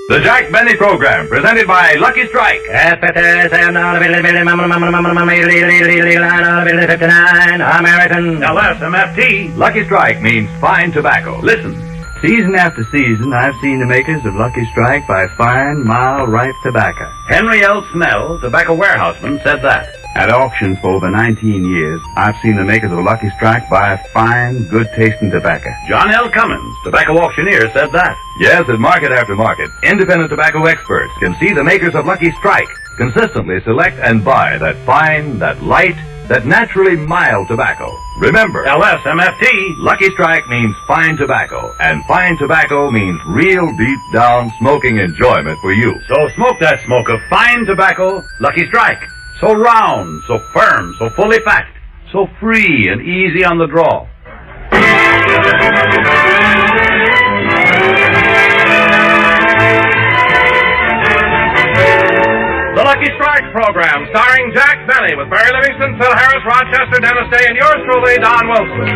The Jack Benny Program, presented by Lucky Strike. American LSMFT. Lucky Strike means fine tobacco. Listen. Season after season, I've seen the makers of Lucky Strike buy fine, mild, ripe tobacco. Henry L. Smell, tobacco warehouseman, said that. At auctions for over 19 years, I've seen the makers of Lucky Strike buy fine, good-tasting tobacco. John L. Cummins, tobacco auctioneer, said that. Yes, at market after market, independent tobacco experts can see the makers of Lucky Strike consistently select and buy that fine, that light, that naturally mild tobacco. Remember, LSMFT. Lucky Strike means fine tobacco, and fine tobacco means real deep down smoking enjoyment for you. So smoke that smoke of fine tobacco, Lucky Strike. So round, so firm, so fully packed, so free and easy on the draw. The Lucky Strike Program, starring Jack Benny, with Barry Livingston, Phil Harris, Rochester, Dennis Day, and yours truly, Don Wilson.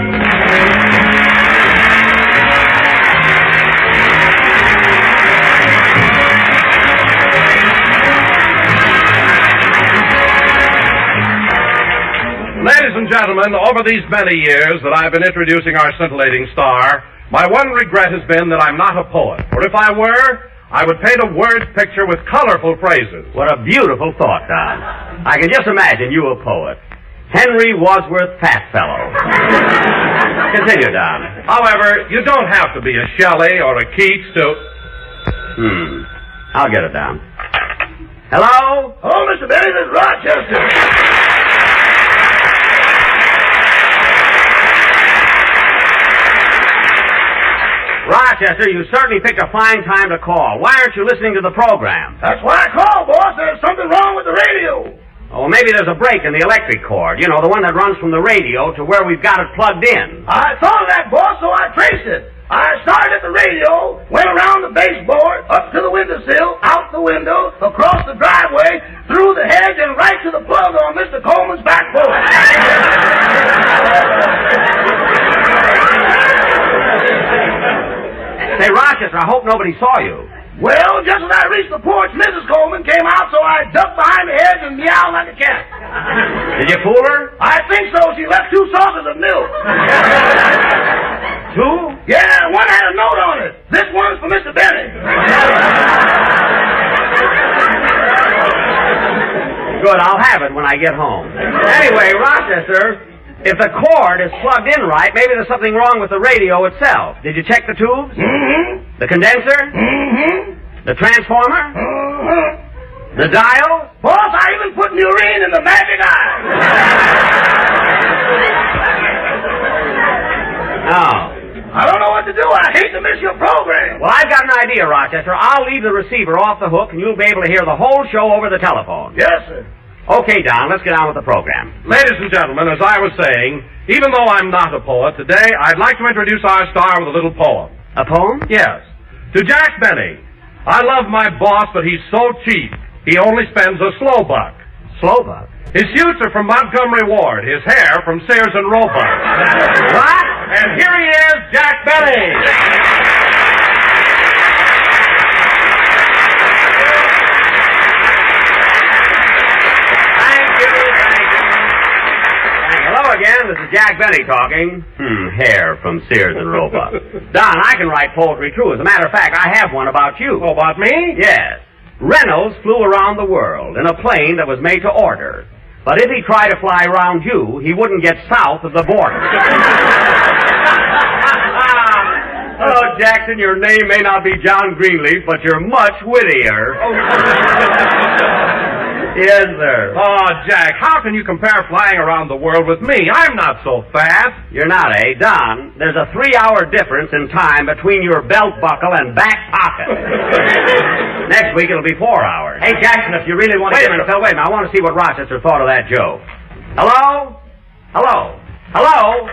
Ladies and gentlemen, over these many years that I've been introducing our scintillating star, my one regret has been that I'm not a poet. For if I were, I would paint a word picture with colorful phrases. What a beautiful thought, Don. I can just imagine you a poet. Henry Wadsworth Fastfellow. Continue, Don. However, you don't have to be a Shelley or a Keats to... I'll get it down. Hello? Oh, Mr. Benny, this is Rochester. Rochester, you certainly picked a fine time to call. Why aren't you listening to the program? That's why I called, boss. There's something wrong with the radio. Oh, maybe there's a break in the electric cord. You know, the one that runs from the radio to where we've got it plugged in. I thought of that, boss, so I traced it. I started at the radio, went around the baseboard, up to the windowsill, out the window, across the driveway, through the hedge, and right to the plug on Mr. Coleman's back porch. Say, Rochester, I hope nobody saw you. Well, just as I reached the porch, Mrs. Coleman came out, so I ducked behind the hedge and meowed like a cat. Did you fool her? I think so. She left 2 saucers of milk. 2? Yeah, one had a note on it. This one's for Mr. Benny. Good, I'll have it when I get home. Anyway, Rochester, if the cord is plugged in right, maybe there's something wrong with the radio itself. Did you check the tubes? Mm-hmm. The condenser? Mm-hmm. The transformer? Mm-hmm. The dial? Boss, I even put urine in the magic eye. No. I don't know what to do. I hate to miss your program. Well, I've got an idea, Rochester. I'll leave the receiver off the hook, and you'll be able to hear the whole show over the telephone. Yes, sir. Okay, Don, let's get on with the program. Ladies and gentlemen, as I was saying, even though I'm not a poet, today I'd like to introduce our star with a little poem. A poem? Yes. To Jack Benny. I love my boss, but he's so cheap. He only spends a slow buck. Slow buck? His suits are from Montgomery Ward. His hair from Sears and Roebuck. What? And here he is, Jack Benny. Again, this is Jack Benny talking. Hair from Sears and Roebuck. Don, I can write poetry too. As a matter of fact, I have one about you. Oh, about me? Yes. Reynolds flew around the world in a plane that was made to order. But if he tried to fly around you, he wouldn't get south of the border. Oh, Jackson, your name may not be John Greenleaf, but you're much wittier. Yes, sir. Oh, Jack, how can you compare flying around the world with me? I'm not so fast. You're not, eh? Don, there's a 3-hour difference in time between your belt buckle and back pocket. Next week it'll be 4 hours. Hey, Jackson, if you really want to... Wait a minute, Phil, wait a minute. I want to see what Rochester thought of that joke. Hello? Hello? Hello?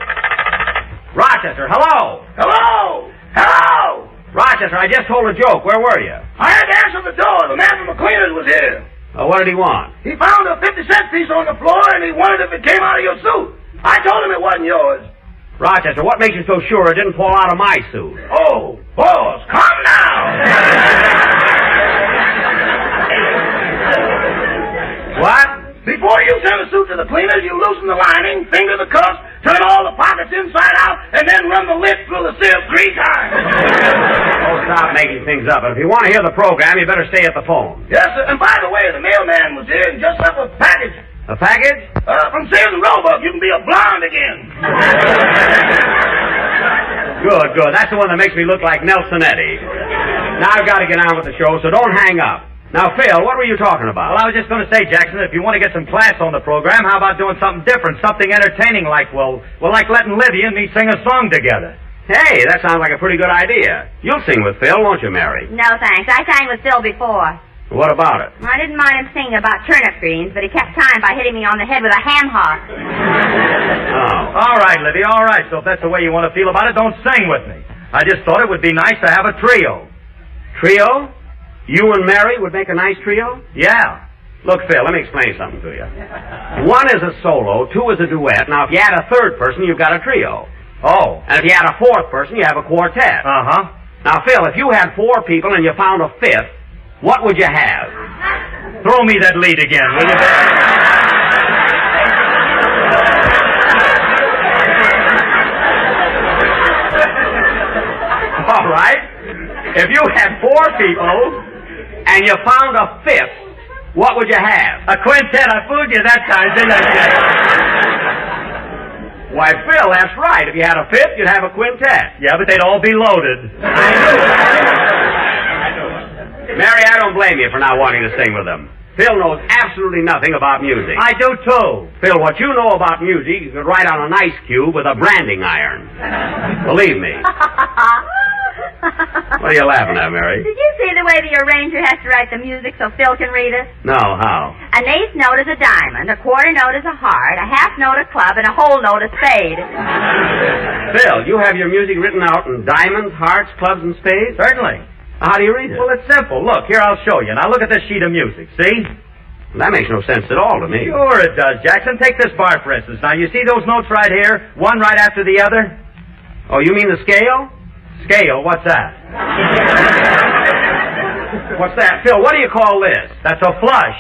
Rochester, hello? Hello? Hello? Rochester, I just told a joke. Where were you? I had to answer the door. The man from McLean's was here. Oh, what did he want? He found a 50-cent piece on the floor, and he wondered if it came out of your suit. I told him it wasn't yours. Rochester, what makes you so sure it didn't fall out of my suit? Oh, boss, come now. you send the suit to the cleaners, you loosen the lining, finger the cuffs, turn all the pockets inside out, and then run the lip through the silk 3 times. Oh, stop making things up. And if you want to hear the program, you better stay at the phone. Yes, sir. And by the way, the mailman was here and just left a package. A package? From Sears and Roebuck, you can be a blonde again. Good, good. That's the one that makes me look like Nelson Eddy. Now I've got to get on with the show, so don't hang up. Now, Phil, what were you talking about? Well, I was just going to say, Jackson, if you want to get some class on the program, how about doing something different, something entertaining like, well, like letting Livy and me sing a song together. Hey, that sounds like a pretty good idea. You'll sing with Phil, won't you, Mary? No, thanks. I sang with Phil before. What about it? I didn't mind him singing about turnip greens, but he kept time by hitting me on the head with a ham hock. Oh. All right, Livy, all right. So if that's the way you want to feel about it, don't sing with me. I just thought it would be nice to have a trio. Trio? You and Mary would make a nice trio? Yeah. Look, Phil, let me explain something to you. 1 is a solo, 2 is a duet. Now, if you add a 3rd person, you've got a trio. Oh. And if you add a 4th person, you have a quartet. Uh-huh. Now, Phil, if you had 4 people and you found a 5th, what would you have? Throw me that lead again, will you? All right. If you had 4 people and you found a 5th, what would you have? A quintet. I fooled you that time, didn't I, Jack? Why, Phil, that's right. If you had a 5th, you'd have a quintet. Yeah, but they'd all be loaded. Mary, I don't blame you for not wanting to sing with them. Phil knows absolutely nothing about music. I do, too. Phil, what you know about music, you could write on an ice cube with a branding iron. Believe me. What are you laughing at, Mary? Did you see the way the arranger has to write the music so Phil can read it? No, how? An 8th note is a diamond, a quarter note is a heart, a half note a club, and a whole note a spade. Phil, you have your music written out in diamonds, hearts, clubs, and spades? Certainly. How do you read it? Well, it's simple. Look, here, I'll show you. Now, look at this sheet of music. See? That makes no sense at all to me. Sure it does, Jackson. Take this bar, for instance. Now, you see those notes right here? One right after the other? Oh, you mean the scale? Scale? What's that? What's that? Phil, what do you call this? That's a flush.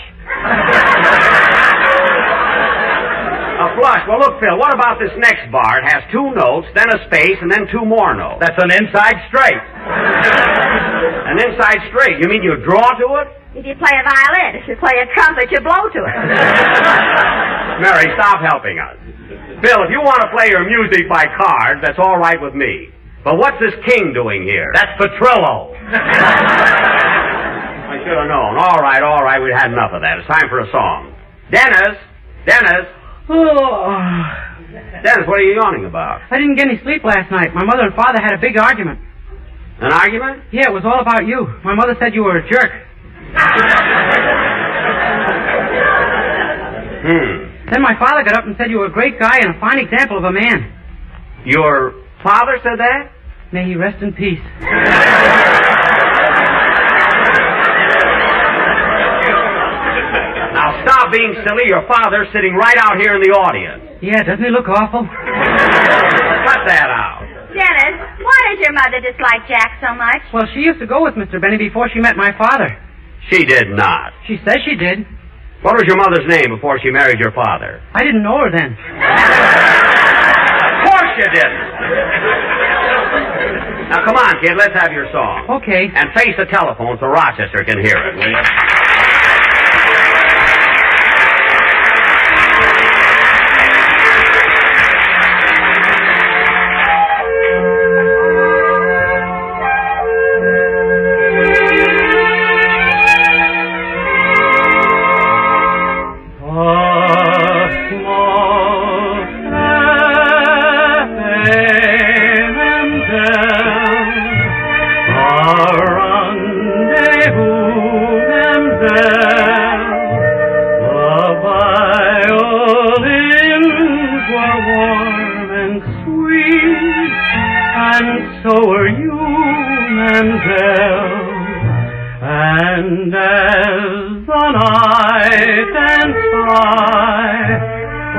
A flush. Well, look, Phil, what about this next bar? It has 2 notes, then a space, and then 2 more notes. That's an inside straight. An inside straight? You mean you draw to it? If you play a violin, if you play a trumpet, you blow to it. Mary, stop helping us. Phil, if you want to play your music by cards, that's all right with me. But what's this king doing here? That's Petrillo. I should have known. All right, we've had enough of that. It's time for a song. Dennis! Oh. Dennis, what are you yawning about? I didn't get any sleep last night. My mother and father had a big argument. An argument? Yeah, it was all about you. My mother said you were a jerk. Then my father got up and said you were a great guy and a fine example of a man. Your father said that? May he rest in peace. Now stop being silly. Your father's sitting right out here in the audience. Yeah, doesn't he look awful? Cut that out. Dennis, why does your mother dislike Jack so much? Well, she used to go with Mr. Benny before she met my father. She did not. She says she did. What was your mother's name before she married your father? I didn't know her then. Of course you didn't. Now, come on, kid, let's have your song. Okay. And face the telephone so Rochester can hear it, will you? So are you, Mademoiselle, and as the night went by, a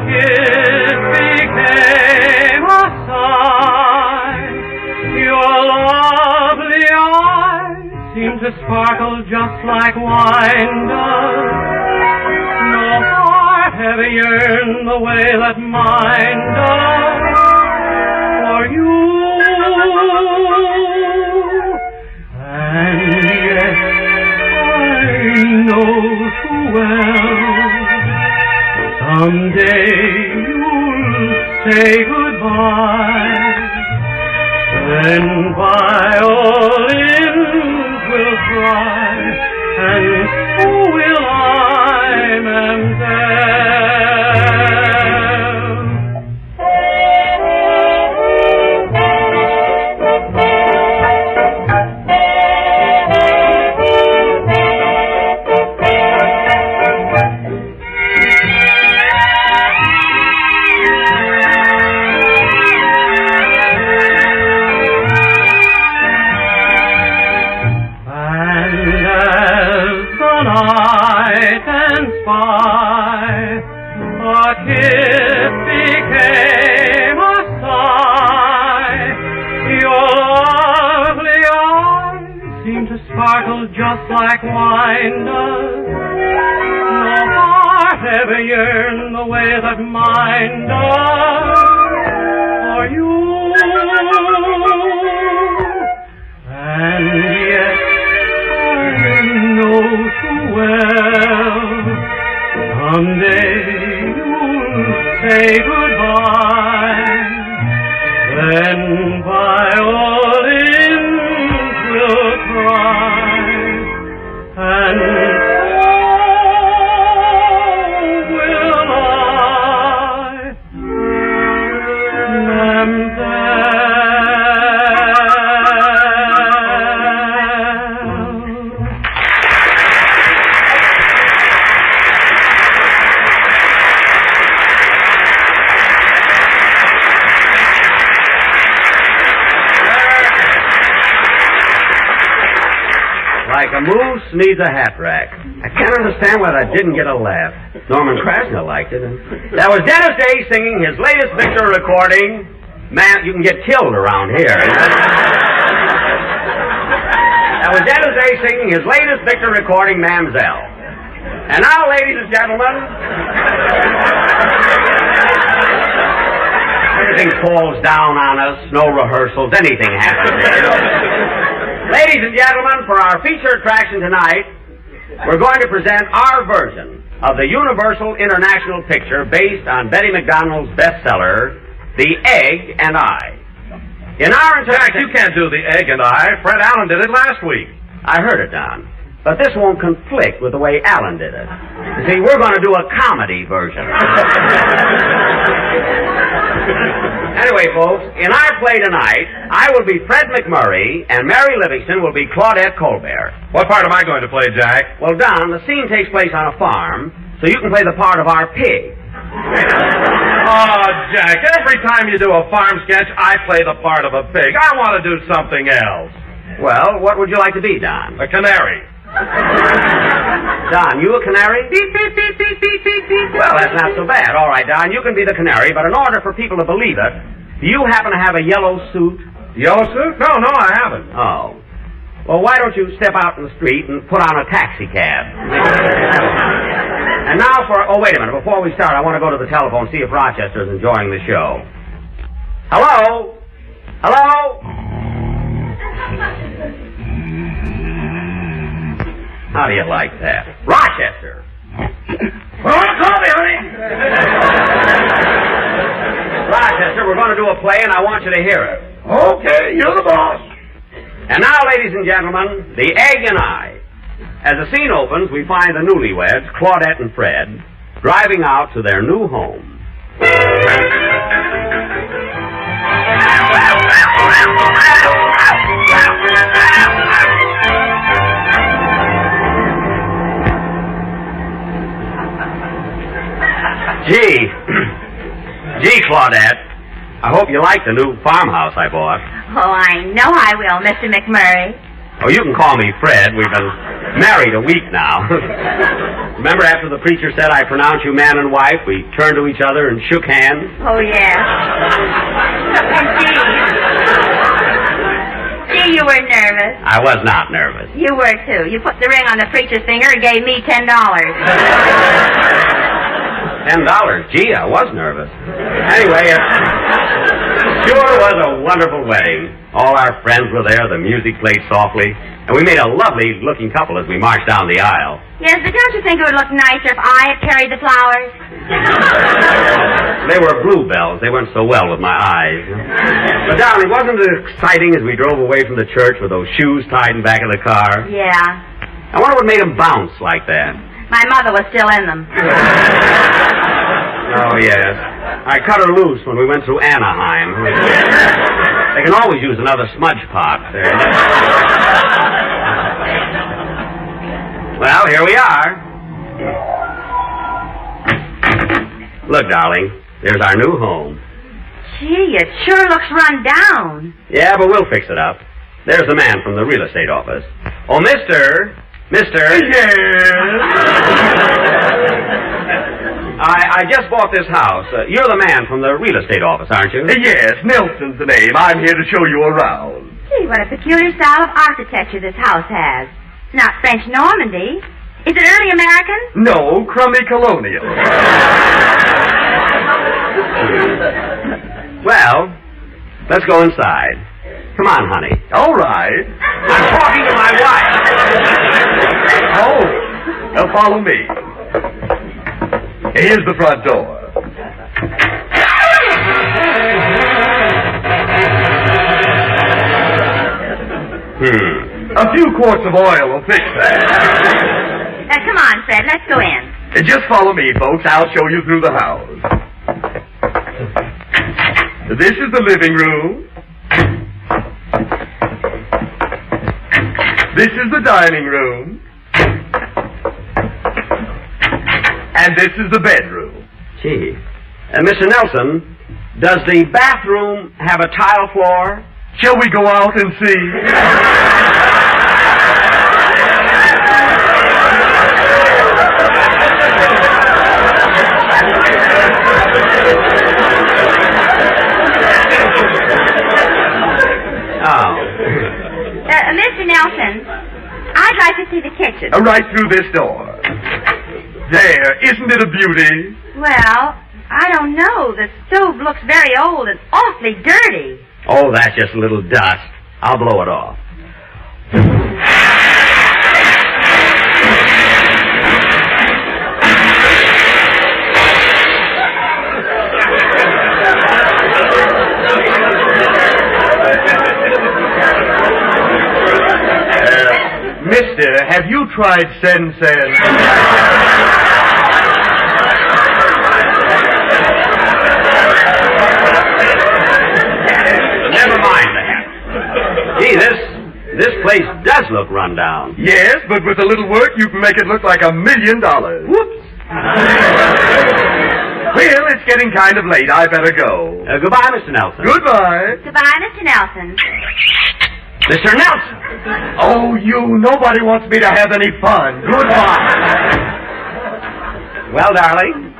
kiss became a sigh. Your lovely eyes seem to sparkle just like wine does. No heart ever yearned the way that mine does for you? And yet I know too well someday you'll say goodbye. Then by all ends will cry, and so will I, Mamselle. Just like wine does, no heart ever yearned the way that mine does for you. And yet I know too well someday you'll say goodbye. Then by all ends will cry. And so will I, Mamselle. Like a moose needs a hat rack. I can't understand why that didn't get a laugh. Norman Krasner liked it. And that was Dennis Day singing his latest Victor recording. Man, you can get killed around here. That was Dennis Day singing his latest Victor recording, Mamselle. And now, ladies and gentlemen, everything falls down on us. No rehearsals. Anything happens. Ladies and gentlemen, for our feature attraction tonight, we're going to present our version of the Universal International picture based on Betty McDonald's bestseller, The Egg and I. In our Jack, you can't do The Egg and I. Fred Allen did it last week. I heard it, Don. But this won't conflict with the way Allen did it. You see, we're going to do a comedy version. Anyway, folks, in our play tonight, I will be Fred McMurray, and Mary Livingston will be Claudette Colbert. What part am I going to play, Jack? Well, Don, the scene takes place on a farm, so you can play the part of our pig. Oh, Jack, every time you do a farm sketch, I play the part of a pig. I want to do something else. Well, what would you like to be, Don? A canary. Don, you a canary? Beep, beep, beep, beep, beep, beep, beep. Well, that's not so bad. All right, Don, you can be the canary, but in order for people to believe it, do you happen to have a yellow suit? Yellow suit? No, I haven't. Oh. Well, why don't you step out in the street and put on a taxi cab? And now oh, wait a minute. Before we start, I want to go to the telephone and see if Rochester's enjoying the show. Hello? Hello? How do you like that? Rochester! Well, call me, honey. Rochester, we're going to do a play, and I want you to hear it. Okay, you're the boss. And now, ladies and gentlemen, The Egg and I. As the scene opens, we find the newlyweds, Claudette and Fred, driving out to their new home. Gee, Claudette, I hope you like the new farmhouse I bought. Oh, I know I will, Mr. McMurray. Oh, you can call me Fred. We've been married a week now. Remember after the preacher said I pronounce you man and wife, we turned to each other and shook hands? Oh, yes. Gee, you were nervous. I was not nervous. You were, too. You put the ring on the preacher's finger and gave me $10. $10. Gee, I was nervous. Anyway, it sure was a wonderful wedding. All our friends were there, the music played softly, and we made a lovely-looking couple as we marched down the aisle. Yes, but don't you think it would look nicer if I had carried the flowers? They were bluebells. They went so well with my eyes. But, darling, wasn't it exciting as we drove away from the church with those shoes tied in the back of the car? Yeah. I wonder what made them bounce like that. My mother was still in them. Oh, yes. I cut her loose when we went through Anaheim. They can always use another smudge pot there. Well, here we are. Look, darling, there's our new home. Gee, it sure looks run down. Yeah, but we'll fix it up. There's the man from the real estate office. Oh, Mister. Yes. I just bought this house. You're the man from the real estate office, aren't you? Yes, Nelson's the name. I'm here to show you around. Gee, what a peculiar style of architecture this house has. It's not French Normandy. Is it early American? No, crummy colonial. Well, let's go inside. Come on, honey. All right. I'm talking to my wife. Oh, now follow me. Here's the front door. A few quarts of oil will fix that. Come on, Fred, let's go in. Just follow me, folks. I'll show you through the house. This is the living room. This is the dining room. And this is the bedroom. Gee. Mr. Nelson, does the bathroom have a tile floor? Shall we go out and see? Mr. Nelson, I'd like to see the kitchen. Right through this door. There, isn't it a beauty? Well, I don't know. The stove looks very old and awfully dirty. Oh, that's just a little dust. I'll blow it off. Mister, have you tried Zen? Never mind that. Gee, this place does look run down. Yes, but with a little work, you can make it look like $1 million. Whoops. Well, it's getting kind of late. I better go. Goodbye, Mr. Nelson. Goodbye. Goodbye, Mr. Nelson. Mr. Nelson! Oh, nobody wants me to have any fun. Goodbye. Well, darling,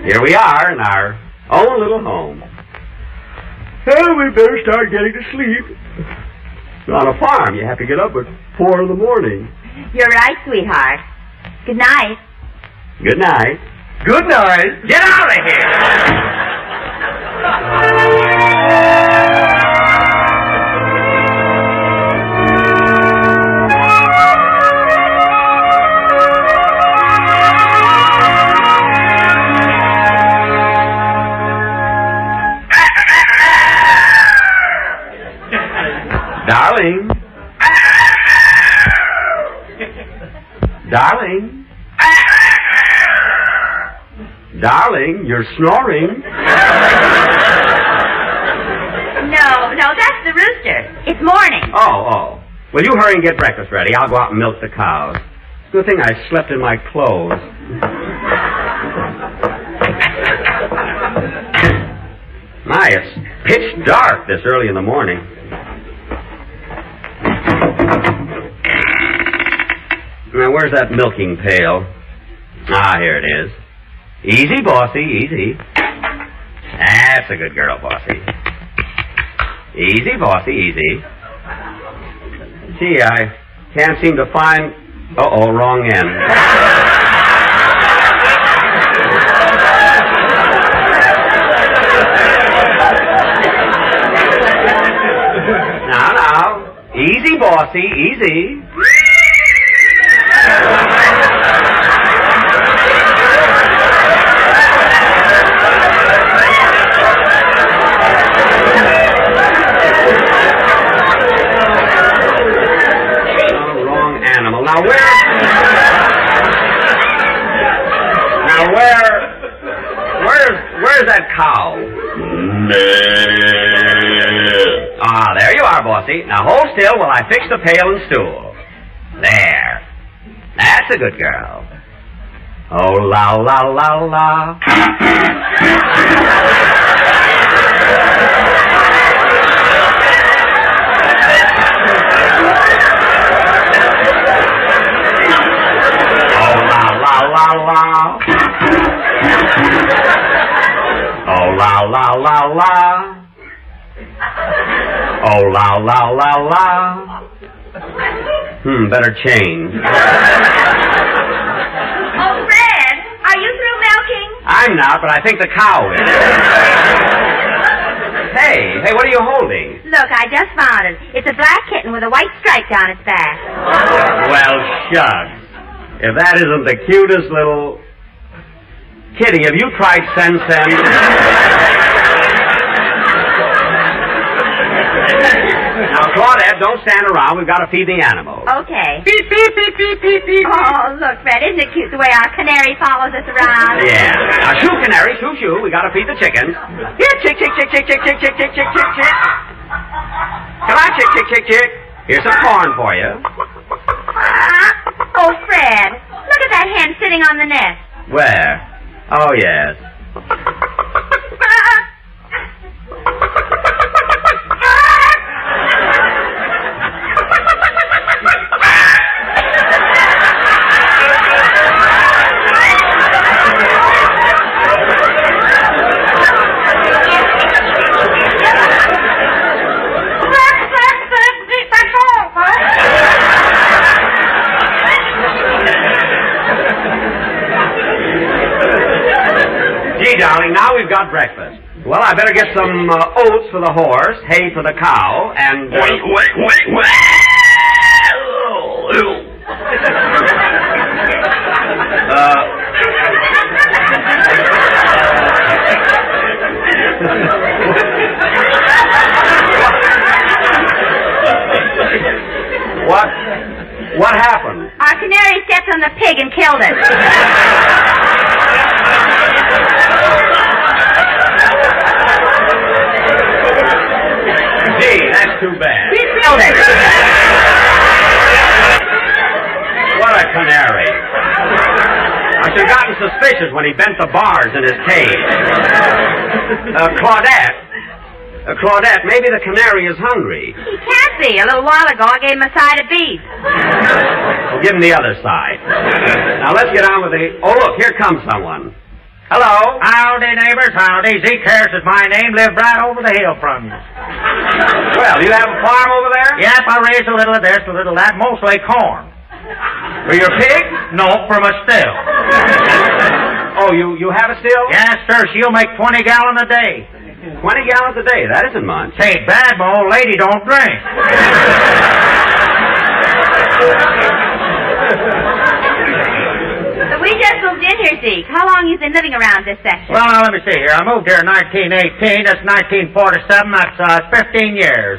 here we are in our own little home. Well, we better start getting to sleep. On a farm, you have to get up at 4 in the morning. You're right, sweetheart. Good night. Good night. Good night. Get out of here! Darling. Darling. Darling, you're snoring. No, that's the rooster. It's morning. Oh. Well, you hurry and get breakfast ready. I'll go out and milk the cows. Good thing I slept in my clothes. My, it's pitch dark this early in the morning. Now, where's that milking pail? Ah, here it is. Easy, bossy, easy. That's a good girl, bossy. Easy, bossy, easy. Gee, I can't seem to find... Uh-oh, wrong end. bossy. Easy. Wrong animal. Now where's that cow? Ah, there you are, bossy. Now hold still while I fix the pail and stool. There. That's a good girl. Oh, la, la, la, la. Oh, la, la, la, la. Oh, la, la, la, la. Oh, la, la, la, la. Better change. Oh, Fred, are you through milking? I'm not, but I think the cow is. Hey, what are you holding? Look, I just found it. It's a black kitten with a white stripe down its back. Well, shucks. If that isn't the cutest little... Kitty, have you tried Sen? Now, Claudette, don't stand around. We've got to feed the animals. Okay. Beep, beep, beep, beep, beep, beep. Oh, look, Fred, isn't it cute the way our canary follows us around? Yeah. Now, shoo, canary, shoo, shoo. We got to feed the chickens. Here, chick, chick, chick, chick, chick, chick, chick, chick, chick, chick, chick. Come on, chick, chick, chick, chick. Here's some corn for you. Oh, Fred, look at that hen sitting on the nest. Where? Oh, yes. Darling, now we've got breakfast. Well, I better get some oats for the horse, hay for the cow, and... What happened? Our canary stepped on the pig and killed it. Gee, that's too bad. He killed it. What a canary. I should have gotten suspicious when he bent the bars in his cage. Claudette, maybe the canary is hungry. He can't be. A little while ago, I gave him a side of beef. Well, give him the other side. Now, let's get on with the... Oh, look, here comes someone. Hello? Howdy, neighbors, howdy. Zeke Harris is my name. Live right over the hill from you. Well, you have a farm over there? Yep, I raise a little of this, a little of that, mostly corn. For your pig? No, from a still. Oh, you have a still? Yes, sir. She'll make 20 gallons a day. 20 gallons a day. That isn't much. Ain't bad, my old lady don't drink. We just moved in here, Zeke. How long you been living around this section? Well, now, let me see here. I moved here in 1918. That's 1947. That's 15 years.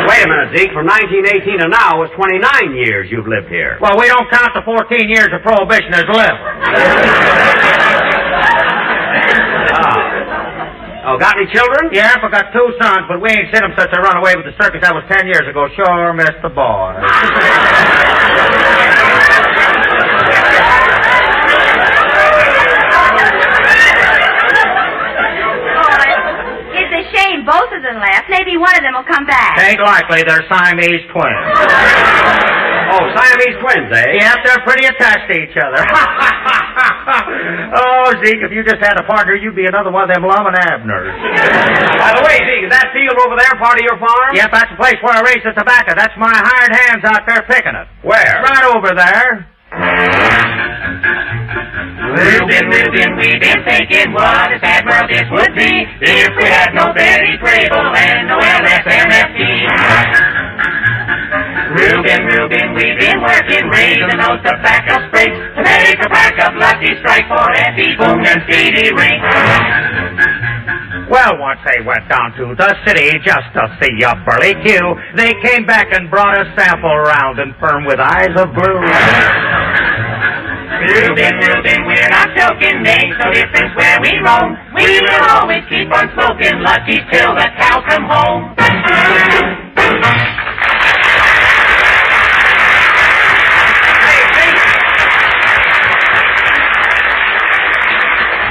Wait a minute, Zeke. From 1918 to now, it's 29 years you've lived here. Well, we don't count the 14 years of Prohibition as living. Oh, got any children? Yeah, I got 2 sons, but we ain't seen them since I run away with the circus. That was 10 years ago. Sure missed the boy. It's a shame both of them left. Maybe one of them will come back. Ain't likely. They're Siamese twins. Oh, Siamese twins, eh? Yep, they're pretty attached to each other. Oh, Zeke, if you just had a partner, you'd be another one of them Lum and Abners. By the way, Zeke, is that field over there part of your farm? Yep, that's the place where I raise the tobacco. That's my hired hands out there picking it. Where? Right over there. We've been thinking what a sad world this would be if we had no Betty Grable and no LSMFT. tobacco spray to make a pack of Lucky Strike for Effie, Boom, and Speedy Ring. Well, once they went down to the city just to see a burly Q, they came back and brought a sample round and firm with eyes of blue. Reuben, we're not joking, makes no difference where we roam. We will always keep on smoking Lucky till the cows come home.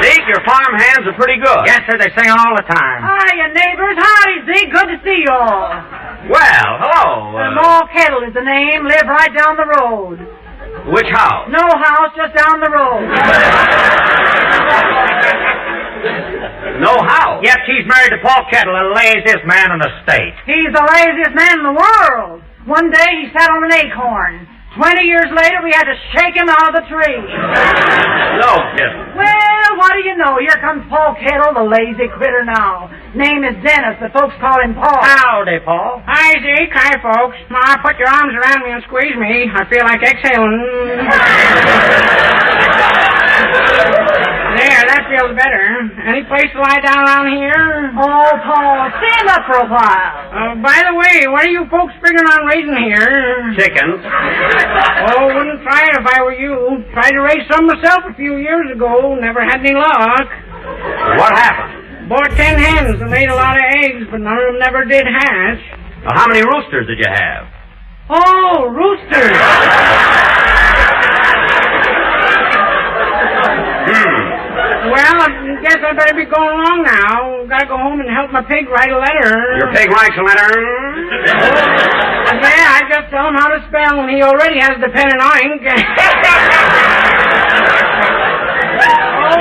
Zeke, your farm hands are pretty good. Yes, sir, they sing all the time. Hiya, neighbors. Howdy, Zeke. Good to see you all. Well, hello. Mall Kettle is the name. Live right down the road. Which house? No house, just down the road. No house? Yep, she's married to Paul Kettle, the laziest man in the state. He's the laziest man in the world. One day he sat on an acorn. 20 years later, we had to shake him out of the tree. No kidding. Well, what do you know? Here comes Paul Kettle, the lazy critter now. Name is Dennis, but folks call him Paul. Howdy, Paul. Hi, Zeke. Hi, folks. Ma, put your arms around me and squeeze me. I feel like exhaling. There, that feels better. Any place to lie down around here? Oh, Paul, stand up for a while. By the way, what are you folks figuring on raising here? Chickens. Oh, wouldn't try it if I were you. Tried to raise some myself a few years ago. Never had any luck. What happened? Bought 10 hens and laid a lot of eggs, but none of them never did hatch. Now, how many roosters did you have? Oh, roosters. Well, I guess I better be going along now. Gotta go home and help my pig write a letter. Your pig writes a letter? Yeah, I just tell him how to spell, and he already has the pen and ink. Oh,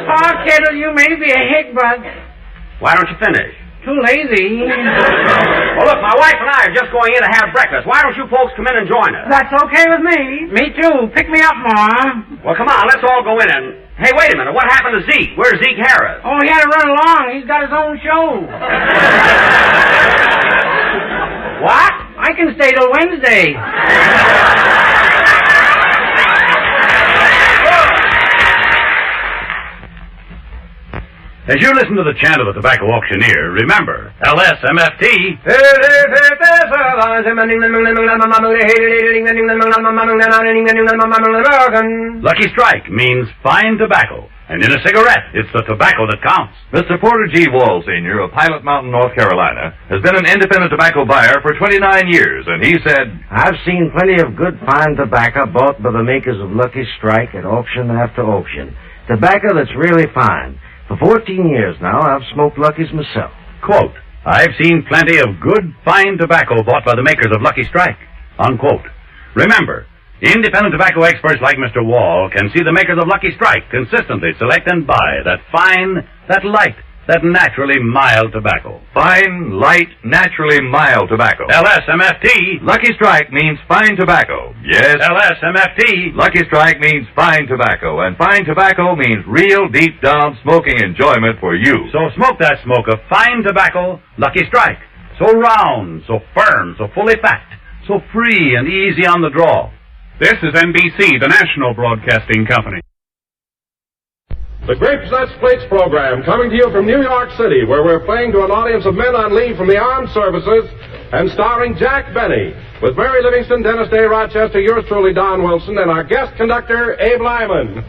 Pa Kettle, you may be a hick, but Why don't you finish? too lazy. Well, look, my wife and I are just going in to have breakfast. Why don't you folks come in and join us? That's okay with me. Me too. Pick me up, Ma. Well, come on, let's all go in and... Hey, wait a minute. What happened to Zeke? Where's Zeke Harris? Oh, he had to run along. He's got his own show. What? I can stay till Wednesday. As you listen to the chant of the tobacco auctioneer, remember, LSMFT. Lucky Strike means fine tobacco. And in a cigarette, it's the tobacco that counts. Mr. Porter G. Wall, Sr. of Pilot Mountain, North Carolina, has been an independent tobacco buyer for 29 years, and he said, I've seen plenty of good fine tobacco bought by the makers of Lucky Strike at auction after auction. Tobacco that's really fine. For 14 years now, I've smoked Lucky's myself. quote, I've seen plenty of good, fine tobacco bought by the makers of Lucky Strike, unquote. Remember, independent tobacco experts like Mr. Wall can see the makers of Lucky Strike consistently select and buy that fine, that light, that naturally mild tobacco. Fine, light, naturally mild tobacco. LSMFT. Lucky Strike means fine tobacco. Yes. LSMFT. Lucky Strike means fine tobacco. And fine tobacco means real deep down smoking enjoyment for you. So smoke that smoke of fine tobacco, Lucky Strike. So round, so firm, so fully packed, so free and easy on the draw. This is NBC, the national broadcasting company. The Grapes, Nuts, Flakes program coming to you from New York City, where we're playing to an audience of men on leave from the armed services and starring Jack Benny, with Mary Livingston, Dennis Day Rochester, yours truly, Don Wilson, and our guest conductor, Abe Lyman.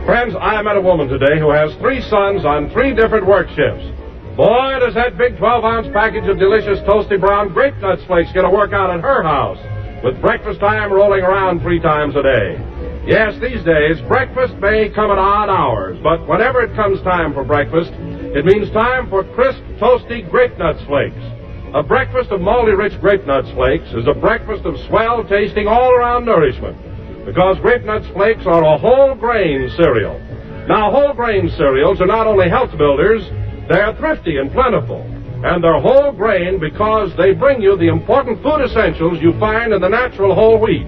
Friends, I met a woman today who has 3 sons on 3 different work shifts. Boy, does that big 12-ounce package of delicious toasty brown grape nuts flakes get to work out at her house, with breakfast time rolling around 3 times a day. Yes, these days, breakfast may come at odd hours, but whenever it comes time for breakfast, it means time for crisp, toasty grape nuts flakes. A breakfast of malty-rich grape nuts flakes is a breakfast of swell-tasting all-around nourishment, because Grape Nuts Flakes are a whole-grain cereal. Now, whole-grain cereals are not only health builders, They're thrifty and plentiful, and they're whole grain because they bring you the important food essentials you find in the natural whole wheat.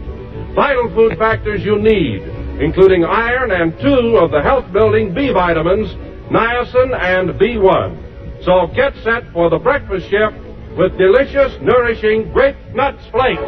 Vital food factors you need, including iron and 2 of the health-building B vitamins, niacin and B1. So get set for the breakfast shift with delicious, nourishing Grape Nuts Flakes.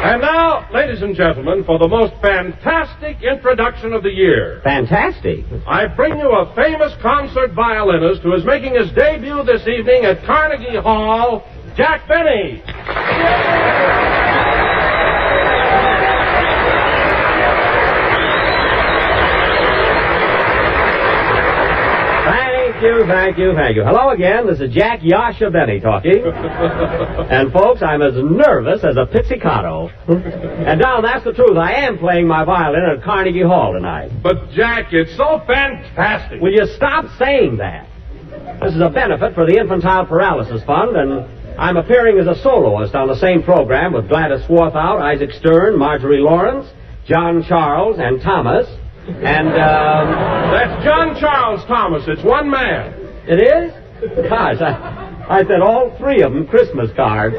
And now, ladies and gentlemen, for the most fantastic introduction of the year. Fantastic? I bring you a famous concert violinist who is making his debut this evening at Carnegie Hall, Jack Benny. Thank you. Hello again. This is Jack Yasha Benny talking. And, folks, I'm as nervous as a pizzicato. And, Don, that's the truth. I am playing my violin at Carnegie Hall tonight. But, Jack, it's so fantastic. Will you stop saying that? This is a benefit for the Infantile Paralysis Fund, and I'm appearing as a soloist on the same program with Gladys Swarthout, Isaac Stern, Marjorie Lawrence, John Charles, and Thomas. And, that's John Charles Thomas. It's one man. It is? Gosh, I sent all 3 of them Christmas cards.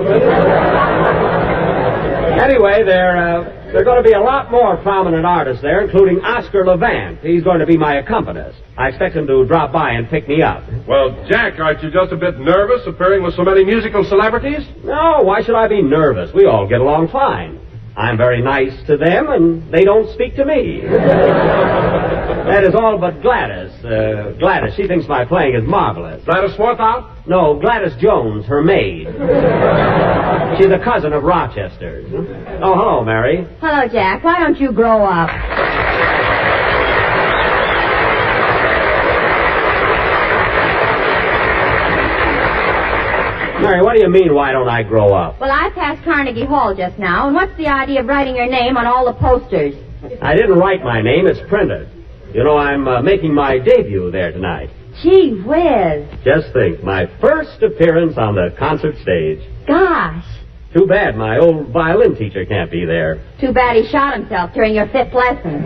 Anyway, there are going to be a lot more prominent artists there, including Oscar Levant. He's going to be my accompanist. I expect him to drop by and pick me up. Well, Jack, aren't you just a bit nervous appearing with so many musical celebrities? No, why should I be nervous? We all get along fine. I'm very nice to them, and they don't speak to me. That is all but Gladys. Gladys, she thinks my playing is marvelous. Gladys Swarthout? No, Gladys Jones, her maid. She's a cousin of Rochester's. Oh, hello, Mary. Hello, Jack. Why don't you grow up? Mary, what do you mean, why don't I grow up? Well, I passed Carnegie Hall just now, and what's the idea of writing your name on all the posters? I didn't write my name, it's printed. You know, I'm making my debut there tonight. Gee whiz. Just think, my first appearance on the concert stage. Gosh. Too bad my old violin teacher can't be there. Too bad he shot himself during your 5th lesson.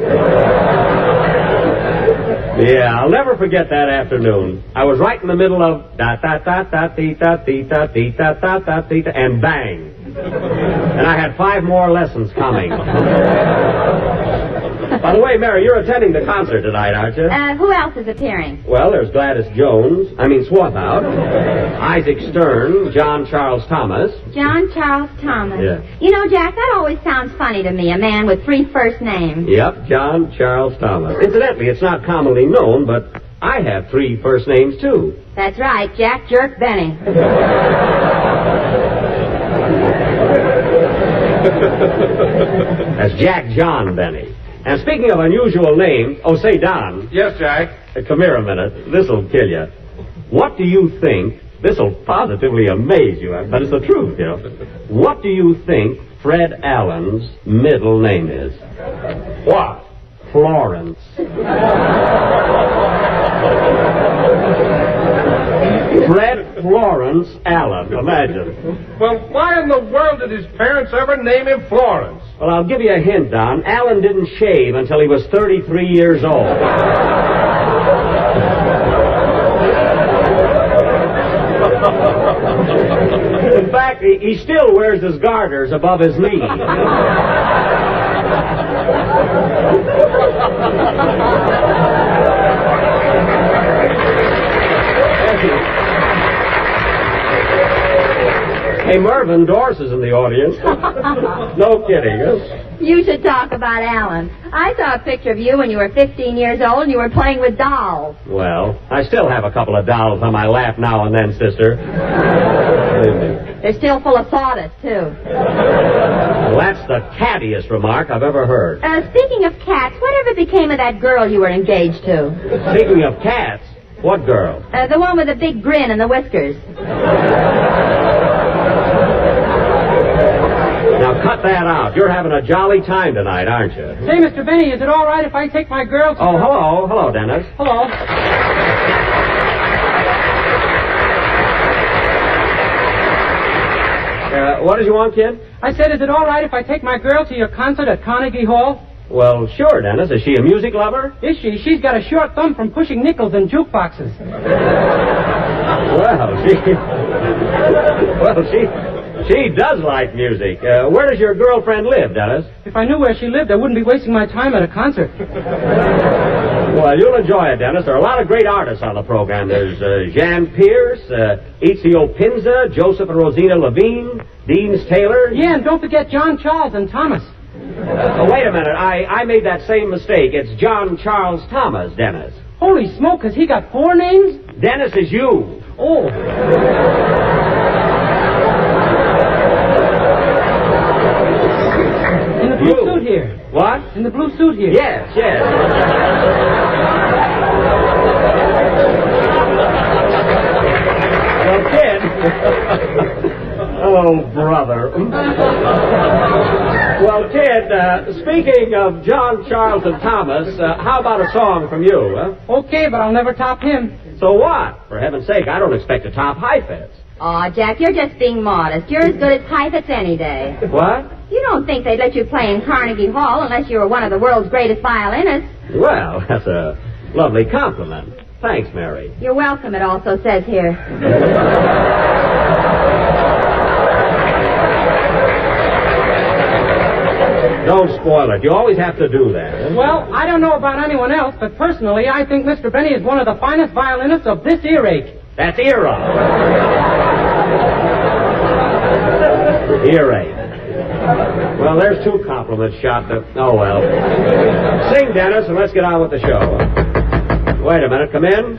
Yeah, I'll never forget that afternoon. I was right in the middle of da-da-da-da-dee-da-dee-da-dee-da-da-da-dee-da, and bang. And I had 5 more lessons coming. By the way, Mary, you're attending the concert tonight, aren't you? Who else is appearing? Well, there's Gladys Swarthout, Isaac Stern, John Charles Thomas. John Charles Thomas. Yeah. You know, Jack, that always sounds funny to me, a man with 3 first names. Yep, John Charles Thomas. Incidentally, it's not commonly known, but I have 3 first names, too. That's right, Jack Jerk Benny. That's Jack John Benny. And speaking of unusual names, say, Don. Yes, Jack? Come here a minute. This'll kill you. What do you think, this'll positively amaze you, but it's the truth, you know. What do you think Fred Allen's middle name is? What? Florence. Fred Florence Allen, imagine. Well, why in the world did his parents ever name him Florence? Well, I'll give you a hint, Don. Allen didn't shave until he was 33 years old. In fact, he still wears his garters above his knees. Hey, Mervyn Dorse is in the audience. No kidding, huh? You should talk about Alan. I saw a picture of you when you were 15 years old and you were playing with dolls. Well, I still have a couple of dolls on my lap now and then, sister. believe me. They're still full of sawdust, too. Well, that's the cattiest remark I've ever heard. Speaking of cats, whatever became of that girl you were engaged to? Speaking of cats, what girl? The one with the big grin and the whiskers. Now, cut that out. You're having a jolly time tonight, aren't you? Say, Mr. Benny, is it all right if I take my girl to... Oh, hello. Hello, Dennis. Hello. What did you want, kid? I said, is it all right if I take my girl to your concert at Carnegie Hall? Well, sure, Dennis. Is she a music lover? Is she? She's got a short thumb from pushing nickels in jukeboxes. She does like music. Where does your girlfriend live, Dennis? If I knew where she lived, I wouldn't be wasting my time at a concert. Well, you'll enjoy it, Dennis. There are a lot of great artists on the program. There's Jan Pierce, Ezio Pinza, Joseph and Rosina Levine, Deans Taylor. Yeah, and don't forget John Charles and Thomas. Wait a minute. I made that same mistake. It's John Charles Thomas, Dennis. Holy smoke, has he got 4 names? Dennis is you. Oh. In the blue suit here. What? In the blue suit here. Yes. Well, kid. Oh, brother. Well, kid, speaking of John, Charles, and Thomas, how about a song from you, huh? Okay, but I'll never top him. So what? For heaven's sake, I don't expect to top Heifetz. Aw, Jack, you're just being modest. You're as good as Heifetz any day. What? You don't think they'd let you play in Carnegie Hall unless you were one of the world's greatest violinists. Well, that's a lovely compliment. Thanks, Mary. You're welcome, it also says here. Don't spoil it. You always have to do that. Well, I don't know about anyone else, but personally, I think Mr. Benny is one of the finest violinists of this earache. That's era. Earache. Well, there's 2 compliments shot to... Oh, well. Sing, Dennis, and let's get on with the show. Wait a minute. Come in.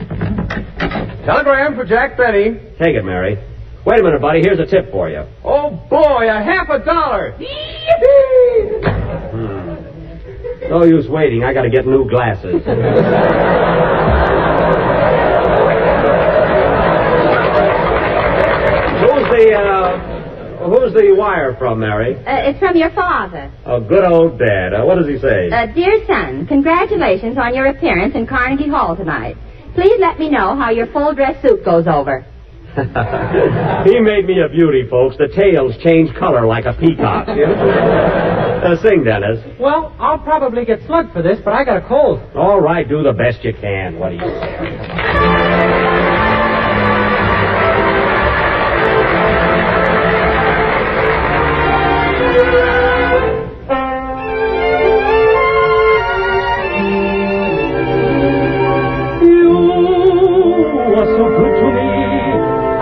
Telegram for Jack Benny. Take it, Mary. Wait a minute, buddy. Here's a tip for you. Oh, boy, $50. No use waiting. I got to get new glasses. Who's the wire from, Mary? It's from your father. Oh, good old Dad. What does he say? Dear son, congratulations on your appearance in Carnegie Hall tonight. Please let me know how your full dress suit goes over. He made me a beauty, folks. The tails change color like a peacock. Sing, Dennis. Well, I'll probably get slugged for this, but I got a cold. All right, do the best you can. What do you say?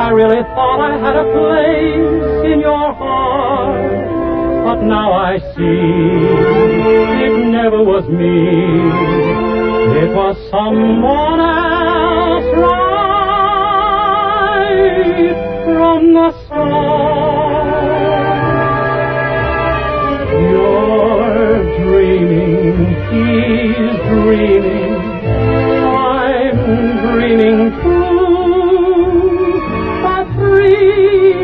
I really thought I had a place in your heart, but now I see it never was me. It was someone else right from the start. You're dreaming, he's dreaming, I'm dreaming too.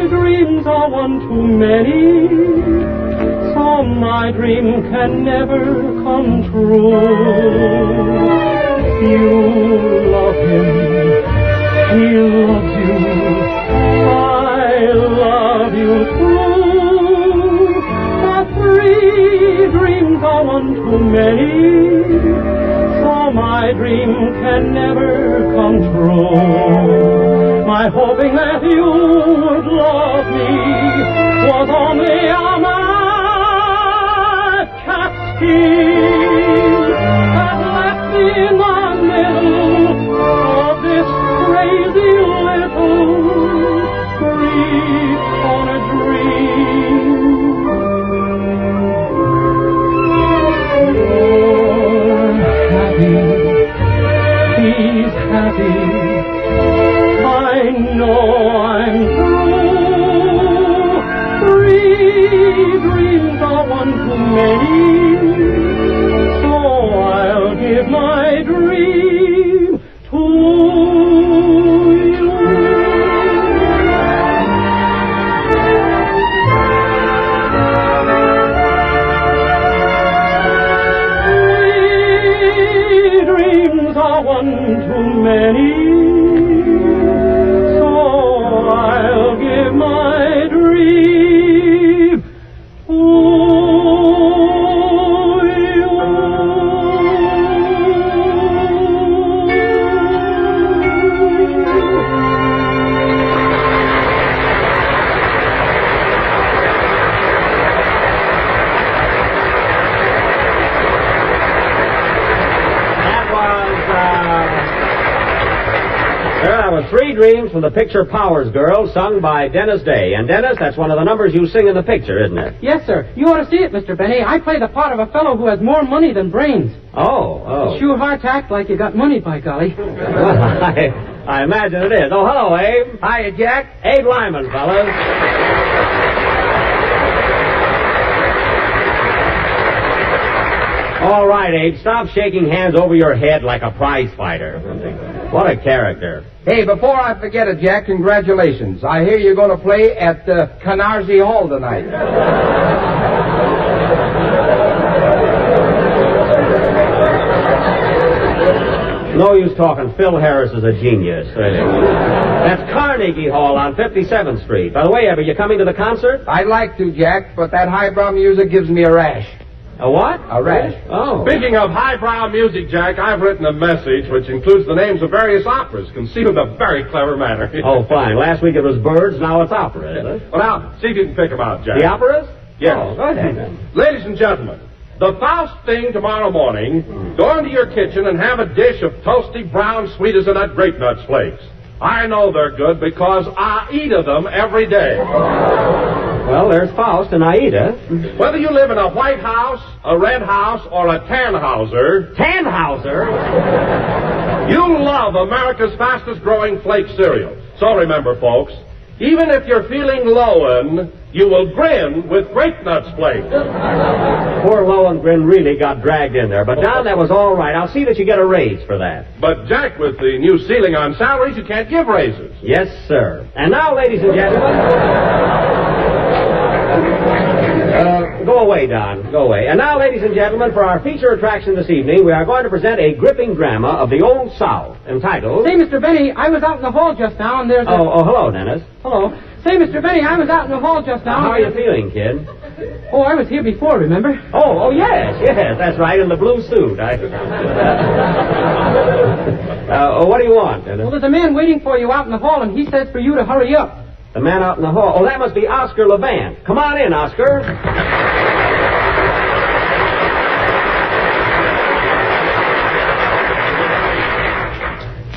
Dreams are one too many, so my dream can never come true. You love him, he loves you, I love you too. But 3 dreams are one too many, so my dream can never come true. My hoping that you would love me was only a madcap scheme that left me in the middle of this crazy little grief on a dream. You're happy, he's happy. I know I'm through. dreams are one too many, so I'll give my dream to you. Dreams are one too many, so I'll give my dream to you. That was Three Dreams from the picture Powers Girl, sung by Dennis Day. And Dennis, that's one of the numbers you sing in the picture, isn't it? Yes, sir. You ought to see it, Mr. Benny. I play the part of a fellow who has more money than brains. Oh. It's sure hard to act like you got money, by golly. Well, I imagine it is. Oh, hello, Abe. Hiya, Jack. Abe Lyman, fellas. All right, Abe, stop shaking hands over your head like a prize fighter. What a character. Hey, before I forget it, Jack, congratulations. I hear you're going to play at Canarsie Hall tonight. No use talking. Phil Harris is a genius. That's Carnegie Hall on 57th Street. By the way, Abe, are you coming to the concert? I'd like to, Jack, but that highbrow music gives me a rash. A what? A rash. Oh. Speaking of highbrow music, Jack, I've written a message which includes the names of various operas, conceived in a very clever manner. Oh, fine. Last week it was birds, now it's opera, is it? Well, now, see if you can pick them out, Jack. The operas? Yes. Oh, go ahead, then. Ladies and gentlemen, the Faust thing tomorrow morning, go into your kitchen and have a dish of toasty brown sweet as a nut grape nuts flakes. I know they're good because I eat of them every day. Well, there's Faust and Aida. Whether you live in a White House, a Red House, or a Tannhauser... Tannhauser? You'll love America's fastest growing flake cereal. So remember, folks, even if you're feeling lowin', you will grin with Grape Nuts flakes. Poor Lohengrin really got dragged in there. But, Don, that was all right. I'll see that you get a raise for that. But, Jack, with the new ceiling on salaries, you can't give raises. Yes, sir. And now, ladies and gentlemen... Go away, Don. Go away. And now, ladies and gentlemen, for our feature attraction this evening, we are going to present a gripping drama of the Old South entitled... Say, Mr. Benny, I was out in the hall just now, and there's a... Oh, hello, Dennis. Hello. Say, Mr. Benny, I was out in the hall just now. How are you feeling, kid? Oh, I was here before, remember? Oh, yes, that's right, in the blue suit. What do you want, Dennis? Well, there's a man waiting for you out in the hall, and he says for you to hurry up. The man out in the hall? Oh, that must be Oscar Levant. Come on in, Oscar.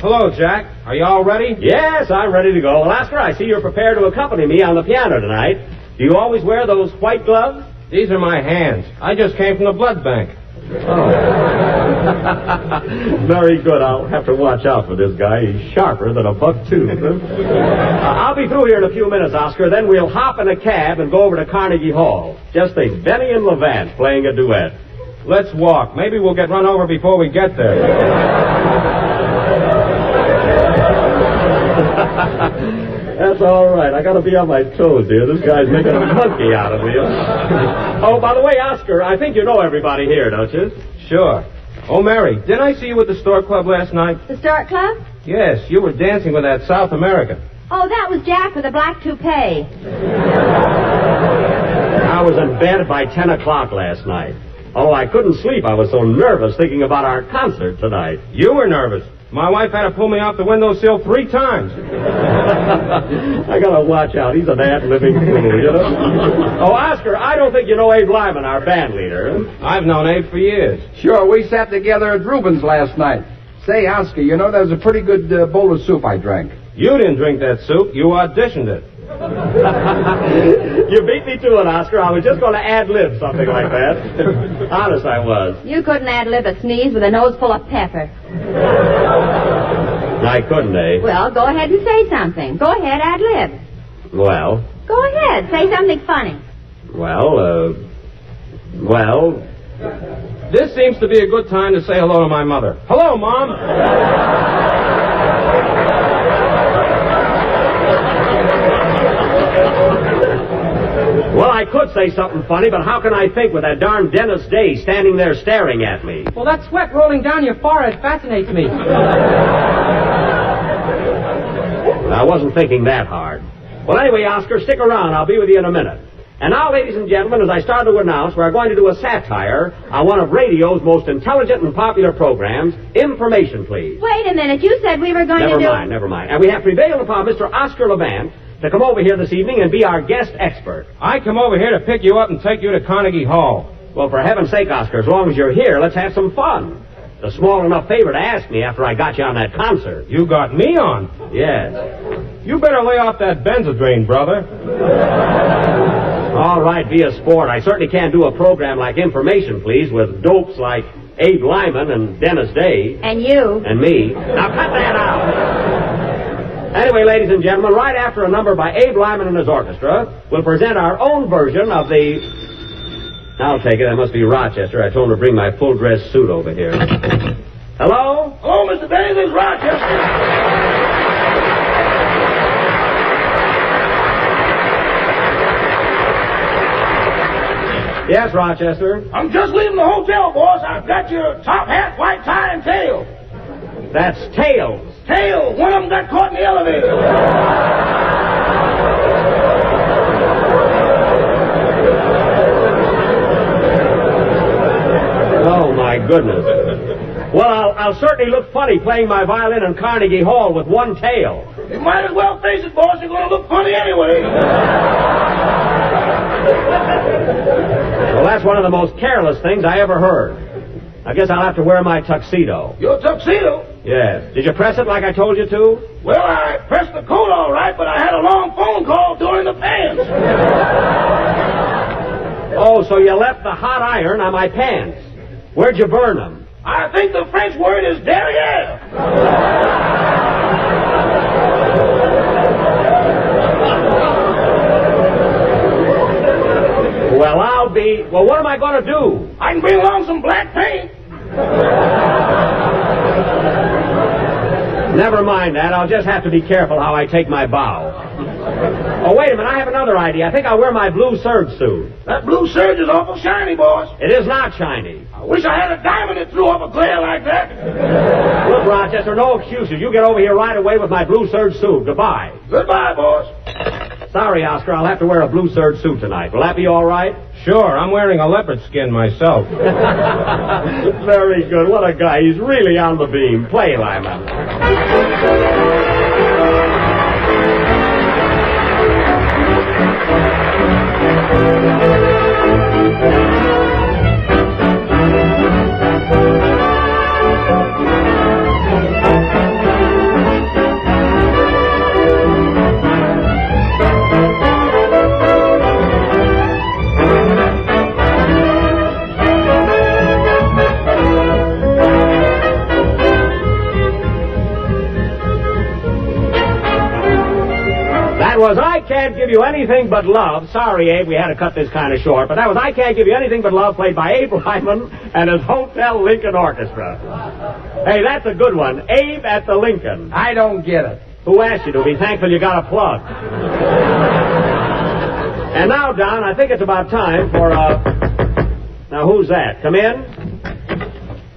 Hello, Jack. Are you all ready? Yes, I'm ready to go. Well, Oscar, I see you're prepared to accompany me on the piano tonight. Do you always wear those white gloves? These are my hands. I just came from the blood bank. Oh. Very good. I'll have to watch out for this guy. He's sharper than a buck-tooth. I'll be through here in a few minutes, Oscar. Then we'll hop in a cab and go over to Carnegie Hall. Just think, Benny and Levant playing a duet. Let's walk. Maybe we'll get run over before we get there. That's all right. I got to be on my toes here. This guy's making a monkey out of me. Oh, by the way, Oscar, I think you know everybody here, don't you? Sure. Oh, Mary, didn't I see you at the Stork Club last night? The Stork Club? Yes, you were dancing with that South American. Oh, that was Jack with a black toupee. I was in bed by 10 o'clock last night. Oh, I couldn't sleep. I was so nervous thinking about our concert tonight. You were nervous. My wife had to pull me off the windowsill 3 times. I gotta watch out. He's an ad-libbing fool, you know? Oh, Oscar, I don't think you know Abe Lyman, our band leader. I've known Abe for years. Sure, we sat together at Rubens last night. Say, Oscar, you know, that was a pretty good bowl of soup I drank. You didn't drink that soup. You auditioned it. You beat me to it, Oscar. I was just going to ad-lib something like that. Honest, I was. You couldn't ad-lib a sneeze with a nose full of pepper. I couldn't, eh? Well, go ahead and say something. Go ahead, ad-lib. Well? Go ahead. Say something funny. Well, this seems to be a good time to say hello to my mother. Hello, Mom. Well, I could say something funny, but how can I think with that darn Dennis Day standing there staring at me? Well, that sweat rolling down your forehead fascinates me. I wasn't thinking that hard. Well, anyway, Oscar, stick around. I'll be with you in a minute. And now, ladies and gentlemen, as I start to announce, we're going to do a satire on one of radio's most intelligent and popular programs, Information Please. Wait a minute. You said we were going to do... Never mind. And we have prevailed upon Mr. Oscar Levant to come over here this evening and be our guest expert. I come over here to pick you up and take you to Carnegie Hall. Well, for heaven's sake, Oscar, as long as you're here, let's have some fun. It's a small enough favor to ask me after I got you on that concert. You got me on? Yes. You better lay off that Benzodrine, brother. All right, be a sport. I certainly can't do a program like Information Please with dopes like Abe Lyman and Dennis Day. And you. And me. Now cut that out. Anyway, ladies and gentlemen, right after a number by Abe Lyman and his orchestra, we'll present our own version of the... I'll take it. That must be Rochester. I told him to bring my full-dress suit over here. Hello? Hello, Mr. Benny. This is Rochester. Yes, Rochester. I'm just leaving the hotel, boss. I've got your top hat, white tie, and tail. That's tails. Tail. One of them got caught in the elevator. Oh, my goodness. Well, I'll certainly look funny playing my violin in Carnegie Hall with one tail. You might as well face it, boss. You're going to look funny anyway. Well, that's one of the most careless things I ever heard. I guess I'll have to wear my tuxedo. Your tuxedo? Yes. Did you press it like I told you to? Well, I pressed the coat all right, but I had a long phone call during the pants. Oh, so you left the hot iron on my pants. Where'd you burn them? I think the French word is derriere. Well, what am I going to do? I can bring along some black paint. Never mind that. I'll just have to be careful how I take my bow. Oh, wait a minute. I have another idea. I think I'll wear my blue serge suit. That blue serge is awful shiny, boss. It is not shiny. I wish I had a diamond that threw off a glare like that. Look, Rochester, no excuses. You get over here right away with my blue serge suit. Goodbye. Goodbye, boss. Sorry, Oscar. I'll have to wear a blue serge suit tonight. Will that be all right? Sure. I'm wearing a leopard skin myself. Very good. What a guy. He's really on the beam. Play, Lyman. Was I Can't Give You Anything But Love. Sorry, Abe, we had to cut this kind of short, but that was I Can't Give You Anything But Love, played by Abe Lyman and his Hotel Lincoln Orchestra. Hey, that's a good one. Abe at the Lincoln. I don't get it. Who asked you to? Be thankful you got a plug. And now, Don, I think it's about time for, Now, who's that? Come in.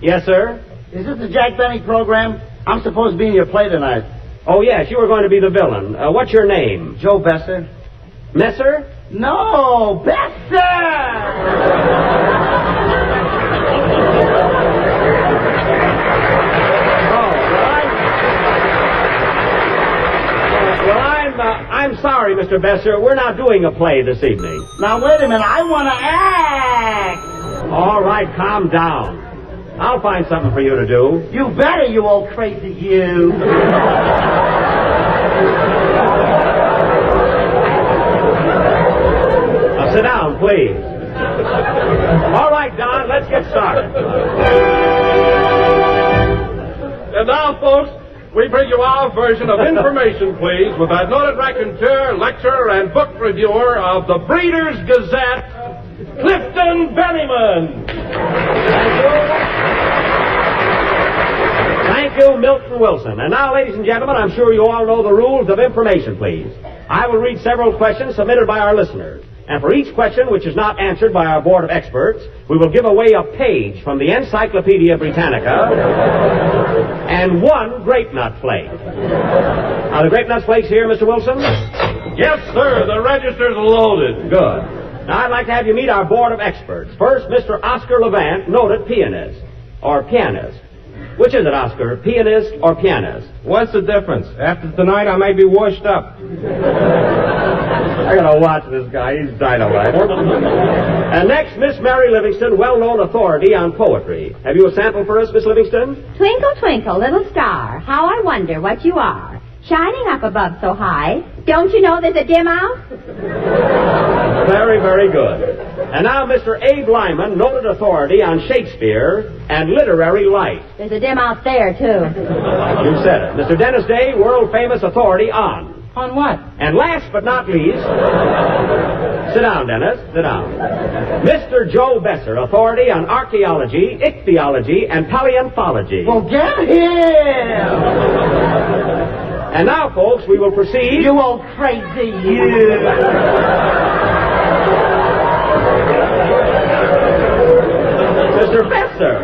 Yes, sir? Is this the Jack Benny program? I'm supposed to be in your play tonight. Oh, yes, you were going to be the villain. What's your name? Joe Besser. Messer? No, Besser! I'm sorry, Mr. Besser. We're not doing a play this evening. Now, wait a minute. I want to act. All right, calm down. I'll find something for you to do. You better, you old crazy you. Now, sit down, please. All right, Don, let's get started. And now, folks, we bring you our version of Information Please with that noted raconteur, lecturer, and book reviewer of the Breeders' Gazette, Clifton Bennyman. Thank you, Milton Wilson. And now, ladies and gentlemen, I'm sure you all know the rules of Information Please. I will read several questions submitted by our listeners. And for each question which is not answered by our board of experts, we will give away a page from the Encyclopedia Britannica and one grape nut flake. Are the grape nut flakes here, Mr. Wilson? Yes, sir. The register's loaded. Good. Now, I'd like to have you meet our board of experts. First, Mr. Oscar Levant, noted pianist. Or pianist. Which is it, Oscar? Pianist or pianist? What's the difference? After tonight, I may be washed up. I gotta watch this guy. He's dynamite. And next, Miss Mary Livingston, well-known authority on poetry. Have you a sample for us, Miss Livingston? Twinkle, twinkle, little star, how I wonder what you are. Shining up above so high, don't you know there's a dim out? Very, very good. And now, Mr. Abe Lyman, noted authority on Shakespeare and literary light. There's a dim out there, too. You said it. Mr. Dennis Day, world-famous authority on... On what? And last but not least... Sit down, Dennis. Sit down. Mr. Joe Besser, authority on archaeology, ichthyology, and paleontology. Well, get here! And now, folks, we will proceed... You old crazy you! Mr. Besser.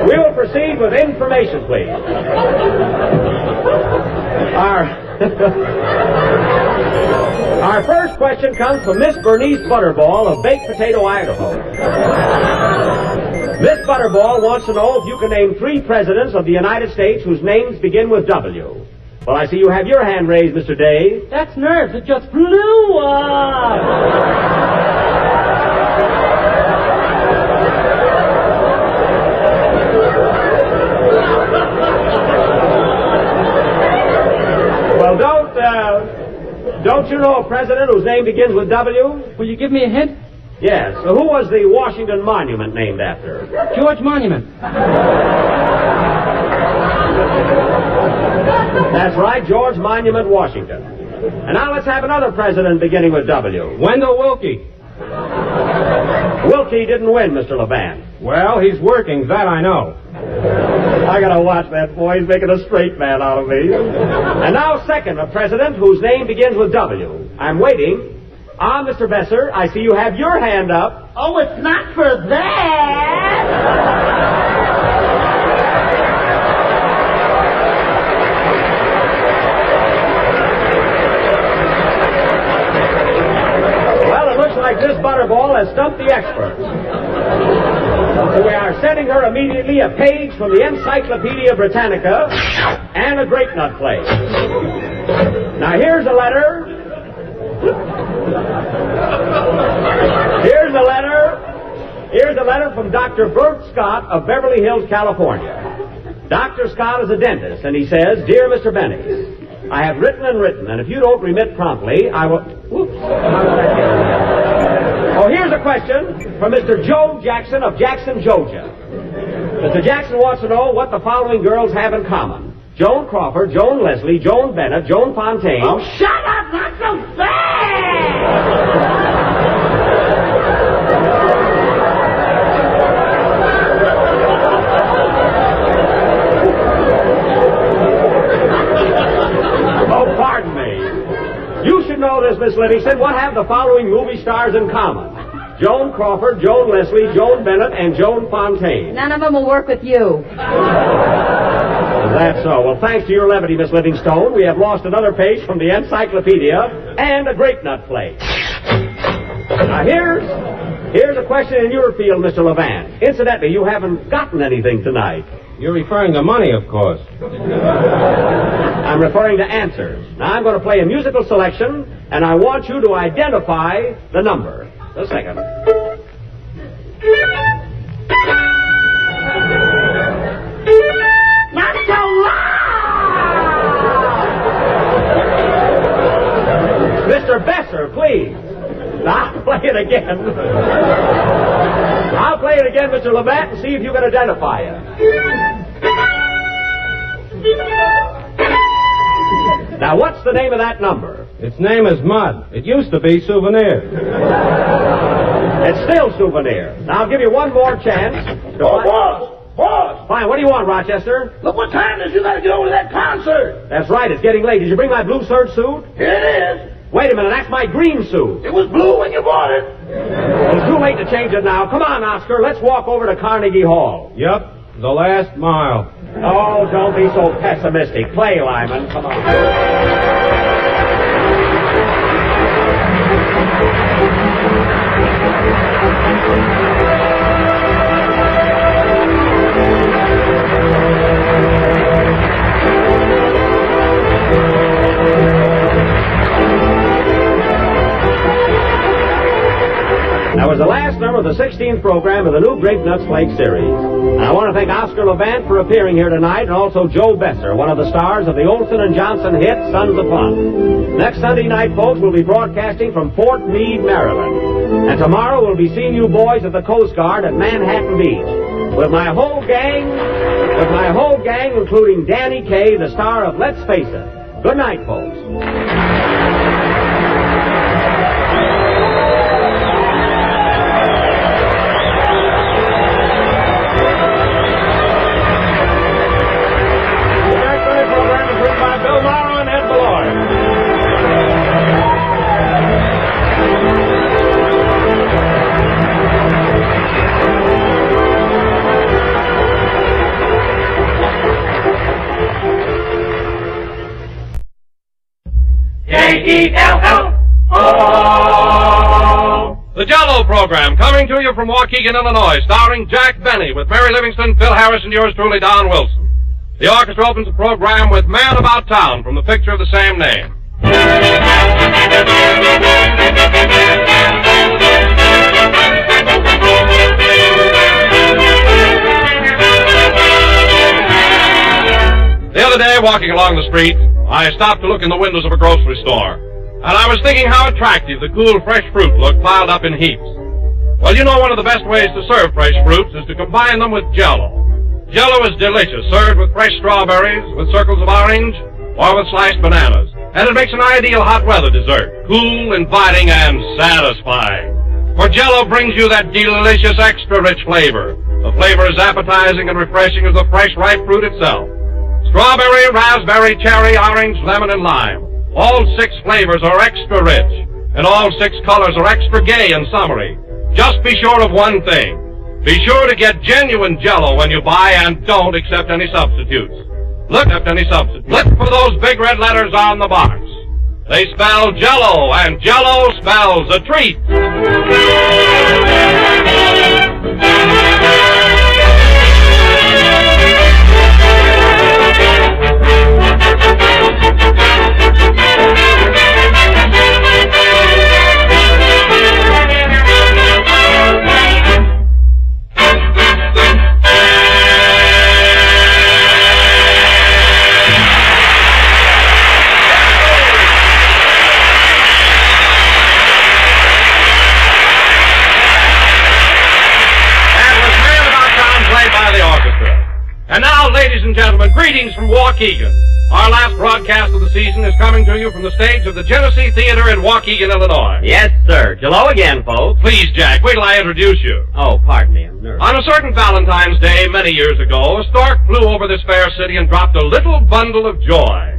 We will proceed with information, please. Our first question comes from Miss Bernice Butterball of Baked Potato, Idaho. Miss Butterball wants to know if you can name 3 presidents of the United States whose names begin with W. Well, I see you have your hand raised, Mr. Day. That's nerves. It just blew up. Well, don't you know a president whose name begins with W? Will you give me a hint? Yes. So who was the Washington Monument named after? George Monument. That's right, George Monument, Washington. And now let's have another president beginning with W. Wendell Willkie. Willkie didn't win, Mr. Levant. Well, he's working, that I know. I gotta watch that boy. He's making a straight man out of me. And now, second, a president whose name begins with W. I'm waiting. Ah, Mr. Besser, I see you have your hand up. Oh, it's not for that! Well, it looks like Miss Butterball has stumped the experts. So we are sending her immediately a page from the Encyclopedia Britannica and a grape nut plate. Now, here's a letter. Here's a letter from Dr. Bert Scott of Beverly Hills, California. Dr. Scott is a dentist, and he says, Dear Mr. Benny, I have written, and if you don't remit promptly, I will... Whoops. Oh, here's a question from Mr. Joe Jackson of Jackson, Georgia. Mr. Jackson wants to know what the following girls have in common. Joan Crawford, Joan Leslie, Joan Bennett, Joan Fontaine... Oh, shut up! Not so fast! Pardon me. You should know this, Miss Livingston. What have the following movie stars in common? Joan Crawford, Joan Leslie, Joan Bennett, and Joan Fontaine. None of them will work with you. That's so. Well, thanks to your levity, Miss Livingstone, we have lost another page from the Encyclopedia and a grape nut plate. Now, here's a question in your field, Mr. Levant. Incidentally, you haven't gotten anything tonight. You're referring to money, of course. I'm referring to answers. Now, I'm going to play a musical selection, and I want you to identify the number. Just a second. Not so loud! Mr. Besser, please. I'll play it again. I'll play it again, Mr. Levant, and see if you can identify it. Now, what's the name of that number? Its name is Mud. It used to be Souvenir. It's still Souvenir. Now, I'll give you one more chance. Boss! Fine, what do you want, Rochester? Look what time it is. You gotta get over to that concert. That's right, it's getting late. Did you bring my blue serge suit? Here it is. Wait a minute, that's my green suit. It was blue when you bought it. Well, it's too late to change it now. Come on, Oscar, let's walk over to Carnegie Hall. Yep, the last mile. Oh, don't be so pessimistic. Play, Lyman. Come on. That was the last number of the 16th program of the new Grape Nuts Flake series. And I want to thank Oscar Levant for appearing here tonight, and also Joe Besser, one of the stars of the Olson and Johnson hit Sons of Fun. Next Sunday night, folks, we'll be broadcasting from Fort Meade, Maryland. And tomorrow we'll be seeing you boys at the Coast Guard at Manhattan Beach. With my whole gang, including Danny Kaye, the star of Let's Face It. Good night, folks. The Jell-O program, coming to you from Waukegan, Illinois, starring Jack Benny, with Mary Livingston, Phil Harris, and yours truly, Don Wilson. The orchestra opens the program with Man About Town from the picture of the same name. The other day, walking along the street, I stopped to look in the windows of a grocery store. And I was thinking how attractive the cool, fresh fruit looked piled up in heaps. Well, you know one of the best ways to serve fresh fruits is to combine them with Jell-O. Jell-O is delicious, served with fresh strawberries, with circles of orange, or with sliced bananas. And it makes an ideal hot weather dessert, cool, inviting, and satisfying. For Jell-O brings you that delicious, extra-rich flavor. The flavor is appetizing and refreshing as the fresh, ripe fruit itself. Strawberry, raspberry, cherry, orange, lemon, and lime. All 6 flavors are extra rich, and all 6 colors are extra gay and summery. Just be sure of one thing. Be sure to get genuine Jell-O when you buy, and don't accept any substitutes. Look for those big red letters on the box. They spell Jell-O, and Jell-O spells a treat. And now, ladies and gentlemen, greetings from Waukegan. Our last broadcast of the season is coming to you from the stage of the Zen Theatre in Waukegan, Illinois. Yes, sir. Hello again, folks. Please, Jack, wait till I introduce you. Oh, pardon me, I'm nervous. On a certain Valentine's Day many years ago, a stork flew over this fair city and dropped a little bundle of joy.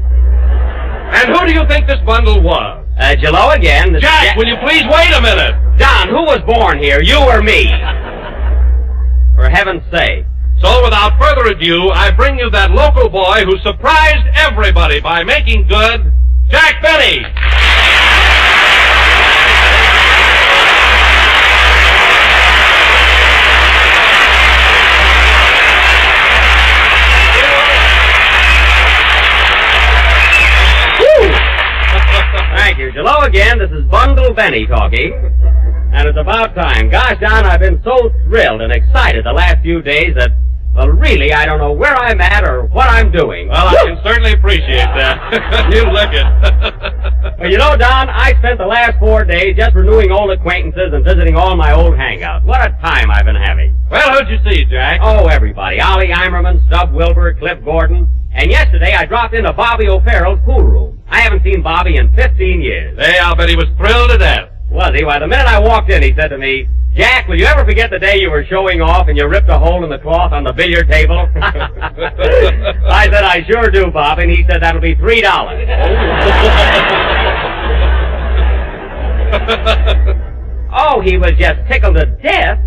And who do you think this bundle was? Hello again. Jack, will you please wait a minute? Don, who was born here, you or me? For heaven's sake. So, without further ado, I bring you that local boy who surprised everybody by making good, Jack Benny. Thank you. Hello again. This is Bundle Benny talking. And it's about time. Gosh, Don, I've been so thrilled and excited the last few days that, well, really, I don't know where I'm at or what I'm doing. Well, I can certainly appreciate that. You lick it. Well, you know, Don, I spent the last 4 days just renewing old acquaintances and visiting all my old hangouts. What a time I've been having. Well, who'd you see, Jack? Oh, everybody. Ollie Eimerman, Stub Wilbur, Cliff Gordon. And yesterday I dropped into Bobby O'Farrell's pool room. I haven't seen Bobby in 15 years. Hey, I'll bet he was thrilled to death. Was he? Why, the minute I walked in, he said to me, Jack, will you ever forget the day you were showing off and you ripped a hole in the cloth on the billiard table? I said, I sure do, Bob, and he said, that'll be $3. Oh, he was just tickled to death.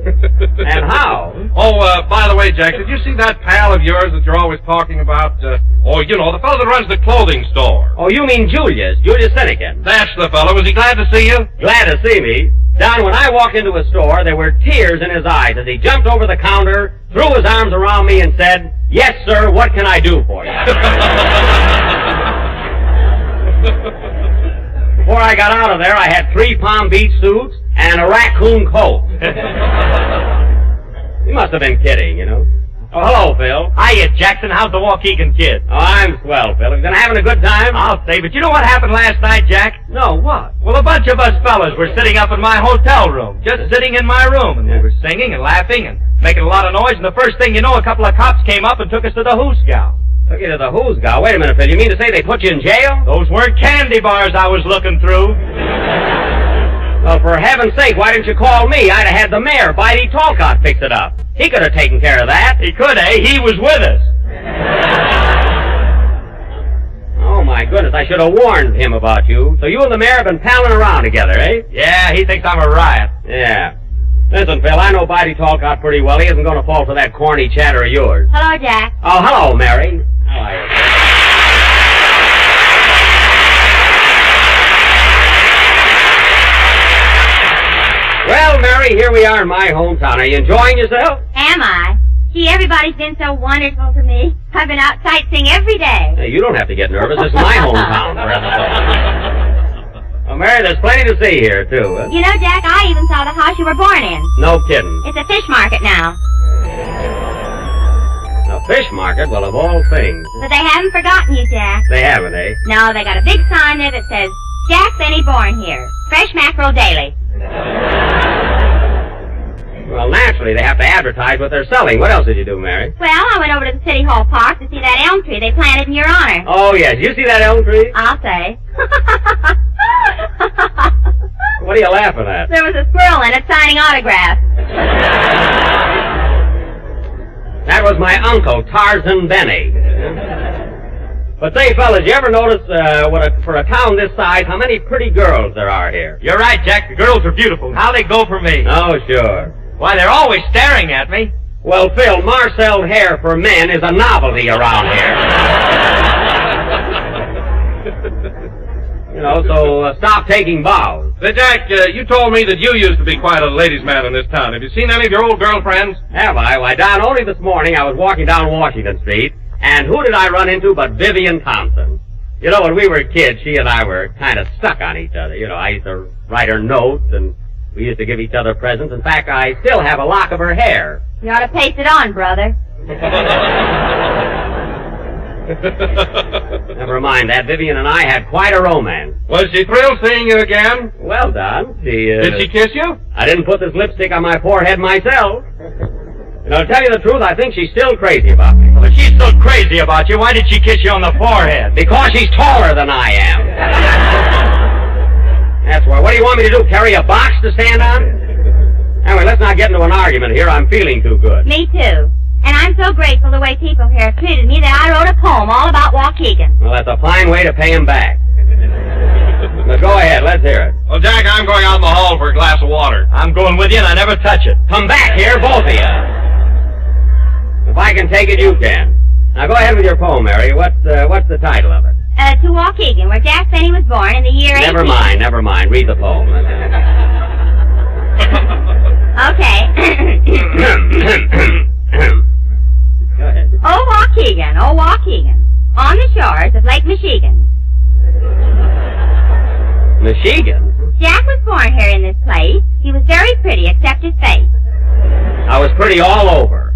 And how? Oh, by the way, Jack, did you see that pal of yours that you're always talking about? The fellow that runs the clothing store. Oh, you mean Julius Finnegan. That's the fellow. Was he glad to see you? Glad to see me? Don, when I walked into a store, there were tears in his eyes as he jumped over the counter, threw his arms around me, and said, "Yes, sir, what can I do for you?" Before I got out of there, I had 3 Palm Beach suits and a raccoon coat. He must have been kidding, you know. Oh, hello, Phil. Hiya, Jackson. How's the Waukegan kid? Oh, I'm swell, Phil. Have you been having a good time? I'll say, but you know what happened last night, Jack? No, what? Well, a bunch of us fellas were sitting up in my hotel room, just sitting in my room, and we were singing and laughing and making a lot of noise, and the first thing you know, a couple of cops came up and took us to the hoosgow. Took you to the hoosgow? Wait a minute, Phil. You mean to say they put you in jail? Those weren't candy bars I was looking through. Well, for heaven's sake, why didn't you call me? I'd have had the mayor, Bitey Talcott, fix it up. He could have taken care of that. He could, eh? He was with us. Oh, my goodness, I should have warned him about you. So you and the mayor have been palling around together, eh? Yeah, he thinks I'm a riot. Yeah. Listen, Phil, I know Bitey Talcott pretty well. He isn't going to fall for that corny chatter of yours. Hello, Jack. Oh, hello, Mary. How are you? Well, Mary, here we are in my hometown. Are you enjoying yourself? Am I? Gee, everybody's been so wonderful to me. I've been out sightseeing every day. Hey, you don't have to get nervous. It's my hometown, for heaven's sake. Well, Mary, there's plenty to see here, too. Huh? You know, Jack, I even saw the house you were born in. No kidding. It's a fish market now. A fish market? Well, of all things. But they haven't forgotten you, Jack. They haven't, eh? No, they got a big sign there that says, Jack Benny born here. Fresh mackerel daily. Well, naturally, they have to advertise what they're selling. What else did you do, Mary? Well, I went over to the City Hall Park to see that elm tree they planted in your honor. Oh, yes. Did you see that elm tree? I'll say. What are you laughing at? There was a squirrel in it signing autographs. That was my uncle, Tarzan Benny. But say, fellas, you ever notice, for a town this size, how many pretty girls there are here? You're right, Jack. The girls are beautiful. How they go for me? Oh, sure. Why, they're always staring at me. Well, Phil, marcelled hair for men is a novelty around here. You know, so stop taking bows. Say, Jack, you told me that you used to be quite a ladies' man in this town. Have you seen any of your old girlfriends? Have I? Why, Don, only this morning I was walking down Washington Street, and who did I run into but Vivian Thompson? You know, when we were kids, she and I were kind of stuck on each other. You know, I used to write her notes, and we used to give each other presents. In fact, I still have a lock of her hair. You ought to paste it on, brother. Never mind that. Vivian and I had quite a romance. Was she thrilled seeing you again? Well, Don, Did she kiss you? I didn't put this lipstick on my forehead myself. You know, to tell you the truth, I think she's still crazy about me. Well, if she's so crazy about you, why did she kiss you on the forehead? Because she's taller than I am. That's why. What do you want me to do, carry a box to stand on? Anyway, let's not get into an argument here. I'm feeling too good. Me too. And I'm so grateful the way people here have treated me that I wrote a poem all about Waukegan. Well, that's a fine way to pay him back. Now, go ahead. Let's hear it. Well, Jack, I'm going out in the hall for a glass of water. I'm going with you, and I never touch it. Come back here, both of you. If I can take it, you can. Now, go ahead with your poem, Mary. What's the title of it? To Waukegan, where Jack Benny was born in the year 18... Never mind. Read the poem. Okay. Go ahead. Oh, Waukegan, on the shores of Lake Michigan. Michigan? Jack was born here in this place. He was very pretty, except his face. I was pretty all over.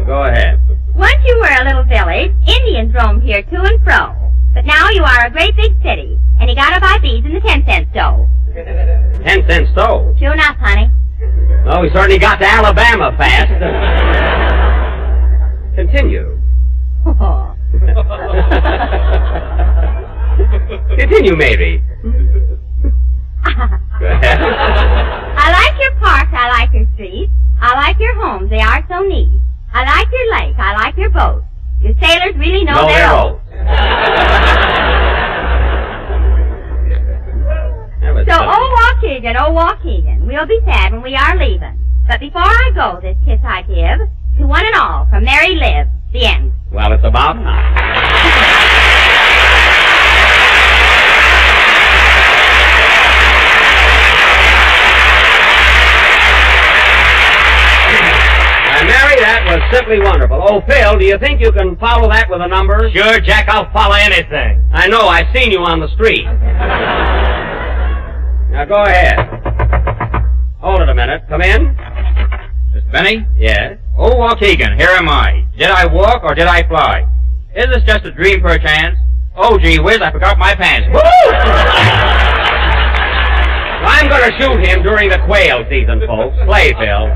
Go ahead. Once you were a little village, Indians roamed here to and fro. But now you are a great big city, and you gotta buy beads in the 10-cent stove. 10-cent stove? True enough, honey. Oh, we certainly got to Alabama fast. Continue. Continue, Mary. Go ahead. I like your parks, I like your streets, I like your homes, they are so neat. I like your lake, I like your boat. You sailors really know their oath. So, oh, Waukegan, we'll be sad when we are leaving. But before I go, this kiss I give to one and all from Mary Liv. The end. Well, it's about time. Mary, that was simply wonderful. Oh, Phil, do you think you can follow that with a number? Sure, Jack, I'll follow anything. I know, I've seen you on the street. Now, go ahead. Hold it a minute. Come in. Miss Benny? Yes? Oh, Waukegan, here am I. Did I walk or did I fly? Is this just a dream perchance? Oh, gee whiz, I forgot my pants. Woo! I'm going to shoot him during the quail season, folks. Play, Phil.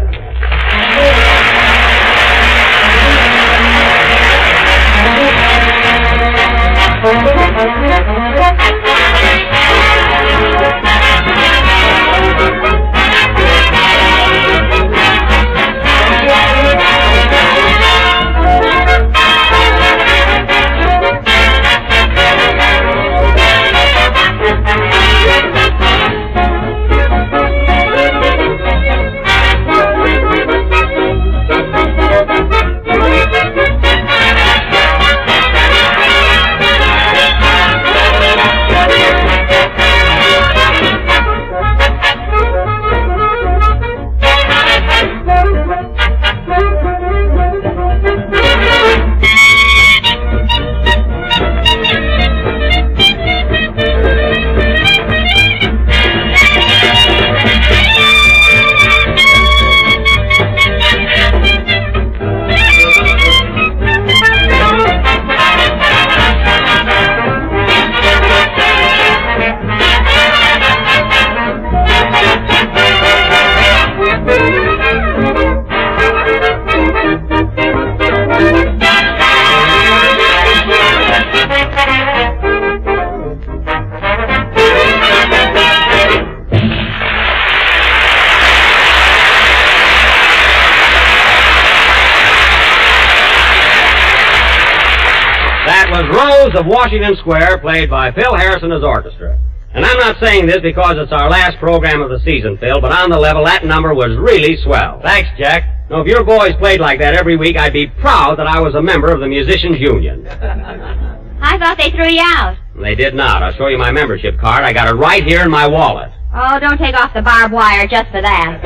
Of Washington Square, played by Phil Harris and his orchestra. And I'm not saying this because it's our last program of the season, Phil, but on the level, that number was really swell. Thanks, Jack. Now, if your boys played like that every week, I'd be proud that I was a member of the Musicians' Union. I thought they threw you out. They did not. I'll show you my membership card. I got it right here in my wallet. Oh, don't take off the barbed wire just for that.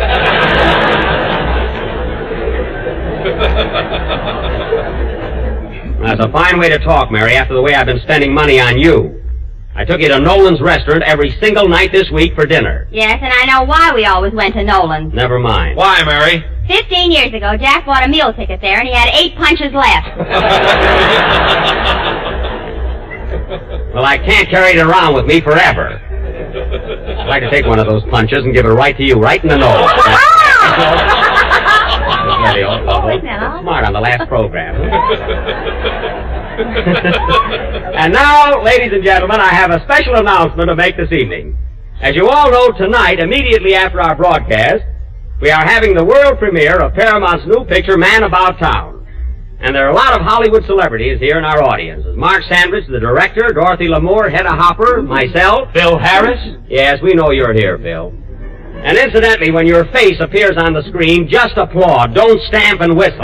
That's a fine way to talk, Mary, after the way I've been spending money on you. I took you to Nolan's restaurant every single night this week for dinner. Yes, and I know why we always went to Nolan's. Never mind. Why, Mary? 15 years ago, Jack bought a meal ticket there, and he had 8 punches left. Well, I can't carry it around with me forever. I'd like to take one of those punches and give it right to you, right in the nose. Smart on the last program. And now, ladies and gentlemen, I have a special announcement to make this evening. As you all know, tonight, immediately after our broadcast, we are having the world premiere of Paramount's new picture, Man About Town. And there are a lot of Hollywood celebrities here in our audience. Mark Sandridge, the director, Dorothy Lamour, Hedda Hopper, myself. Phil Harris? Yes, we know you're here, Phil. And incidentally, when your face appears on the screen, just applaud. Don't stamp and whistle.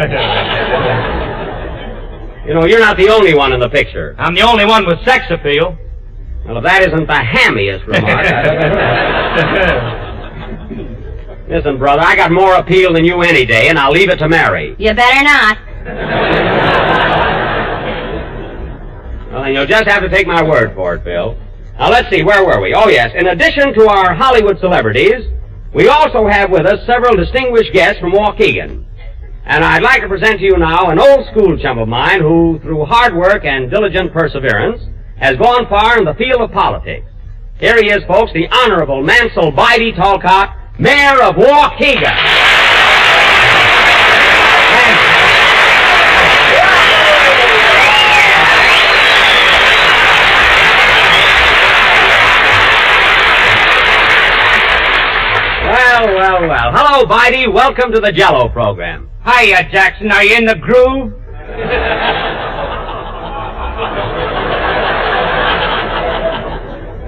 You know, you're not the only one in the picture. I'm the only one with sex appeal. Well, if that isn't the hammiest remark. Listen, brother, I got more appeal than you any day, and I'll leave it to Mary. You better not. Well, then you'll just have to take my word for it, Phil. Now, let's see, where were we? Oh, yes, in addition to our Hollywood celebrities, we also have with us several distinguished guests from Waukegan. And I'd like to present to you now an old school chum of mine who, through hard work and diligent perseverance, has gone far in the field of politics. Here he is, folks, the Honorable Mansell Bidey Talcott, Mayor of Waukegan. Well, hello, Bitey. Welcome to the Jello program. Hiya, Jackson. Are you in the groove?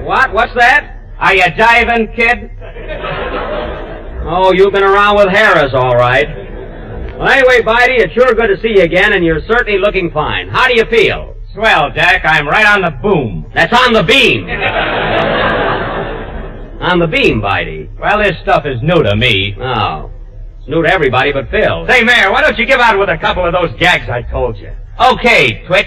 What? What's that? Are you jiving, kid? Oh, you've been around with Harris, all right. Well, anyway, Bitey, it's sure good to see you again, and you're certainly looking fine. How do you feel? Swell, Jack. I'm right on the boom. That's on the beam. On the beam, Bitey. Well, this stuff is new to me. Oh. It's new to everybody but Phil. Say, Mayor, why don't you give out with a couple of those gags I told you? Okay, Twitch.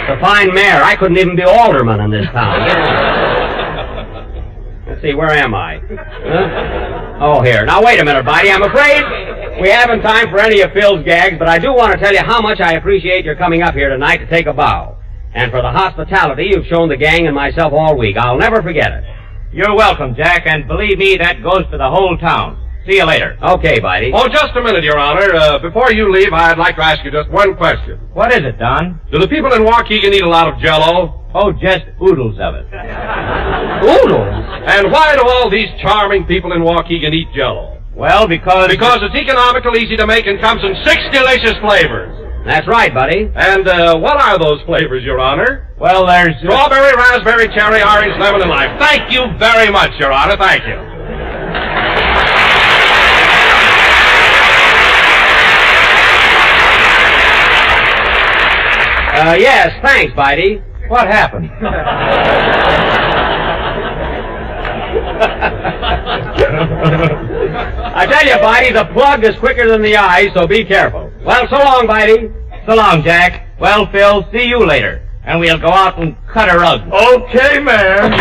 The fine mayor. I couldn't even be alderman in this town. Let's see, where am I? Huh? Oh, here. Now, wait a minute, Bitey. I'm afraid we haven't time for any of Phil's gags, but I do want to tell you how much I appreciate your coming up here tonight to take a bow. And for the hospitality you've shown the gang and myself all week. I'll never forget it. You're welcome, Jack, and believe me, that goes for the whole town. See you later. Okay, Bitey. Oh, just a minute, Your Honor. Before you leave, I'd like to ask you just one question. What is it, Don? Do the people in Waukegan eat a lot of Jell-O? Oh, just oodles of it. Oodles? And why do all these charming people in Waukegan eat Jell-O? Well, because it's economical, easy to make, and comes in 6 delicious flavors. That's right, buddy. And what are those flavors, Your Honor? Well, there's strawberry, raspberry, cherry, orange, lemon, and lime. Thank you very much, Your Honor. Thank you. Yes, thanks, Bitey. What happened? I tell you, Bitey, the plug is quicker than the eye, so be careful. Well, so long, Bitey. So long, Jack. Well, Phil, see you later. And we'll go out and cut a rug. Okay, man.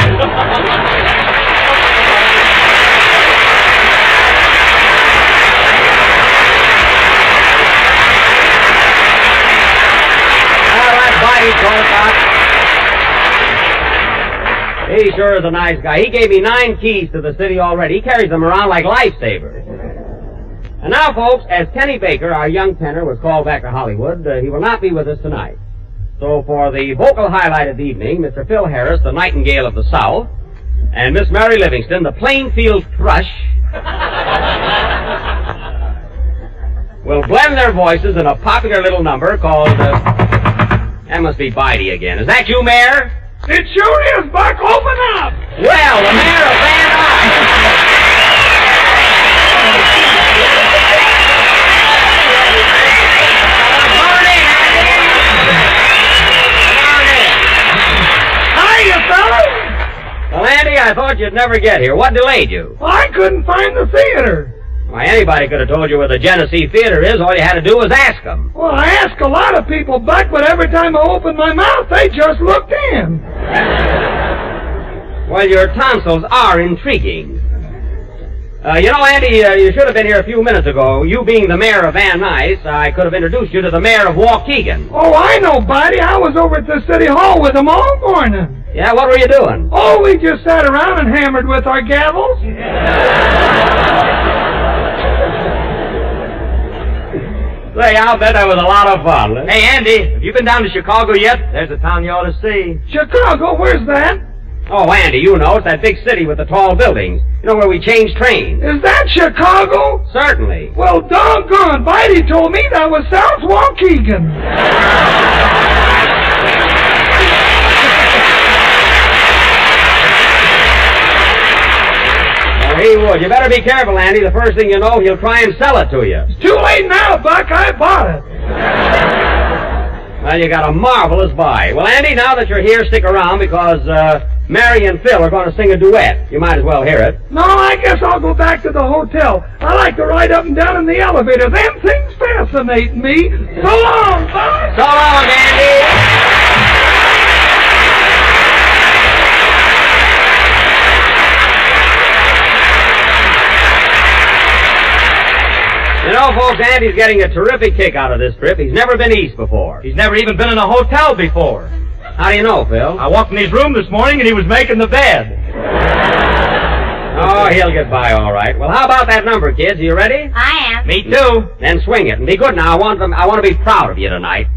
He sure is a nice guy. He gave me 9 keys to the city already. He carries them around like lifesavers. And now, folks, as Kenny Baker, our young tenor, was called back to Hollywood, he will not be with us tonight. So for the vocal highlight of the evening, Mr. Phil Harris, the Nightingale of the South, and Miss Mary Livingston, the Plainfield Thrush, will blend their voices in a popular little number called, that must be Bitey again. Is that you, Mayor? It sure is, Buck. Open up. Well, the Mayor of Van Nuys. Hiya, fellas. Well, Andy, I thought you'd never get here. What delayed you? I couldn't find the theater. Why, anybody could have told you where the Genesee Theater is. All you had to do was ask them. Well, I asked a lot of people, Buck, but every time I opened my mouth, they just looked in. Well, your tonsils are intriguing. You know, Andy, you should have been here a few minutes ago. You being the mayor of Van Nuys, I could have introduced you to the mayor of Waukegan. Oh, I know, Bitey. I was over at the city hall with them all morning. Yeah, what were you doing? Oh, we just sat around and hammered with our gavels. Say, I'll bet that was a lot of fun. Hey, Andy, have you been down to Chicago yet? There's a town you ought to see. Chicago? Where's that? Oh, Andy, you know, it's that big city with the tall buildings. You know, where we change trains. Is that Chicago? Certainly. Well, doggone, Bitey told me that was South Waukegan. Well, he would. You better be careful, Andy. The first thing you know, he'll try and sell it to you. It's too late now, Buck. I bought it. Well, you got a marvelous buy. Well, Andy, now that you're here, stick around because Mary and Phil are going to sing a duet. You might as well hear it. No, I guess I'll go back to the hotel. I like to ride up and down in the elevator. Them things fascinate me. So long, Buck. So long, Andy. You know, folks, Andy's getting a terrific kick out of this trip. He's never been east before. He's never even been in a hotel before. How do you know, Phil? I walked in his room this morning and he was making the bed. Oh, he'll get by all right. Well, how about that number, kids? Are you ready? I am. Me too. Then swing it and be good now. I want to be proud of you tonight.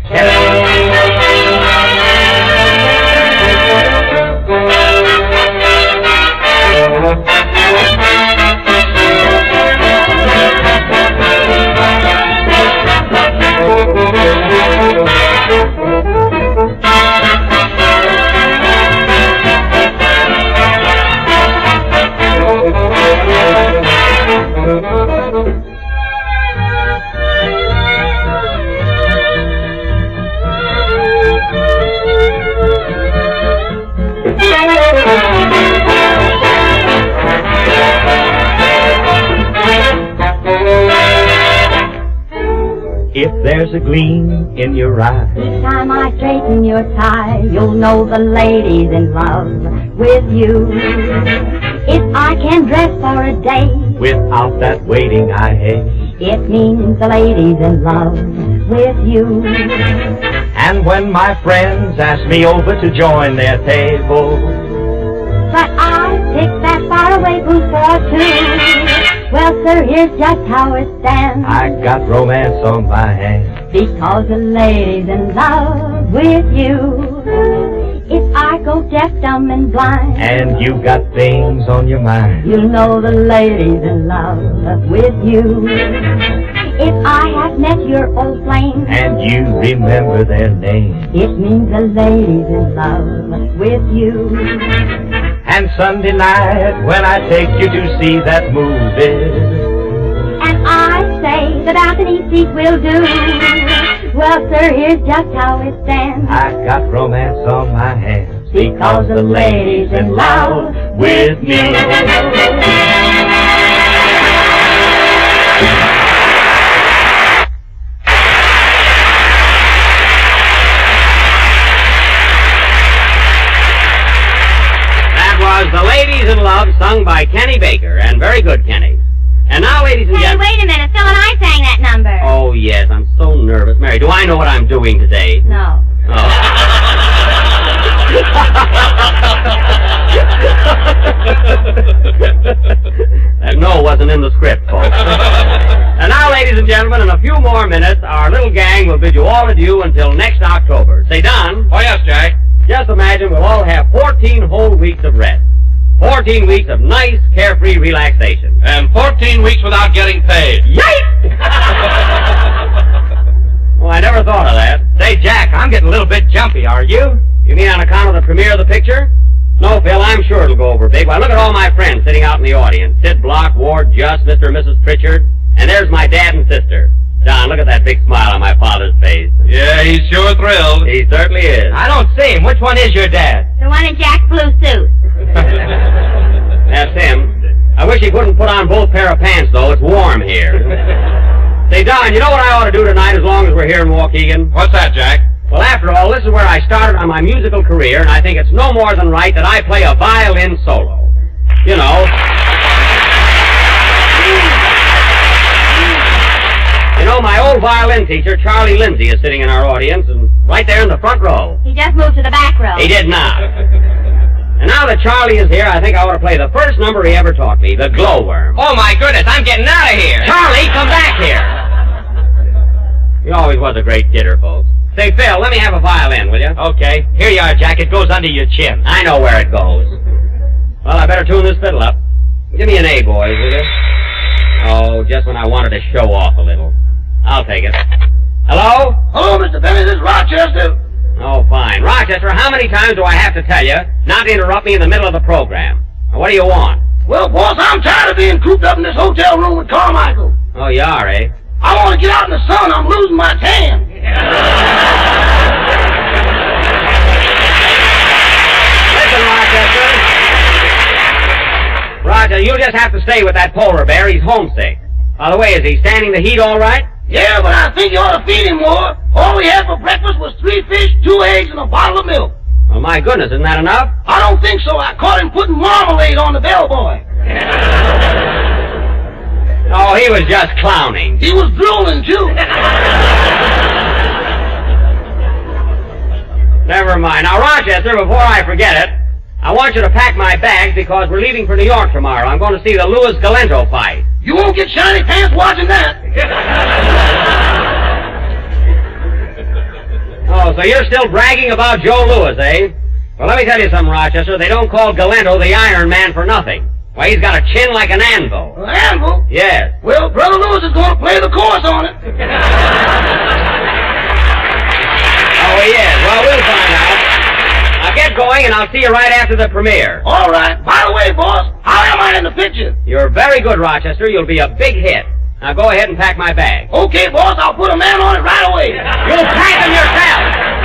If there's a gleam in your eye, each time I straighten your tie, you'll know the lady's in love with you. If I can dress for a day without that waiting I hate, it means the lady's in love with you. and when my friends ask me over to join their table, but I pick that faraway booth for two. Well, sir, here's just how it stands. I got romance on my hands. Because the lady's in love with you. If I go deaf, dumb, and blind, And you got things on your mind. you'll know the lady's in love with you. If I have met your old flame, And you remember their name. it means the lady's in love with you. And Sunday night when I take you to see that movie, And I say the balcony seat will do. Well, sir, here's just how it stands. I got romance on my hands. Because the lady's in love with me. The Ladies in Love, sung by Kenny Baker, and very good, Kenny. And now, ladies and Hey, gentlemen... wait a minute. Phil and I sang that number. Oh, yes, I'm so nervous. Mary, do I know what I'm doing today? No. That no wasn't in the script, folks. And now, ladies and gentlemen, in a few more minutes, our little gang will bid you all adieu until next October. Say, Don. Oh, yes, Jack. Just imagine we'll all have 14 whole weeks of rest. 14 weeks of nice, carefree relaxation. And 14 weeks without getting paid. Yikes! Well, I never thought of that. Say, Jack, I'm getting a little bit jumpy, are you? You mean on account of the premiere of the picture? No, Phil, I'm sure it'll go over big. Why, look at all my friends sitting out in the audience. Sid Block, Ward Just, Mr. and Mrs. Pritchard. And there's my dad and sister. John, look at that big smile on my father's face. Yeah, he's sure thrilled. He certainly is. I don't see him. Which one is your dad? The one in Jack's blue suit. That's him. I wish he couldn't put on both pair of pants, though. It's warm here. Say, Don, you know what I ought to do tonight as long as we're here in Waukegan? What's that, Jack? Well, after all, this is where I started on my musical career, and I think it's no more than right that I play a violin solo. You know. You know, my old violin teacher, Charlie Lindsay, is sitting in our audience, and right there in the front row. He just moved to the back row. He did not. And now that Charlie is here, I think I ought to play the first number he ever taught me, the glowworm. Oh, my goodness, I'm getting out of here. Charlie, come back here. He always was a great kidder, folks. Say, Phil, let me have a violin, will you? Okay. Here you are, Jack. It goes under your chin. I know where it goes. Well, I better tune this fiddle up. Give me an A, boys, will you? Oh, just when I wanted to show off a little. I'll take it. Hello? Hello, Mr. Benny. This is Rochester. Oh, fine. Rochester, how many times do I have to tell you not to interrupt me in the middle of the program? Now, what do you want? Well, boss, I'm tired of being cooped up in this hotel room with Carmichael. Oh, you are, eh? I want to get out in the sun. I'm losing my tan. Listen, Rochester. Roger, you'll just have to stay with that polar bear. He's homesick. By the way, is he standing the heat all right? Yeah, but I think you ought to feed him more. All we had for breakfast was 3 fish, 2 eggs, and a bottle of milk. Well, my goodness, isn't that enough? I don't think so. I caught him putting marmalade on the bellboy. Oh, he was just clowning. He was drooling, too. Never mind. Now, Rochester, before I forget it, I want you to pack my bags because we're leaving for New York tomorrow. I'm going to see the Louis Galento fight. You won't get shiny pants watching that. Oh, so you're still bragging about Joe Louis, eh? Well, let me tell you something, Rochester. They don't call Galento the Iron Man for nothing. Why, he's got a chin like an anvil. An anvil? Yes. Well, Brother Louis is going to play the chorus on it. Oh, he is. Well, we'll find out. Now get going, and I'll see you right after the premiere. All right. By the way, boss, how am I in the picture? You're very good, Rochester. You'll be a big hit. Now go ahead and pack my bag. Okay, boss, I'll put a man on it right away. You'll pack him yourself.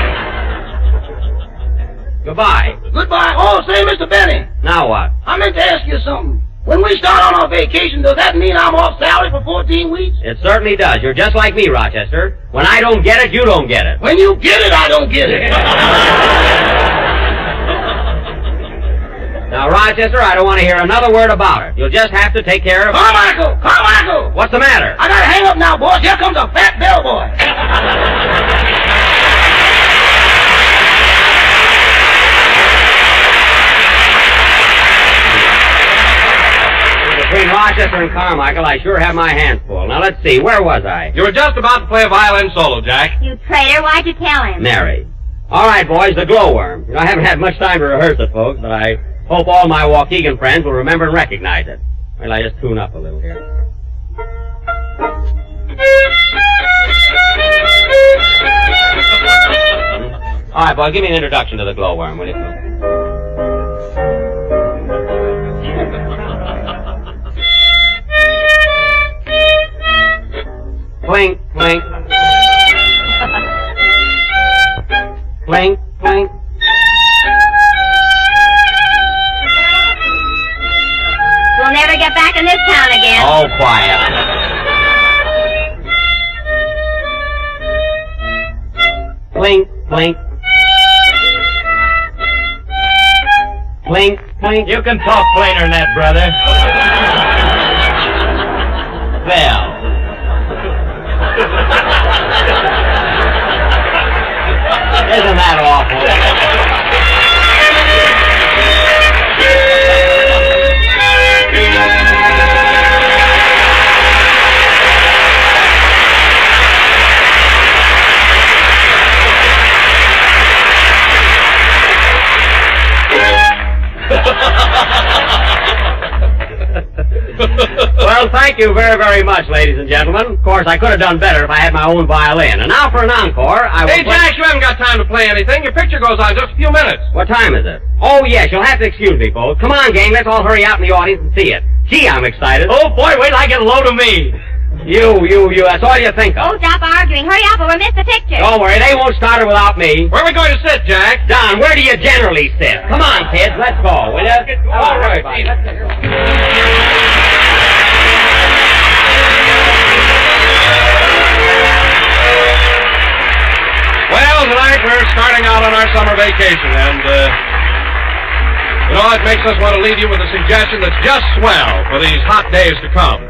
Goodbye. Goodbye. Oh, say, Mr. Benny. Now what? I meant to ask you something. When we start on our vacation, does that mean I'm off salary for 14 weeks? It certainly does. You're just like me, Rochester. When I don't get it, you don't get it. When you get it, I don't get it. Now, Rochester, I don't want to hear another word about it. You'll just have to take care of it. Carmichael! Carmichael! What's the matter? I gotta hang up now, boss. Here comes a fat bellboy. Between Rochester and Carmichael, I sure have my hands full. Now, let's see. Where was I? You were just about to play a violin solo, Jack. You traitor, why'd you tell him? Mary. All right, boys, the glowworm. You know, I haven't had much time to rehearse it, folks, but I hope all my Waukegan friends will remember and recognize it. Well, I just tune up a little here. All right, boy, give me an introduction to the glowworm, will you? Clink, clink. Clink, clink. We'll never get back in this town again. Oh, quiet. Clink, clink. Clink, clink. You can talk plainer than that, brother. Well. Isn't that awful? Well, thank you very, very much, ladies and gentlemen. Of course, I could have done better if I had my own violin. And now for an encore, I will Hey, Jack, you haven't got time to play anything. Your picture goes on in just a few minutes. What time is it? Oh, yes, you'll have to excuse me, folks. Come on, gang, let's all hurry out in the audience and see it. Gee, I'm excited. Oh, boy, wait till I get a load of me. You, that's all you think of. Oh, stop arguing. Hurry up or we'll miss the picture. Don't worry, they won't start it without me. Where are we going to sit, Jack? Don, where do you generally sit? Come on, kids, let's go, will you? All right. Well, tonight we're starting out on our summer vacation, and, it makes us want to leave you with a suggestion that's just swell for these hot days to come.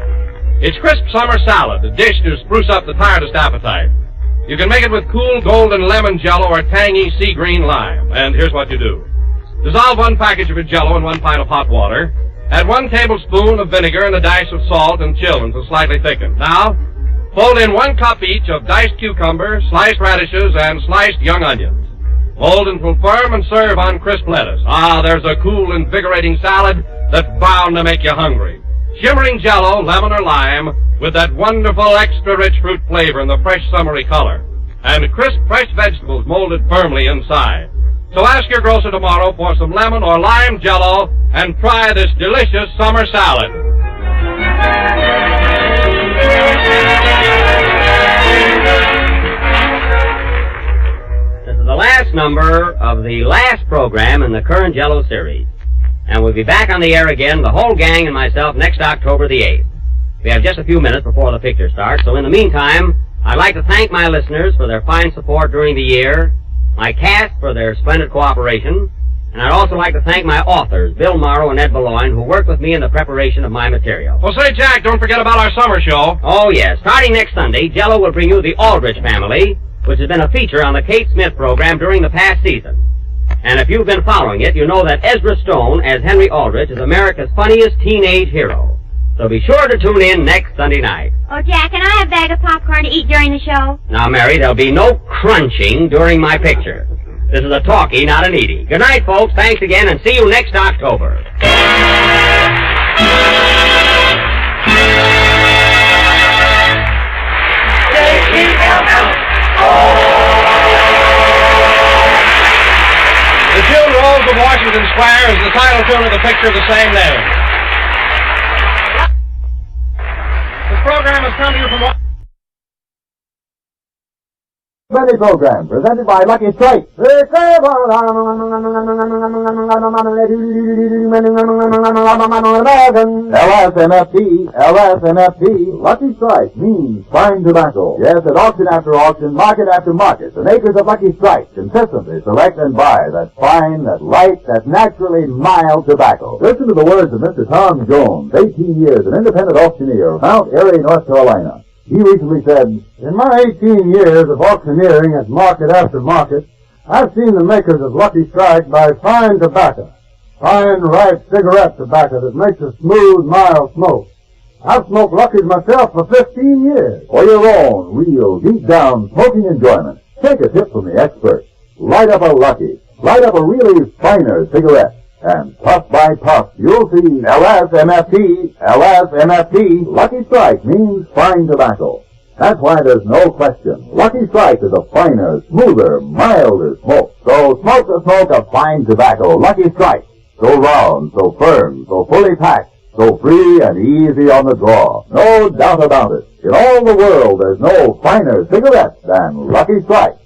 It's crisp summer salad, a dish to spruce up the tiredest appetite. You can make it with cool golden lemon jello or tangy sea green lime, and here's what you do. Dissolve 1 package of your jello in 1 pint of hot water, add 1 tablespoon of vinegar and a dash of salt, and chill until slightly thickened. Now, fold in 1 cup each of diced cucumber, sliced radishes, and sliced young onions. Mold until firm and serve on crisp lettuce. Ah, there's a cool, invigorating salad that's bound to make you hungry. Shimmering jello, lemon or lime, with that wonderful extra-rich fruit flavor and the fresh summery color. And crisp, fresh vegetables molded firmly inside. So ask your grocer tomorrow for some lemon or lime jello and try this delicious summer salad. This is the last number of the last program in the current Jello series. And we'll be back on the air again, the whole gang and myself, next October the 8th. We have just a few minutes before the picture starts, so in the meantime, I'd like to thank my listeners for their fine support during the year, my cast for their splendid cooperation, and I'd also like to thank my authors, Bill Morrow and Ed Baloyne, who worked with me in the preparation of my material. Well, say, Jack, don't forget about our summer show. Oh, yes. Starting next Sunday, Jello will bring you The Aldrich Family, which has been a feature on the Kate Smith program during the past season. And if you've been following it, you know that Ezra Stone as Henry Aldrich is America's funniest teenage hero. So be sure to tune in next Sunday night. Oh, Jack, can I have a bag of popcorn to eat during the show? Now, Mary, there'll be no crunching during my picture. This is a talkie, not an eaty. Good night, folks. Thanks again, and see you next October. The tune rolls of Washington Square is the title tune of the picture of the same name. This program has come to you from Benny program presented by Lucky Strike. LSMFT, Lucky Strike means fine tobacco. Yes, at auction after auction, market after market, the makers of Lucky Strike consistently select and buy that fine, that light, that naturally mild tobacco. Listen to the words of Mr. Tom Jones, 18 years, an independent auctioneer of Mount Airy, North Carolina. He recently said, "In my 18 years of auctioneering at market after market, I've seen the makers of Lucky Strike buy fine tobacco, fine, ripe cigarette tobacco that makes a smooth, mild smoke. I've smoked Lucky's myself for 15 years. For your own, real, deep-down smoking enjoyment, take a tip from the experts. Light up a Lucky. Light up a really finer cigarette. And puff by puff, you'll see LSMFT, Lucky Strike means fine tobacco. That's why there's no question. Lucky Strike is a finer, smoother, milder smoke. So smoke the smoke of fine tobacco, Lucky Strike. So round, so firm, so fully packed, so free and easy on the draw. No doubt about it. In all the world, there's no finer cigarette than Lucky Strike.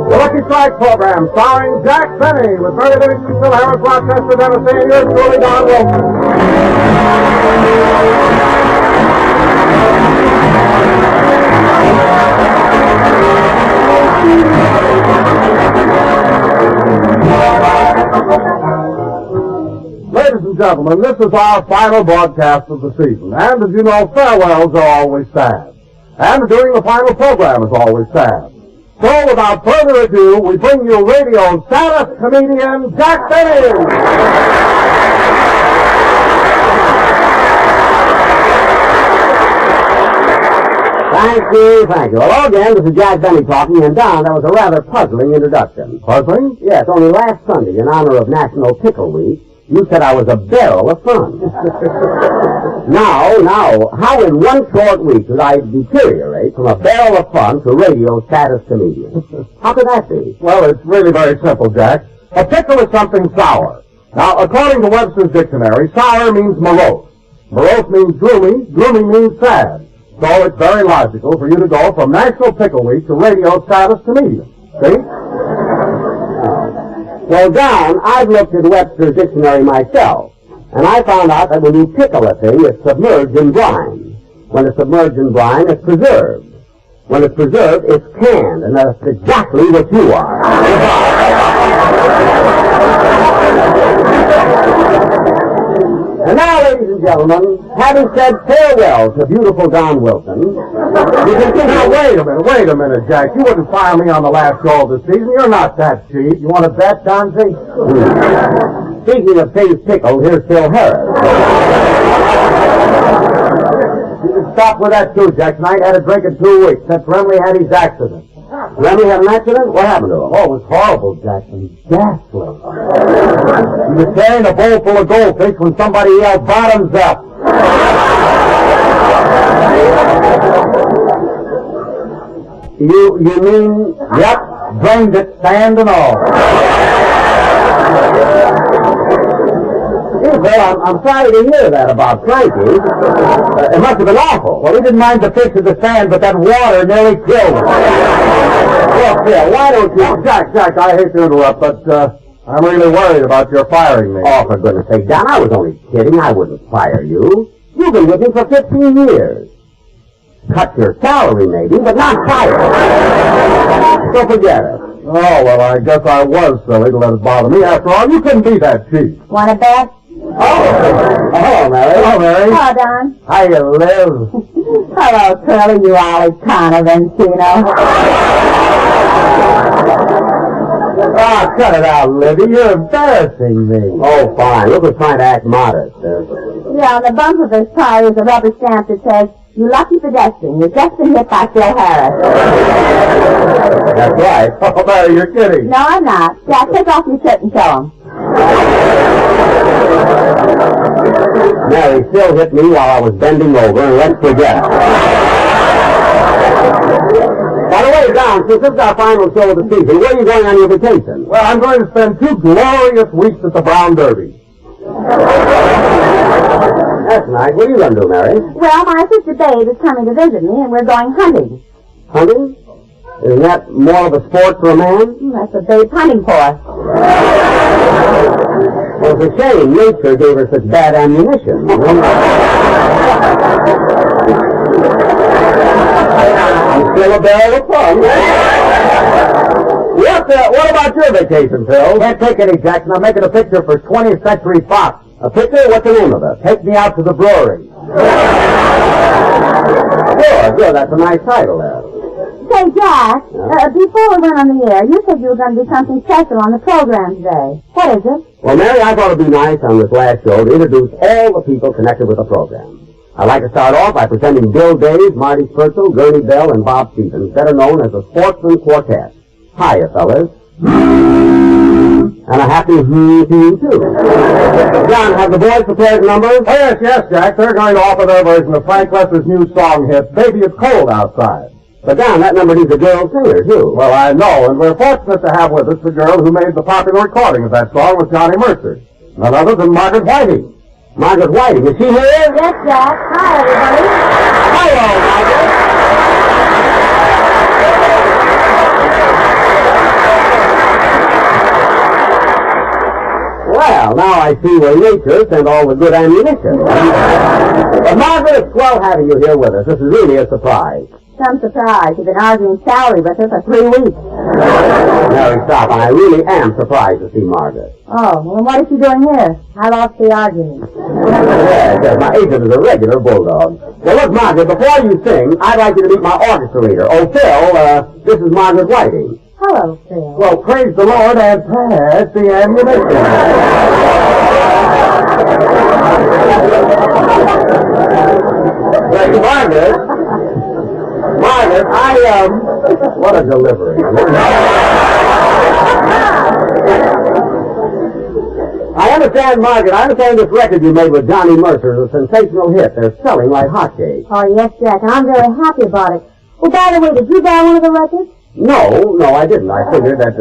The Lucky Strike program, starring Jack Benny, with Mary Livingston, Phil Harris, Rochester, Dennis, and yours truly, Don Wilson. Ladies and gentlemen, this is our final broadcast of the season, and as you know, farewells are always sad. And doing the final program is always sad. So, without further ado, we bring you radio's saddest comedian, Jack Benny! Thank you. Hello again, this is Jack Benny talking, and Don, that was a rather puzzling introduction. Puzzling? Yes, only last Sunday, in honor of National Pickle Week, you said I was a barrel of fun. Now, how in one short week did I deteriorate from a barrel of fun to radio's saddest comedian? How could that be? Well, it's really very simple, Jack. A pickle is something sour. Now, according to Webster's dictionary, sour means morose. Morose means gloomy. Gloomy means sad. So it's very logical for you to go from National Pickle Week to radio's saddest comedian. See? Well, Don, I've looked at Webster's dictionary myself, and I found out that when you pickle a thing, it's submerged in brine. When it's submerged in brine, it's preserved. When it's preserved, it's canned, and that's exactly what you are. And now, ladies and gentlemen, having said farewell to beautiful Don Wilson, you can see Now, wait a minute, Jack. You wouldn't fire me on the last show of the season. You're not that cheap. You want to bet, Don Z? Speaking of things pickled, here's Phil Harris. You can stop with that, too, Jack. Tonight had a drink in 2 weeks. Since Remley had his accident. Remley had an accident? What happened to him? Oh, it was horrible, Jackson. Ghastly. He was carrying a bowl full of goldfish when somebody yelled, "Bottoms up!" You mean? Yep, drained it, sand and all. Well, I'm sorry to hear that about Frankie. It must have been awful. Well, he didn't mind the fish of the sand, but that water nearly killed him. Look, Phil, why don't you... Jack, I hate to interrupt, but I'm really worried about your firing me. Oh, for goodness sake, Don, I was only kidding. I wouldn't fire you. You've been with me for 15 years. Cut your salary, maybe, but not fire. So forget it. Oh, well, I guess I was silly to let it bother me. After all, you couldn't be that cheap. Want a bet? Hello, Mary. Hello, Mary. Hello, Don. How you live? Hello, Curly, you Alex Conaventino. Oh, cut it out, Libby. You're embarrassing me. Oh, fine. Look, we're trying to act modest. Yeah, on the bumper of his car is a rubber stamp that says, "You lucky pedestrian, you've just been hit by Phil Harris." That's right. Oh, Mary, you're kidding. No, I'm not. Jack, take off your shirt and show him. Mary Phil hit me while I was bending over, and let's forget it. By the way, Don, since this is our final show of the season, where are you going on your vacation? Well, I'm going to spend 2 glorious weeks at the Brown Derby. That's nice. What are you going to do, Mary? Well, my sister Babe is coming to visit me, and we're going hunting. Hunting? Isn't that more of a sport for a man? That's what Babe's hunting for. Well, it's a shame nature gave her such bad ammunition. I'm still a barrel of fun. What about your vacation, Phil? Can't take any, Jackson. I'm making a picture for 20th Century Fox. A picture? What's the name of it? Take me out to the brewery. Good. That's a nice title there. Say, Jack, before we went on the air, you said you were going to do something special on the program today. What is it? Well, Mary, I thought it'd be nice on this last show to introduce all the people connected with the program. I'd like to start off by presenting Bill Days, Marty Spurzel, Gurney Bell, and Bob Stevens, better known as the Sportsman Quartet. Hiya, fellas. And a happy to you, too. John, have the boys prepared numbers? Oh, yes, Jack. They're going to offer their version of Frank Lester's new song hit, Baby It's Cold Outside. But, Don, that number needs a girl singer, too. Well, I know, and we're fortunate to have with us the girl who made the popular recording of that song with Johnny Mercer. None other than Margaret Whiting. Margaret Whiting, is she here? Yes, Jack. Hi, everybody. Hello, Margaret. Well, now I see where nature sent all the good ammunition. But Margaret, it's swell having you here with us. This is really a surprise. Some surprise. You've been arguing salary with her for 3 weeks. Mary, stop. I really am surprised to see Margaret. Oh, well, what is she doing here? I lost the argument. Yes, my agent is a regular bulldog. Well, look, Margaret, before you sing, I'd like you to meet my orchestra leader. Oh, Phil, this is Margaret Whiting. Hello, Phil. Well, praise the Lord and pass the ammunition. Well, Margaret, what a delivery. I understand this record you made with Johnny Mercer is a sensational hit. They're selling like hotcakes. Oh, yes, Jack, and I'm very happy about it. Well, by the way, did you buy one of the records? No, I didn't. I figured that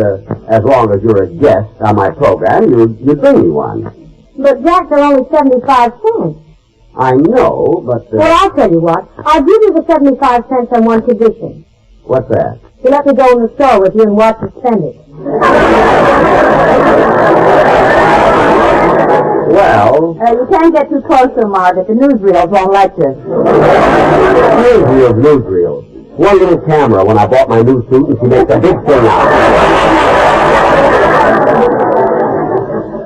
as long as you're a guest on my program, you'd bring me one. But, Jack, they're only 75 cents. I know, but... Well, I'll tell you what. I'll give you the 75 cents on one condition. What's that? You let me go in the store with you and watch you spend it. Well... you can't get too close to Margaret. The newsreels won't let you. Newsreels. One little camera when I bought my new suit and she makes a big thing out of it.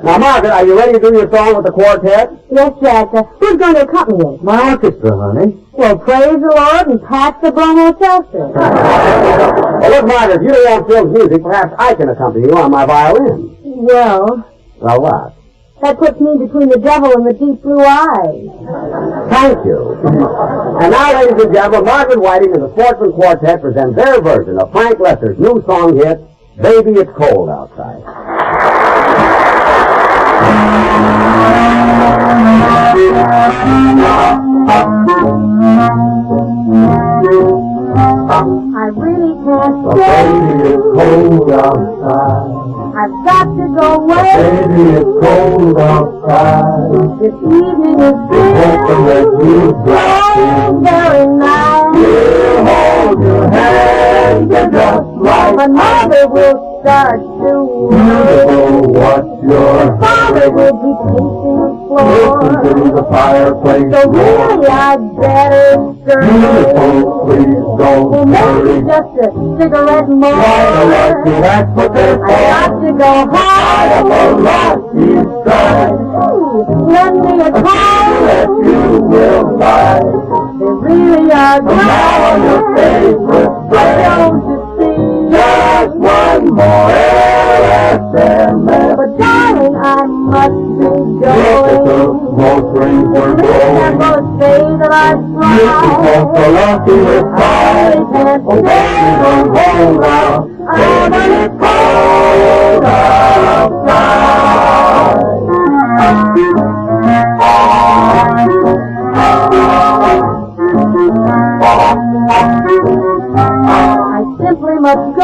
Now, Margaret, are you ready to do your song with the quartet? Yes, Jack. Who's going to accompany us? My orchestra, honey. Well, praise the Lord and pass the bromo seltzer. Well, look, Margaret, if you don't want Phil's music, perhaps I can accompany you on my violin. Well... Well, what? That puts me between the devil and the deep blue eyes. Thank you. And now, ladies and gentlemen, Margaret Whiting and the Sportsman Quartet present their version of Frank Lester's new song hit, Baby It's Cold Outside. I really can't Baby, it's cold outside. I've got to go away. Baby, it's cold outside. This evening is hoping that you drop in. very nice. We'll hold your hand and just like my mother will start to Beautiful, watch your father will be pacing the floor. Listen to the fireplace So roar. really I'd better scurry. Beautiful, please don't Well, maybe hurry. just a cigarette more. Why the lucky, that's what they're for. I got to go I have a home. lucky strike. Lend me a call. That you will like. They really are From now on your favorite brand. Don't you see? Just one more SMS. But darling, I must be Look at the going. smoke rings were blowing. Never say that I This is tried. what the lucky was high. can't Oh, baby, don't hold out. Baby, it's cold I simply must go.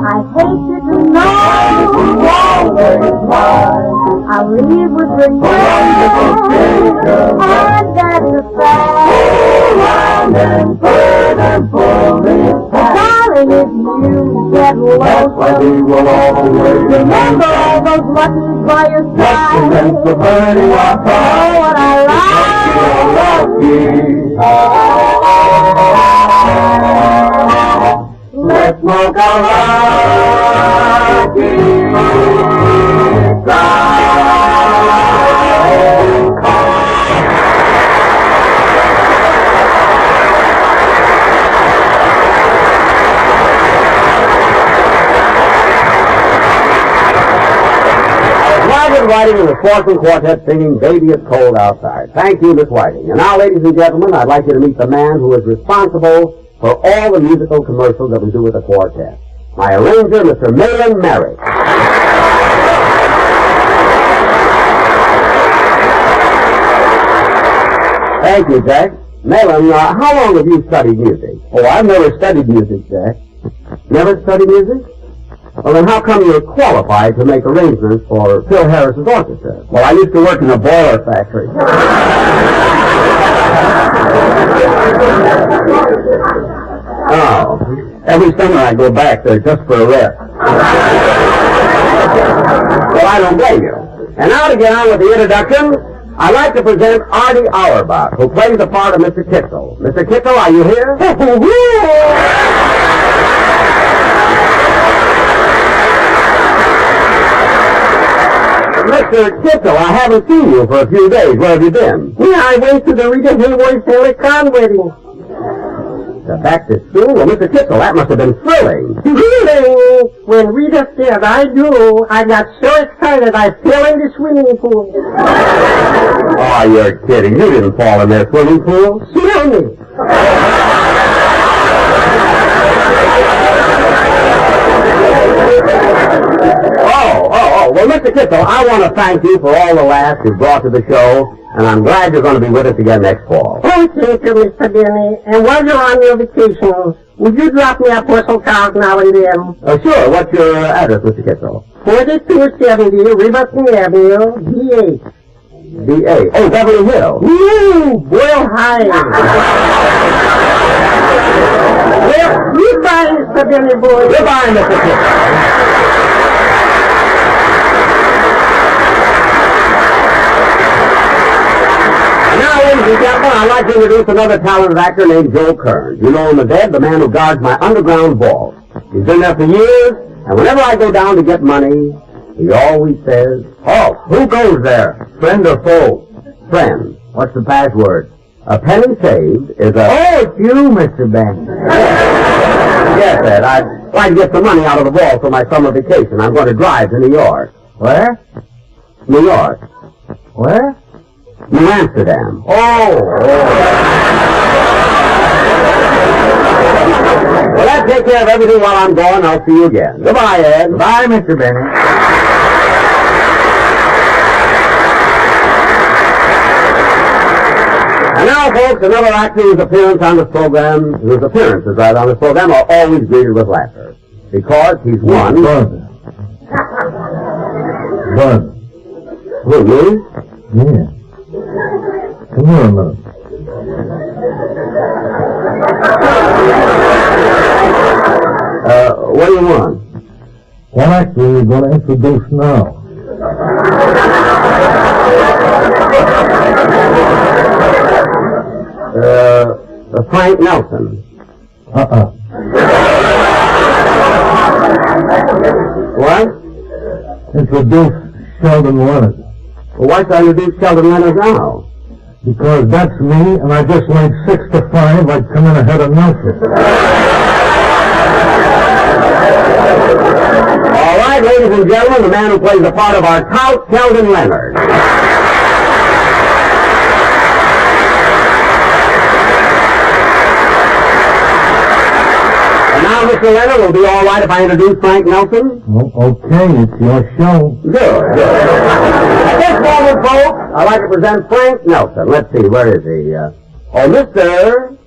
I hate you to know. I'll leave with regret. And that's a fact. Darling, if you get lonesome, remember all those luckies by your side. Oh, what I like. Let's smoke a lucky Whiting and the Swartzen Quartet singing Baby It's Cold Outside. Thank you, Miss Whiting. And now, ladies and gentlemen, I'd like you to meet the man who is responsible for all the musical commercials that we do with the quartet. My arranger, Mr. Malin Merrick. Thank you, Jack. Malin, how long have you studied music? Oh, I've never studied music, Jack. Never studied music? Well, then how come you're qualified to make arrangements for Phil Harris's orchestra? Well, I used to work in a boiler factory. Oh. Every summer I go back there just for a rest. Well, I don't blame you. And now to get on with the introduction, I'd like to present Artie Auerbach, who plays the part of Mr. Kitzel. Mr. Kitzel, are you here? Mr. Kitzel, I haven't seen you for a few days. Where have you been? Yeah, I went to the Rita Hayworth Silicon wedding. Back to school? Well, Mr. Kitzel, that must have been thrilling. Really? When Rita said I do, I got so excited I fell in the swimming pool. Oh, you're kidding. You didn't fall in their swimming pool. Kill me. Well, Mr. Kitzel, I want to thank you for all the laughs you brought to the show, and I'm glad you're going to be with us again next fall. Oh, thank you, Mr. Benny. And while you're on your vacation, would you drop me a postal card now and then? Sure. What's your address, Mr. Kitzel? 4270 Riverton Avenue, D8. D8. Oh, Beverly Hills. Woo! Boyle High. Well, goodbye, Mr. Benny boy. Goodbye, Mr. Kitzel. Now, ladies and gentlemen, I'd like to introduce another talented actor named Joe Kern. You know him as Ed, the man who guards my underground vault. He's been there for years, and whenever I go down to get money, he always says, "Oh, who goes there? Friend or foe?" Friend. What's the password? A penny saved is a... Oh, it's you, Mr. Ben. Yes, Ed, I'd like to get some money out of the vault for my summer vacation. I'm going to drive to New York. Where? New York. Where? New Amsterdam. Oh. Well, that takes care of everything while I'm gone. I'll see you again. Goodbye, Ed. Bye, Mr. Benny. And now, folks, another actor whose appearances on this program are always greeted with laughter. Because he's one... Bud. Who, me? Yeah. Come here a minute. What do you want? Well, actually, we're going to introduce now. Frank Nelson. What? Introduce Sheldon Leonard. Well, why should I introduce Sheldon Leonard now? Because that's me, and I just laid 6 to 5. I'd come in ahead of Nelson. All right, ladies and gentlemen, the man who plays the part of our tout, Sheldon Leonard. And now, Mr. Leonard, will be all right if I introduce Frank Nelson? Oh, okay, it's your show. Good. At this moment, folks, I'd like to present Frank Nelson. Let's see, where is he? Mr.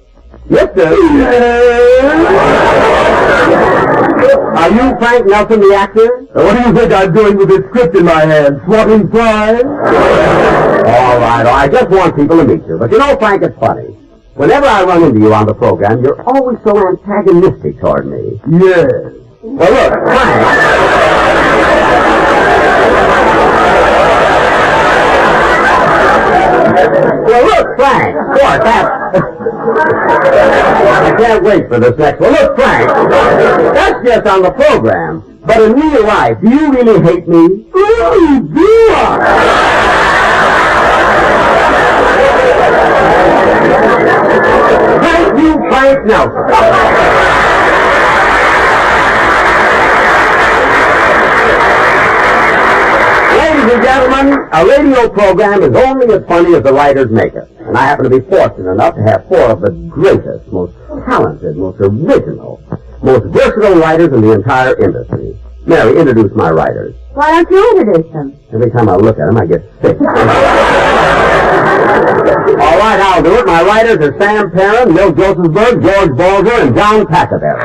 Are you Frank Nelson, the actor? What do you think I'm doing with this script in my hand? Swatting flies? All right, I just want people to meet you. But you know, Frank, it's funny. Whenever I run into you on the program, you're always so antagonistic toward me. Yes. Well, look, Frank. Well, look, Frank. What, that... I can't wait for this next one. Look, Frank. That's just on the program. But in real life, do you really hate me? Oh, do I? Thank you, Frank Nelson. Ladies and gentlemen, a radio program is only as funny as the writers make it. And I happen to be fortunate enough to have 4 of the greatest, most talented, most original, most versatile writers in the entire industry. Mary, introduce my writers. Why don't you introduce them? Every time I look at them, I get sick. All right, I'll do it. My writers are Sam Perrin, Milt Josephsberg, George Balzer, and John Packaberry.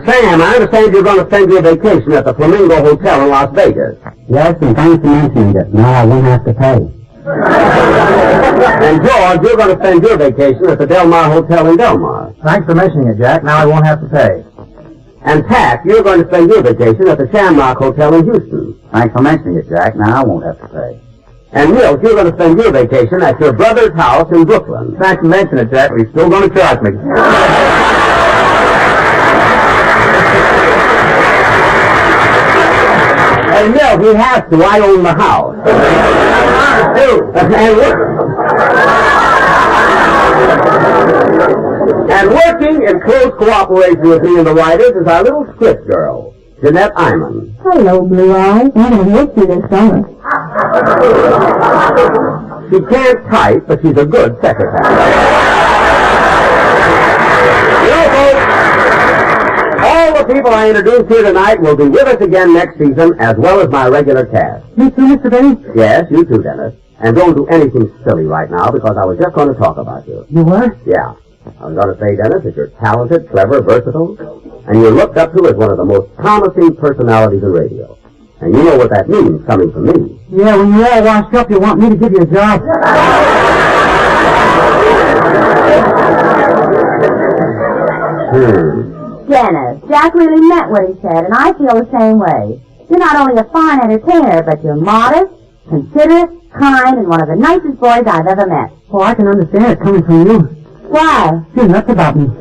Sam, I understand you're going to spend your vacation at the Flamingo Hotel in Las Vegas. Yes, and thanks for mentioning it. Now I won't have to pay. And George, you're going to spend your vacation at the Del Mar Hotel in Del Mar. Thanks for mentioning it, Jack. Now I won't have to pay. And Pat, you're going to spend your vacation at the Shamrock Hotel in Houston. Thanks for mentioning it, Jack. Now I won't have to pay. And Milt, you're going to spend your vacation at your brother's house in Brooklyn. Thanks for mentioning it, Jack. But he's still going to charge me. And Milt, he has to. I own the house. And working in close cooperation with me and the writers is our little script girl, Jeanette Iman. Hello, Blue Eyes. I haven't missed you this summer. She can't type, but she's a good secretary. You know, folks, all the people I introduced here tonight will be with us again next season, as well as my regular cast. You too, Mr. Benny? Yes, you too, Dennis. And don't do anything silly right now, because I was just going to talk about you. You were? Yeah. I was going to say, Dennis, that you're talented, clever, versatile, and you're looked up to as one of the most promising personalities in radio. And you know what that means, coming from me. Yeah, when you're all washed up, you want me to give you a job. Dennis, Jack really meant what he said, and I feel the same way. You're not only a fine entertainer, but you're modest, considerate, kind, and one of the nicest boys I've ever met. Oh, I can understand it coming from you. Why? You're nuts about me. All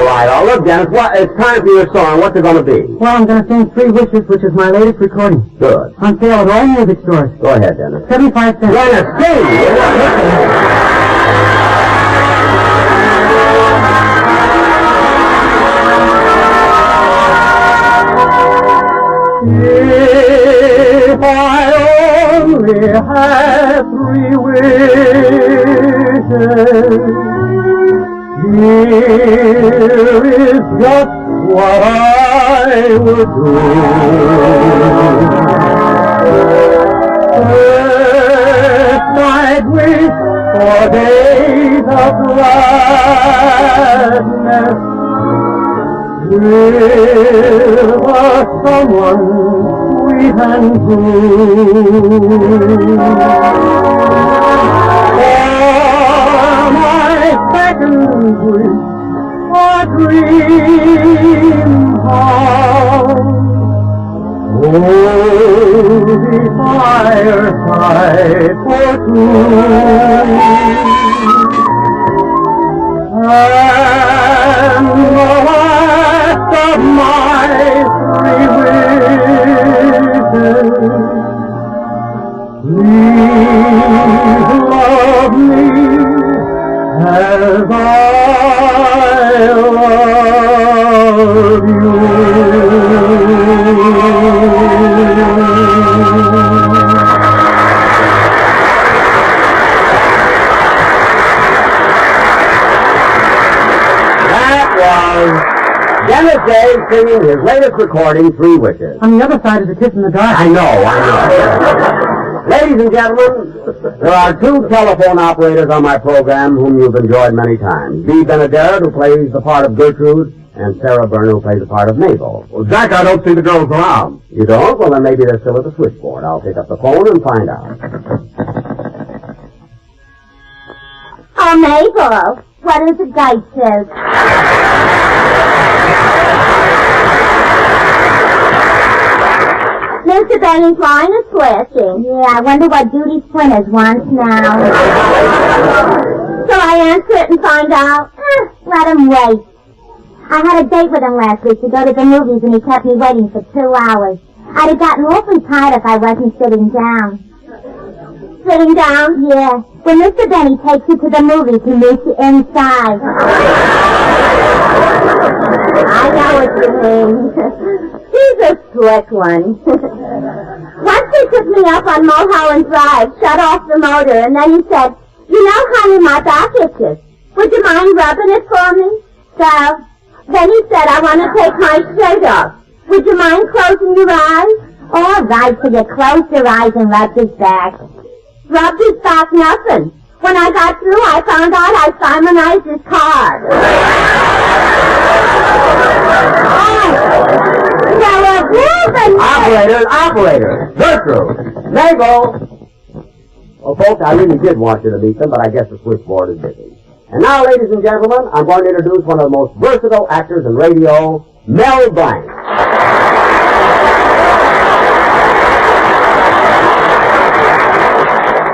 right, look, Dennis, it's time for your song. What's it going to be? Well, I'm going to sing 3 Wishes, which is my latest recording. Good. On sale at all music stores. Go ahead, Dennis. 75 cents. Dennis, sing! If I only had 3 wishes, here is just what I would do. First, I'd wish for days of gladness with someone sweet and true. For my second wish, a dream house. Oh, the fireside for two. And the last of my three wishes, please love me as I love you. Dennis Day singing his latest recording, Three Wishes. On the other side is a kiss in the dark. I know. Ladies and gentlemen, there are two telephone operators on my program whom you've enjoyed many times. Bea Benaderet, who plays the part of Gertrude, and Sarah Berner, who plays the part of Mabel. Well, Jack, I don't see the girls around. You don't? Well, then maybe they're still at the switchboard. I'll pick up the phone and find out. Oh, Mabel, what is the date says? Mr. Benny's line is switching. Yeah, I wonder what Judy Splinters wants now. So I answer it and find out. Let him wait. I had a date with him last week to go to the movies, and he kept me waiting for 2 hours. I'd have gotten awfully tired if I wasn't sitting down. Sitting down? Yeah. When Mr. Benny takes you to the movies, he meets you inside. I know what you mean. He's a slick one. Once he took me up on Mulholland Drive, shut off the motor, and then he said, "You know, honey, my back itches. Would you mind rubbing it for me?" So, then he said, "I want to take my shirt off. Would you mind closing your eyes?" All right, so you closed your eyes and rubbed his back. Rubbed his back, nothing. When I got through, I found out I Simonized his car. Operator, Gertrude, Mabel. Well, folks, I really did want you to meet them, but I guess the switchboard is busy. And now, ladies and gentlemen, I'm going to introduce one of the most versatile actors in radio, Mel Blanc.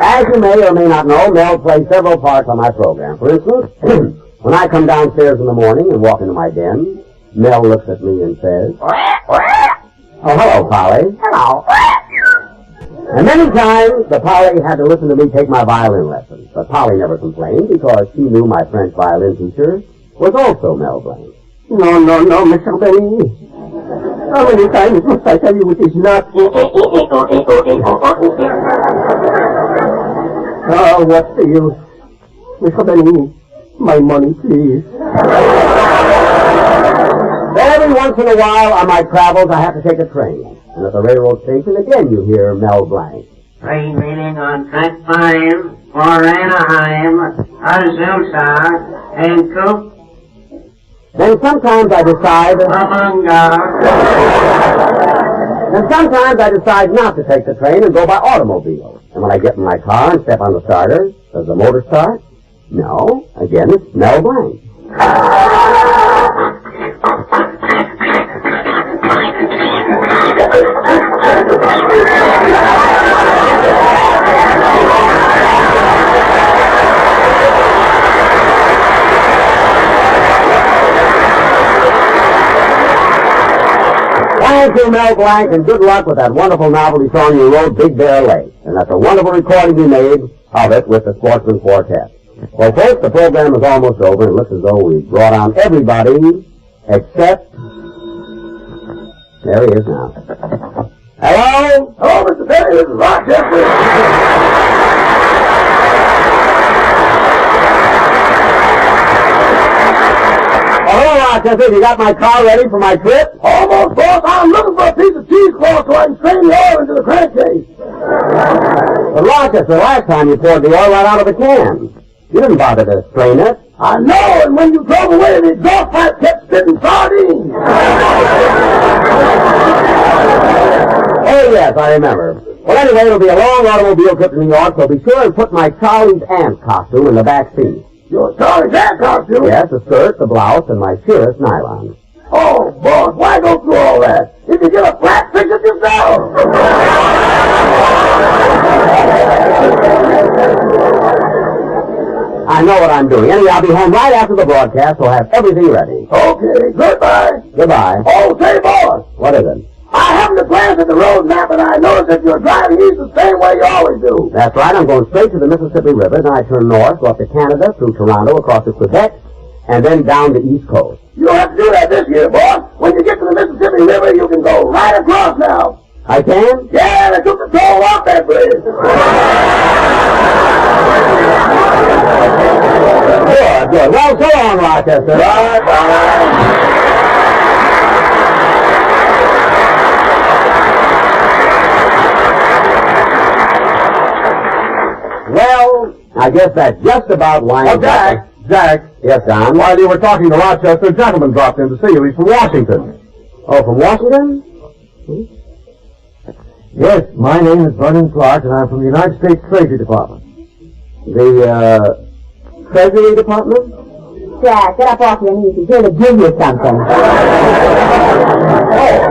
As you may or may not know, Mel plays several parts on my program. For instance, when I come downstairs in the morning and walk into my den, Mel looks at me and says, "Oh, hello, Polly." "Hello." And many times, the Polly had to listen to me take my violin lessons. But Polly never complained because she knew my French violin teacher was also Mel Blanc. No, Mr. Benny. How many times must I tell you it is not? Oh, what's the use? Mr. Benny, my money, please. Every once in a while on my travels, I have to take a train. And at the railroad station, again, you hear Mel Blanc. Train meeting on track 5 for Anaheim, Azusa, and Coop. Then sometimes I decide... Then sometimes I decide not to take the train and go by automobile. And when I get in my car and step on the starter, does the motor start? No. Again, it's Mel Blanc. Thank you, Mel Blanc, and good luck with that wonderful novelty song you wrote, Big Bear Lake. And that's a wonderful recording you made of it with the Sportsman Quartet. Well, folks, the program is almost over, and it looks as though we've brought on everybody except... There he is now. Hello? Hello, Mr. Perry. This is Rochester. Hello, Rochester. You got my car ready for my trip? Almost, boss. I'm looking for a piece of cheesecloth so I can strain the oil into the crankcase. But, Rochester, last time you poured the oil right out of the can. You didn't bother to strain it. I know, and when you drove away, the exhaust pipe kept spitting sardines. Hey, Yes, I remember. Well, anyway, it'll be a long automobile trip to New York, so be sure and put my Charlie's Aunt costume in the back seat. Your Charlie's Aunt costume? Yes, the skirt, the blouse, and my sheerest nylon. Oh, boss, why go through all that? You can get a flat fix it yourself. I know what I'm doing. Anyway, I'll be home right after the broadcast, so I'll have everything ready. Okay, goodbye. Goodbye. Oh, say, boss. What is it? I happened to glance at the road map, and I noticed that you're driving east the same way you always do. That's right. I'm going straight to the Mississippi River, then I turn north, go up to Canada, through Toronto, across to Quebec, and then down the East Coast. You don't have to do that this year, boss. When you get to the Mississippi River, you can go right across now. I can? Yeah, they took the toll off that bridge. Good, good. Well, so long, Rochester. Bye-bye. Well, I guess that just about winds up. Jack. Yes, Don? While you were talking to Rochester, a gentleman dropped in to see you. He's from Washington. Oh, from Washington? Yes, my name is Vernon Clark, and I'm from the United States Treasury Department. The, Treasury Department? Jack, get up off your knees. He's here to give you something.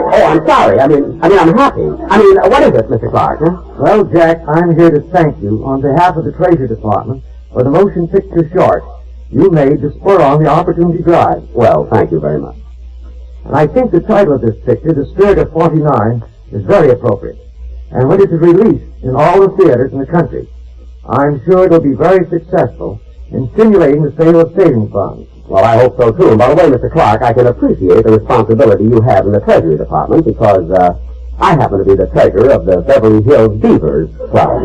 Oh, I'm sorry. I mean, I'm happy. What is it, Mr. Clark? Huh? Well, Jack, I'm here to thank you on behalf of the Treasury Department for the motion picture short you made to spur on the Opportunity Drive. Well, thank you very much. And I think the title of this picture, The Spirit of 49, is very appropriate. And when it is released in all the theaters in the country, I'm sure it'll be very successful in stimulating the sale of savings bonds. Well, I hope so, too. And by the way, Mr. Clark, I can appreciate the responsibility you have in the Treasury Department because, I happen to be the treasurer of the Beverly Hills Beavers Club.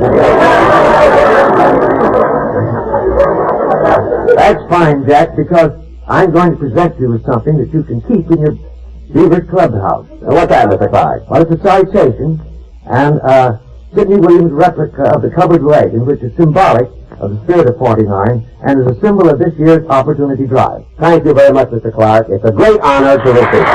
That's fine, Jack, because I'm going to present you with something that you can keep in your Beavers Clubhouse. What's that, Mr. Clark? Well, it's a citation, and Sidney Williams' replica of the covered wagon, which is symbolic of the Spirit of 49, and is a symbol of this year's Opportunity Drive. Thank you very much, Mr. Clark. It's a great honor to receive it.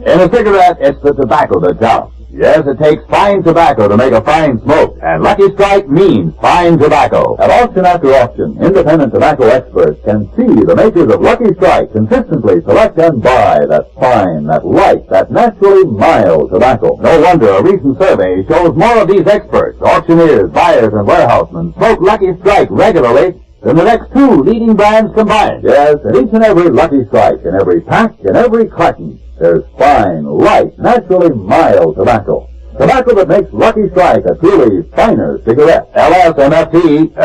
In a cigarette, it's the tobacco that counts. Yes, it takes fine tobacco to make a fine smoke, and Lucky Strike means fine tobacco. At auction after auction, independent tobacco experts can see the makers of Lucky Strike consistently select and buy that fine, that light, that naturally mild tobacco. No wonder a recent survey shows more of these experts, auctioneers, buyers, and warehousemen smoke Lucky Strike regularly than the next two leading brands combined. Yes, in each and every Lucky Strike, in every pack, in every carton, there's fine, light, naturally mild tobacco. Tobacco that makes Lucky Strike a truly finer cigarette. LSMFT,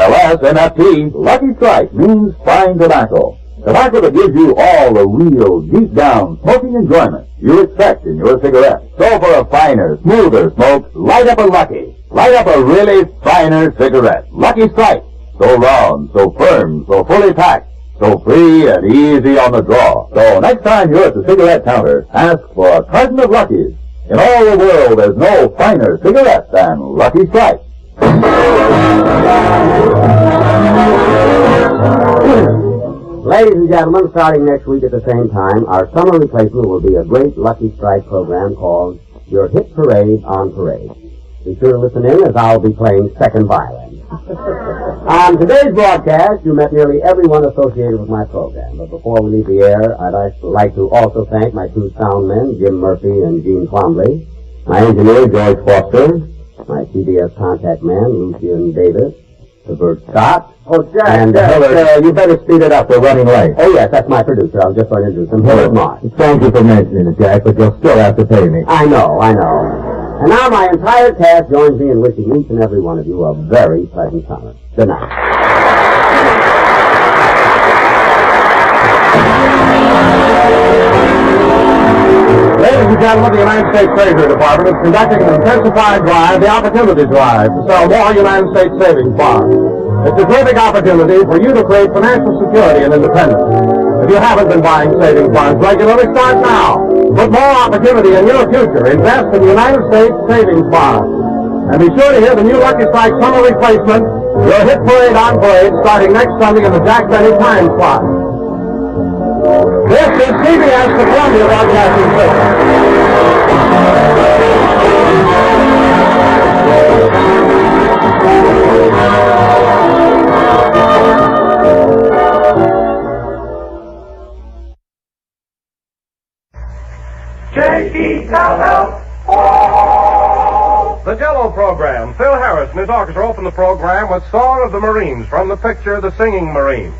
Lucky Strike means fine tobacco. Tobacco that gives you all the real, deep-down smoking enjoyment you expect in your cigarette. So for a finer, smoother smoke, light up a Lucky. Light up a really finer cigarette. Lucky Strike. So round, so firm, so fully packed. So free and easy on the draw. So next time you're at the cigarette counter, ask for a carton of Luckies. In all the world, there's no finer cigarette than Lucky Strike. Ladies and gentlemen, starting next week at the same time, our summer replacement will be a great Lucky Strike program called Your Hit Parade on Parade. Be sure to listen in as I'll be playing second violin. On today's broadcast, you met nearly everyone associated with my program. But before we leave the air, I'd like to also thank my two sound men, Jim Murphy and Gene Twombly, my engineer, George Foster, my CBS contact man, Lucian Davis, to Bert Scott, and Hillard. You better speed it up. We're running late. Oh, yes, that's my producer. I was just going to introduce him. Hillard Moss. Thank you for mentioning it, Jack, but you'll still have to pay me. I know. And now my entire cast joins me in wishing each and every one of you a very pleasant summer. Good night. Ladies and gentlemen, the United States Treasury Department is conducting an intensified drive, the Opportunity Drive, to sell more United States savings bonds. It's a terrific opportunity for you to create financial security and independence. If you haven't been buying savings bonds regularly, start now. Put more opportunity in your future. Invest in United States savings bonds. And be sure to hear the new Lucky Strike summer replacement, your hit parade on parade, starting next Sunday in the Jack Benny time slot. This is CBS, the Columbia Broadcasting J-E-L-L. The Jello program. Phil Harris and his orchestra open the program with Song of the Marines from the picture The Singing Marine.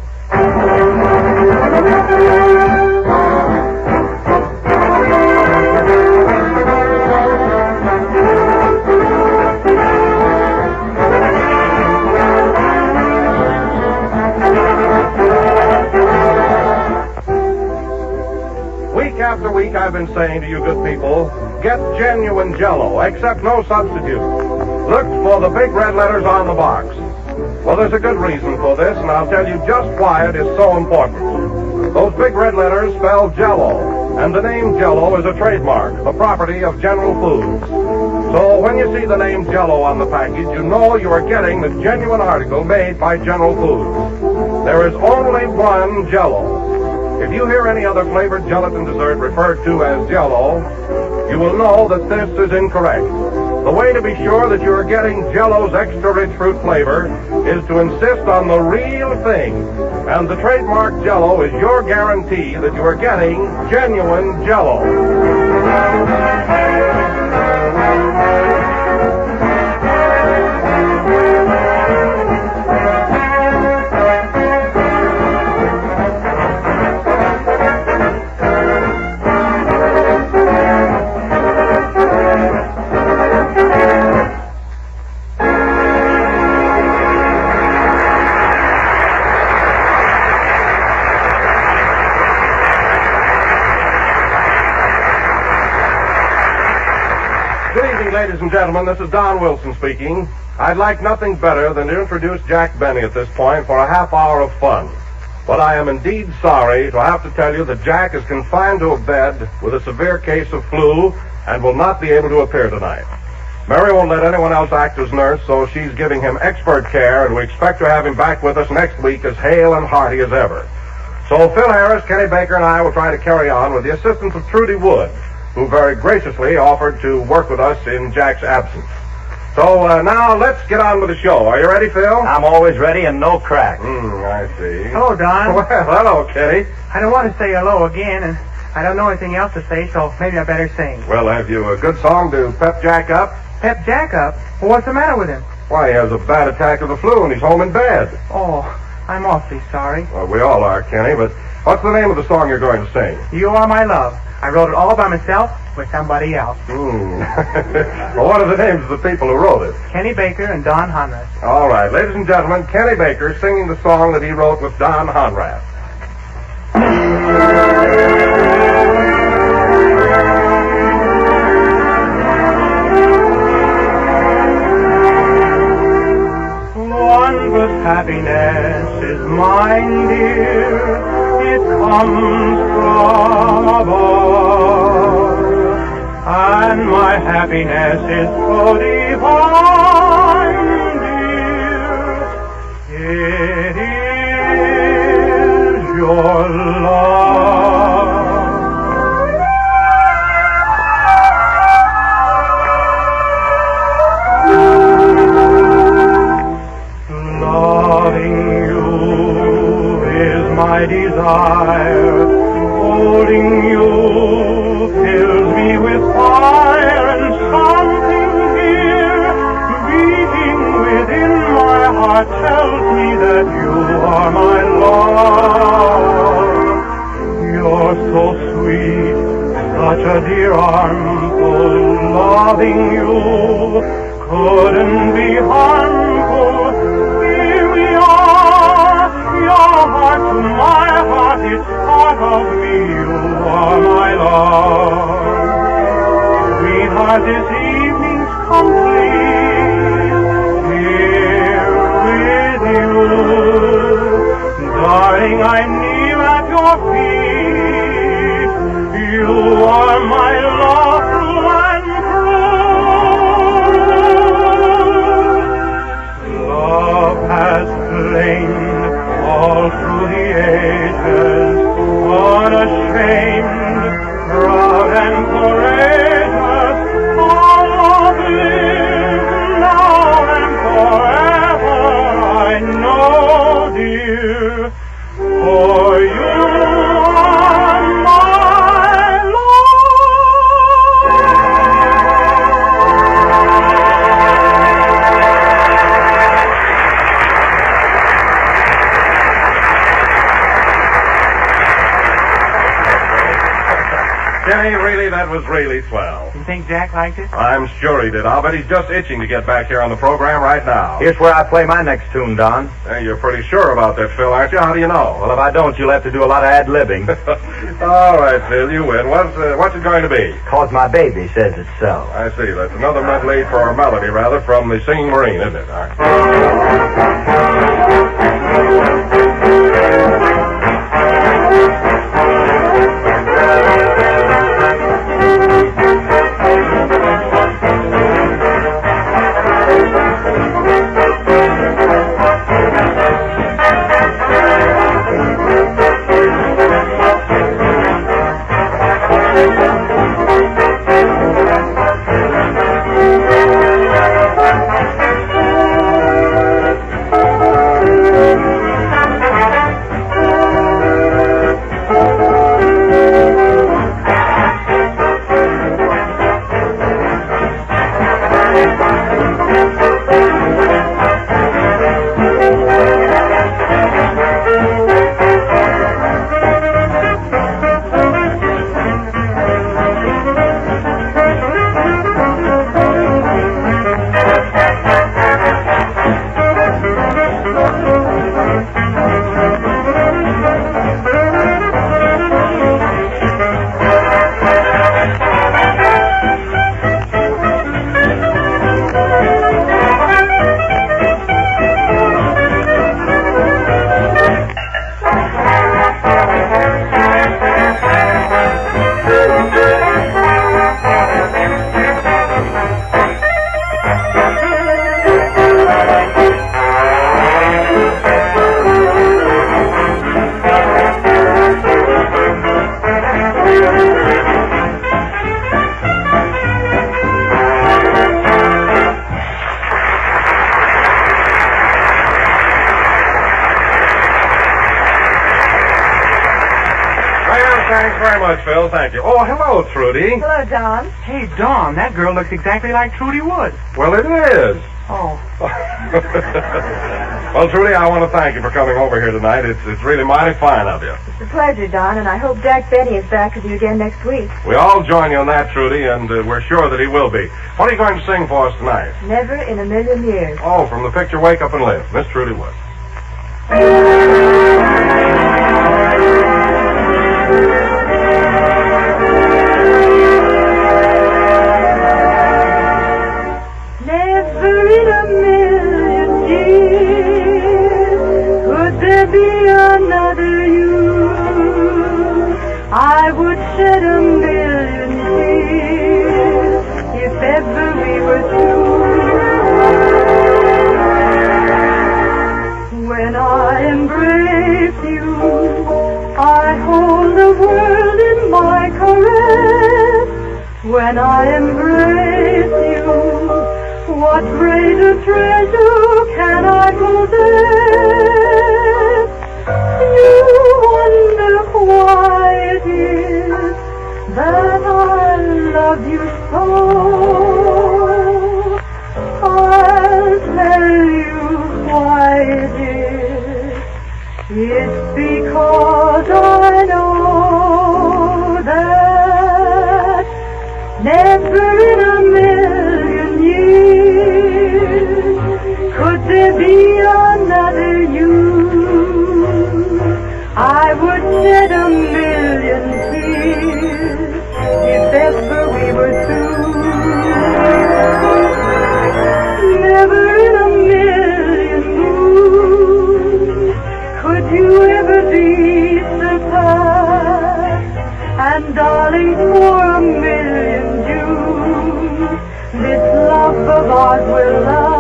Week after week I've been saying to you good people, get genuine Jello, accept no substitute. Look for the big red letters on the box. Well, there's a good reason for this, and I'll tell you just why it is so important. Those big red letters spell Jello, and the name Jello is a trademark, the property of General Foods. So when you see the name Jello on the package, you know you are getting the genuine article made by General Foods. There is only one Jello. If you hear any other flavored gelatin dessert referred to as Jello, you will know that this is incorrect. The way to be sure that you are getting Jello's extra rich fruit flavor is to insist on the real thing. And the trademark Jello is your guarantee that you are getting genuine Jello. Ladies and gentlemen, this is Don Wilson speaking. I'd like nothing better than to introduce Jack Benny at this point for a half hour of fun. But I am indeed sorry to have to tell you that Jack is confined to a bed with a severe case of flu and will not be able to appear tonight. Mary won't let anyone else act as nurse, so she's giving him expert care, and we expect to have him back with us next week as hale and hearty as ever. So Phil Harris, Kenny Baker, and I will try to carry on with the assistance of Trudy Wood, who very graciously offered to work with us in Jack's absence. So now let's get on with the show. Are you ready, Phil? I'm always ready and no crack. I see. Hello, Don. Well, hello, Kenny. I don't want to say hello again, and I don't know anything else to say, so maybe I better sing. Well, have you a good song to pep Jack up? Pep Jack up? Well, what's the matter with him? Why, he has a bad attack of the flu and he's home in bed. Oh, I'm awfully sorry. Well, we all are, Kenny, but what's the name of the song you're going to sing? You Are My Love. I wrote it all by myself with somebody else. Well, what are the names of the people who wrote it? Kenny Baker and Don Honrath. All right, ladies and gentlemen, Kenny Baker singing the song that he wrote with Don Honrath. One good happiness is mine, dear. It comes from above, and my happiness is so divine, dear. It is your love. Loving you is my desire, holding you fills me with fire, and something here beating within my heart tells me that you are my love. You're so sweet, such a dear armful, loving you couldn't be harmful. Here we are, your heart to my heart, it's part of me, you are my love. Sweetheart, this evening's complete, here with you. Darling, I kneel at your feet, you are my lawful and true. has flamed all through the ages, unashamed, proud and courageous, all of live now and forever, I know, dear, for you are my Jimmy, really, that was really swell. You think Jack liked it? I'm sure he did. I'll bet he's just itching to get back here on the program right now. Here's where I play my next tune, Don. Hey, you're pretty sure about that, Phil, aren't you? How do you know? Well, if I don't, you'll have to do a lot of ad-libbing. All right, Phil, you win. What's it going to be? 'Cause my baby says it's so. I see. That's another medley or melody, rather, from the Singing Marine, isn't it? All right. Thanks very much, Phil. Thank you. Oh, hello, Trudy. Hello, Don. Hey, Don, that girl looks exactly like Trudy Wood. Well, it is. Oh. Well, Trudy, I want to thank you for coming over here tonight. It's really mighty fine of you. It's a pleasure, Don, and I hope Jack Benny is back with you again next week. We all join you on that, Trudy, and we're sure that he will be. What are you going to sing for us tonight? Never in a million years. Oh, from the picture Wake Up and Live, Miss Trudy Wood. Never in a million years could there be another you. I would shed a million tears if ever we were two. When I embrace you, I hold the world in my caress. When I embrace you, what greater treasure can I possess? You wonder why it is that I love you so. I'll tell you why it is. It's because I know that never in a million years could there be another you. I would shed a million tears if ever we were two. Never in a million moons could you ever be surpassed. And darling, for a million Junes, this love of ours will last.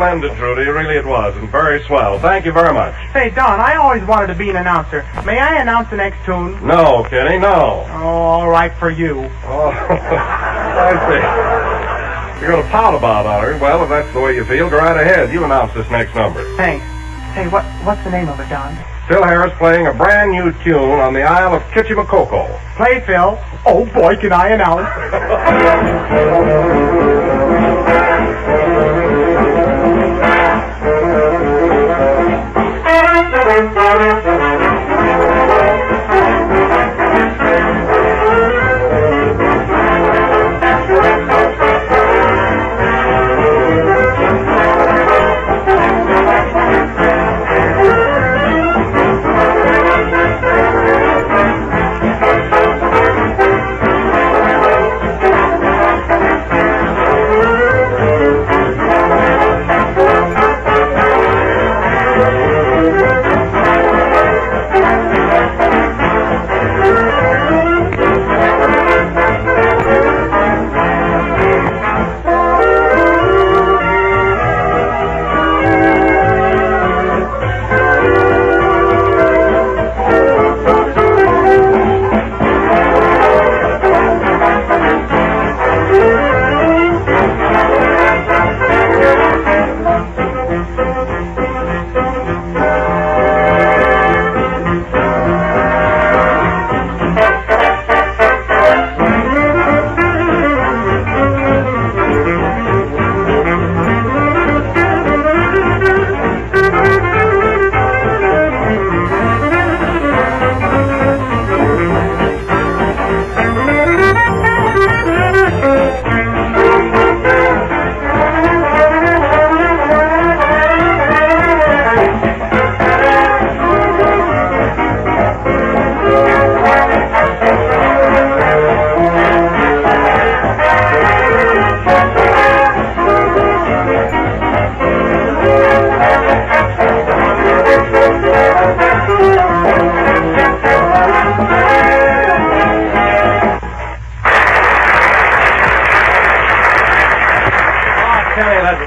splendid, Trudy. Really it was, and very swell. Thank you very much. Say, Don, I always wanted to be an announcer. May I announce the next tune? No, Kenny, no. Oh, all right for you. Oh, I see. You're going to pout about it, well, if that's the way you feel, go right ahead. You announce this next number. Thanks. Say, what's the name of it, Don? Phil Harris playing a brand new tune on the Isle of Kitchimakoko. Play, Phil. Oh, boy, can I announce.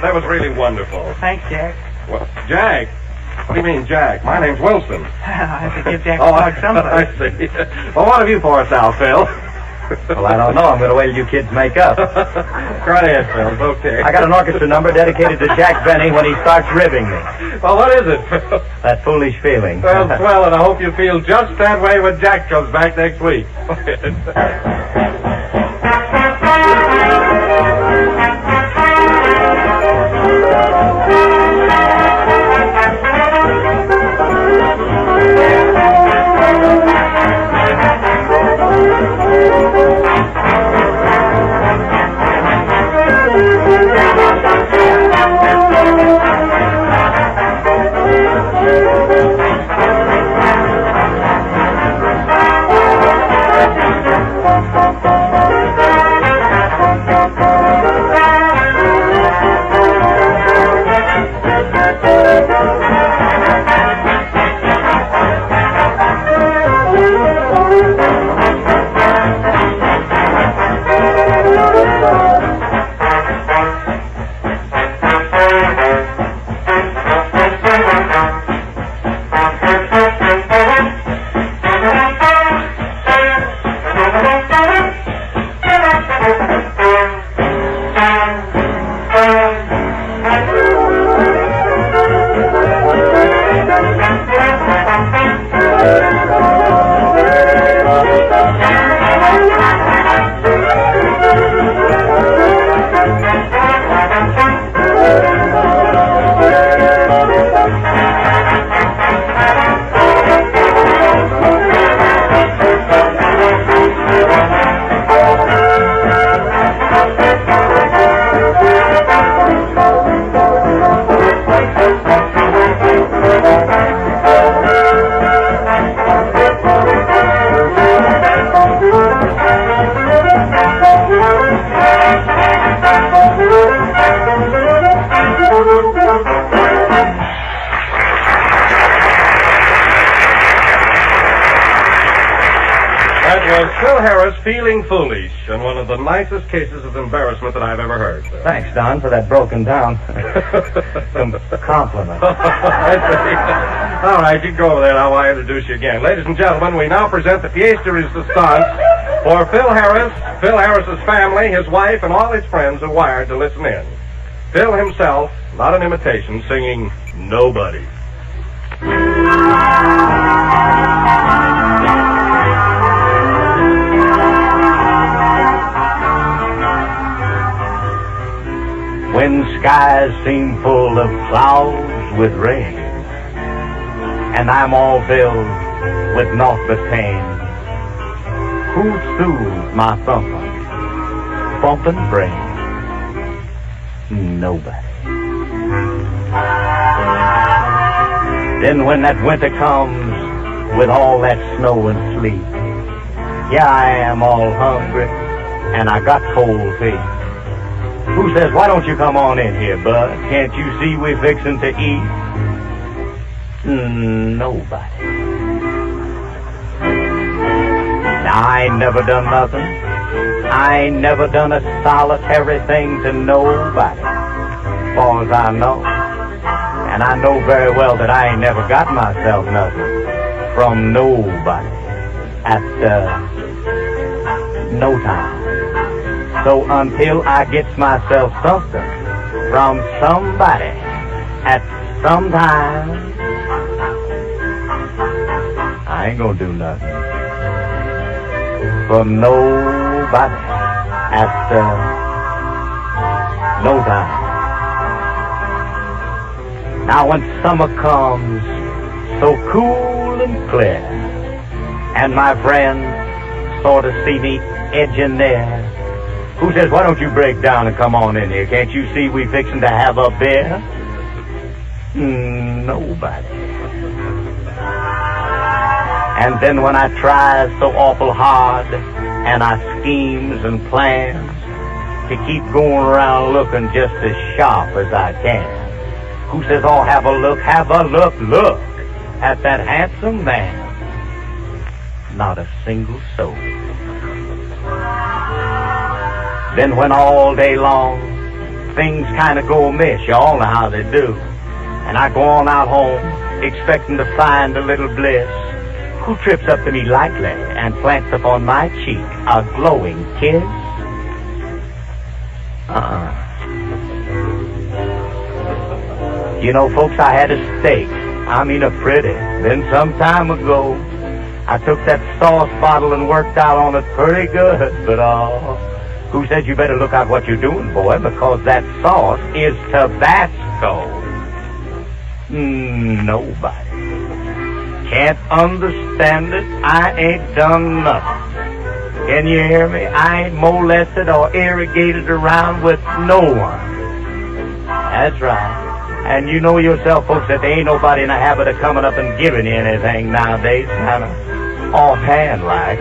That was really wonderful. Thanks, Jack. Well, Jack? What do you mean, Jack? My name's Wilson. I have to give Jack a hug someplace. I see. Well, what have you for us, Al, Phil? Well, I don't know. I'm going to wait till you kids make up. Go right ahead, Phil. It's okay. I got an orchestra number dedicated to Jack Benny when he starts ribbing me. Well, what is it, Phil? That foolish feeling. Well, swell, and I hope you feel just that way when Jack comes back next week. That was Phil Harris feeling foolish, and one of the nicest cases of embarrassment that I've ever heard. Thanks, Don, for that broken down compliment. All right, you go over there now while I introduce you again. Ladies and gentlemen, we now present the pièce de résistance for Phil Harris, Phil Harris's family, his wife, and all his friends who wired to listen in. Phil himself, not an imitation, singing Nobody. When skies seem full of clouds with rain, and I'm all filled with naught but pain, who soothes my bumping brain? Nobody. Then when that winter comes with all that snow and sleet, yeah, I am all hungry and I got cold feet. Who says, why don't you come on in here, bud? Can't you see we're fixing to eat? Nobody. Now, I ain't never done nothing. I ain't never done a solitary thing to nobody, far as I know. And I know very well that I ain't never got myself nothing from nobody at no time. So until I gets myself something from somebody at some time, I ain't gonna do nothing for nobody at no time. Now when summer comes so cool and clear, and my friends sort of see me edging there, who says, why don't you break down and come on in here? Can't you see we fixing to have a beer? Nobody. And then when I try so awful hard, and I schemes and plans to keep going around looking just as sharp as I can, who says, oh, have a look at that handsome man? Not a single soul. Then when all day long things kind of go amiss, you all know how they do, and I go on out home expecting to find a little bliss, who trips up to me lightly and plants upon my cheek a glowing kiss? You know, folks, I had a steak, I mean a pretty, then some time ago, I took that sauce bottle and worked out on it pretty good, but who said you better look out what you're doing, boy, because that sauce is Tabasco? Nobody. Can't understand it. I ain't done nothing. Can you hear me? I ain't molested or irrigated around with no one. That's right. And you know yourself, folks, that there ain't nobody in the habit of coming up and giving you anything nowadays, kind of offhand like,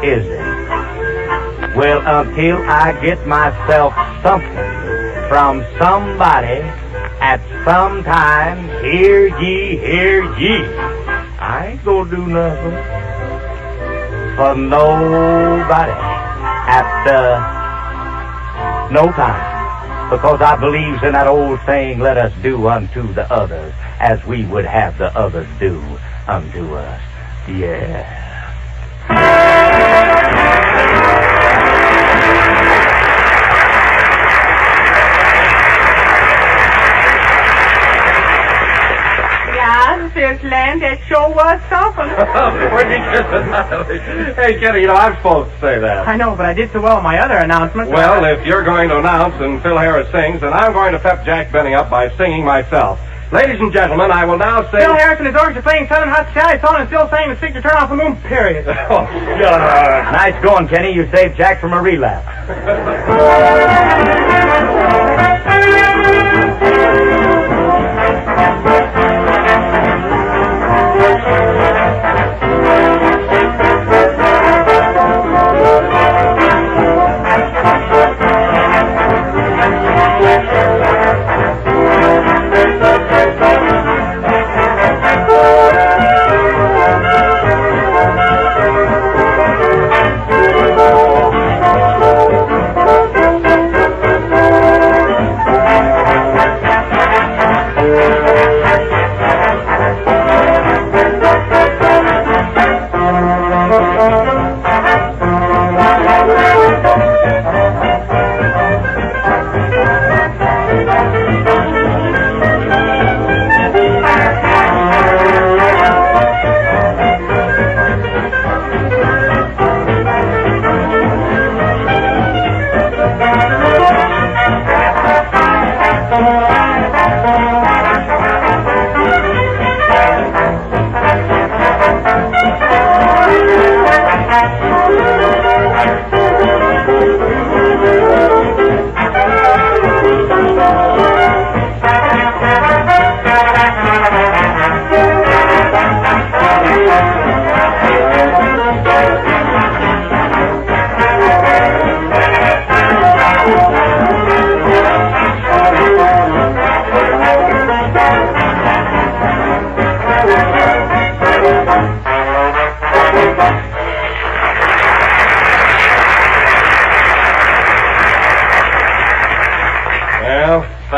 is it? Well, until I get myself something from somebody at some time, hear ye, I ain't gonna do nothing for nobody at no time. Because I believes in that old saying, let us do unto the others as we would have the others do unto us. Yeah. This land, that sure was something. Hey, Kenny, you know, I'm supposed to say that. I know, but I did so well in my other announcement. Well, if you're going to announce and Phil Harris sings, then I'm going to pep Jack Benny up by singing myself. Ladies and gentlemen, I will now sing... Phil Harris and his orchestra playing Southern Hospitality song and still saying the stick to turn off the moon, period. Oh, nice going, Kenny. You saved Jack from a relapse.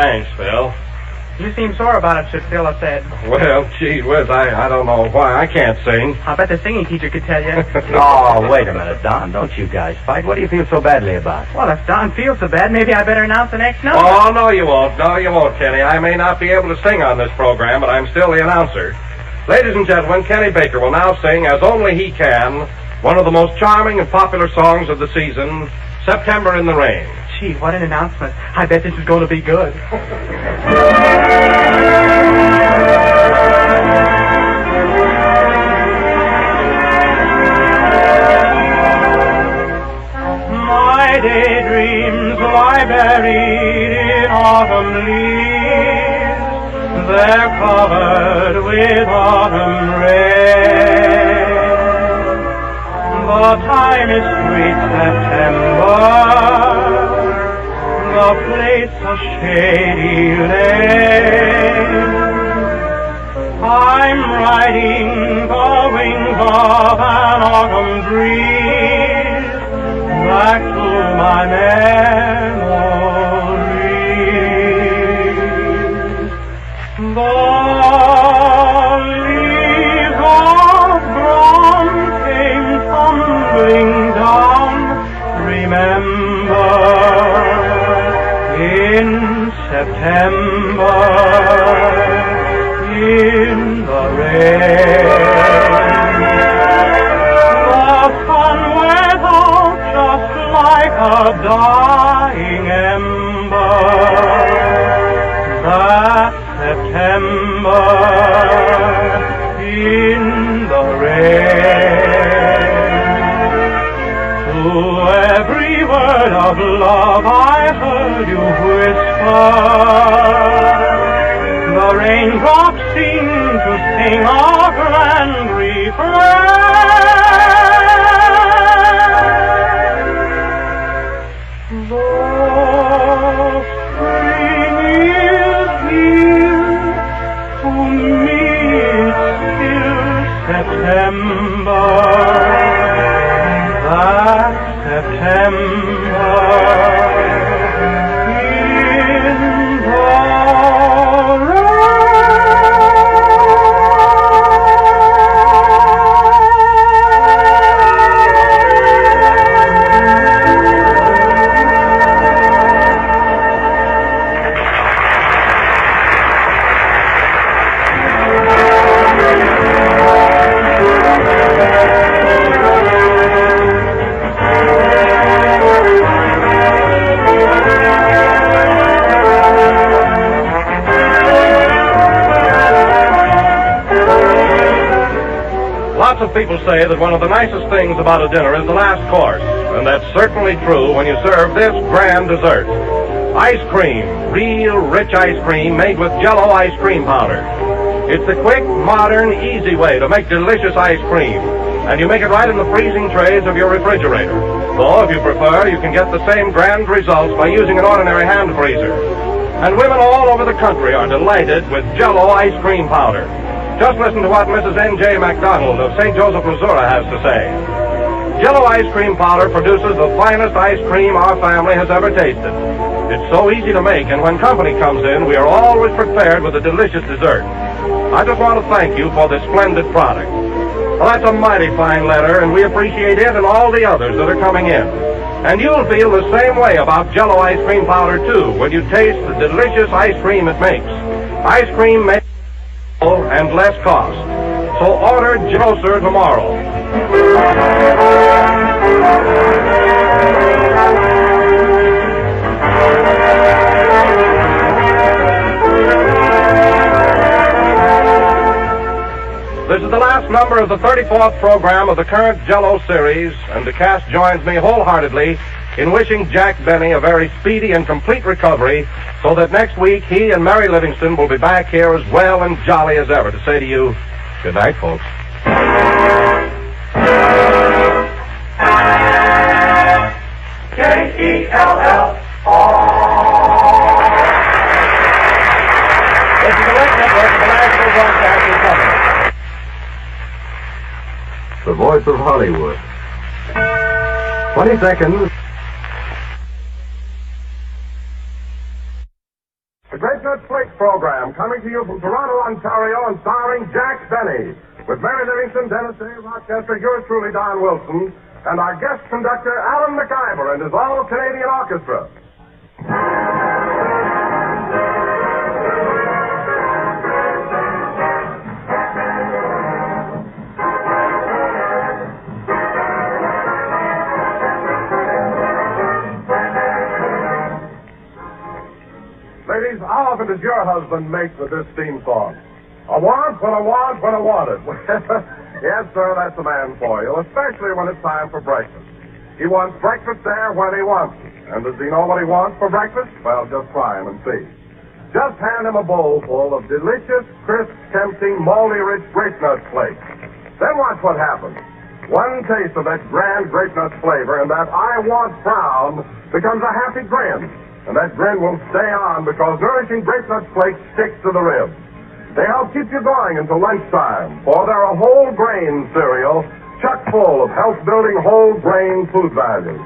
Thanks, Phil. You seem sore about it, Phil said. Well, gee whiz, I don't know why. I can't sing. I bet the singing teacher could tell you. Oh, wait a minute, Don. Don't you guys fight. What do you feel so badly about? Well, if Don feels so bad, maybe I better announce the next number. Oh, no, you won't. No, you won't, Kenny. I may not be able to sing on this program, but I'm still the announcer. Ladies and gentlemen, Kenny Baker will now sing, as only he can, one of the most charming and popular songs of the season, September in the Rain. Gee, what an announcement. I bet this is going to be good. My daydreams lie buried in autumn leaves. They're covered with autumn rain. The time is sweet September. The place a shady lane. I'm riding the wings of an autumn breeze back to my memories. The leaves of brown came tumbling down, remember, in September, in the rain. The sun went out just like a dying ember. That September, in the rain. To every word of love I heard you whisper, the raindrops seem to sing a grand refrain. The spring is here, to me it's still September. That September in the Lots of people say that one of the nicest things about a dinner is the last course, and that's certainly true when you serve this grand dessert. Ice cream, real rich ice cream made with Jell-O ice cream powder. It's the quick, modern, easy way to make delicious ice cream, and you make it right in the freezing trays of your refrigerator. Though, if you prefer, you can get the same grand results by using an ordinary hand freezer. And women all over the country are delighted with Jell-O ice cream powder. Just listen to what Mrs. N.J. MacDonald of St. Joseph, Missouri has to say. Jell-O ice cream powder produces the finest ice cream our family has ever tasted. It's so easy to make, and when company comes in, we are always prepared with a delicious dessert. I just want to thank you for this splendid product. Well, that's a mighty fine letter, and we appreciate it and all the others that are coming in. And you'll feel the same way about Jell-O ice cream powder, too, when you taste the delicious ice cream it makes. Ice cream makes and less cost. So order Jell-O tomorrow. This is the last number of the 34th program of the current Jell-O series, and the cast joins me wholeheartedly in wishing Jack Benny a very speedy and complete recovery, so that next week he and Mary Livingston will be back here as well and jolly as ever to say to you, good night, folks. K-E-L-L. This is the Lake Network of the National Broadcasting Company. The voice of Hollywood. 20 seconds. Nuts Flakes program coming to you from Toronto, Ontario, and starring Jack Benny. With Mary Livingston, Dennis Day, Rochester, yours truly, Don Wilson, and our guest conductor, Alan McIver, and his all-Canadian orchestra. Ladies, how often does your husband make with this theme song? I want what I want when I want it. Yes, sir, that's the man for you, especially when it's time for breakfast. He wants breakfast there when he wants it. And does he know what he wants for breakfast? Well, just try him and see. Just hand him a bowl full of delicious, crisp, tempting, moldy-rich grape nut flakes. Then watch what happens. One taste of that grand grape nut flavor and that I want frown becomes a happy grin. And that grin will stay on because nourishing grape nut flakes stick to the ribs. They help keep you going until lunchtime, for they're a whole grain cereal chock full of health-building whole grain food values.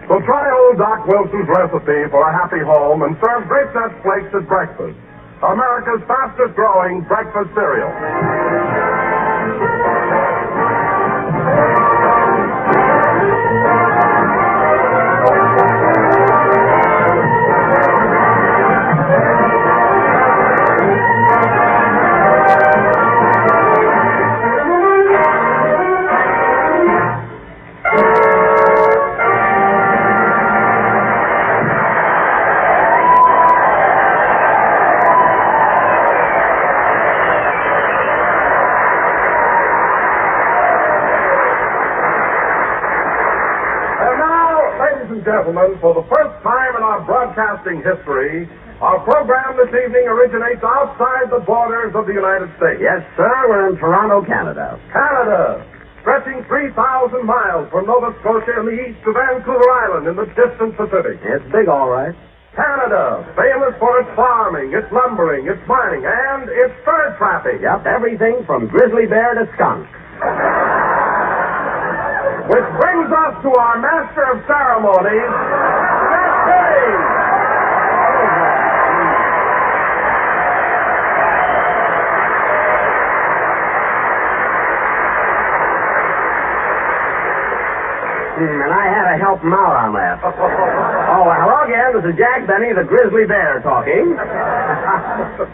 So try old Doc Wilson's recipe for a happy home and serve grape nut flakes at breakfast. America's fastest growing breakfast cereal. Gentlemen, for the first time in our broadcasting history, our program this evening originates outside the borders of the United States. Yes, sir, we're in Toronto, Canada. Canada, stretching 3,000 miles from Nova Scotia in the east to Vancouver Island in the distant Pacific. It's big, all right. Canada, famous for its farming, its lumbering, its mining, and its fur trapping. Yep, everything from grizzly bear to skunk. Which brings us to our master of ceremonies, Jack Benny. And I had to help him out on that. Oh, hello again. This is Jack Benny, the grizzly bear, talking.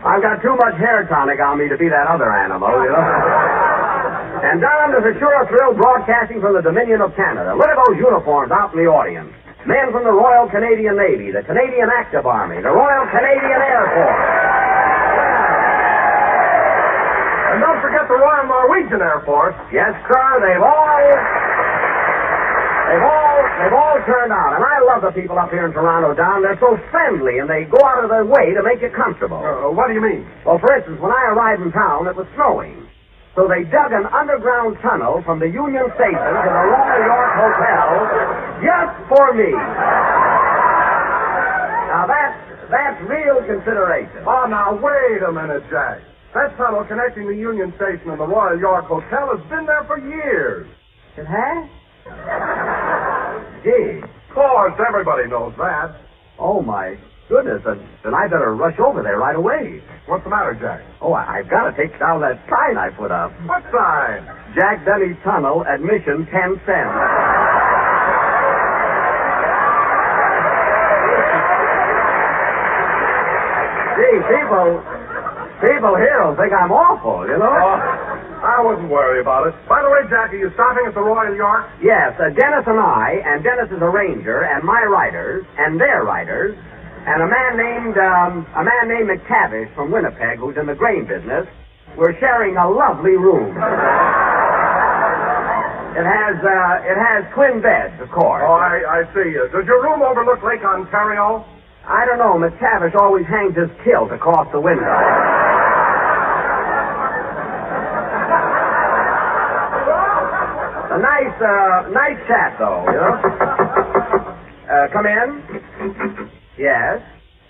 I've got too much hair tonic on me to be that other animal, you know. And, Don, there's a sure thrill broadcasting from the Dominion of Canada. Look at those uniforms out in the audience. Men from the Royal Canadian Navy, the Canadian Active Army, the Royal Canadian Air Force. And don't forget the Royal Norwegian Air Force. Yes, sir, they've all turned out. And I love the people up here in Toronto, Don. They're so friendly, and they go out of their way to make you comfortable. What do you mean? Well, for instance, when I arrived in town, it was snowing. So they dug an underground tunnel from the Union Station to the Royal York Hotel just for me. Now, that's real consideration. Oh, now, wait a minute, Jack. That tunnel connecting the Union Station and the Royal York Hotel has been there for years. It has? Gee. Of course, everybody knows that. Oh, my goodness. Then I better rush over there right away. What's the matter, Jack? Oh, I've got to take down that sign I put up. What sign? Jack Benny Tunnel, admission 10 cents. Gee, people here will think I'm awful, you know? Oh, I wouldn't worry about it. By the way, Jack, are you stopping at the Royal York? Yes, Dennis and I, and Dennis is a ranger, and my riders, and their riders, and a man named McTavish from Winnipeg, who's in the grain business. We're sharing a lovely room. It has twin beds, of course. Oh, I see. Does your room overlook Lake Ontario? I don't know. McTavish always hangs his kilt across the window. A nice chat, though, you know? Come in. Yes?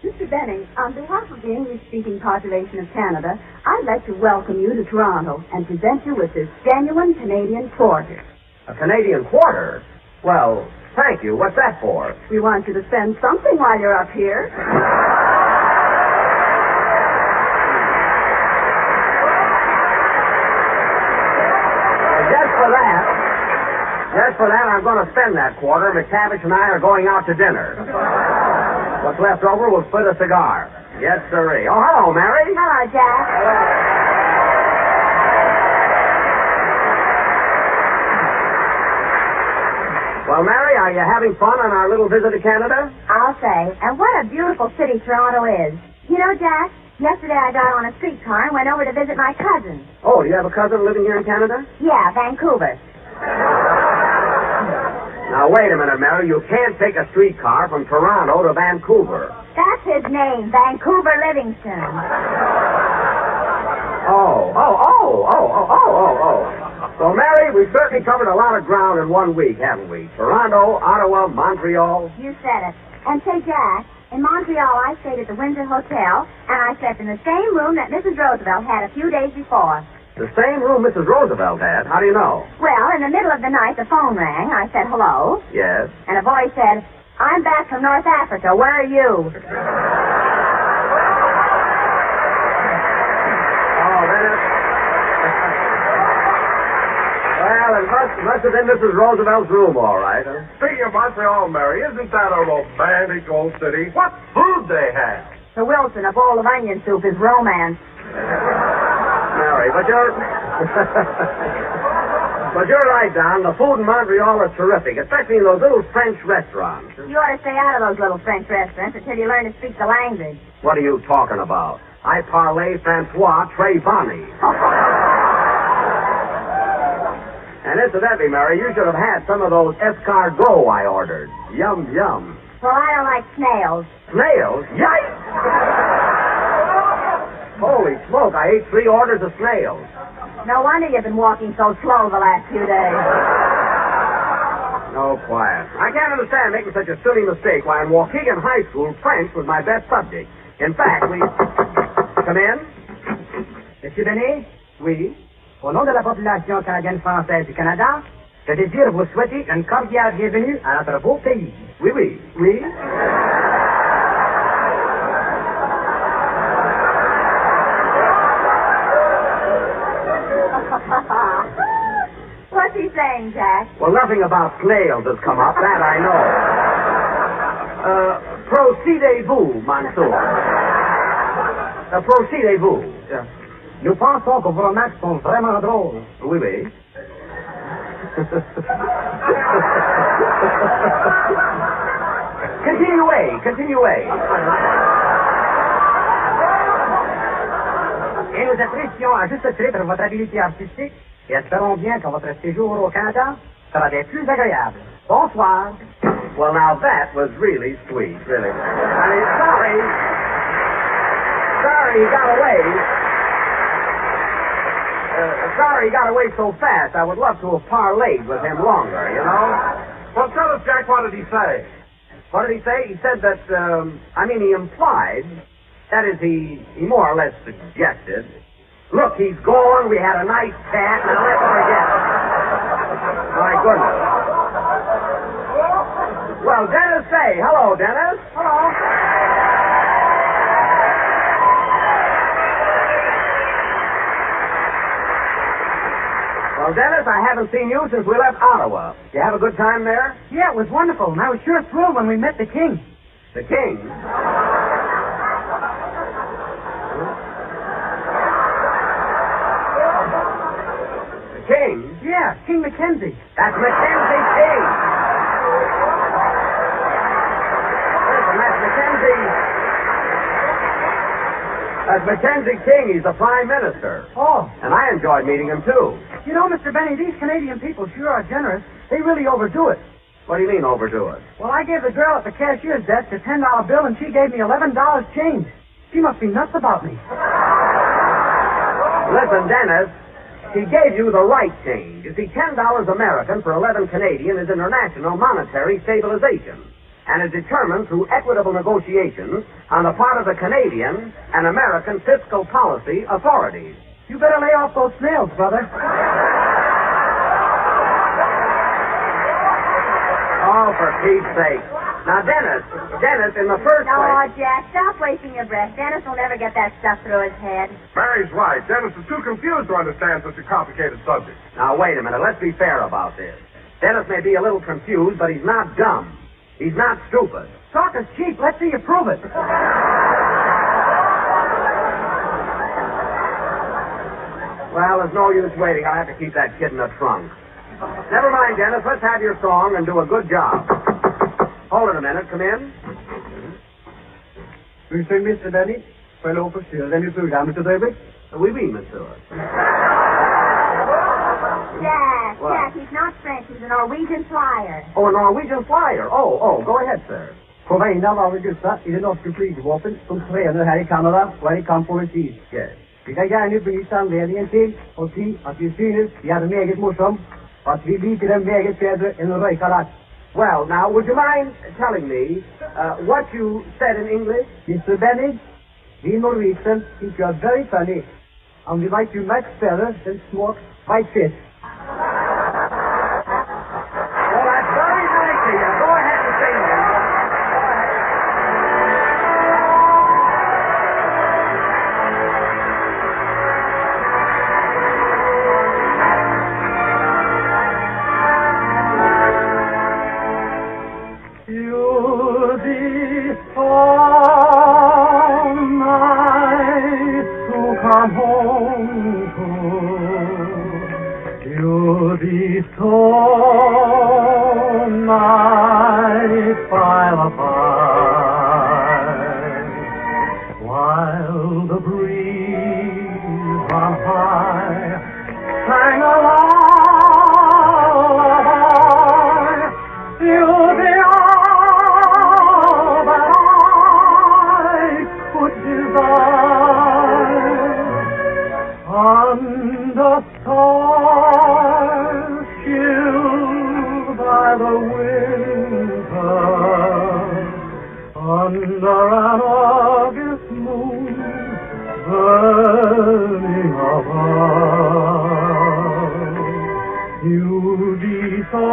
Mr. Benny, on behalf of the English-speaking population of Canada, I'd like to welcome you to Toronto and present you with this genuine Canadian quarter. A Canadian quarter? Well, thank you. What's that for? We want you to spend something while you're up here. I'm going to spend that quarter, McTavish and I are going out to dinner. What's left over, we'll split a cigar. Yes, sirree. Oh, hello, Mary. Hello, Jack. Well, Mary, are you having fun on our little visit to Canada? I'll say. And what a beautiful city Toronto is. You know, Jack, yesterday I got on a streetcar and went over to visit my cousin. Oh, do you have a cousin living here in Canada? Yeah, Vancouver. Now, wait a minute, Mary. You can't take a streetcar from Toronto to Vancouver. That's his name, Vancouver Livingston. Oh. So, Mary, we've certainly covered a lot of ground in 1 week, haven't we? Toronto, Ottawa, Montreal. You said it. And say, Jack, in Montreal I stayed at the Windsor Hotel, and I slept in the same room that Mrs. Roosevelt had a few days before. The same room Mrs. Roosevelt had? How do you know? Well, in the middle of the night, the phone rang. I said, hello. Yes. And a voice said, I'm back from North Africa. Where are you? Well, it must have been Mrs. Roosevelt's room, all right. Huh? Speaking of Montreal, Mary, isn't that a romantic old city? What food they have? Sir Wilson, a bowl of onion soup is romance. Mary, but you're... But you're right, Don. The food in Montreal is terrific, especially in those little French restaurants. You ought to stay out of those little French restaurants until you learn to speak the language. What are you talking about? I parle Francois Très Bonny. And incidentally, Mary, you should have had some of those escargots I ordered. Yum, yum. Well, I don't like snails. Snails? Yikes! Holy smoke, I ate 3 orders of snails. No wonder you've been walking so slow the last few days. No, quiet. I can't understand making such a silly mistake while in Waukegan High School, French was my best subject. In fact, we... Come in. Monsieur Benet? Oui? Au nom de la population canadienne-française du Canada, je désire vous souhaiter une cordiale bienvenue à notre beau pays. Oui, oui. Oui? What's he saying, Jack? Well, nothing about snails has come up. That I know. Procédez-vous, Mansour. Procédez-vous. Nous pensons que vos remarques sont vraiment drôles. Oui, oui. Continuez. Et nous apprécions à juste titre votre habileté artistique et espérons bien que votre séjour au Canada sera des plus agréables. Bonsoir. Well, now that was really sweet, really. I mean, sorry he got away. Sorry he got away so fast. I would love to have parlayed with him longer, you know? Well, tell us, Jack, what did he say? What did he say? He said that, he implied, that is, he more or less suggested, look, he's gone, we had a nice chat, now let's forget it. My goodness. Well, Dennis Say. Hello, Dennis. Hello. Well, Dennis, I haven't seen you since we left Ottawa. You have a good time there? Yeah, it was wonderful, and I was sure thrilled when we met the king. The king? The king? Yeah, King Mackenzie. That's Mackenzie King. Listen, that's Mackenzie. That's Mackenzie King. He's the Prime Minister. Oh. And I enjoyed meeting him, too. You know, Mr. Benny, these Canadian people sure are generous. They really overdo it. What do you mean, overdo it? Well, I gave the girl at the cashier's desk a $10 bill, and she gave me $11 change. She must be nuts about me. Listen, Dennis, he gave you the right change. You see, $10 American for 11 Canadian is international monetary stabilization, and is determined through equitable negotiations on the part of the Canadian and American fiscal policy authorities. You better lay off those snails, brother. Oh, for Pete's sake. Now, Dennis, in the first No, place... Jack, stop wasting your breath. Dennis will never get that stuff through his head. Mary's right. Dennis is too confused to understand such a complicated subject. Now, wait a minute. Let's be fair about this. Dennis may be a little confused, but he's not dumb. He's not stupid. Talk is cheap. Let's see you prove it. Well, there's no use waiting. I'll have to keep that kid in the trunk. Never mind, Dennis. Let's have your song and do a good job. Hold it a minute. Come in. Monsieur Mr. Benny, fellow officier, then you program, Mr. David? Oui, oui, monsieur. Jack, What? Jack, he's not French. He's a Norwegian flyer. Oh, a Norwegian flyer. Oh, go ahead, sir. På vegne av alle gutta i det norske flygevåpen som trener her i Canada, og er i kamp overseas. Yes. Vi kan gjerne benytte anledningen til å si at vi synes de er meget morsomt, og at vi liker dem meget bedre enn røykalaks. Well, now, would you mind telling me what you said in English? Mr. Benny, we Norwegians think you are very funny, and we like you much better than smoked white fish. Well, that's very nice of you. Go ahead and sing then. You'll be so nice to come home to. You'll be so nice by the fire, while the breeze on high sang a lullaby. You'll be all that I could desire, under stars chilled by the winter, under an August moon burning above. You'll be so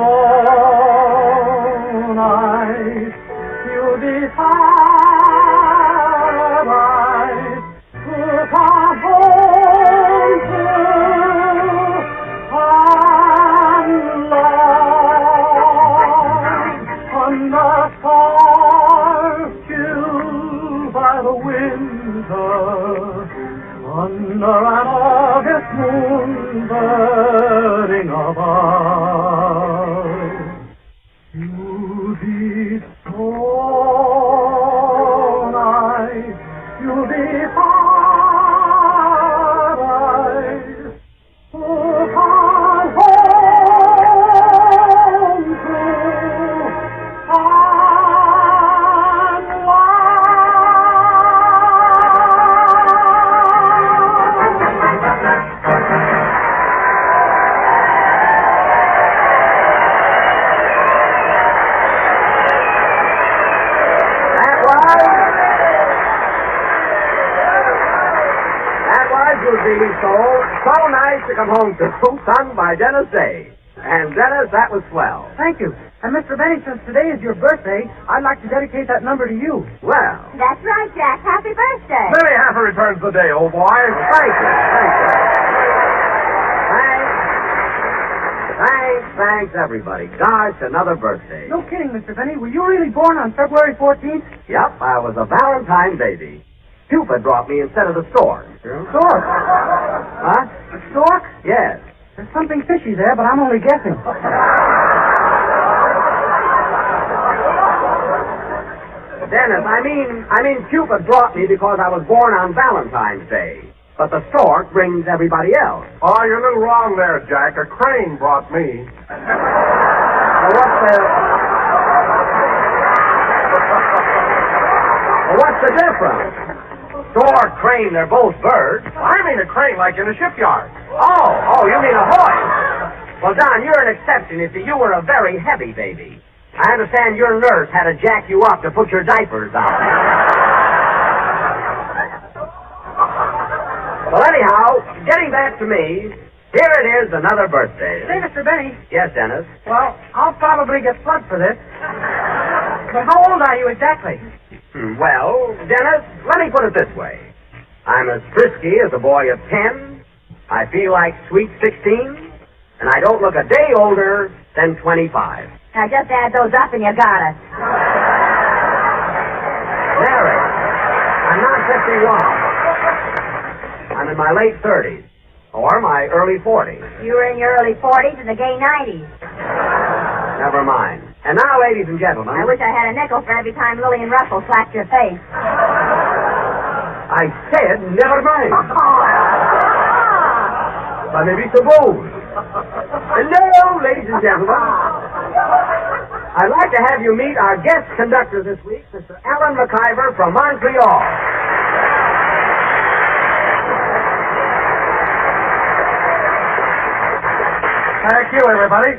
nice, you'll be paradise to come home to and love. Under stars chilled by the winter, under an August moon burning above. You'll be so nice, you'll be paradise to come home to and So nice to come home to, sung by Dennis Day. And Dennis, that was swell. Thank you. And Mr. Benny, since today is your birthday, I'd like to dedicate that number to you. Well, That's right, Jack. Happy birthday. Many happy returns of the day, old boy. thank you. Thanks, everybody. Gosh, another birthday. No kidding, Mr. Benny. Were you really born on February 14th? Yep, I was a Valentine baby. Cupid brought me instead of the stork. Stork. Huh? A stork? Yes. There's something fishy there, but I'm only guessing. Dennis, I mean Cupid brought me because I was born on Valentine's Day. But the stork brings everybody else. Oh, you're a little wrong there, Jack. A crane brought me. What's the difference? Stork, crane, they're both birds. I mean a crane like in a shipyard. Oh, you mean a hoist. Well, Don, you're an exception. You see, you were a very heavy baby. I understand your nurse had to jack you up to put your diapers on. Well, anyhow, getting back to me, here it is, another birthday. Say, Mr. Benny. Yes, Dennis? Well, I'll probably get plugged for this. But how old are you exactly? Well, Dennis, let me put it this way. I'm as frisky as a boy of 10. I feel like sweet 16. And I don't look a day older then 25. Now just add those up and you got it. Mary, I'm not 51. I'm in my late 30s. Or my early 40s. You were in your early 40s and the gay 90s. Never mind. And now, ladies and gentlemen... I wish I had a nickel for every time Lillian Russell slapped your face. I said never mind. But maybe suppose. Hello, ladies and gentlemen. I'd like to have you meet our guest conductor this week, Mr. Alan McIver from Montreal. Thank you, everybody.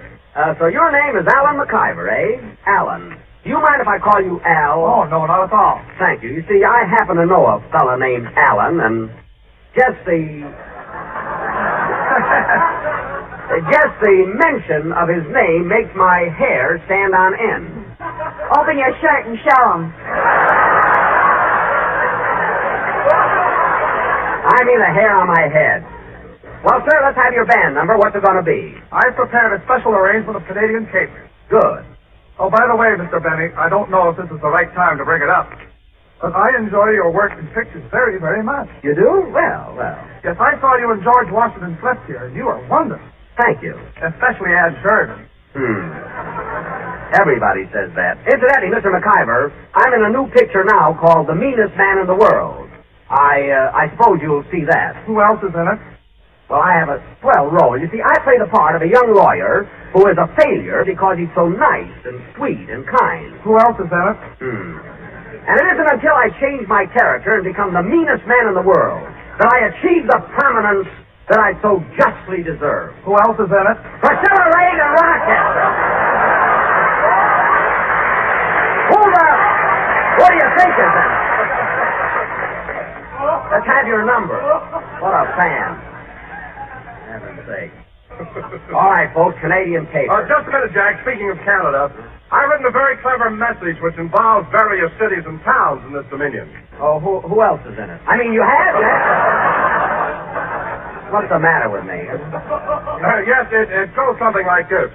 So your name is Alan McIver, eh? Alan. Do you mind if I call you Al? Oh, no, not at all. Thank you. You see, I happen to know a fella named Alan, and just the mention of his name makes my hair stand on end. Open your shirt and show 'em. I mean the hair on my head. Well, sir, let's have your band number. What's it going to be? I've prepared a special arrangement of Canadian capers. Good. Oh, by the way, Mr. Benny, I don't know if this is the right time to bring it up, but I enjoy your work in pictures very, very much. You do? Well. Yes, I saw you in George Washington's Left here, and you are wonderful. Thank you. Especially Ad Sheridan. Everybody says that. Incidentally, Mr. McIver, I'm in a new picture now called The Meanest Man in the World. I suppose you'll see that. Who else is in it? Well, I have a swell role. You see, I play the part of a young lawyer who is a failure because he's so nice and sweet and kind. Who else is in it? And it isn't until I change my character and become the meanest man in the world that I achieve the prominence that I so justly deserve. Who else is in it? Priscilla Reagan Rochester. Hold up. What do you think is in it? Let's have your number. What a fan. Heaven's sake. All right, folks, Canadian paper. Just a minute, Jack. Speaking of Canada, I've written a very clever message which involves various cities and towns in this Dominion. Oh, who else is in it? I mean, you have? What's the matter with me? Yes, it goes something like this.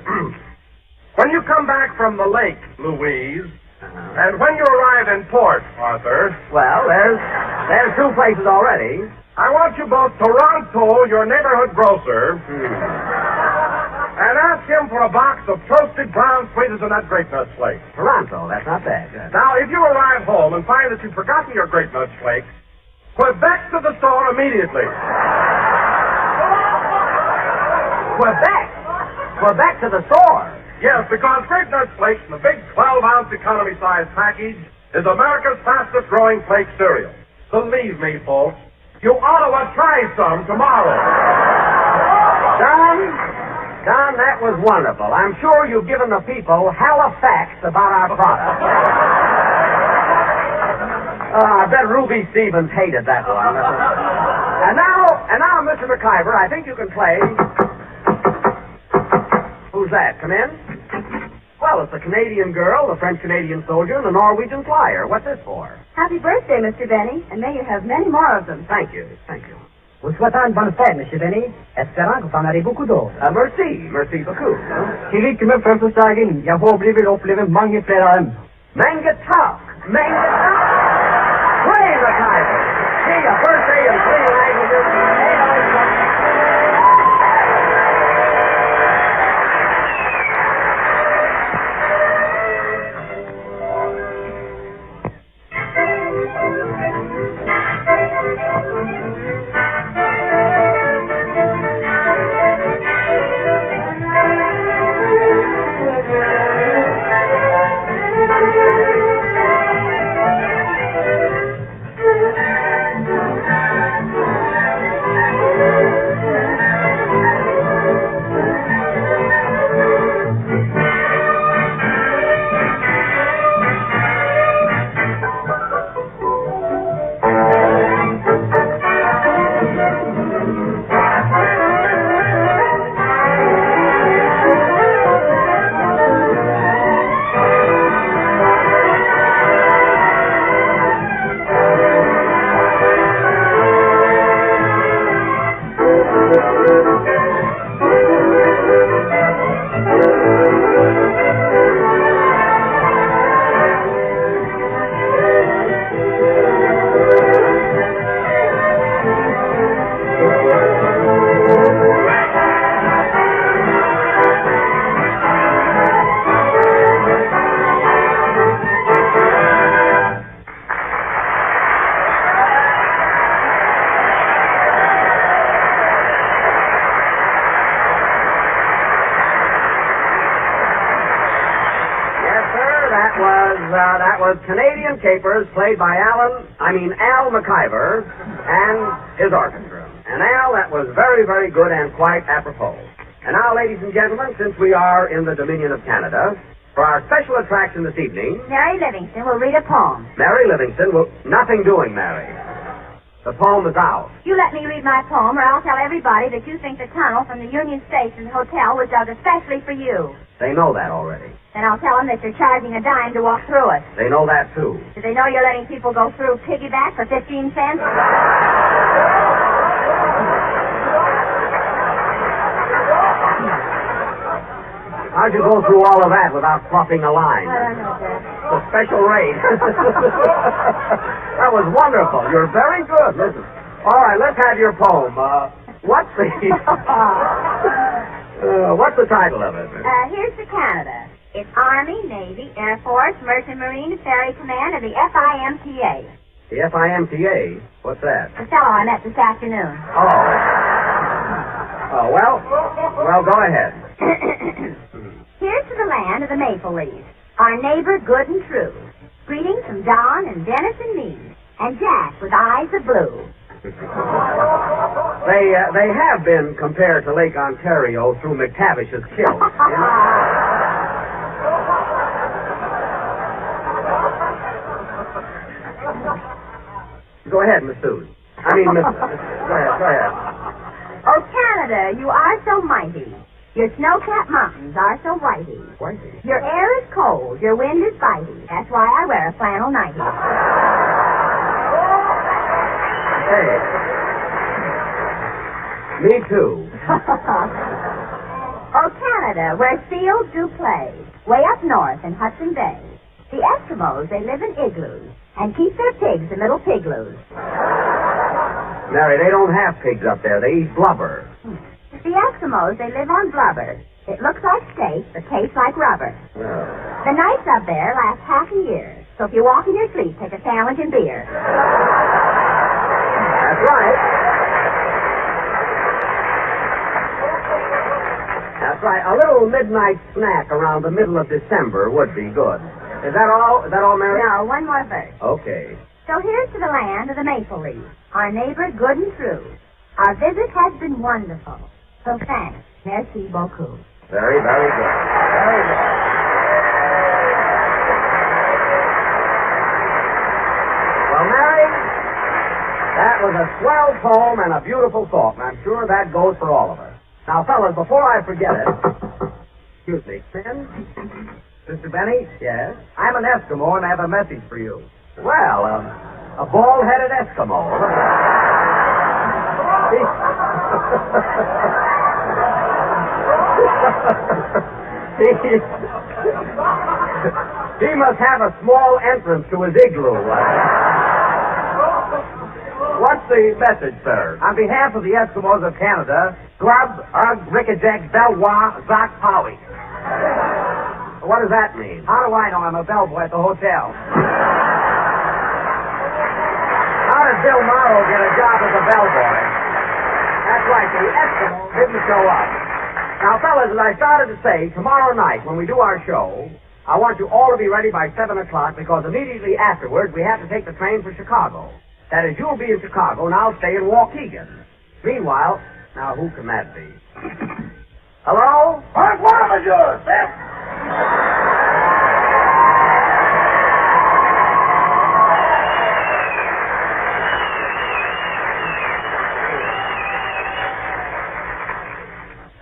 When you come back from the lake, Louise, and when you arrive in port, Arthur... Well, there's two places already. I want you both to Toronto, your neighborhood grocer, and ask him for a box of toasted brown sweeters and that grape nuts flakes. Toronto, that's not bad. Now, if you arrive home and find that you've forgotten your grape nuts flakes, Quebec to the store immediately. Quebec to the store? Yes, because grape nuts flakes in the big 12-ounce economy-size package is America's fastest-growing flake cereal. Believe me, folks, you ought to try some tomorrow. Don, that was wonderful. I'm sure you've given the people hella facts about our product. I bet Ruby Stevens hated that one. And now, Mr. McIver, I think you can play... Who's that? Come in? Well, it's the Canadian girl, the French-Canadian soldier, and the Norwegian flyer. What's this for? Happy birthday, Mr. Benny, and may you have many more of them. Thank you. Vous souhaitons une bonne fête, Monsieur Benny. Espérant que vous en aurez beaucoup d'autres. Merci beaucoup. Till like med födelsedagen. Jag hoppas vi vill uppleva många fler av dem. Mangatalk! Play the title! Gee, a birthday in 3 languages. that was Canadian Capers, played by Al McIver and his orchestra. And Al, that was very, very good and quite apropos. And now, ladies and gentlemen, since we are in the Dominion of Canada, for our special attraction this evening, Mary Livingston will read a poem. Mary Livingston will... Nothing doing, Mary. The poem is out. You let me read my poem, or I'll tell everybody that you think the tunnel from the Union Station Hotel was dug especially for you. They know that already. Then I'll tell them that you're charging a dime to walk through it. They know that, too. Do they know you're letting people go through piggyback for 15 cents? How'd you go through all of that without fluffing a line? I don't know, Jack. The special rate. That was wonderful. You're very good. Listen. All right, let's have your poem. What's the title of it? Here's to Canada. It's Army, Navy, Air Force, Merchant Marine, Ferry Command, and the FIMTA. The FIMTA? What's that? The fellow I met this afternoon. Oh, well, go ahead. Here's to the land of the maple leaf, our neighbor good and true. Greetings from Don and Dennis and me, and Jack with eyes of blue. They have been compared to Lake Ontario through McTavish's kill. Go ahead, Miss Susan. Go ahead. Oh, Canada, you are so mighty. Your snow-capped mountains are so whitey. Whitey? Your air is cold, your wind is bitey. That's why I wear a flannel nightie. Hey. Me too. Oh, Canada, where seals do play, way up north in Hudson Bay. The Eskimos, they live in igloos and keep their pigs in little pigloos. Mary, they don't have pigs up there. They eat blubber. The Eskimos, they live on blubber. It looks like steak, but tastes like rubber. The nights up there last half a year. So if you walk in your sleep, take a sandwich and beer. That's right. That's right. A little midnight snack around the middle of December would be good. Is that all? Is that all, Mary? No, one more verse. Okay. So here's to the land of the maple leaf, our neighbor good and true. Our visit has been wonderful. So thanks. Merci beaucoup. Very, very good. Very good. Well, Mary, that was a swell poem and a beautiful thought, and I'm sure that goes for all of us. Now, fellas, before I forget it, excuse me, Ben? Mr. Benny? Yes? I'm an Eskimo, and I have a message for you. Well, a bald-headed Eskimo. He must have a small entrance to his igloo. What's the message, sir? On behalf of the Eskimos of Canada, Glub, Ugg, Rickajack, Belwa, Zoc, Powie. What does that mean? How do I know? I'm a bellboy at the hotel. How did Bill Morrow get a job as a bellboy? That's right, the Eskimo didn't show up. Now, fellas, as I started to say, tomorrow night when we do our show, I want you all to be ready by 7 o'clock because immediately afterwards we have to take the train for Chicago. That is, you'll be in Chicago and I'll stay in Waukegan. Meanwhile, now who can that be? Hello? What one of yours, Seth?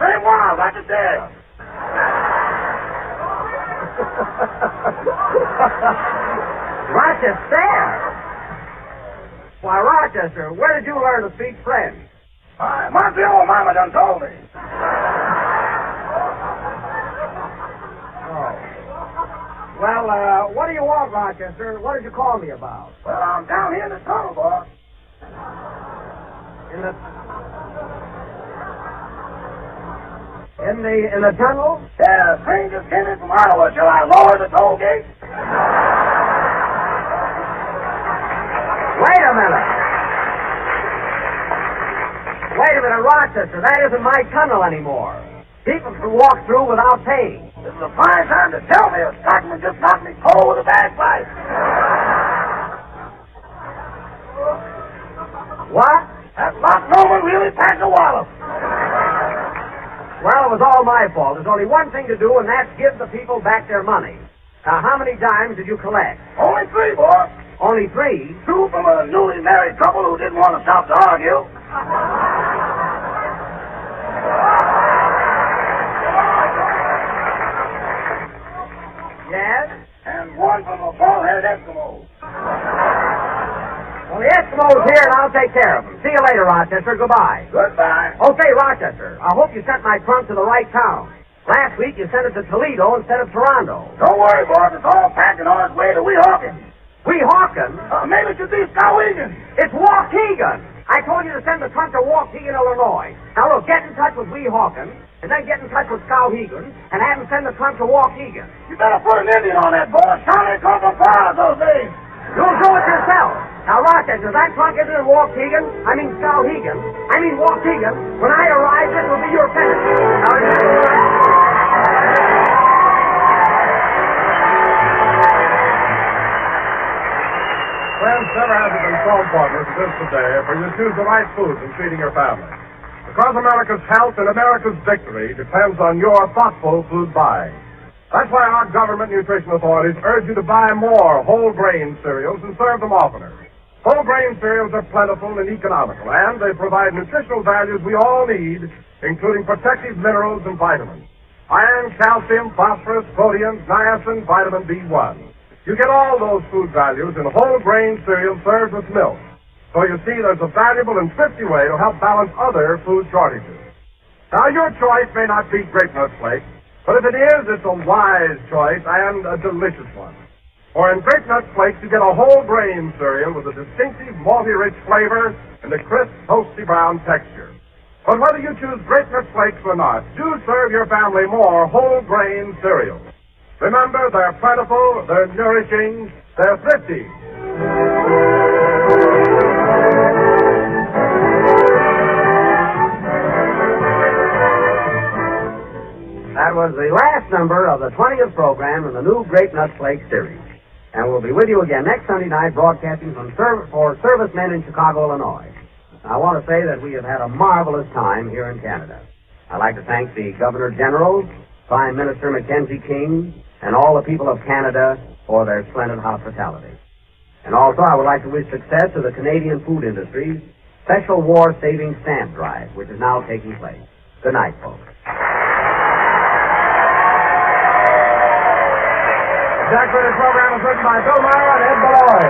Hey, wow, that's it there. Rochester? Why, Rochester, where did you learn to speak French? My old mama done told me. Oh. Well, what do you want, Rochester? What did you call me about? Well, I'm down here in the tunnel, boy. In the tunnel? Yeah, train just came in from Iowa. Shall I lower the toll gate? Wait a minute, Rochester. That isn't my tunnel anymore. People can walk through without paying. This is a fine time to tell me a stockman just knocked me cold. was all my fault. There's only one thing to do, and that's give the people back their money. Now, how many dimes did you collect? Only 3, boss. Only 3? 2 from a newly married couple who didn't want to stop to argue. Yes? And 1 from a bald-headed Eskimo. Well, the Eskimo's here, and I'll take care of him. See you later, Rochester. Goodbye. Goodbye. Okay, Rochester, I hope you sent my trunk to the right town. Last week you sent it to Toledo instead of Toronto. Don't worry, boss. It's all packing on its way to Weehawken. Weehawken? Maybe it should be Skowhegan. It's Waukegan. I told you to send the trunk to Waukegan, Illinois. Now, look, get in touch with Weehawken, and then get in touch with Skowhegan, and have them send the trunk to Waukegan. You better put an Indian on that, boss. Johnny come from far those days. You'll do it yourself. Now, Rochester, that trunk isn't in Waukegan. I mean Skowhegan. I mean Waukegan. When I arrive, this will be your finish. Friends, never has it been so important as it is today for you to choose the right foods in feeding your family. Because America's health and America's victory depends on your thoughtful food buying. That's why our government nutrition authorities urge you to buy more whole grain cereals and serve them oftener. Whole grain cereals are plentiful and economical, and they provide nutritional values we all need, including protective minerals and vitamins. Iron, calcium, phosphorus, proteins, niacin, vitamin B1. You get all those food values in whole grain cereal served with milk. So you see, there's a valuable and thrifty way to help balance other food shortages. Now, your choice may not be Grape Nut Flakes, but if it is, it's a wise choice and a delicious one. For in Grape Nut Flakes, you get a whole grain cereal with a distinctive malty-rich flavor and a crisp, toasty brown texture. But whether you choose Grape Nut Flakes or not, do serve your family more whole grain cereals. Remember, they're plentiful, they're nourishing, they're thrifty. That was the last number of the 20th program in the new Grape Nut Flake series. And we'll be with you again next Sunday night, broadcasting for servicemen in Chicago, Illinois. I want to say that we have had a marvelous time here in Canada. I'd like to thank the Governor General, Prime Minister Mackenzie King, and all the people of Canada for their splendid hospitality. And also, I would like to wish success to the Canadian food industry's special war-saving stamp drive, which is now taking place. Good night, folks. The Jack Benny program is written by Bill Meyer and Ed Beloy.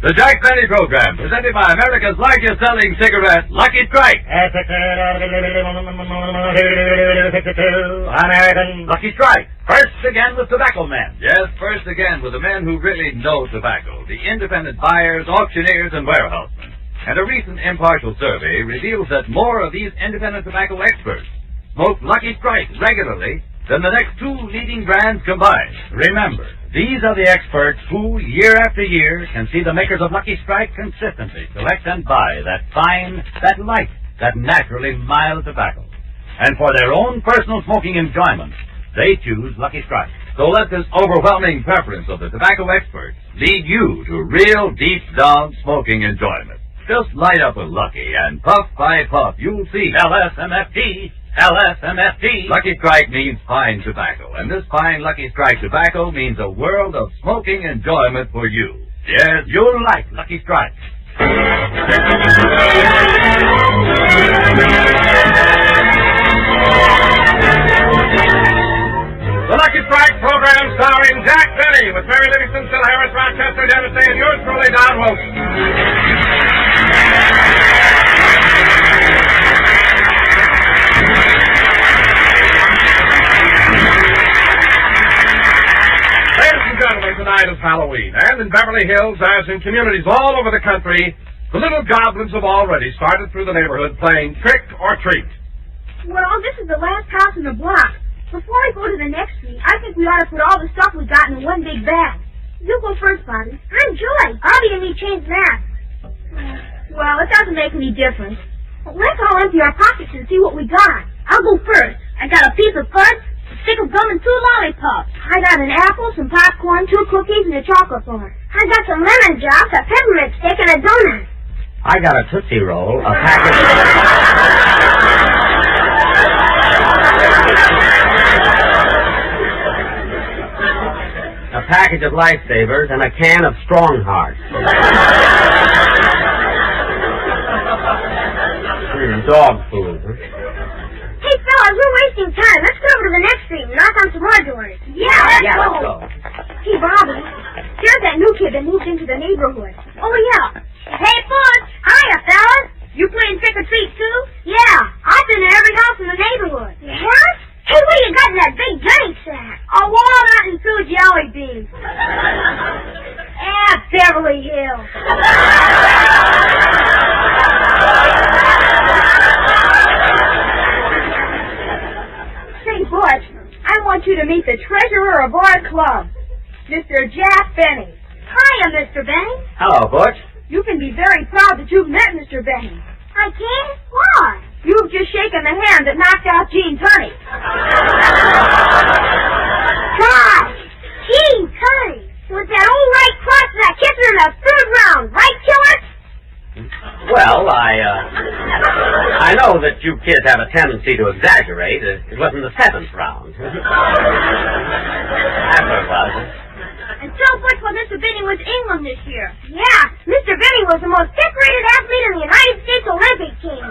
The Jack Benny program, presented by America's largest selling cigarette, Lucky Strike. American Lucky Strike. First again with tobacco men. Yes, first again with the men who really know tobacco. The independent buyers, auctioneers, and warehousemen. And a recent impartial survey reveals that more of these independent tobacco experts smoke Lucky Strike regularly than the next 2 leading brands combined. Remember, these are the experts who, year after year, can see the makers of Lucky Strike consistently select and buy that fine, that light, that naturally mild tobacco. And for their own personal smoking enjoyment, they choose Lucky Strike. So let this overwhelming preference of the tobacco experts lead you to real deep-down smoking enjoyment. Just light up with Lucky, and puff by puff, you'll see LSMFT. LSMFT. Lucky Strike means fine tobacco, and this fine Lucky Strike tobacco means a world of smoking enjoyment for you. Yes, you'll like Lucky Strike. The Lucky Strike program starring Jack Benny with Mary Livingston, Phil Harris, Rochester, Dennis Day, and yours truly, Don Wilson. Tonight is Halloween, and in Beverly Hills, as in communities all over the country, the little goblins have already started through the neighborhood playing trick or treat. Well, this is the last house in the block. Before I go to the next street, I think we ought to put all the stuff we got in one big bag. You go first, Bobby. I'm Joy. I'll be in me change masks. Well, it doesn't make any difference. Let's all empty our pockets and see what we got. I'll go first. I got a piece of fudge, a stick of gum, and 2 lollipops. I got an apple, some popcorn, 2 cookies, and a chocolate bar. I got some lemon drops, a peppermint stick, and a donut. I got a Tootsie Roll, a package... a package of Lifesavers, and a can of Strong Hearts. Dog food. Hey, fellas, we're wasting time. Let's go over to the next street and knock on some more doors. Yeah, let's go. Hey, Bobby, here's that new kid that moved into the neighborhood. Oh, yeah. Hey, Butch. Hiya, fellas. You playing trick or treat, too? Yeah, I've been to every house in the neighborhood. Yeah? Hey, what you got in that big drink sack? A walnut and 2 jelly beans. Beverly Hills. Say, Butch, I want you to meet the treasurer of our club, Mr. Jack Benny. Hiya, Mr. Benny. Hello, Butch. You can be very proud that you've met Mr. Benny. I can? Why? You've just shaken the hand that knocked out Gene Turney. Gosh! Gene Turney! Was that old right cross that kisser in the 3rd round, right, killer? Well, I know that you kids have a tendency to exaggerate. It wasn't the 7th round. That's what it was. And so much for Mr. Benny was England this year. Yeah, Mr. Benny was the most decorated athlete in the United States Olympic team.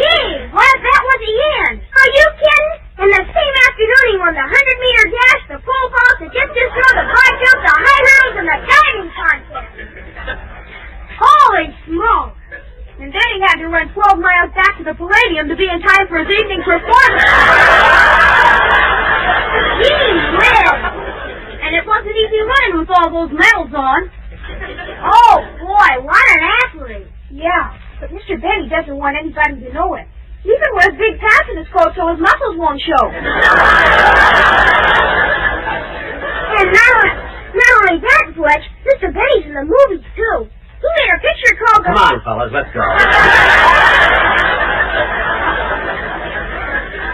Gee, what? That was the end. Are you kidding? And the same afternoon he won the 100-meter dash, the pole vault, the distance throw, the high jump, the high hurdles, and the diving contest. Holy smoke! And then he had to run 12 miles back to the Palladium to be in time for his evening performance. Gee whiz! And it wasn't easy running with all those medals on. Oh, boy, what an athlete. Yeah, but Mr. Benny doesn't want anybody to know it. He even wears big pants in his coat so his muscles won't show. And not only that, Butch, Mr. Benny's in the movies, too. He made a picture called... Come on, fellas, let's go.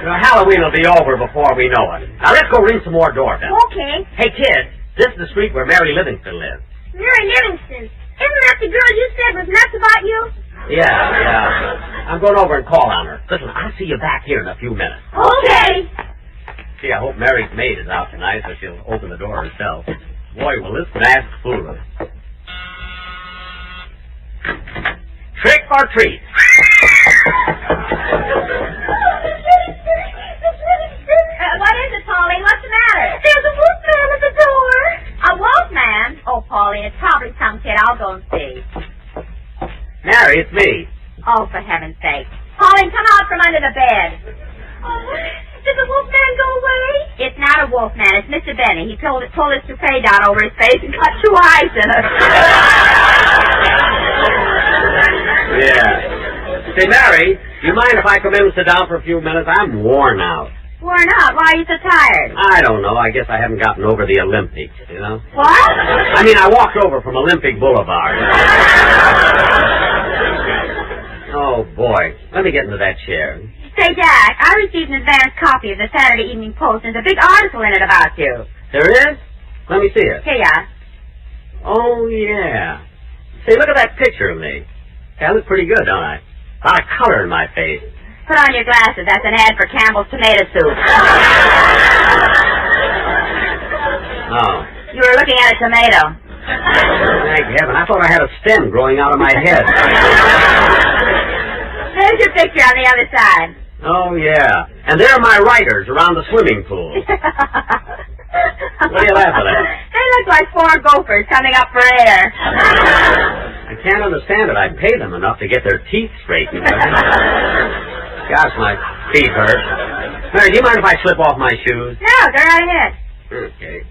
Halloween will be over before we know it. Now, let's go ring some more doorbells. Okay. Hey, kids, this is the street where Mary Livingston lives. Mary Livingston? Isn't that the girl you said was nuts about you? Yeah. I'm going over and call on her. Listen, I'll see you back here in a few minutes. Okay. Gee, I hope Mary's maid is out tonight so she'll open the door herself. Boy, will this mask fool us. Trick or treat? What is it, Pauline? What's the matter? There's a wolfman at the door. A wolfman? Oh, Pauline, it's probably some kid. I'll go and see. Mary, it's me. Oh, for heaven's sake. Pauline, come out from under the bed. Oh, did the wolfman go away? It's not a wolfman. It's Mr. Benny. He pulled his toupee down over his face and cut 2 eyes in it. Yeah. Say, Mary, do you mind if I come in and sit down for a few minutes? I'm worn out. Worn out? Why are you so tired? I don't know. I guess I haven't gotten over the Olympics, you know? What? I mean, I walked over from Olympic Boulevard. Oh, boy. Let me get into that chair. Say, Jack, I received an advance copy of the Saturday Evening Post, and there's a big article in it about you. There is? Let me see it. Here you are. Oh, yeah. Say, look at that picture of me. I look pretty good, don't I? A lot of color in my face. Put on your glasses. That's an ad for Campbell's tomato soup. Oh. You were looking at a tomato. Thank heaven. I thought I had a stem growing out of my head. There's your picture on the other side. Oh, yeah. And there are my writers around the swimming pool. What are you laughing at? They look like 4 gophers coming up for air. I can't understand it. I pay them enough to get their teeth straightened. Gosh, my feet hurt. Mary, do you mind if I slip off my shoes? No, go right ahead. Okay.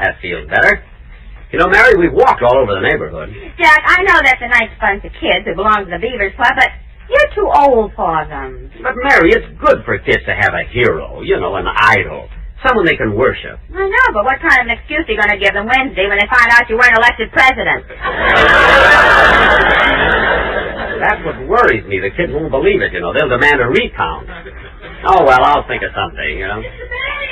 That feels better. You know, Mary, we've walked all over the neighborhood. Jack, I know that's a nice bunch of kids who belong to the Beavers Club, but you're too old for them. But, Mary, it's good for kids to have a hero, you know, an idol. Someone they can worship. I know, but what kind of an excuse are you going to give them Wednesday when they find out you weren't elected president? That's what worries me. The kids won't believe it, you know. They'll demand a recount. Oh, well, I'll think of something, you know. Mr. Benny!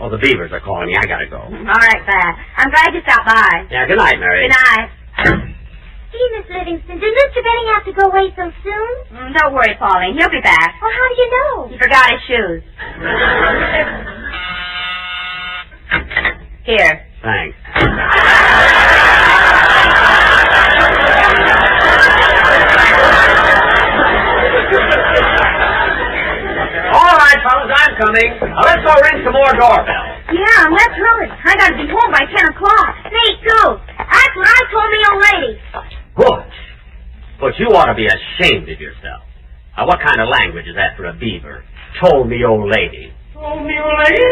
Oh, the beavers are calling me. I gotta go. All right, Pat. I'm glad you stopped by. Yeah, good night, Mary. Good night. Gee, Miss Livingston, did Mr. Benny have to go away so soon? Don't worry, Pauline. He'll be back. Well, how do you know? He forgot his shoes. Here. Thanks. All right, fellas, I'm coming. Now, let's go ring some more doorbells. Yeah, let's hurry. I gotta be home by 10 o'clock. Me, too. That's what I told me old lady. But you ought to be ashamed of yourself. Now, what kind of language is that for a beaver? Told me, old lady. Told me, old lady.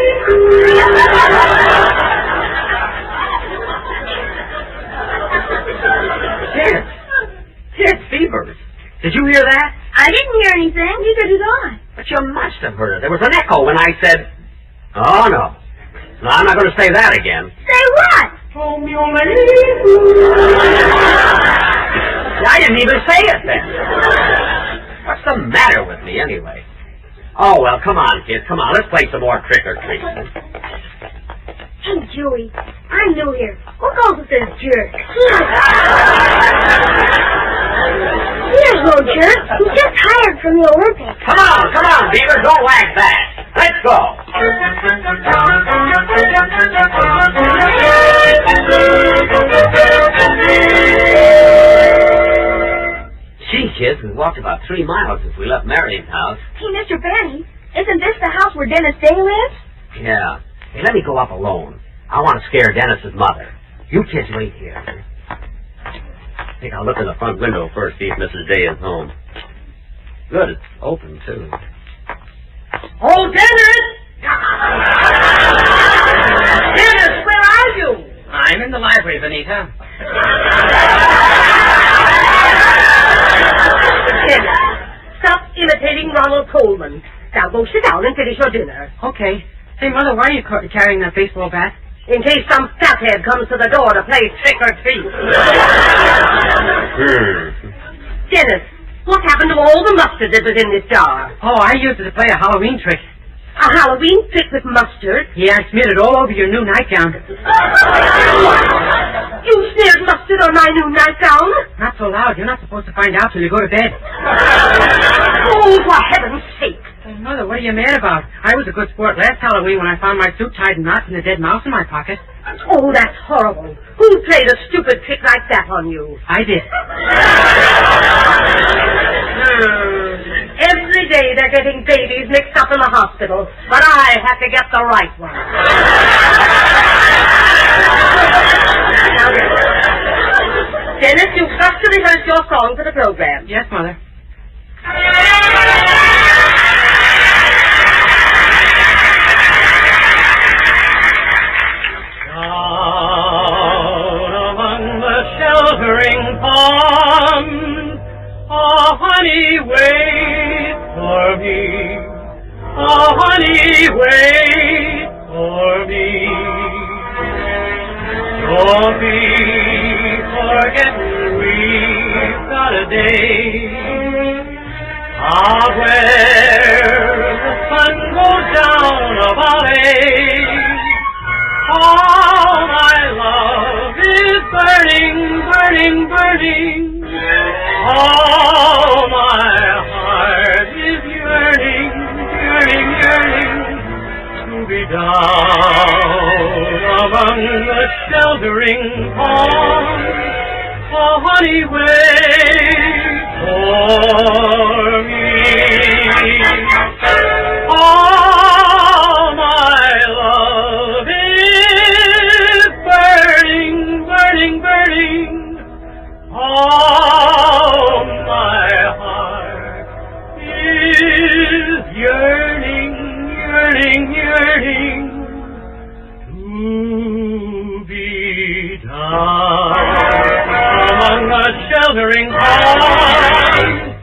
It's beavers. Did you hear that? I didn't hear anything. Neither did I. But you must have heard it. There was an echo when I said, oh, no. No, I'm not going to say that again. Say what? Told me, old lady. I didn't even say it then. What's the matter with me, anyway? Oh, well, come on, kid. Come on. Let's play some more trick-or-treat. Hey, Joey, I'm new here. What goes with this jerk? Here's no jerk. He's just hired from the Olympics. Come on, Beaver. Don't lag back. Let's go. Gee, kids, we walked about 3 miles since we left Marion's house. Hey, Mr. Benny, isn't this the house where Dennis Day lives? Yeah. Hey, let me go up alone. I want to scare Dennis's mother. You kids wait here. I think I'll look in the front window first, see if Mrs. Day is home. Good, it's open, too. Oh, Dennis! Dennis, where are you? I'm in the library, Benita. Dennis, stop imitating Ronald Coleman. Now go sit down and finish your dinner. Okay. Say, Mother, why are you carrying that baseball bat? In case some fathead comes to the door to play trick or treat. Dennis, what happened to all the mustard that was in this jar? Oh, I used it to play a Halloween trick. A Halloween trick with mustard? Yeah, I smeared it all over your new nightgown. You smeared mustard on my new nightgown? Not so loud. You're not supposed to find out till you go to bed. Oh, for heaven's sake. Hey, Mother, what are you mad about? I was a good sport last Halloween when I found my suit tied in knots and a dead mouse in my pocket. Oh, that's horrible. Who played a stupid trick like that on you? I did. Every day they're getting babies mixed up in the hospital, but I have to get the right one. Now, Dennis, you've got to rehearse your song for the program. Yes, Mother. Sheltering palms, honey, wait for me. Honey, wait for me. Don't be forgetting we've got a day out where the sun goes down about 8. Oh, my love is burning, burning, burning. Oh, my heart is yearning, yearning, yearning to be down among the sheltering palms. Oh, honey, wait for me. Oh, my love is burning, burning, burning. Oh, my heart is yearning, yearning, yearning to be down among the sheltering palms.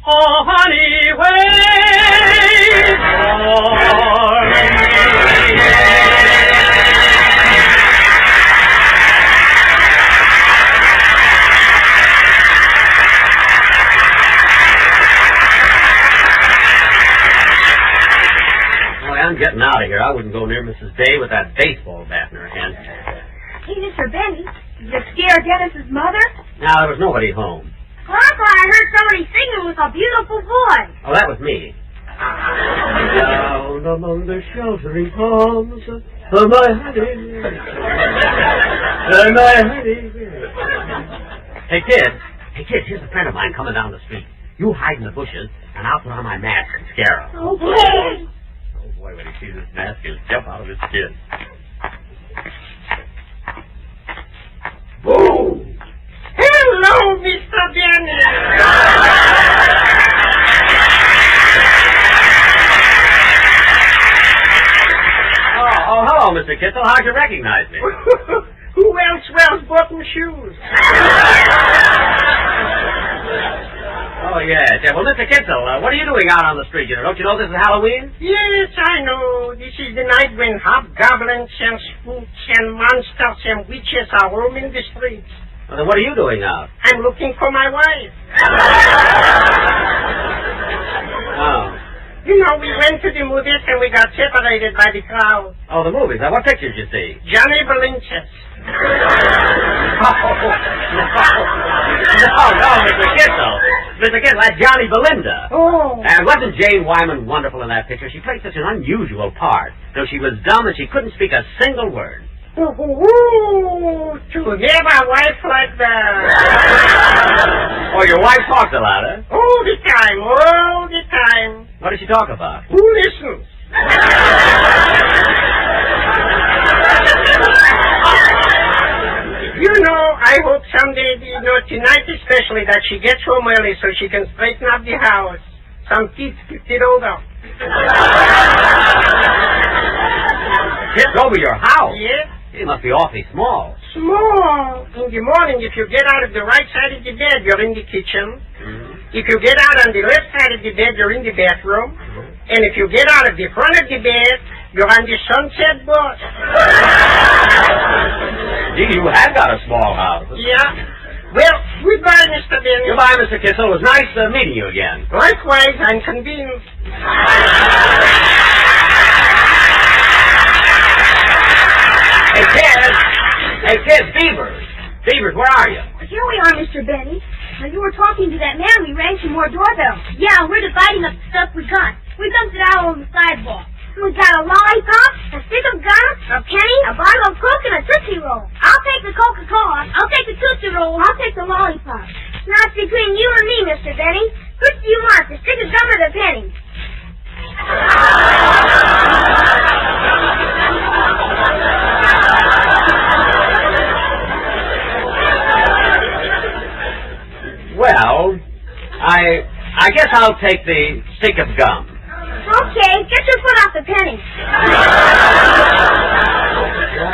Oh, honey, wait for me. I'm getting out out of here. I wouldn't go near Mrs. Day with that baseball bat in her hand. Hey, Mr. Benny, did you scare Dennis's mother? Now, there was nobody home. Well, I thought I heard somebody singing with a beautiful voice. Oh, that was me. Down among the sheltering palms, my honey, my honey. Hey, kid, here's a friend of mine coming down the street. You hide in the bushes, and I'll put on my mask and scare him. Okay. Oh, boy, when he sees this mask, he'll jump out of his skin. Boom! Hello, Mr. Benny. Oh, hello, Mr. Kitzel. How'd you recognize me? Who else wears button shoes? Oh, yes. Yeah, well, Mr. Kitzel, what are you doing out on the street? Don't you know this is Halloween? Yes, I know. This is the night when hobgoblins and spooks and monsters and witches are roaming the streets. Well, then what are you doing out? I'm looking for my wife. Oh. You know, we went to the movies and we got separated by the crowd. Oh, the movies. Now, what pictures did you see? Johnny Belinches. No, Mr. Kitzel. Mr. Kitzel, that's Johnny Belinda. Oh. And wasn't Jane Wyman wonderful in that picture? She played such an unusual part. Though she was dumb and she couldn't speak a single word. Ooh, to have a wife like that. Oh, your wife talked a lot, huh? All the time, all the time. What did she talk about? Who listens? You know, I hope someday, tonight especially, that she gets home early so she can straighten up the house. Some kids kicked it over. Kids over your house? Yes. It must be awfully small. Small. In the morning, if you get out of the right side of the bed, you're in the kitchen. Mm-hmm. If you get out on the left side of the bed, you're in the bathroom. Mm-hmm. And if you get out of the front of the bed, you're on the sunset bus. Gee, you have got a small house. Yeah. Well, goodbye, Mr. Benny. Goodbye, Mr. Kitzel. It was nice meeting you again. Likewise, I'm convinced. Hey, kids, Beavers. Beavers, where are you? Here we are, Mr. Benny. When you were talking to that man, we rang some more doorbells. Yeah, we're dividing up the stuff we got. We dumped it out on the sidewalk. We got a lollipop, a stick of gum, a penny, a bottle of Coke, and a Tootsie Roll. I'll take the Coca-Cola. I'll take the Tootsie Roll. I'll take the lollipop. Now it's between you and me, Mr. Benny. Which do you want, the stick of gum or the penny? Well, I guess I'll take the stick of gum. Okay, get your foot off the penny.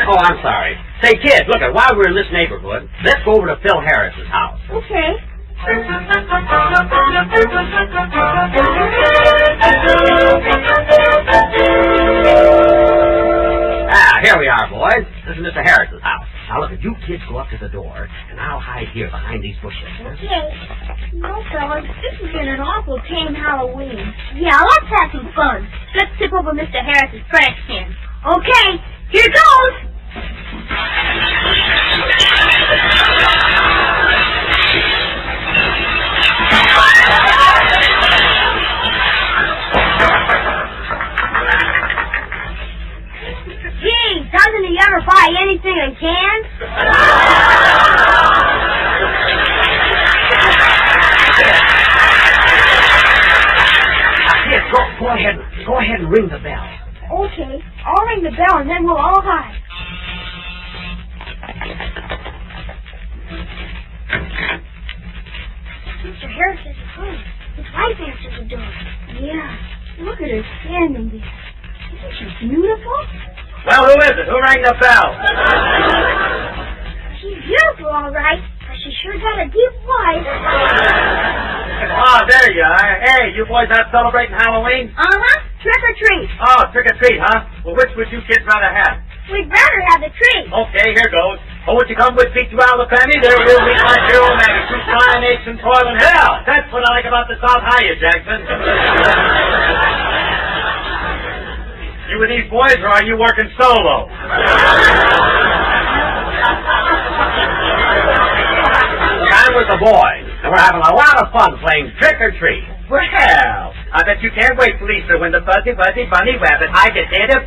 Oh, I'm sorry. Say, kids, look, while we're in this neighborhood, let's go over to Phil Harris's house. Okay. Here we are, boys. This is Mr. Harris's house. Now, look, you kids go up to the door, and I'll hide here behind these bushes. Okay. No, fellas, this has been an awful tame Halloween. Yeah, let's have some fun. Let's tip over Mr. Harris's trash can. Okay, here goes. Gee, doesn't he ever buy anything in cans? Here, go ahead and ring the bell. Okay, I'll ring the bell and then we'll all hide. Mr. Harris is at home. His wife answers the door. Yeah, look at her standing there. Isn't she beautiful? Well, who is it? Who rang the bell? She's beautiful, all right, but she sure got a deep voice. Oh, there you are. Hey, you boys not celebrating Halloween? Uh-huh. Trick or treat. Oh, trick or treat, huh? Well, which would you kids rather have? We'd rather have the treat. Okay, here goes. Oh, would you come with feet to out of the penny? There will be my hero man. Through crying, aches, and toil and hell. That's what I like about the South Higher, Jackson. You with these boys, or are you working solo? I'm with the boys, and we're having a lot of fun playing trick or treat. Well, I bet you can't wait till Easter when the fuzzy, fuzzy bunny rabbit hides a dead of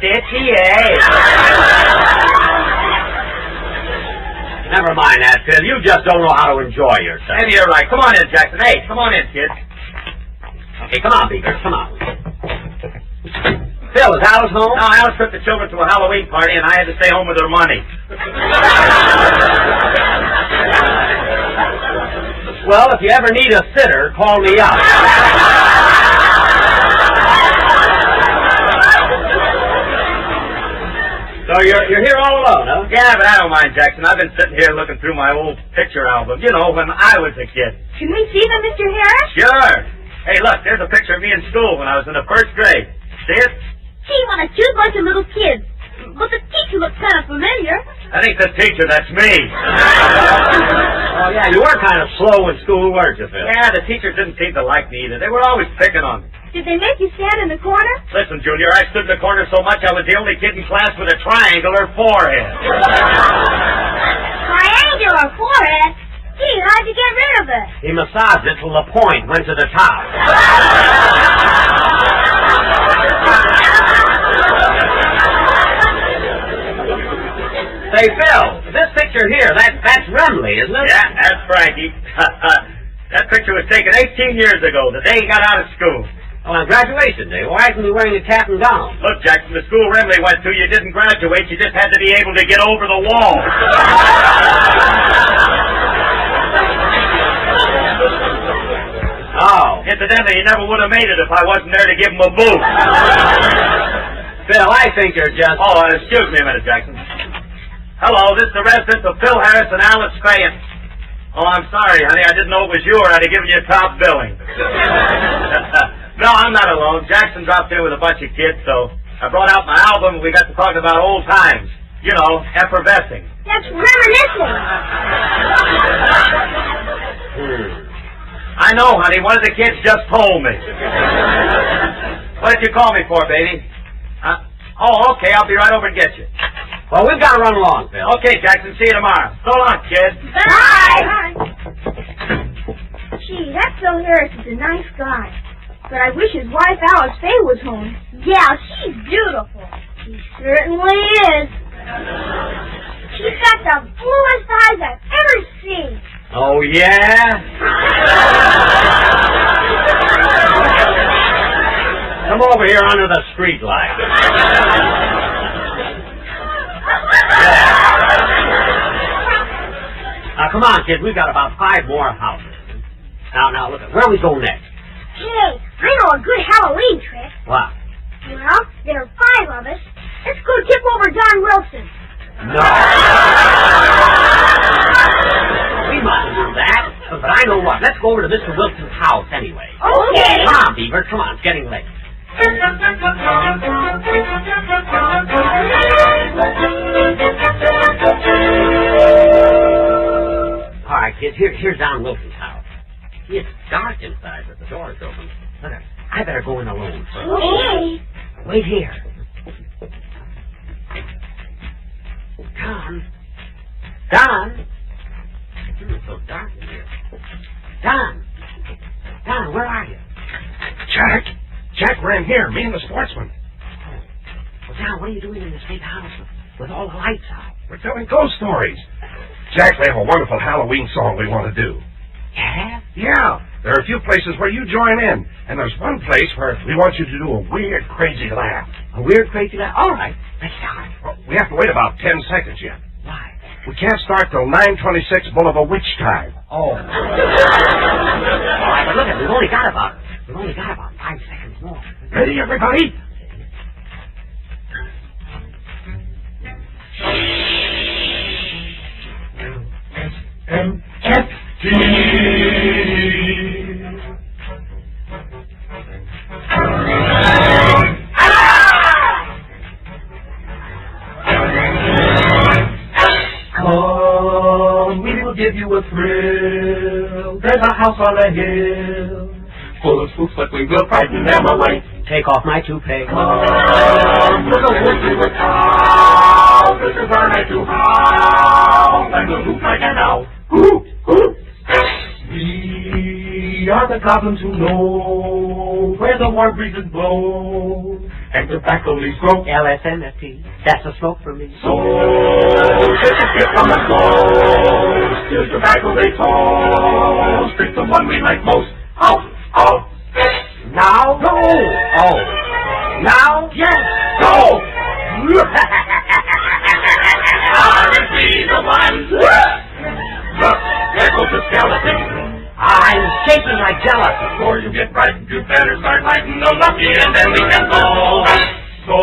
Never mind that, Phil. You just don't know how to enjoy yourself. Maybe you're right. Come on in, Jackson. Hey, come on in, kids. Okay, come on, Beaver. Come on. Phil, is Alice home? No, Alice took the children to a Halloween party, and I had to stay home with her money. Well, if you ever need a sitter, call me up. So you're here all alone, huh? Yeah, but I don't mind, Jackson. I've been sitting here looking through my old picture album. You know, when I was a kid. Can we see them, Mr. Harris? Sure. Hey, look, there's a picture of me in school when I was in the first grade. See it? Gee, what a cute bunch of little kids. But the teacher looks kind of familiar. I think the teacher, that's me. Oh, yeah, you were kind of slow in school, weren't you, Phil? Yeah, the teachers didn't seem to like me either. They were always picking on me. Did they make you stand in the corner? Listen, Junior, I stood in the corner so much I was the only kid in class with a triangular forehead. Triangular forehead? Gee, how'd you get rid of it? He massaged it till the point went to the top. Say, Phil, this picture here, that's Remley, isn't it? Yeah, that's Frankie. That picture was taken 18 years ago, the day he got out of school. Oh, on graduation day. Why isn't he wearing a cap and gown? Look, Jackson, the school Remley went to, you didn't graduate, you just had to be able to get over the wall. Oh. Incidentally, he never would have made it if I wasn't there to give him a boot. Phil, I think you're just... Oh, excuse me a minute, Jackson. Hello, this is the residence of Phil Harris and Alice Fayen. Oh, I'm sorry, honey. I didn't know it was you, or I'd have given you top billing. No, I'm not alone. Jackson dropped in with a bunch of kids, so I brought out my album, and we got to talking about old times. You know, effervescing. That's reminiscing. I know, honey. One of the kids just told me. What did you call me for, baby? Oh, okay. I'll be right over and get you. Well, we've got to run along, Phil. Okay, Jackson. See you tomorrow. So long, kid. Bye. Gee, that Phil Harris is a nice guy. But I wish his wife Alice Faye was home. Yeah, she's beautiful. She certainly is. She's got the bluest eyes I've ever seen. Oh, yeah? Come over here under the street light. Now, come on, kid. We've got about 5 more houses. Now, look, where we go next? Hey, I know a good Halloween trick. What? Well, there are 5 of us. Let's go tip over Don Wilson. No. We mustn't do that. But I know what. Let's go over to Mr. Wilson's house anyway. Okay. Come on, Beaver. Come on. It's getting late. All right, kids. Here's Don Wilson's house. It's dark inside, but the door's open. Look, I better go in alone first. Okay. Wait here. Don! It's so dark in here. Don, where are you? Jack, we're in here, me and the sportsman. Well, Don, what are you doing in this big house with all the lights out? We're telling ghost stories. Jack, we have a wonderful Halloween song we want to do. Yeah? Yeah. There are a few places where you join in, and there's one place where we want you to do a weird, crazy laugh. A weird, crazy laugh? All right. Let's start. Well, we have to wait about 10 seconds yet. Why? We can't start till 9:26 Bull of a Witch time. Oh. All right, but look, we've only got about 5 seconds more. Ready, everybody? M-F-T. Come, we will give you a thrill. There's a house on a hill, full of spooks, but we will frighten them away. take off my toupee. Come to the woods to the cow. This is our night to howl. And we'll hoot like an owl. Hoot, hoot. We are the goblins who know where the warm breezes blow and tobacco leaves grow. LSMFT, that's a smoke for me. So, take a sip from the close. Here's tobacco they toast. It's the one we like most. Out, out. Now? Go! Oh. Now? Yes, go! Aren't we the ones? Look, there goes the skeleton. I'm shaking like jealousy. Before you get frightened, you better start lighting the lucky, and then we can go. So,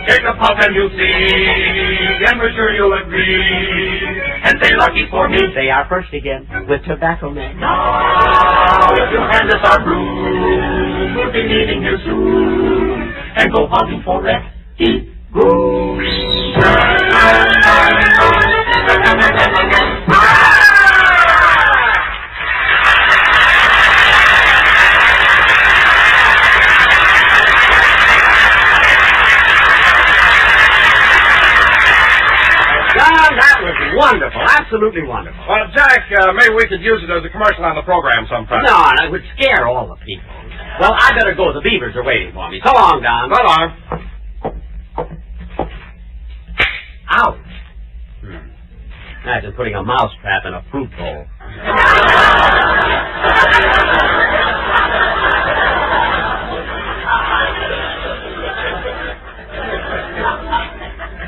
take a puff and you'll see, and we're sure you'll agree, and say lucky for me. They are first again with Tobacco Man. Now, if you'll hand us our broom, we'll be meeting you soon, and go hunting for Resty Broom. Wonderful, absolutely wonderful. Well, Jack, maybe we could use it as a commercial on the program sometime. No, and it would scare all the people. Well, I better go. The beavers are waiting for me. So long, Don. So long. Ouch. Imagine putting a mouse trap in a fruit bowl.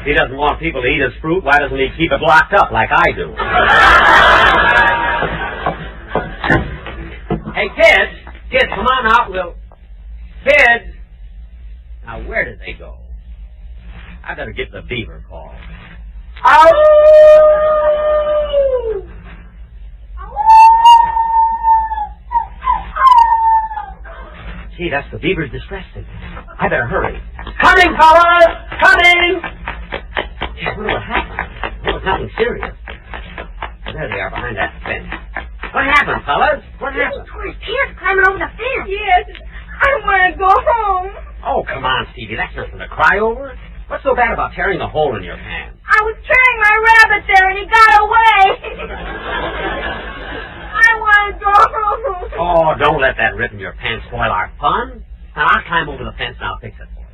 He doesn't want people to eat his fruit. Why doesn't he keep it locked up like I do? Hey, kids, come on out. Kids! Now, where did they go? I better get the beaver call. Ow! Gee, that's the beaver's distress signal. I better hurry. Coming, fellas! Coming! I wonder what happened. It was nothing serious. There they are behind that fence. What happened, fellas? What happened? There's kids climbing over the fence. Yes. I want to go home. Oh, come on, Stevie. That's nothing to cry over. What's so bad about tearing a hole in your pants? I was carrying my rabbit there and he got away. I want to go home. Oh, don't let that rip in your pants spoil our fun. Now, I'll climb over the fence and I'll fix it for you.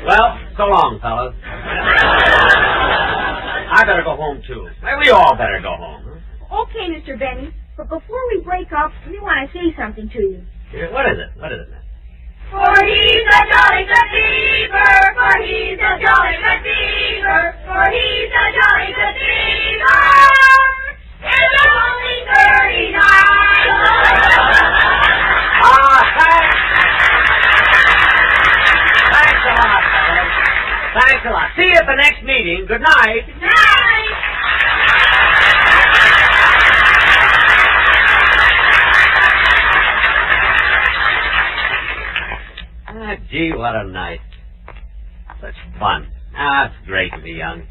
Well, so long, fellas. I better go home, too. We all better go home. Huh? Okay, Mr. Benny. But before we break up, we want to say something to you. What is it? What is it, miss? For he's a jolly good beaver, for he's a jolly good beaver, for he's a jolly good beaver. It's only 39. Thanks a lot, fellas. Thanks a lot. See you at the next meeting. Good night. Good night. Gee, what a night. Such fun. It's great to be young.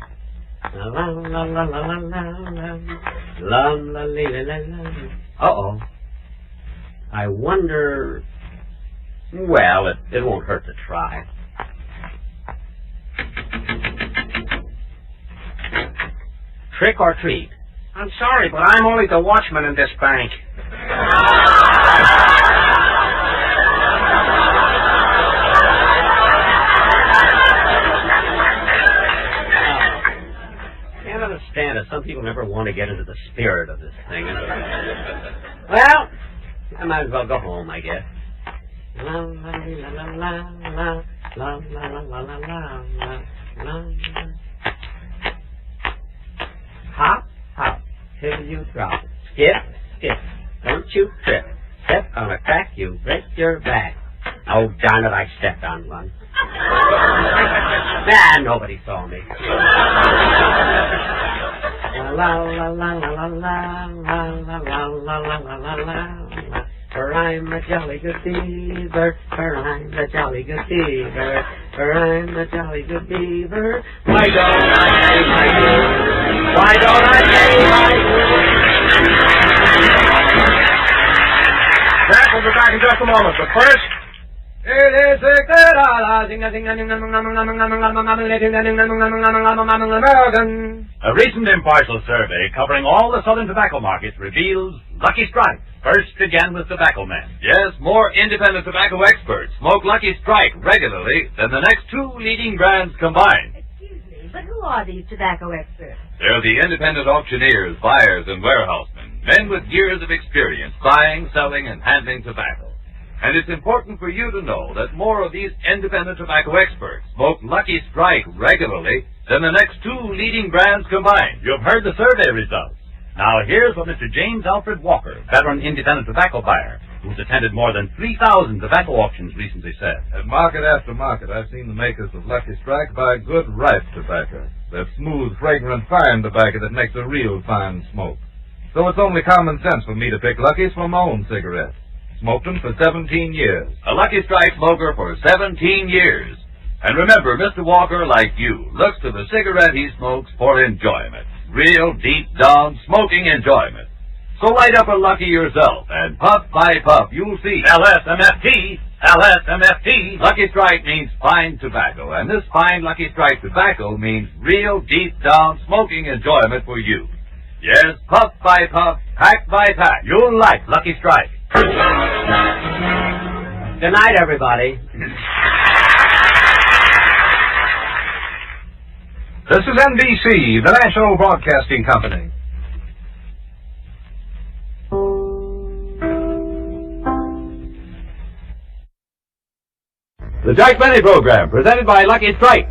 La la la la la la la la la la. Uh-oh. I wonder... Well, it won't hurt to try. Trick or treat? I'm sorry, but I'm only the watchman in this bank. Understand it. Some people never want to get into the spirit of this thing. Well, I might as well go home, I guess. La la la la la la la la la la la. Hop, hop, till you drop. Skip, skip, don't you trip. Step on a crack, you break your back. Oh, darn it, I stepped on one. Nah, nobody saw me. La la la la la la la la la la la la la. For I'm a jolly good beaver, for I'm a jolly good beaver. for I'm a jolly good beaver. Why don't I pay my dues? Why don't I pay my dues? Jack, we'll be back in just a moment, but first... A recent impartial survey covering all the southern tobacco markets reveals Lucky Strike first again with tobacco men. Yes, more independent tobacco experts smoke Lucky Strike regularly than the next two leading brands combined. Excuse me, but who are these tobacco experts? They're the independent auctioneers, buyers, and warehousemen, men with years of experience buying, selling, and handling tobacco. And it's important for you to know that more of these independent tobacco experts smoke Lucky Strike regularly than the next two leading brands combined. You've heard the survey results. Now here's what Mr. James Alfred Walker, veteran independent tobacco buyer, who's attended more than 3,000 tobacco auctions, recently said. At market after market, I've seen the makers of Lucky Strike buy good ripe tobacco. That smooth, fragrant, fine tobacco that makes a real fine smoke. So it's only common sense for me to pick Lucky's for my own cigarettes. Smoked them for 17 years. A Lucky Strike smoker for 17 years. And remember, Mr. Walker, like you, looks to the cigarette he smokes for enjoyment. Real, deep-down, smoking enjoyment. So light up a Lucky yourself, and puff by puff, you'll see. LSMFT! LSMFT! Lucky Strike means fine tobacco, and this fine Lucky Strike tobacco means real, deep-down, smoking enjoyment for you. Yes, puff by puff, pack by pack, you'll like Lucky Strike. Good night, everybody. This is NBC, the National Broadcasting Company. The Jack Benny Program, presented by Lucky Strike.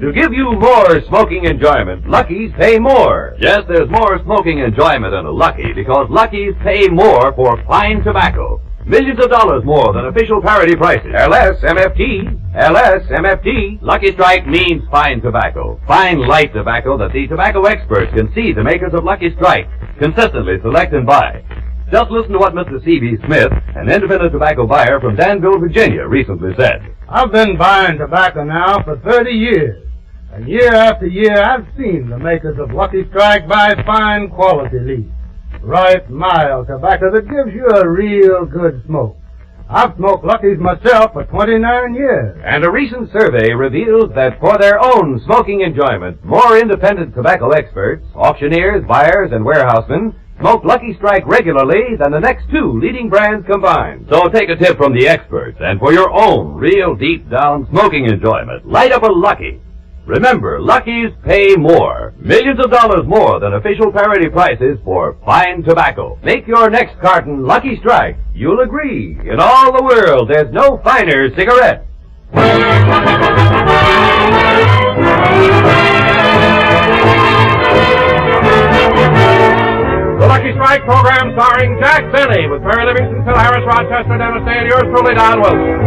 To give you more smoking enjoyment, Lucky's pay more. Yes, there's more smoking enjoyment in a Lucky because Lucky's pay more for fine tobacco. Millions of dollars more than official parity prices. LSMFT. LSMFT. Lucky Strike means fine tobacco. Fine light tobacco that the tobacco experts can see the makers of Lucky Strike consistently select and buy. Just listen to what Mr. C.B. Smith, an independent tobacco buyer from Danville, Virginia, recently said. I've been buying tobacco now for 30 years. And year after year, I've seen the makers of Lucky Strike buy fine quality leaf. Ripe, mild tobacco that gives you a real good smoke. I've smoked Lucky's myself for 29 years. And a recent survey reveals that for their own smoking enjoyment, more independent tobacco experts, auctioneers, buyers, and warehousemen smoke Lucky Strike regularly than the next two leading brands combined. So take a tip from the experts, and for your own real deep-down smoking enjoyment, light up a Lucky. Remember, Lucky's pay more. Millions of dollars more than official parity prices for fine tobacco. Make your next carton Lucky Strike. You'll agree, in all the world, there's no finer cigarette. The Lucky Strike program starring Jack Benny with Perry Livingston, Phil Harris, Rochester, Dennis Day, and yours truly, Don Wilson.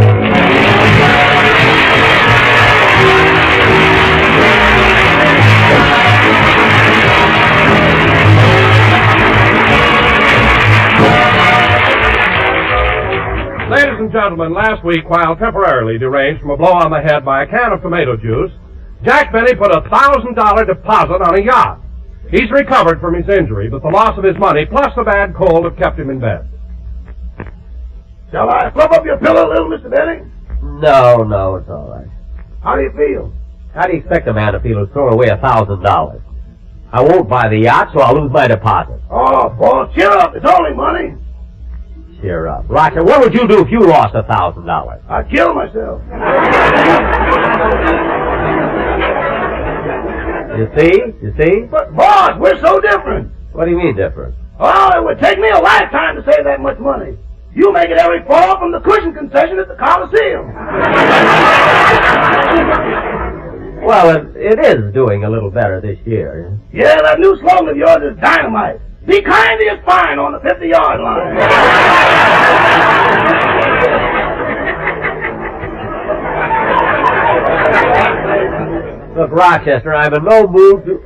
Ladies and gentlemen, last week, while temporarily deranged from a blow on the head by a can of tomato juice, Jack Benny put a $1,000 deposit on a yacht. He's recovered from his injury, but the loss of his money plus the bad cold have kept him in bed. Shall I fluff up your pillow a little, Mr. Benny? No, it's all right. How do you feel? How do you expect a man to feel who's thrown away $1,000? I won't buy the yacht, so I'll lose my deposit. Oh, boy, cheer up. It's only money. Cheer up. Roger, what would you do if you lost $1,000? I'd kill myself. You see? But, boss, we're so different. What do you mean different? Oh, it would take me a lifetime to save that much money. You make it every fall from the cushion concession at the Coliseum. Well, it is doing a little better this year. Yeah, that new slogan of yours is dynamite. Be kind to your spine on the 50-yard line. Look, Rochester, I'm in no mood to...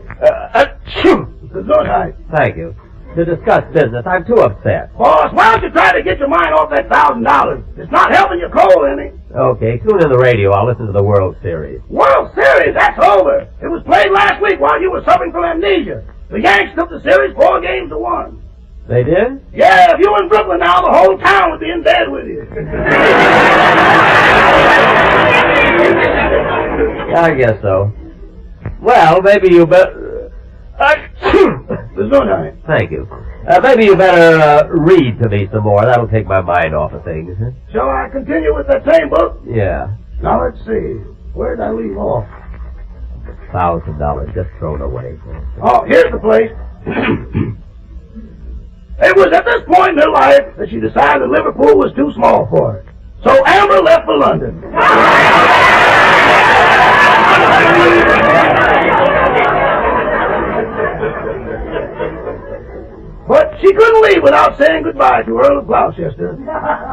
Good night. Thank you. to discuss business. I'm too upset. Boss, why don't you try to get your mind off that $1,000? It's not helping your cold any. Okay, tune in the radio. I'll listen to the World Series. World Series? That's over. It was played last week while you were suffering from amnesia. The Yanks took the series 4-1. They did? Yeah, if you were in Brooklyn now, the whole town would be in bed with you. I guess so. Well, maybe you better... Thank you. Maybe you better read to me some more. That'll take my mind off of things. Shall I continue with that same book? Yeah. Now, let's see. Where did I leave off? $1,000 just thrown away. Oh, here's the place. It was at this point in her life that she decided that Liverpool was too small for her. So Amber left for London. But she couldn't leave without saying goodbye to Earl of Gloucester,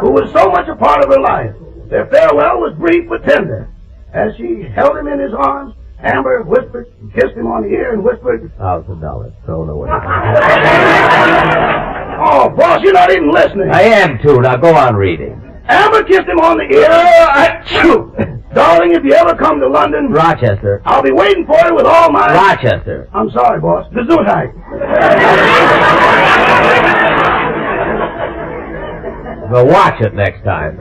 who was so much a part of her life. Their farewell was brief but tender. As she held him in his arms, Amber whispered and kissed him on the ear and whispered, $1,000 thrown away. Oh, boss, you're not even listening. I am too. Now go on reading. Amber kissed him on the ear. Darling, if you ever come to London... Rochester. I'll be waiting for you with all my... Rochester. I'm sorry, boss. Gesundheit. Well, watch it next time.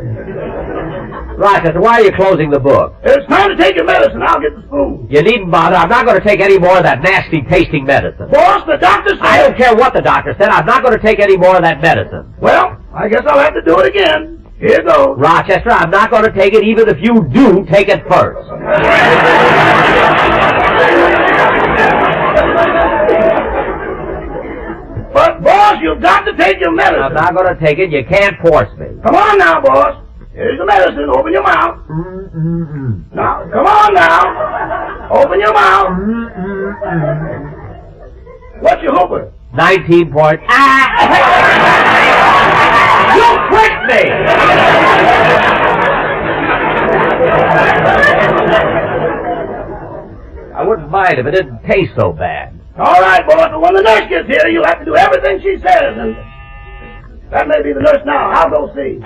Rochester, why are you closing the book? It's time to take your medicine. I'll get the spoon. You needn't bother. I'm not going to take any more of that nasty tasting medicine. Boss, the doctor said... I don't care what the doctor said. I'm not going to take any more of that medicine. Well, I guess I'll have to do it again. Here goes. Rochester, I'm not going to take it even if you do take it first. But, boss, you've got to take your medicine. I'm not going to take it. You can't force me. Come on now, boss. Here's the medicine. Open your mouth. Now, come on now. Open your mouth. What's your hooper? 19 point... You tricked me! I wouldn't mind if it didn't taste so bad. All right, boss, but when the nurse gets here, you'll have to do everything she says, and that may be the nurse now. I'll go see.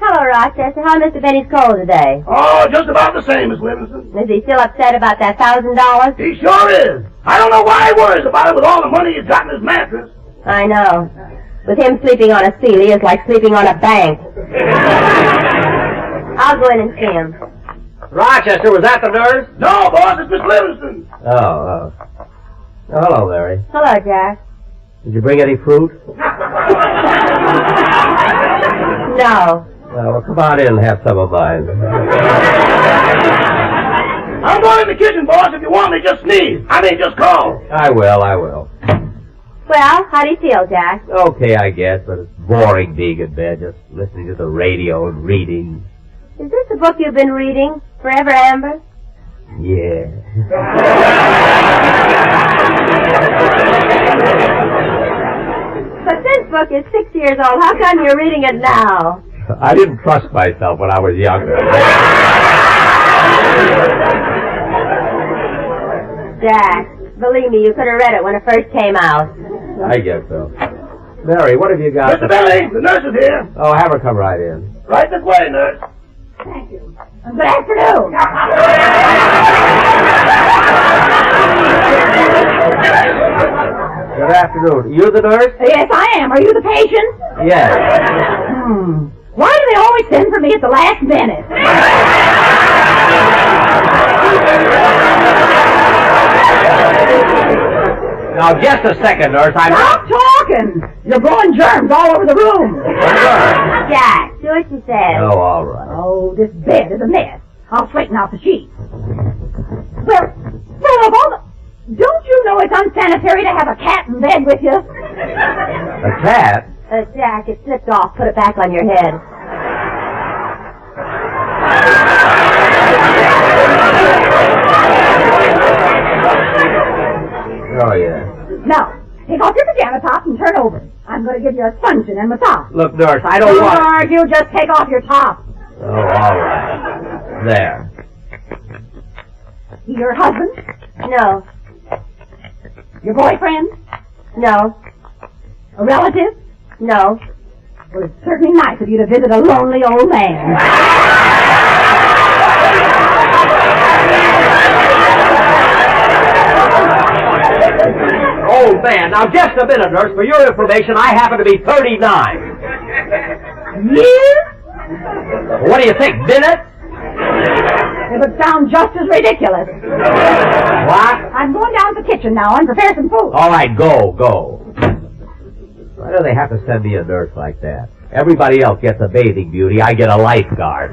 Hello, Rochester. How's Mr. Benny's cold today? Oh, just about the same, Miss Livingston. Is he still upset about that $1,000? He sure is. I don't know why he worries about it with all the money he's got in his mattress. I know. With him sleeping on a sealy is like sleeping on a bank. I'll go in and see him. Rochester, was that the nurse? No, boss, it's Miss Livingston. Oh, hello, Mary. Hello, Jack. Did you bring any fruit? No. Well, come on in and have some of mine. I'm going in the kitchen, boss. If you want me, just sneeze. Just call. I will. Well, how do you feel, Jack? Okay, I guess, but it's boring being in bed, just listening to the radio and reading. Is this the book you've been reading? Forever Amber? Yeah. But this book is 6 years old. How come you're reading it now? I didn't trust myself when I was younger. Jack, believe me, you could have read it when it first came out. I guess so. Mary, what have you got? Mr. Benny, the nurse is here. Oh, have her come right in. Right this way, nurse. Thank you. Good afternoon. Good afternoon. You the nurse? Yes, I am. Are you the patient? Yes. Why do they always send for me at the last minute? Now, just a second, nurse. Stop talking! You're blowing germs all over the room. Jack, do what you said. Oh, all right. Oh, this bed is a mess. I'll straighten out the sheets. Well, of all the... Don't you know it's unsanitary to have a cat in bed with you? A cat? Jack, it slipped off. Put it back on your head. Oh, yeah. Now, take off your pajama top and turn over. I'm going to give you a sponging and massage. Look, nurse, I don't want... Don't argue, just take off your top. Oh, all right. There. Your husband? No. Your boyfriend? No. A relative? No. Well, it's certainly nice of you to visit a lonely old man. Old man. Now, just a minute, nurse. For your information, I happen to be 39. Years? What do you think, minutes? It would sound just as ridiculous. What? I'm going down to the kitchen now and prepare some food. All right, go. Why do they have to send me a nurse like that? Everybody else gets a bathing beauty. I get a lifeguard.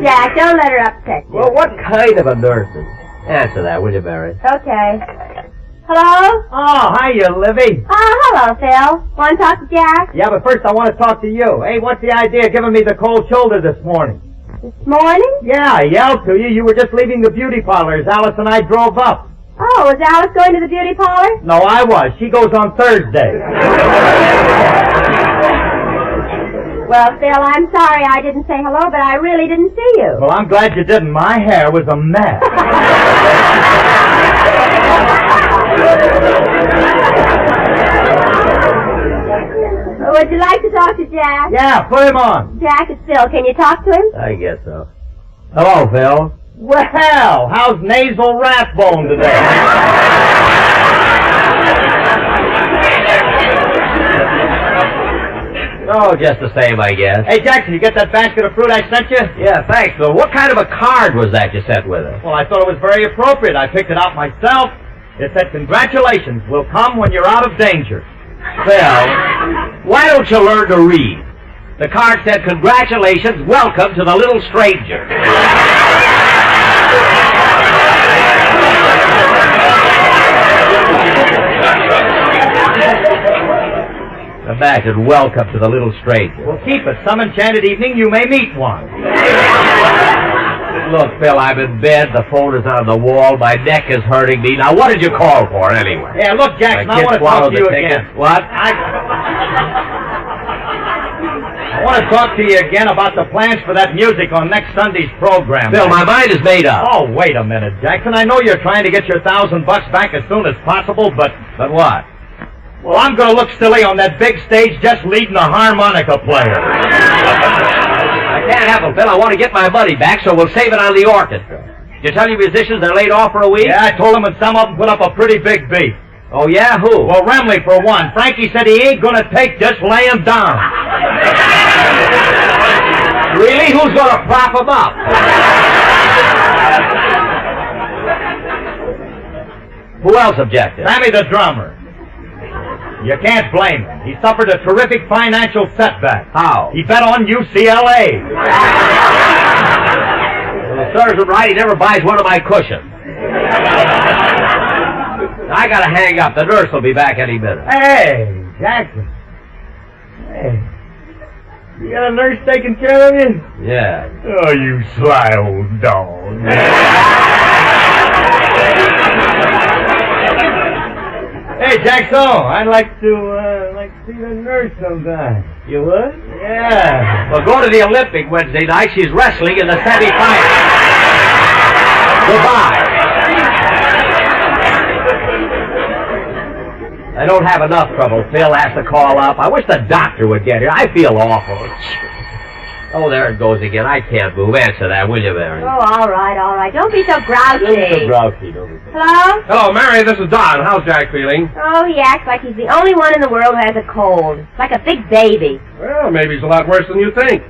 Jack, don't let her upset you. Well, what kind of a nurse is? Answer that, will you, Mary? Okay. Hello? Oh, hiya, Livy. Hello, Phil. Want to talk to Jack? Yeah, but first I want to talk to you. Hey, what's the idea of giving me the cold shoulder this morning? This morning? Yeah, I yelled to you. You were just leaving the beauty parlor as Alice and I drove up. Oh, was Alice going to the beauty parlor? No, I was. She goes on Thursday. Well, Phil, I'm sorry I didn't say hello, but I really didn't see you. Well, I'm glad you didn't. My hair was a mess. Would you like to talk to Jack? Yeah, put him on. Jack, it's Phil. Can you talk to him? I guess so. Hello, Phil. Well, how's nasal rathbone today? Oh, just the same, I guess. Hey, Jackson, you get that basket of fruit I sent you? Yeah, thanks, Phil. What kind of a card was that you sent with it? Well, I thought it was very appropriate. I picked it out myself. It said, congratulations will come when you're out of danger. Phil, why don't you learn to read? The card said, congratulations, welcome to the little stranger. Imagine, welcome to the little stranger. Well, keep it. Some enchanted evening you may meet one. Look, Phil, I'm in bed. The phone is on the wall. My neck is hurting me. Now, what did you call for, anyway? Yeah, look, Jackson, I want to talk to you again. What? I want to talk to you again about the plans for that music on next Sunday's program. Phil, my mind is made up. Oh, wait a minute, Jackson. I know you're trying to get your $1,000 back as soon as possible, but... But what? Well, I'm going to look silly on that big stage just leading a harmonica player. I can't have them, Phil. I want to get my money back, so we'll save it on the orchestra. Did you tell your musicians they're laid off for a week? Yeah, I told them, and some of them put up a pretty big beat. Oh, yeah? Who? Well, Remley, for one. Frankie said he ain't going to take just laying down. Really? Who's going to prop him up? Who else objected? Sammy the drummer. You can't blame him. He suffered a terrific financial setback. How? He bet on UCLA. Well, the serves him right. He never buys one of my cushions. I gotta hang up. The nurse will be back any minute. Hey, Jackson. Hey. You got a nurse taking care of you? Yeah. Oh, you sly old dog. Hey, Jackson, I'd like to see the nurse sometime. You would? Yeah. Well, go to the Olympic Wednesday night. She's wrestling in the semifinals. Goodbye. I don't have enough trouble. Phil has to call up. I wish the doctor would get here. I feel awful. Oh, there it goes again. I can't move. Answer that, will you, Mary? Oh, all right. Don't be so grouchy. Don't be so grouchy. Hello? Hello, Mary. This is Don. How's Jack feeling? Oh, he acts like he's the only one in the world who has a cold. Like a big baby. Well, maybe he's a lot worse than you think.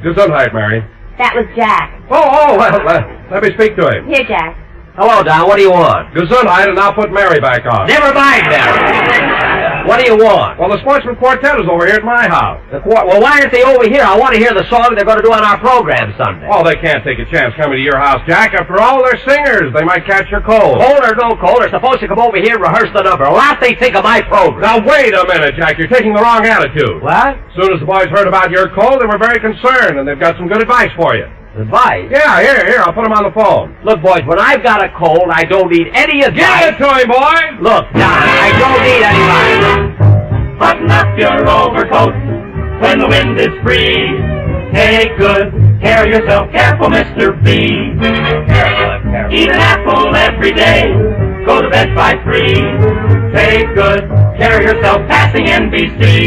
Gesundheit, Mary. That was Jack. Oh, well, let me speak to him. Here, Jack. Hello, Don. What do you want? Gesundheit, and I'll put Mary back on. Never mind, Mary. What do you want? Well, the Sportsman Quartet is over here at my house. Well, why aren't they over here? I want to hear the song they're going to do on our program Sunday. Oh, they can't take a chance coming to your house, Jack. After all, they're singers. They might catch your cold. Cold or no cold, they're supposed to come over here and rehearse the number. What they think of my program? Now, wait a minute, Jack. You're taking the wrong attitude. What? As soon as the boys heard about your cold, they were very concerned, and they've got some good advice for you. Advice? Yeah, here, I'll put them on the phone. Look, boys, when I've got a cold, I don't need any advice. Give it to him, boy! Look, Don, I don't need any advice. Button up your overcoat when the wind is free. Take good Carry yourself careful, Mr. B. Eat an apple every day. Go to bed by 3. Take good care of yourself passing NBC.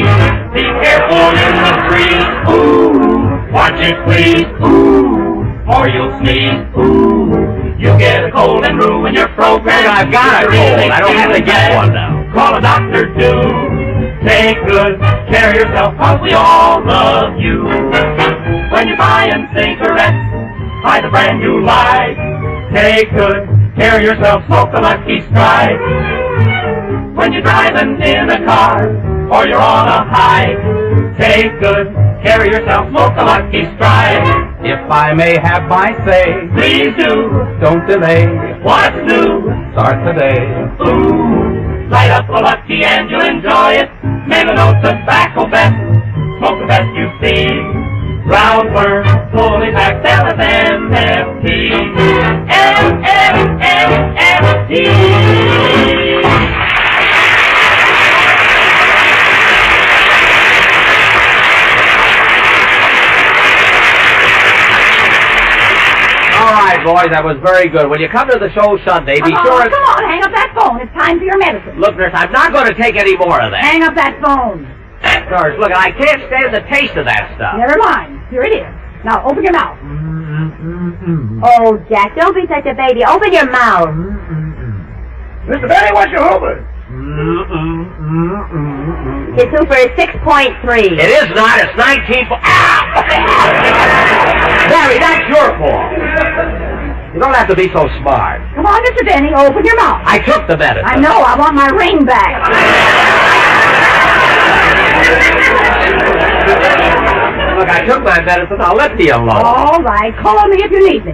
Be careful in the trees. Ooh, watch it please. Ooh, or you'll sneeze. Ooh, you'll get a cold and ruin your program. I've got a cold. I don't have to get one now. Call a doctor, do. Take good care of yourself, cause we all love you. When you're buying cigarettes, buy the brand you like. Take good care of yourself, smoke a Lucky Strike. When you're driving in a car, or you're on a hike, take good care of yourself, smoke a Lucky Strike. If I may have my say, please do. Don't delay. What's new? Start today. Ooh, light up a Lucky and you'll enjoy it. Make a no tobacco best. Smoke the best you see. Roundworm, fully packed, LSMFT. LSMFT. All right, boys, that was very good. When you come to the show Sunday, be sure... Come on, hang up that phone. It's time for your medicine. Look, nurse, I'm not going to take any more of that. Hang up that phone. Nurse, look, I can't stand the taste of that stuff. Never mind. Here it is. Now, open your mouth. Oh, Jack, don't be such a baby. Open your mouth. Mr. Benny, what's your Hoover? His Hoover is 6.3. It is not. It's 19... Barry, that's your fault. You don't have to be so smart. Come on, Mr. Benny, open your mouth. I took the medicine. I know. I want my ring back. Look, I took my medicine. I'll let you alone. All right. Call me if you need me.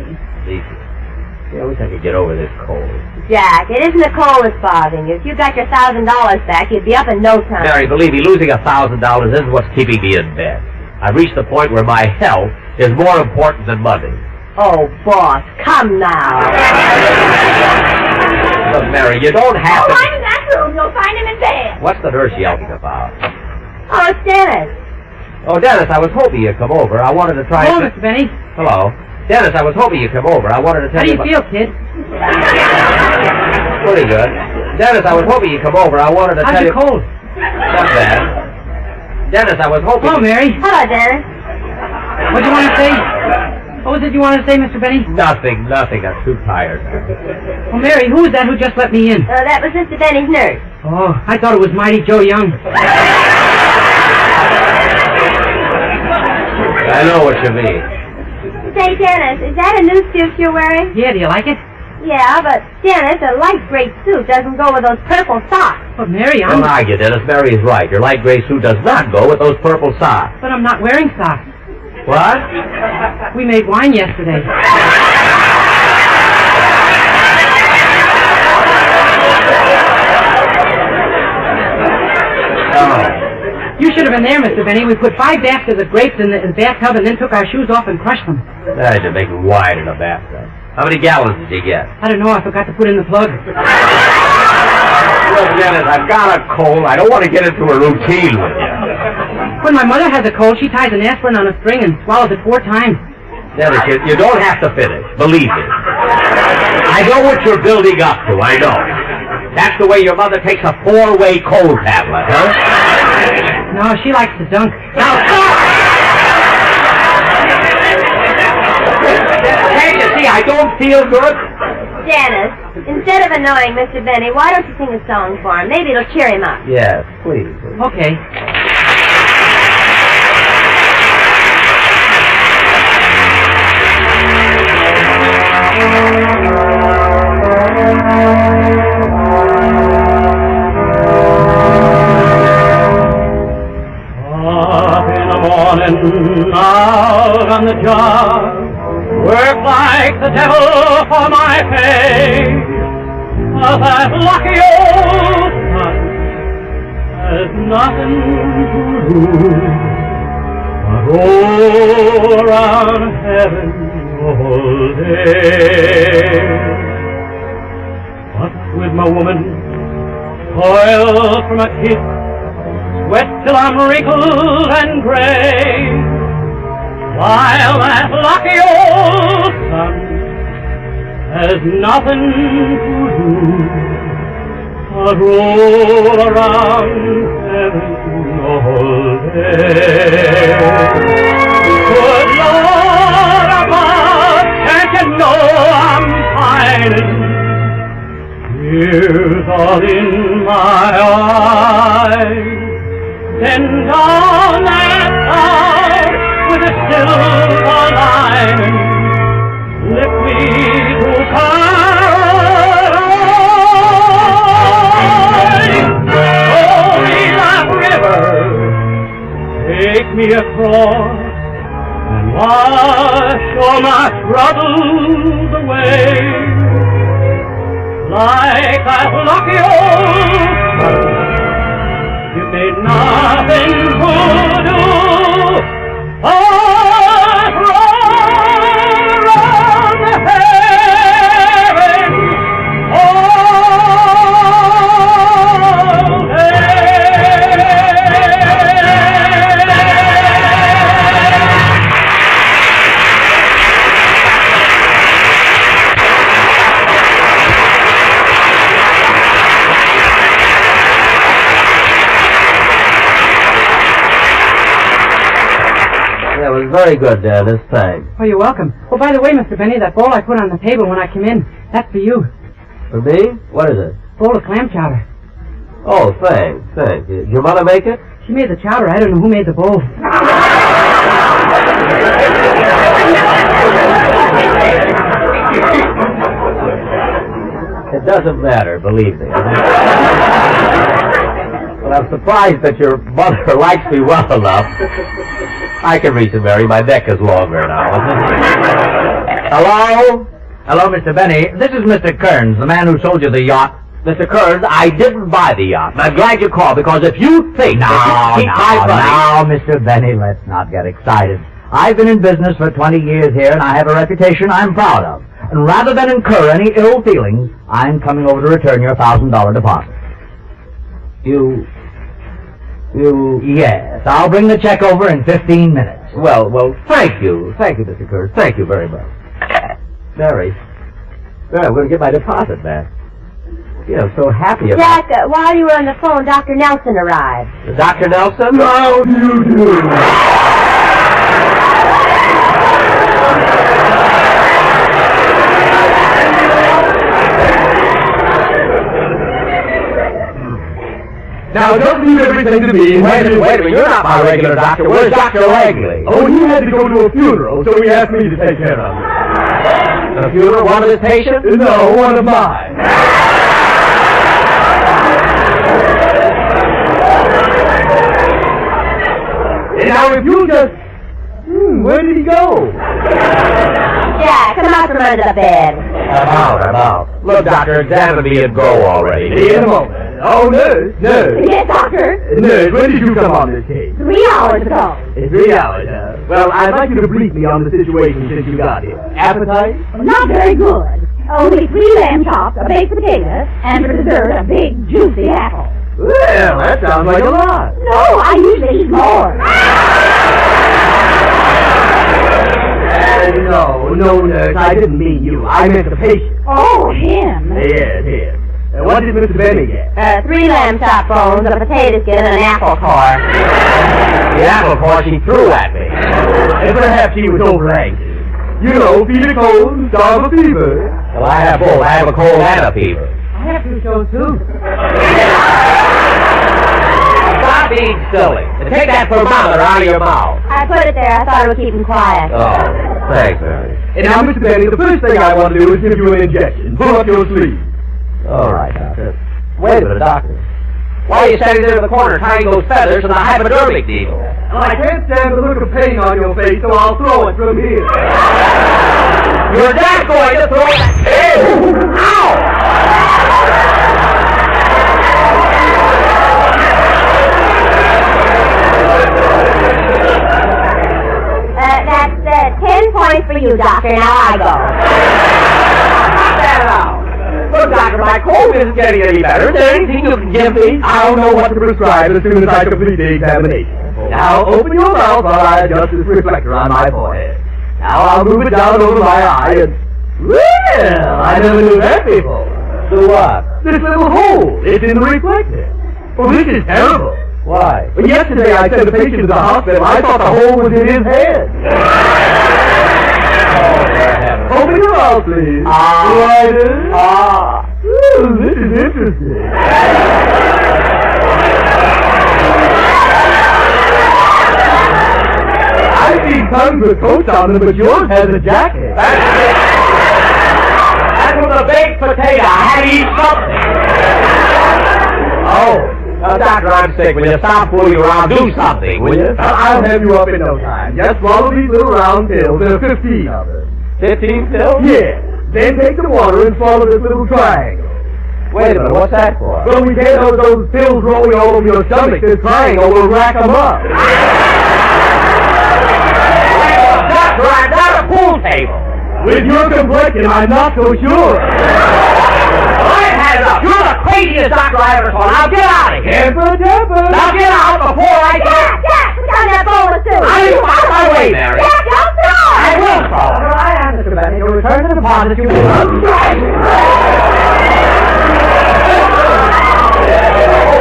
I wish I could get over this cold. Jack, it isn't the cold that's bothering you. If you got your $1,000 back, you'd be up in no time. Mary, believe me, losing $1,000 isn't what's keeping me in bed. I've reached the point where my health is more important than money. Oh, boss, come now. Look, Mary, you don't have to... I'm in that room. You'll find him in bed. What's the nurse yelling about? Oh, it's Dennis. Oh, Dennis, I was hoping you'd come over. I wanted to try... Hello, Mr. Benny. Hello. Dennis, I was hoping you'd come over. I wanted to tell you... How do you feel, kid? Pretty good. Dennis, I was hoping you'd come over. I wanted to tell you... How's your cold? Not bad. Dennis, I was hoping... Hello, Mary. Hello, Dennis. What do you want to say? What was it you wanted to say, Mr. Benny? Nothing. I'm too tired. Oh, Mary, who was that who just let me in? That was Mr. Benny's nurse. Oh, I thought it was Mighty Joe Young. I know what you mean. Say, Dennis, is that a new suit you're wearing? Yeah, do you like it? Yeah, but, Dennis, a light gray suit doesn't go with those purple socks. But, Mary, Don't argue, Dennis. Mary is right. Your light gray suit does not go with those purple socks. But I'm not wearing socks. What? We made wine yesterday. Oh. You should have been there, Mr. Benny. We put 5 baskets of grapes in the bathtub and then took our shoes off and crushed them. I had to make wine in a bathtub. How many gallons did you get? I don't know. I forgot to put in the plug. Look, Dennis, I've got a cold. I don't want to get into a routine with you. When my mother has a cold, she ties an aspirin on a string and swallows it 4 times. Dennis, you don't have to finish. Believe me. I know what you're building up to. I know. That's the way your mother takes a 4-way cold tablet, huh? No, she likes to dunk. Now stop! Can't you see I don't feel good? Dennis, instead of annoying Mr. Benny, why don't you sing a song for him? Maybe it'll cheer him up. Yes, please. Okay. Up in the morning, out on the job, work like the devil for my pay. But that lucky old sun has nothing to do but roll around heaven all day. But with my woman, toil from a kiss, sweat till I'm wrinkled and gray. while that lucky old sun has nothing to do but roll around heaven all day. Good Lord above, can't you know I'm pining? Tears all in my eyes. Then down that cloud with a silver lining, lift me to paradise. Show me that river, take me across, and wash all my troubles away. Like that lucky old sun, give me nothing to do but run heaven all That was very good, Dennis. Thanks. Oh, you're welcome. Oh, by the way, Mr. Benny, that bowl I put on the table when I came in, that's for you. For me? What is it? Bowl of clam chowder. Oh, thanks. Did your mother make it? She made the chowder. I don't know who made the bowl. It doesn't matter, believe me. But I'm surprised that your mother likes me well enough. I can reach it, Mary. My neck is longer now. Hello? Hello, Mr. Benny. This is Mr. Kearns, the man who sold you the yacht. Mr. Kearns, I didn't buy the yacht. And I'm glad you called, because if you think that you keep my money... Now, Mr. Benny, let's not get excited. I've been in business for 20 years here, and I have a reputation I'm proud of. And rather than incur any ill feelings, I'm coming over to return your $1,000 deposit. Yes, I'll bring the check over in 15 minutes. Well, thank you. Thank you, Mr. Kearns. Thank you very much. Mary, I'm going to get my deposit back. Yeah, I'm so happy about it. Jack, while you were on the phone, Dr. Nelson arrived. Dr. Nelson? How do you do? Now, don't leave everything to me. Wait a minute, you're not my regular doctor. Where's Dr. Langley? Oh, he had to go to a funeral, so he asked me to take care of it. A funeral? One of his patients? No, one of mine. Now, if you just... where did he go? Jack, come out from under the bed. I'm out. Look, doctor, examine me and go already. In a moment. Oh, nurse. Yes, doctor? Nurse, when did you come on this case? 3 hours ago. 3 hours, Well, I'd like you to brief me on the situation since you got here. Appetite? Not very good. Only 3 lamb chops, a baked potato, and for dessert, a big, juicy apple. Well, that sounds like a lot. No, I usually eat more. No, nurse, I didn't mean you. I meant the patient. Oh, him. Yes, him. What did Mr. Benny get? 3 lamb chop bones, a potato skin, and an apple core. The apple core she threw at me. And perhaps he was over anxious. You know, feed a cold, starve a fever. Well, I have both. I have a cold and a fever. I have to show too. Stop being silly. And take that thermometer out of your mouth. I put it there. I thought it would keep him quiet. Oh, thanks, Mary. And now, Mr. Benny, the first thing I want to do is give you an injection. Pull up your sleeve. All right, doctor. Wait a minute, doctor. Why are you standing there in the corner tying those feathers to the hypodermic needle? Well, I can't stand the look of pain on your face, so I'll throw it from here. You're not going to throw that... Ow! That's 10 points for you, doctor. Now I go. Knock that out. Look, doctor, my cold isn't getting any better. Is there anything you can give me? I'll know what to prescribe as soon as I complete the examination. Now open your mouth while I adjust this reflector on my forehead. Now I'll move it down over my eye and... Well, I never knew that before. So what? This little hole. It's in the reflector. Oh, this is terrible. Why? Well, yesterday I sent a patient to the hospital. I thought the hole was in his head. Open your mouth, please. Wider. Ooh, this is interesting. I've seen tons with coats on them, but yours has a jacket. That was a baked potato. I had to eat something. Oh. Doctor, I'm sick. Will you stop fooling around? Do something, will you? I'll have you up in no time. Just swallow these little round pills. There are 15 of them. 15 pills? Yeah. Then take the water and swallow this little triangle. Wait a minute, what's that for? Well, we can't have those pills rolling all over your stomach. This triangle will rack them up. Doctor, I'm not a pool table. With your complexion, I'm not so sure. I've had enough. You're the craziest doctor I ever saw. Now get out of here. Temper. Now get out before I get... Jack, put down that bowl of soup. Are you out of my way, Mary? Jack, don't throw it. I will throw it. I am, Mr. Benny. You'll return to the deposit you will. Oh,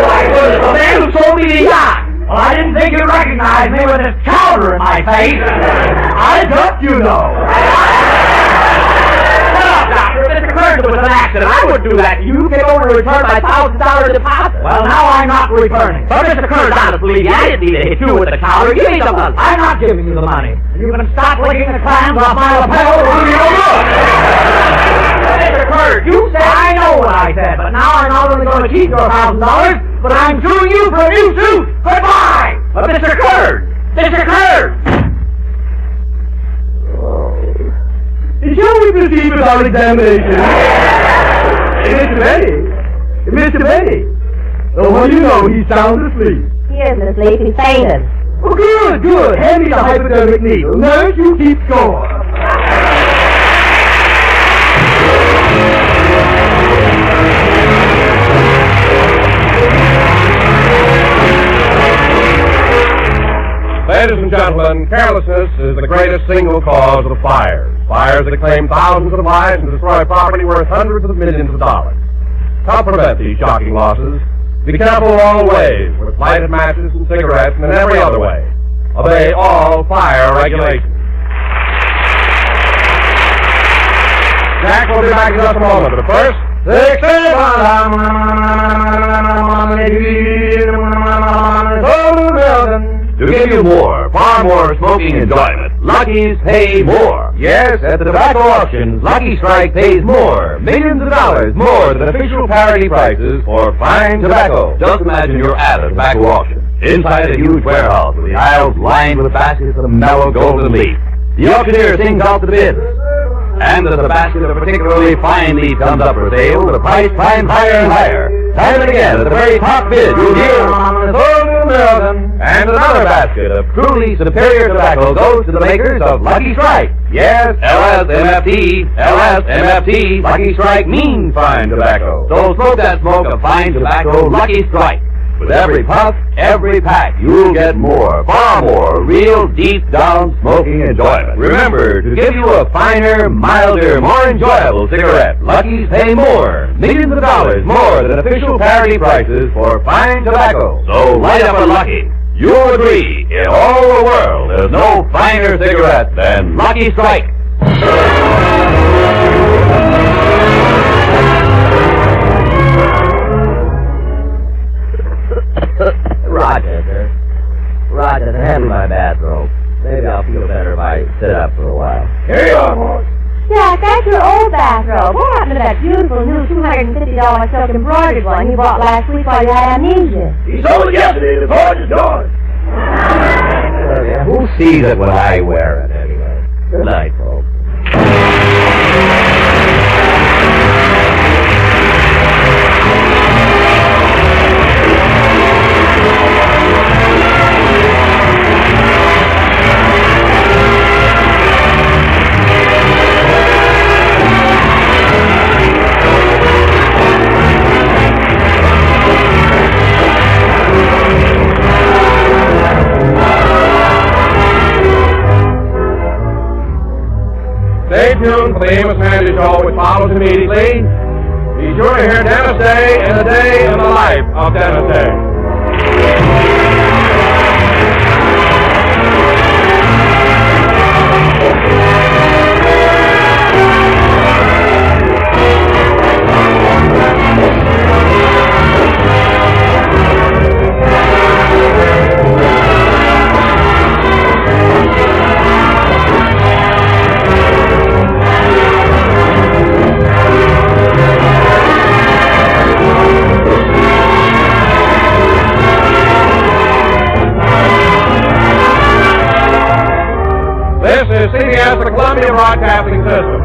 my goodness. The man who sold me the yacht. Well, I didn't think you'd recognize me with this powder in my face. I ducked, you know. Doctor, if it occurred to was an accident, I wouldn't do that. You came over to return my $1,000 deposit. Well, now I'm not returning. But Mr. Kerns, honestly, I didn't need to hit you with the counter. Give me the money. I'm not giving you the money. You're going to stop licking the clams off my lapel or do you no good. Mr. Kerns, you said I know what I said, but now I'm not only going to keep your $1,000, but I'm suing you for a new suit. Goodbye. But Mr. Kerns, Mr. Kerns. Shall we proceed with our examination? Mr. Benny. Oh, well, you know, he's sound asleep. He isn't asleep, he's fainted. Oh, good. Hand me the hypodermic needle. Nurse, you keep score. Ladies and gentlemen, carelessness is the greatest single cause of fires. Fires that claim thousands of lives and destroy property worth hundreds of millions of dollars. To prevent these shocking losses, be careful all ways with lighted matches and cigarettes and in every other way. Obey all fire regulations. Jack will be back in just a moment, but first, to give you more, far more smoking enjoyment, Lucky's pay more. Yes, at the tobacco auctions, Lucky Strike pays more, millions of dollars more than official parity prices for fine tobacco. Just imagine you're at a tobacco auction, inside a huge warehouse with the aisles lined with baskets of mellow golden leaf. The auctioneer sings out the bids, and as a basket of particularly fine leaf comes up for sale, the price climbs higher and higher. Time and again, at the very top bid, you'll hear, and another basket of truly superior tobacco goes to the makers of Lucky Strike. Yes, LSMFT, Lucky Strike means fine tobacco. So smoke that smoke of fine tobacco, Lucky Strike. With every puff, every pack, you'll get more, far more, real deep-down smoking enjoyment. Remember, to give you a finer, milder, more enjoyable cigarette, Lucky's pay more, millions of dollars more than official parity prices for fine tobacco. So light up a Lucky. You'll agree, in all the world, there's no finer cigarette than Lucky Strike. Roger, handle my bathrobe. Maybe I'll feel better if I sit up for a while. Carry on, boys. Jack, that's your old bathrobe. What happened to that beautiful new $250 silk embroidered one you bought last week while you had amnesia? He sold it yesterday. The boys is gone. Who sees it when I wear it, anyway? Good night, folks. Stay tuned for the Amos Handy Show, which follows immediately. Be sure to hear Dennis Day and the day in the life of Dennis Day. This is CBS, the Columbia Broadcasting System.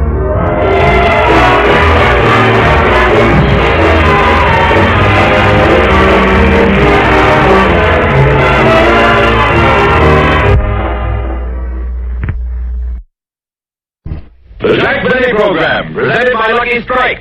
The Jack Benny Program, presented by Lucky Strike.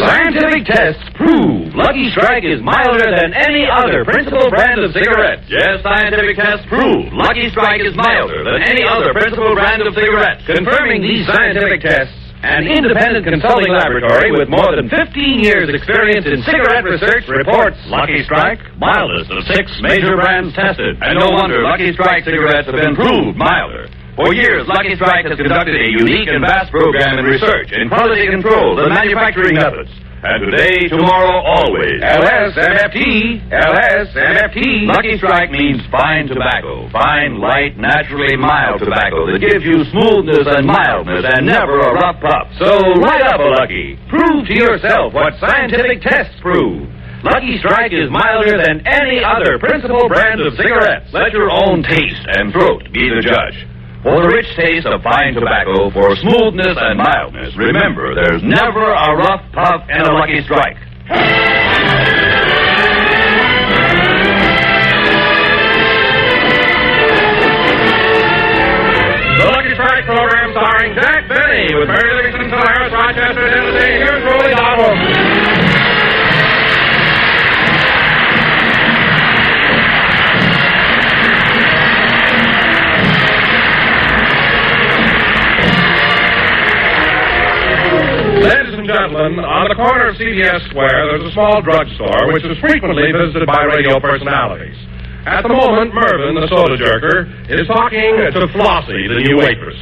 Scientific tests prove Lucky Strike is milder than any other principal brand of cigarettes. Yes, scientific tests prove Lucky Strike is milder than any other principal brand of cigarettes. Confirming these scientific tests, an independent consulting laboratory with more than 15 years' experience in cigarette research reports Lucky Strike, mildest of 6 major brands tested. And no wonder Lucky Strike cigarettes have been proved milder. For years, Lucky Strike has conducted a unique and vast program in research, in quality control, and manufacturing methods. And today, tomorrow, always. LSMFT. LSMFT. Lucky Strike means fine tobacco. Fine, light, naturally mild tobacco that gives you smoothness and mildness and never a rough puff. So light up a Lucky. Prove to yourself what scientific tests prove. Lucky Strike is milder than any other principal brand of cigarettes. Let your own taste and throat be the judge. For the rich taste of fine tobacco, for smoothness and mildness, remember, there's never a rough puff in a Lucky Strike. The Lucky Strike program starring Jack Benny with Mary Livingston, Harris, Rochester, Tennessee. Here's Rolly Donald. Ladies and gentlemen, on the corner of CBS Square, there's a small drugstore which is frequently visited by radio personalities. At the moment, Mervyn, the soda jerker, is talking to Flossie, the new waitress.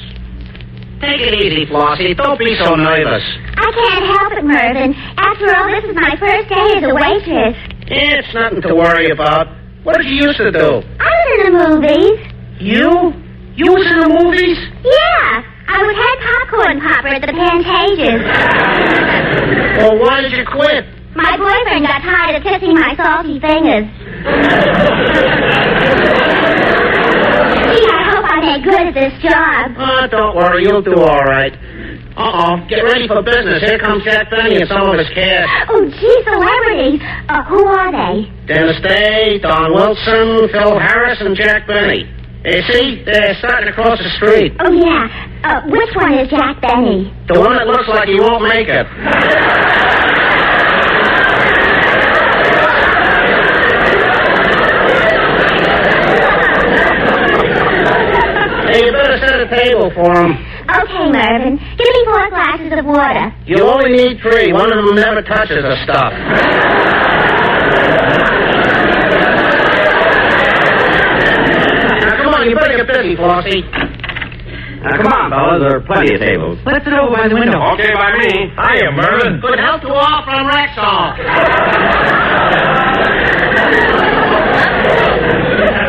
Take it easy, Flossie. Don't be so nervous. I can't help it, Mervyn. After all, this is my first day as a waitress. It's nothing to worry about. What did you used to do? I was in the movies. You? You was in the movies? Yeah. I was head popcorn popper at the Pantages. Well, why did you quit? My boyfriend got tired of kissing my salty fingers. Gee, I hope I make good at this job. Oh, don't worry, you'll do all right. Uh-oh, get ready for business. Here comes Jack Benny and some of his cast. Oh, gee, celebrities. Who are they? Dennis Day, Don Wilson, Phil Harris, and Jack Benny. See, they're starting across the street. Oh, yeah. Which one is Jack Benny? The one that looks like he won't make it. Hey, you better set a table for him. Okay, Mervyn. Give me 4 glasses of water. You only need 3. One of them never touches the stuff. You better get busy, Flossie. Come on, fellas. There are plenty of tables. Let's sit over by the window. Okay, by me. Hiya, Mervyn. Good health to all from Rexall.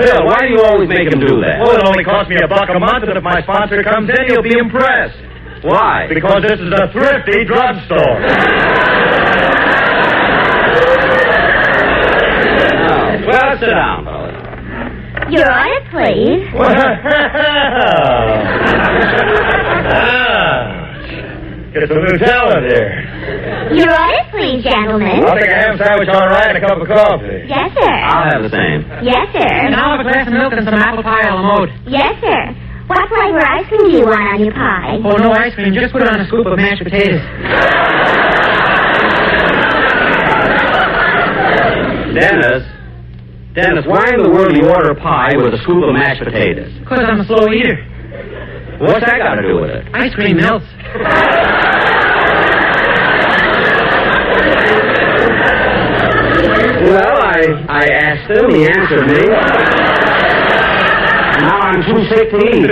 Bill, why do you always make him do that? Well, it only costs me $1 a month, and if my sponsor comes in, he'll be impressed. Why? Because this is a thrifty drugstore. Well, sit down, fellas. Your order, please. Get some new talent here. Your order, please, gentlemen. I'll take a ham sandwich on rye and a cup of coffee. Yes, sir. I'll have the same. Yes, sir. And I'll have a glass of milk and some apple pie a la mode. Yes, sir. What flavor ice cream do you want on your pie? Oh, no ice cream. Just put on a scoop of mashed potatoes. Dennis, why in the world do you order a pie with a scoop of mashed potatoes? Because I'm a slow eater. What's that got to do with it? Ice cream melts. Well, I asked him, he answered me. Now I'm too sick to eat.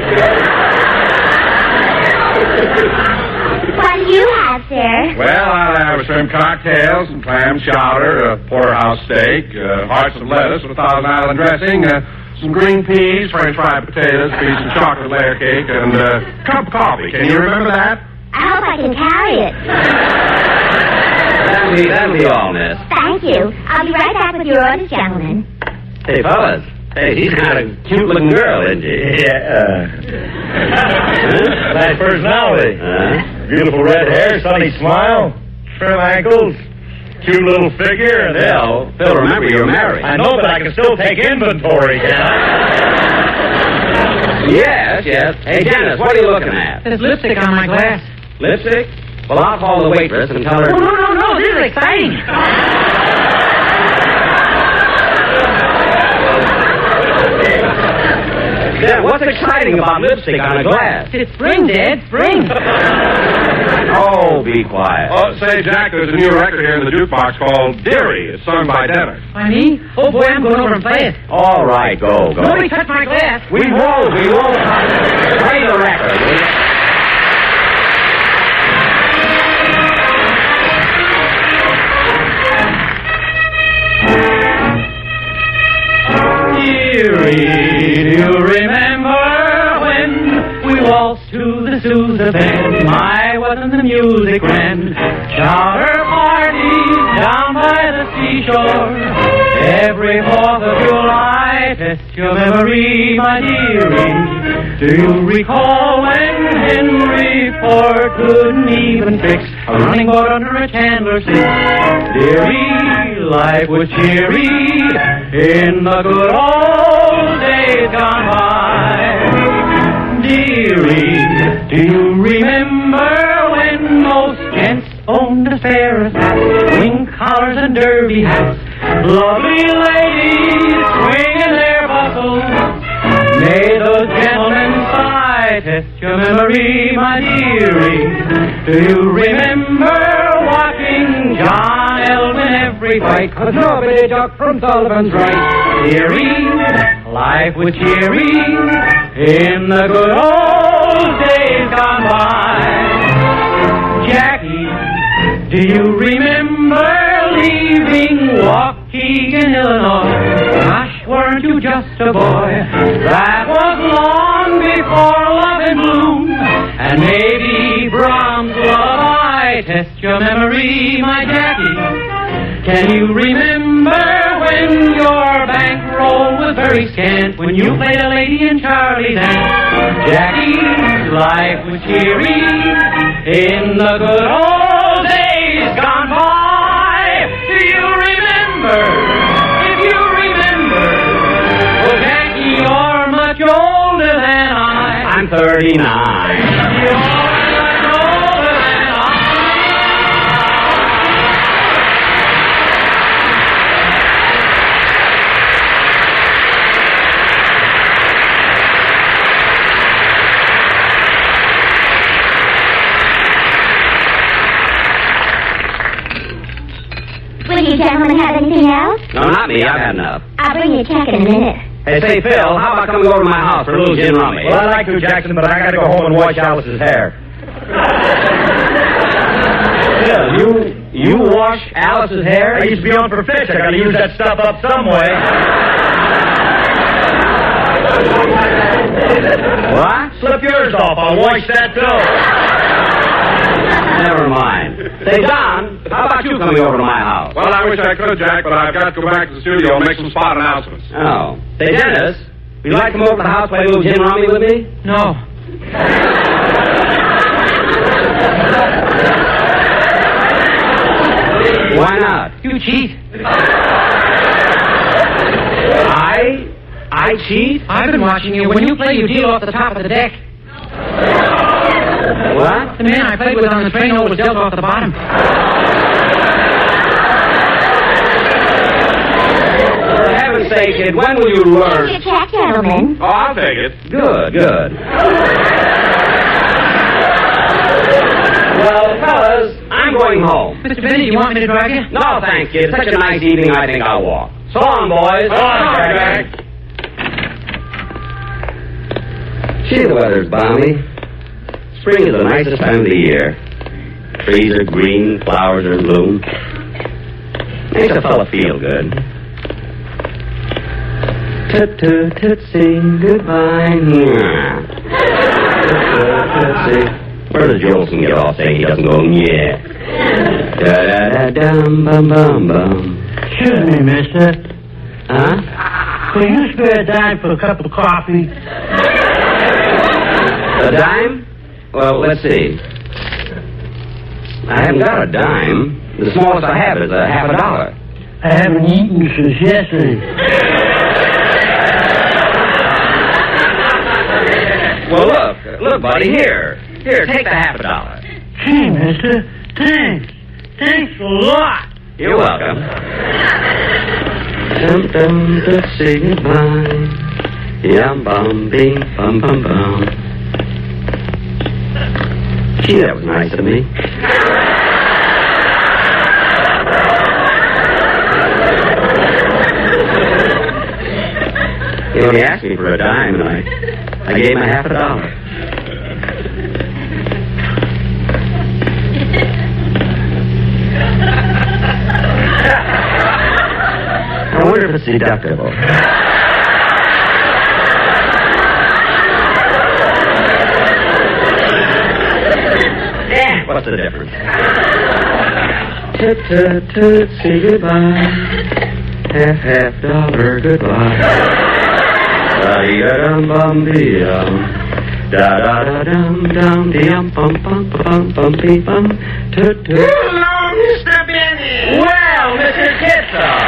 What do you have, sir? Well, I'll have a shrimp cocktail, some clam chowder, a porterhouse steak, hearts of lettuce with Thousand Island dressing, some green peas, French fried potatoes, a piece of chocolate layer cake, and a cup of coffee. Can you remember that? I hope I can carry it. That'll be all, miss. Thank you. I'll be right back with your orders, gentlemen. Hey, fellas. Hey, she's kind of a cute-looking girl, isn't she? Yeah. Nice personality. Beautiful red hair, sunny smile, trim ankles, cute little figure. And Phil, remember you're married. I know, but I can still take inventory, can I? Yes. Hey, Dennis, what are you looking at? There's lipstick on my glass. Lipstick? Well, I'll call the waitress and tell her... Oh, no, this is exciting. Yeah, what's exciting about lipstick on a glass? It's spring, Dad, spring. Oh, be quiet. Oh, say, Jack, there's a new record here in the jukebox called Dearie. It's sung by Dennis. By me? Oh, boy, I'm going over and play it. All right, go. Nobody touch my glass. We won't. Play the record, will you? Dearie, do you remember when we waltzed to the Sousa band? My, wasn't the music grand? Chowder parties down by the seashore. Every 4th of July, test your memory, my dearie. Do you recall when Henry Ford couldn't even fix a running board under a chandler stick? Dearie, life was cheery in the good old days gone by. Dearie, do you remember when most gents owned a pair of hats, wing collars and derby hats? Lovely ladies swinging their buckles, may those gentlemen sigh. Test your memory, my dearie. Do you remember watching John Elwyn every fight? 'Cause nobody ducked from Sullivan's right. Dearie, life was cheery in the good old days gone by. Jackie, do you remember leaving Waukegan, Illinois? Gosh, weren't you just a boy? That was long before Love in Bloom, and maybe Brahms' Lullaby. Test your memory, my Jackie. Can you remember when your bankroll was very scant, when you played a lady in Charlie's Aunt? Jackie's life was cheery in the good old days gone by. Do you remember? If you remember, well, Jackie, you're much older than I. I'm 39. You're much older than I. Will you gentlemen have anything else? No, not me. I've had enough. I'll bring you a check in a minute. Hey, say, Phil, how about coming over to my house for a little gin rummy? Well, I like to, Jackson, but I got to go home and wash Alice's hair. Phil, you wash Alice's hair? I used to be on for fish. I got to use that stuff up some way. What? Slip yours off. I'll wash that too. Never mind. Say, Don, how about you coming over to my house? Well, I wish I could, Jack, but I've got to go back to the studio and make some spot announcements. Oh. Say, Dennis, would you like to come over to the house and play a little gin rummy with me? No. Why not? You cheat. I cheat? I've been watching you. When you play, you deal off the top of the deck. What? The man I played with on the train was dealt off the bottom. For heaven's heaven's sake, kid, when will you learn? Your check, gentlemen. Oh, I'll take it. Good, good. Well, fellas, I'm going home. Mr. Benny, you want me to drive you? No, thanks, kid. Such a nice evening, I think I'll walk. So long, boys. So long, Jack. Gee, the weather's balmy. Spring is the nicest time of the year. Trees are green, flowers are in bloom. Makes a fella feel good. Toot-toot-tootsie, goodbye. Toot-toot-tootsie. Where does Jolson get off saying he doesn't go, yeah? Da-da-da-dum-bum-bum-bum. Excuse me, mister. Huh? Can you spare a dime for a cup of coffee? A dime? Well, let's see. I haven't got a dime. The smallest I have is a half a dollar. I haven't eaten since yesterday. Well, look, buddy, here. Here, take the half a dollar. Gee, mister, thanks. Thanks a lot. You're welcome. Dum-dum, say goodbye. Yum-bum-bing-bum-bum-bum. Gee, that was nice of me. He only asked me for a dime, and I gave him a half a dollar. I wonder if it's deductible. What's the difference? Toot-toot-toot, say goodbye. Half dollar goodbye. Da-dee-da-dum-bum-dee-dum. Da-da-da-dum-dum-dee-dum-bum-bum-bum-bum-bee-bum. Toot-toot. Hello, Mr. Benny. Well, Mr. Kitzel.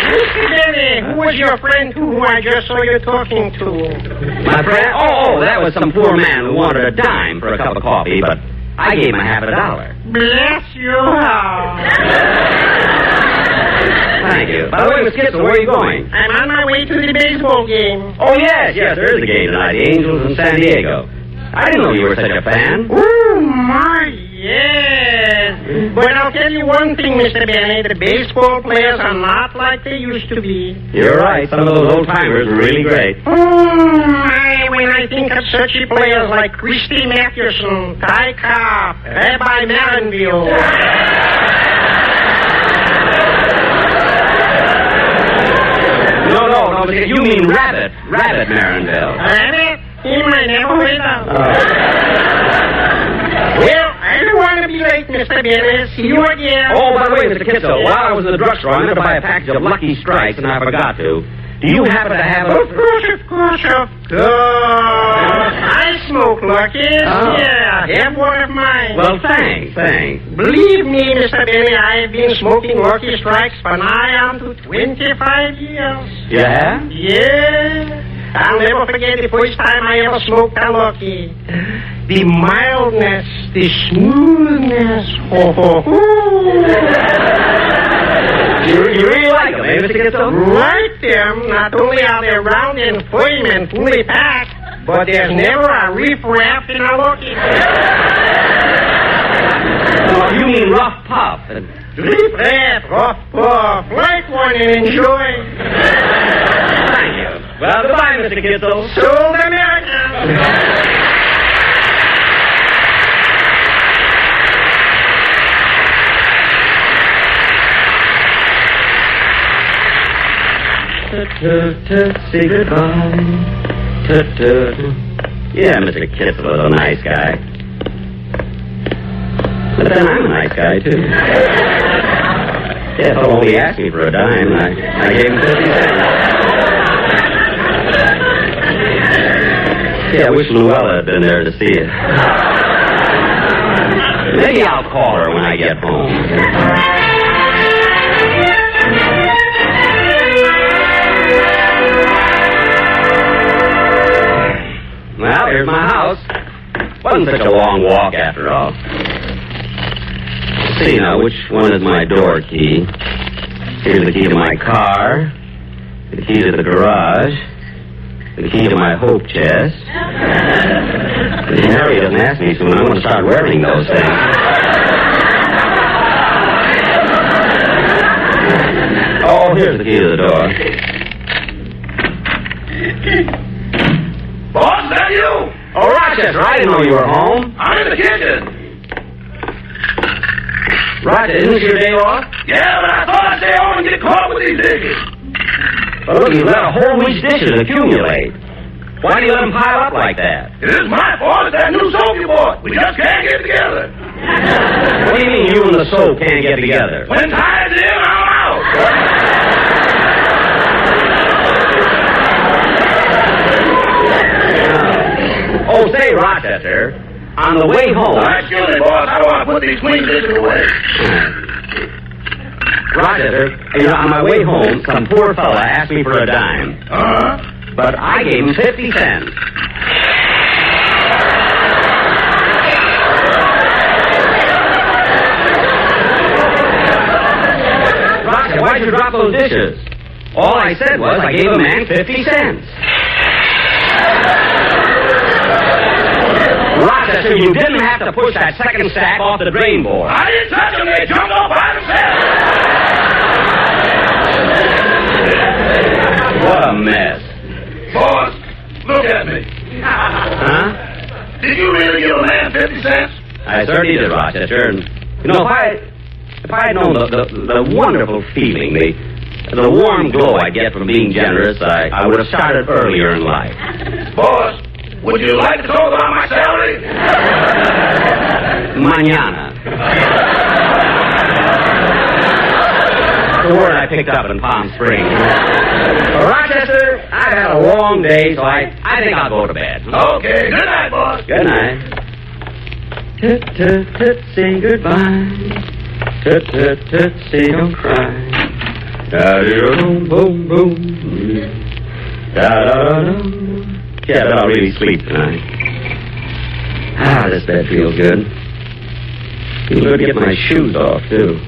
Mr. Benny, who was your friend who I just saw you talking to? My friend? Oh, that was some poor man who wanted a dime for a cup of coffee, but I gave him a half a dollar. Bless you. Thank you. By the way, Miss Kitzel, where are you going? I'm on my way to the baseball game. Oh, yes, there is a game tonight. The Angels in San Diego. I didn't know you were such a fan. Oh, my, yes. But I'll tell you one thing, Mr. Benny. The baseball players are not like they used to be. You're right. Some of those old-timers are really great. Oh, my, when I think of such players like Christy Mathewson, Ty Cobb, Rabbi Marinville. No, you mean Rabbit Marinville. Rabbit? He might never heard of. Well, I don't want to be late, Mr. Benny. See you again. Oh, by the way, Mr. Kitzel, while I was in the drugstore, I meant to buy a package of Lucky Strikes, and I forgot to. Do you happen to have a... Of course. I smoke Lucky's. Oh. Yeah, have one of mine. Well, thanks. Believe me, Mr. Benny, I have been smoking Lucky Strikes for nigh on to 25 years. You have? Yeah. I'll never forget the first time I ever smoked a Lucky. The mildness, the smoothness. You really like them, eh, Mr. Kitzel? Like them. Not only are they round and firm and fully packed, but there's never a riff-raff in a Lucky. Oh, you mean rough puff. Riff-raff, rough puff. Light one and enjoy. Thank you. Well, goodbye, Mr. Kitzel. Sold American. Say goodbye. Yeah, Mr. Kitzel is a nice guy. But then I'm a nice guy, too. Yeah, so he asked me for a dime, and I gave him 50 cents. Yeah, I wish Luella had been there to see it. Maybe I'll call her when I get home. Well, here's my house. Wasn't such a long walk after all. Let's see now, which one is my door key? Here's the key to my car, the key to the garage, the key to my hope chest. Harry doesn't ask me soon. I'm going to start wearing those things. Oh, here's the key to the door. Boss, is that you? Oh, Rochester, I didn't know you were home. I'm in the kitchen. Rochester, isn't it your day off? Yeah, but I thought I'd stay home and get caught with these dishes. Well, look, you let a whole week's dishes accumulate. Why do you let them pile up like that? It isn't my fault. It's that new soap you bought. We just can't get together. What do you mean you and the soap can't get together? When time's in, I'm out. Oh, say, Rochester, on the way home... Excuse me, boss. I don't want to put these clean dishes away. Rochester, you know, on my way home, some poor fella asked me for a dime. Uh-huh. But I gave him 50 cents. Rochester, why'd you drop those dishes? All I said was I gave a man 50 cents. Rochester, you didn't have to push that second stack off the drain board. I didn't touch them. They jumped off by themselves. What a mess. Boss, look at me. Huh? Did you really give a man 50 cents? I certainly did, Rochester. And, you know, if I had known the wonderful feeling, the warm glow I get from being generous, I would have started earlier in life. Boss, would you like to talk about my salary? Mañana. The word I picked up in Palm Springs. Rochester, I've had a long day, so I think I'll go to bed. Okay. Good night, boss. Good night. Tut, tut, tut, say goodbye. Tut, tut, tut, say don't cry. Da-da-dum, boom, boom. Da-da-da-dum. Yeah, but I'll really sleep tonight. Ah, this bed feels good. Feels good to get my shoes off, too.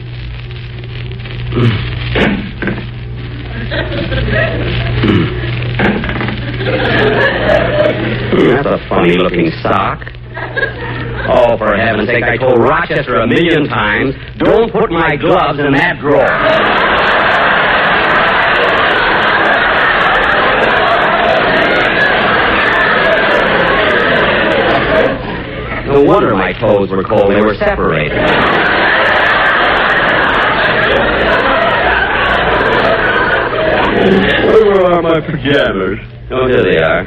That's a funny-looking sock. Oh, for heaven's sake, I told Rochester 1,000,000 times, don't put my gloves in that drawer. No wonder my toes were cold. They were separated. Where are my pajamas? Oh, here they are.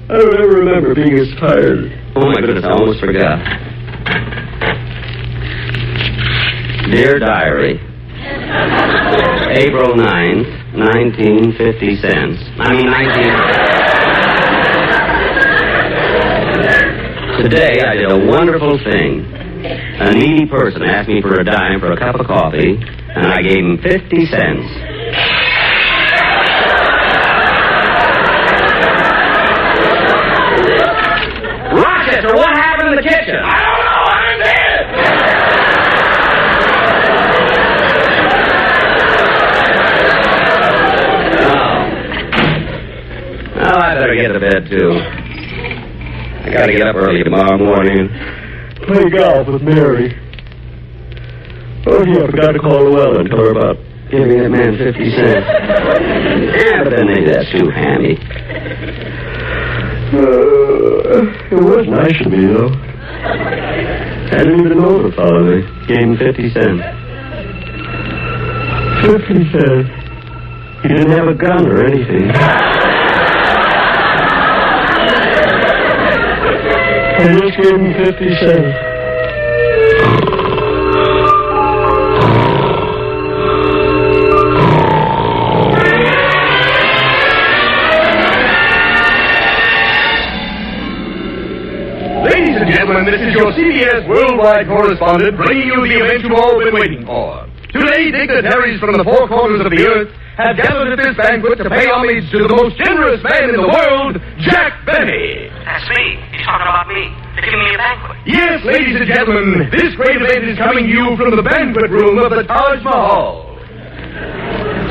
I don't ever remember being as tired. Oh, my goodness, I almost forgot. Dear Diary, April 9th, 1950 cents. Today I did a wonderful thing. A needy person asked me for a dime for a cup of coffee, and I gave him 50 cents. Rochester, what happened in the kitchen? I don't know. I'm in bed. Oh. Well, I better get to bed, too. I gotta get up early tomorrow morning and play golf with Mary. Oh, yeah, I forgot to call Llewellyn and tell her about giving that man 50 cents. Yeah, but then maybe that's too hammy. It was nice of me, though. I didn't even know the fellow. They gave him 50 cents. 50 cents. He didn't have a gun or anything. I just gave him 50 cents. Ladies and gentlemen, this is your CBS worldwide correspondent bringing you the event you've all been waiting for. Today, dignitaries from the four corners of the earth have gathered at this banquet to pay homage to the most generous man in the world, Jack Benny. That's me. He's talking about me. to give me a banquet. Yes, ladies and gentlemen, this great event is coming to you from the banquet room of the Taj Mahal.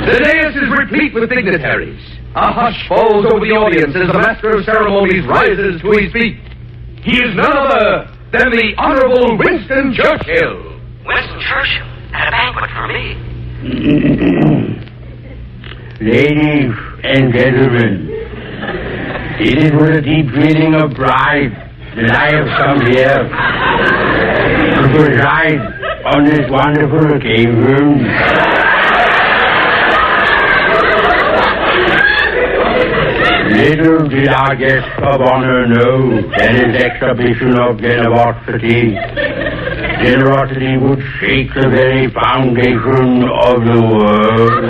The dais is replete with dignitaries. A hush falls over the audience as the master of ceremonies rises to his feet. He is none other than the Honorable Winston Churchill. Winston Churchill at a banquet for me. Ladies and gentlemen, it is with a deep feeling of pride that I have come here to preside on this wonderful occasion. Little did our guest of honor know that his exhibition of generosity would shake the very foundation of the world.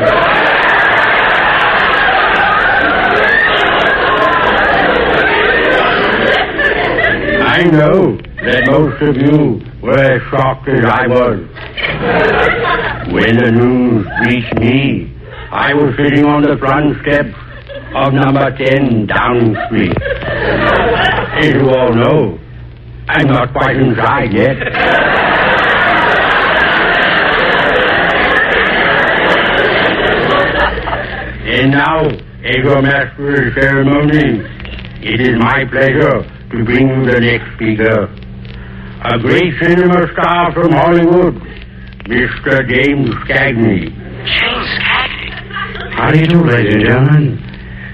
I know that most of you were as shocked as I was. When the news reached me, I was sitting on the front steps of number 10 Downing Street. As you all know, I'm not quite inside yet. And now, as your master of ceremonies, it is my pleasure to bring you the next speaker, a great cinema star from Hollywood, Mr. James Cagney. James Cagney? How do you do, ladies and gentlemen?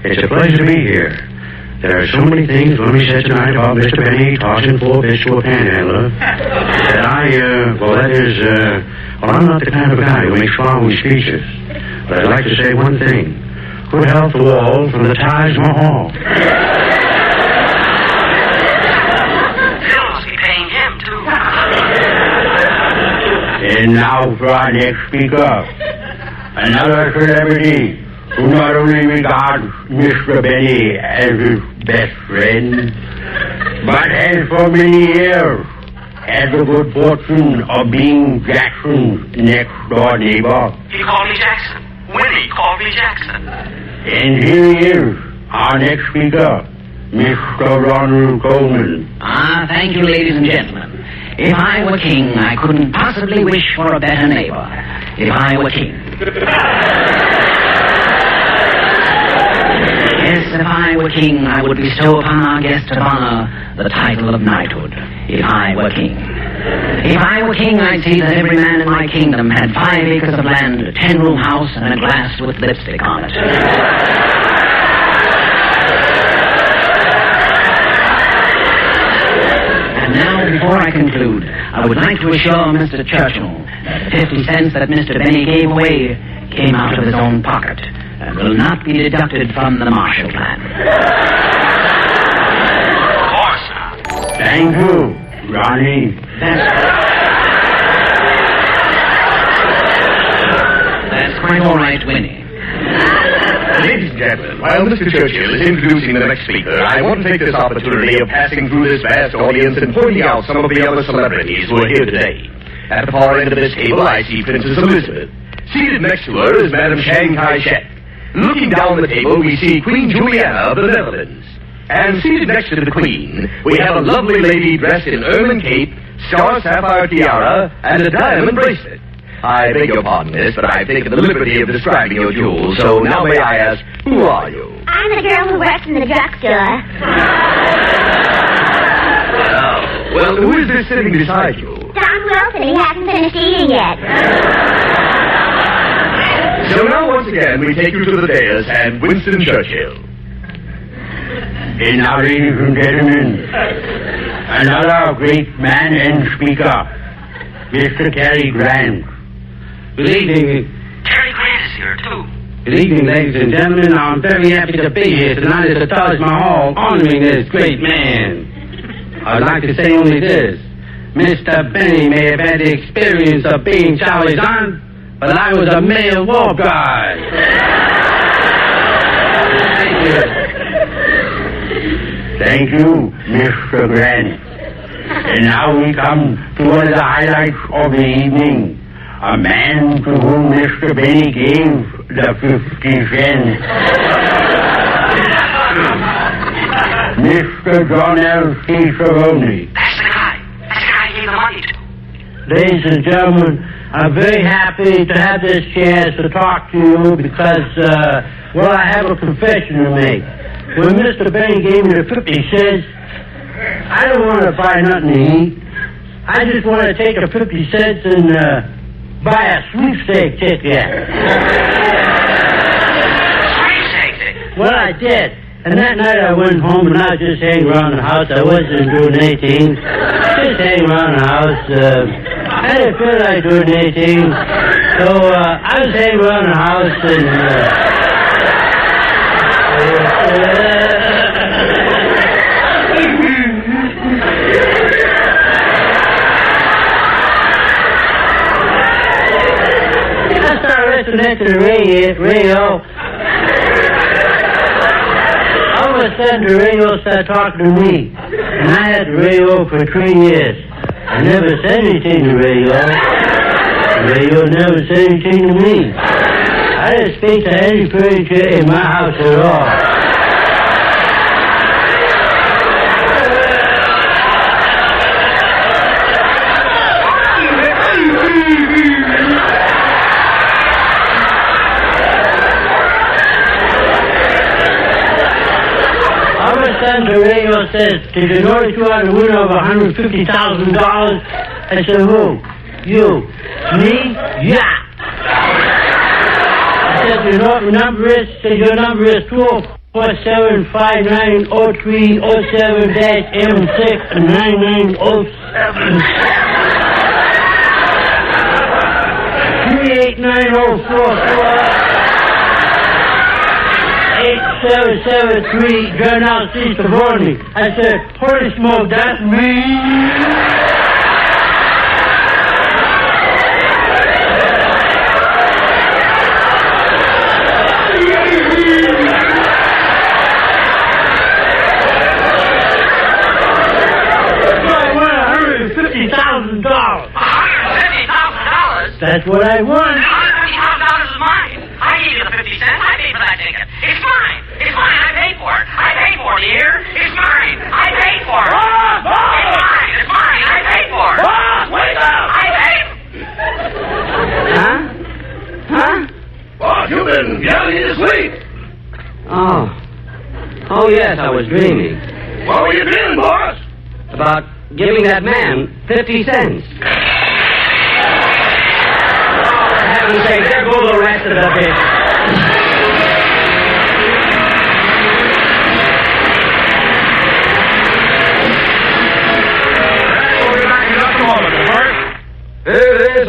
It's a pleasure to be here. There are so many things let me say tonight about Mr. Benny tossing 4 bits to a panhandler that I'm not the kind of guy who makes flowing speeches. But I'd like to say one thing. Good health to all from the Taj Mahal. Phil must be paying him, too. And now for our next speaker, another celebrity who not only regards Mr. Benny as his best friend, but has for many years had the good fortune of being Jackson's next-door neighbor. He called me Jackson. Winnie called me Jackson. And here he is, our next speaker, Mr. Ronald Coleman. Thank you, ladies and gentlemen. If I were king, I couldn't possibly wish for a better neighbor. If I were king. Yes, if I were king, I would bestow upon our guest of honor the title of knighthood. If I were king. If I were king, I'd see that every man in my kingdom had 5 acres of land, a 10-room house, and a glass with lipstick on it. And now, before I conclude, I would like to assure Mr. Churchill that the 50 cents that Mr. Benny gave away came out of his own pocket and will not be deducted from the Marshall Plan. Of course not. Thank you, Ronnie. That's quite all right, Winnie. Ladies and gentlemen, while Mr. Churchill is introducing the next speaker, I want to take this opportunity of passing through this vast audience and pointing out some of the other celebrities who are here today. At the far end of this table, I see Princess Elizabeth. Seated next to her is Madame Shanghai Shek. Looking down the table, we see Queen Juliana of the Netherlands. And seated next to the Queen, we have a lovely lady dressed in ermine cape, star sapphire tiara, and a diamond bracelet. I beg your pardon, miss, but I've taken the liberty of describing your jewels, so now may I ask, who are you? I'm the girl who works in the drugstore. Well, who is this sitting beside you? Don Wilson, he hasn't finished eating yet. So now, once again, we take you to the dais and Winston Churchill. And now, ladies and gentlemen, another great man and speaker, Mr. Cary Grant. Good evening. Cary Grant is here, too. Good evening, ladies and gentlemen. I'm very happy to be here tonight at the Taj Mahal honoring this great man. I'd like to say only this. Mr. Benny may have had the experience of being Charlie's aunt, but I was a male war guide. Thank you. Thank you, Mr. Grant. And now we come to one of the highlights of the evening. A man to whom Mr. Benny gave the 50 cents. Mr. John L. C. Cerrone. That's the guy. That's the guy I gave the money to. Ladies and gentlemen, I'm very happy to have this chance to talk to you because, well, I have a confession to make. When Mr. Benny gave me the 50 cents, I don't want to buy nothing to eat. I just want to take the 50 cents and buy a sweepstake ticket. Sweepstake ticket? Well, I did. And that night I went home and I was just hanging around the house. I wasn't doing anything. Just hanging around the house. I didn't feel like doing anything. So I was hanging around the house and... I started listening to the radio. All of a sudden, the radio started talking to me. And I had the radio for 3 years. I never said anything to the radio. The radio never said anything to me. I didn't speak to any furniture in my house at all. The radio says, did you notice you are the winner of $150,000? I said, who? You. Me? Yeah. I said, you know what your number is? I said, your number is 247590307-M69907. 38904. 8773 Journal C. Savorny. I said, holy smoke, that's me. I won $150,000. $150,000? That's what I won. $150,000 is mine. I gave you the 50 cents. I paid for that ticket. It's mine. It's mine. I paid for it. I paid for it, you hear? It's mine. I paid for it. Boss! Boss! It's mine. It's mine. I paid for it. Boss, wake up! I paid. Huh? Huh? Boss, you've been yelling in your sleep. Oh. Oh, yes, I was dreaming. What were you dreaming, boss? About giving that man 50 cents. For heaven's sake, there go the rest of the bit. It is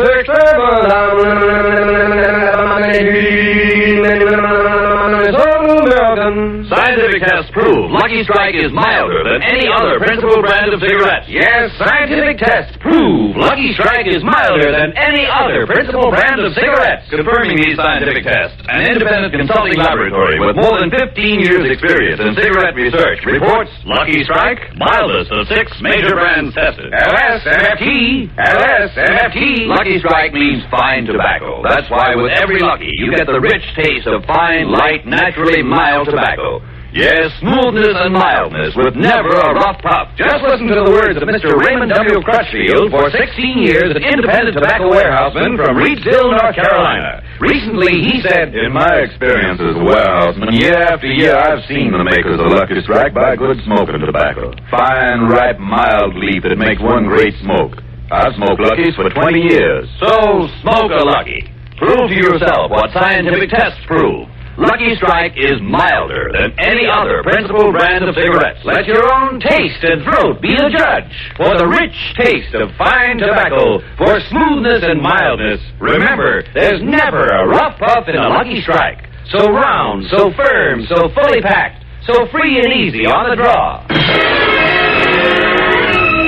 Scientific tests prove Lucky Strike is milder than any other principal brand of cigarettes. Yes, scientific tests prove Lucky Strike is milder than any other principal brand of cigarettes. Confirming these scientific tests, an independent consulting laboratory with more than 15 years' experience in cigarette research reports Lucky Strike, mildest of 6 major brands tested. LSMFT. LSMFT. Lucky Strike means fine tobacco. That's why with every Lucky, you get the rich taste of fine, light, naturally mild tobacco. Yes, smoothness and mildness with never a rough puff. Just listen to the words of Mr. Raymond W. Crutchfield, for 16 years an independent tobacco warehouseman from Reedsville, North Carolina. Recently, he said, "In my experience as a warehouseman, year after year, I've seen the makers of Lucky Strike buy good smoking tobacco. Fine, ripe, mild leaf that makes one great smoke. I've smoked Luckies for 20 years. So, smoke a Lucky. Prove to yourself what scientific tests prove. Lucky Strike is milder than any other principal brand of cigarettes. Let your own taste and throat be the judge. For the rich taste of fine tobacco, for smoothness and mildness, remember, there's never a rough puff in a Lucky Strike. So round, so firm, so fully packed, so free and easy on the draw."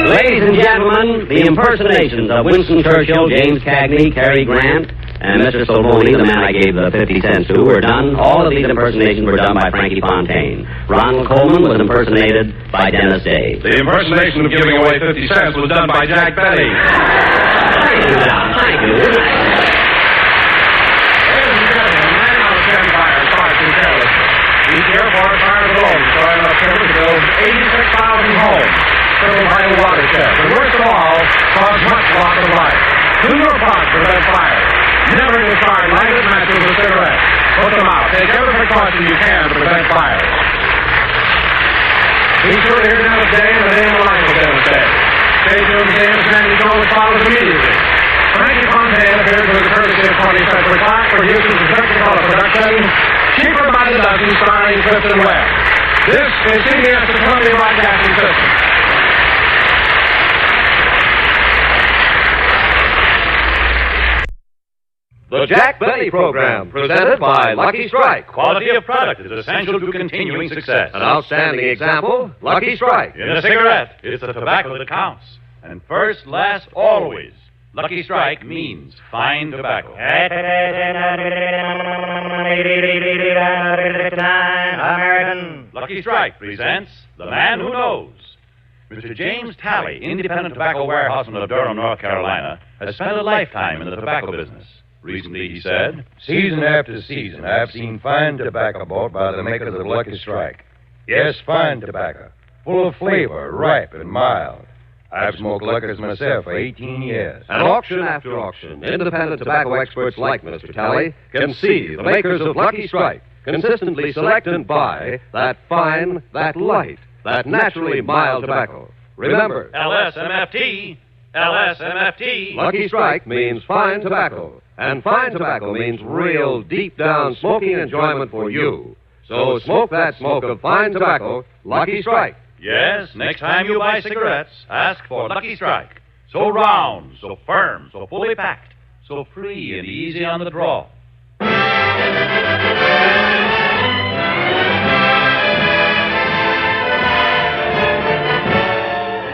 Ladies and gentlemen, the impersonations of Winston Churchill, James Cagney, Cary Grant, and Mr. Salvoni, the man I gave the 50 cents to, were done. All of these impersonations were done by Frankie Fontaine. Ronald Coleman was impersonated by Dennis Day. The impersonation of giving away 50 cents was done by Jack Benny. Thank you, Don. Thank you. Ladies and gentlemen, 9 out of 10 fires, far too careless. Be careful, fires alone. Starting up 10 to go 80 chest, and worst of all, cause much loss of life. Do your part to prevent fire. Never discard lighted matches or cigarettes. Put them out. Take every precaution you can to prevent fire. Be sure to hear another day and the name of life will demonstrate. Stay tuned to the understanding show which follows immediately. Frankie Fontaine appears with the courtesy of 20th Century Fox, produces a Technicolor production, cheaper by the dozen, starring Clifton Webb. This is CBS's Columbia Broadcasting System. The Jack Benny Program, presented by Lucky Strike. Quality of product is essential to continuing success. An outstanding example, Lucky Strike. In a cigarette, it's the tobacco that counts. And first, last, always. Lucky Strike means fine tobacco. American. Lucky Strike presents The Man Who Knows. Mr. James Talley, independent tobacco warehouseman of Durham, North Carolina, has spent a lifetime in the tobacco business. Recently, he said, season after season, I've seen fine tobacco bought by the makers of Lucky Strike. Yes, fine tobacco, full of flavor, ripe and mild. I've smoked Lucky's myself for 18 years. And auction after auction, independent tobacco experts like Mr. Talley can see the makers of Lucky Strike consistently select and buy that fine, that light, that naturally mild tobacco. Remember, LSMFT. LSMFT. Lucky Strike means fine tobacco, and fine tobacco means real, deep-down smoking enjoyment for you. So smoke that smoke of fine tobacco, Lucky Strike. Yes, next time you buy cigarettes, ask for Lucky Strike. So round, so firm, so fully packed, so free and easy on the draw.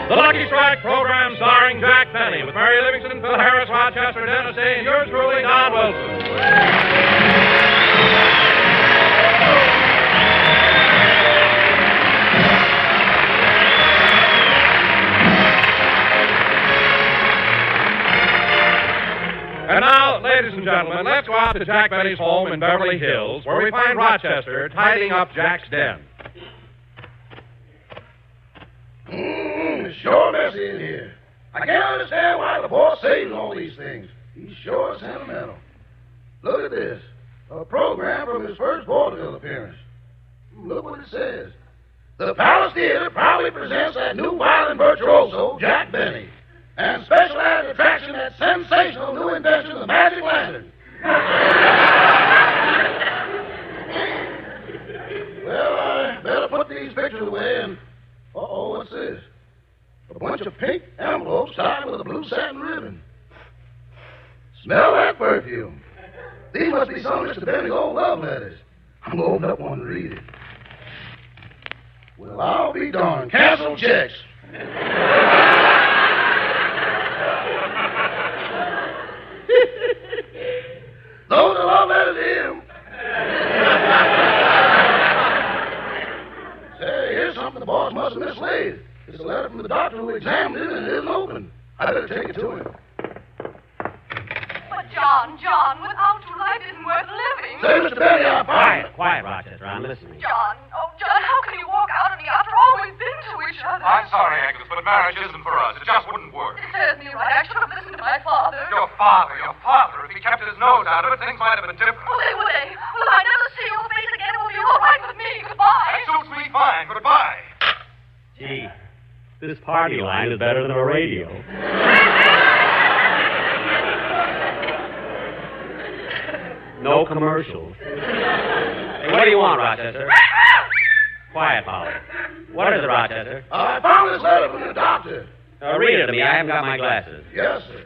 The Lucky Strike program starring Jack Benny with Mary Livingston, Phil Harris, Rochester, Dennis Day, and yours truly, Don Wilson. And now, ladies and gentlemen, let's go out to Jack Benny's home in Beverly Hills, where we find Rochester tidying up Jack's den. It's sure messy in here. I can't understand why the boss saves all these things. He's sure sentimental. Look at this. A program from his first vaudeville appearance. Look what it says. The Palace Theatre proudly presents that new violin virtuoso, Jack Benny, and specialized attraction, that sensational new invention, the magic lantern. Well, I better put these pictures away and... Uh-oh, what's this? A bunch of pink envelopes tied with a blue satin ribbon. Smell that perfume. These must be some of Mr. Benny's old love letters. I'm going to open up one and read it. Well, I'll be darned. Cancel checks. Those are love letters to him. Say, here's something the boss must have mislaid. It's a letter from the doctor who examined it, and it isn't open. I better take it to him. But John, without you, life isn't worth living. Say, Mr. Benny, I'm fine. Quiet, Rochester. I'm listening. John, how can you walk out on me after all we've been to each other? I'm sorry, Agnes, but marriage isn't for us. It just wouldn't work. It serves me right. I should have listened to my father. Your father. If he kept his nose out of it, things might have been different. Well, would they? Will I never see your face again? It will be all right with me. Goodbye. That suits me fine. Goodbye. Gee, this party line is better than a radio. No commercials. Hey, what do you want, Rochester? Quiet, Polly. What is it, Rochester? I found this letter from the doctor. Read it to me. I haven't got my glasses. Yes, sir.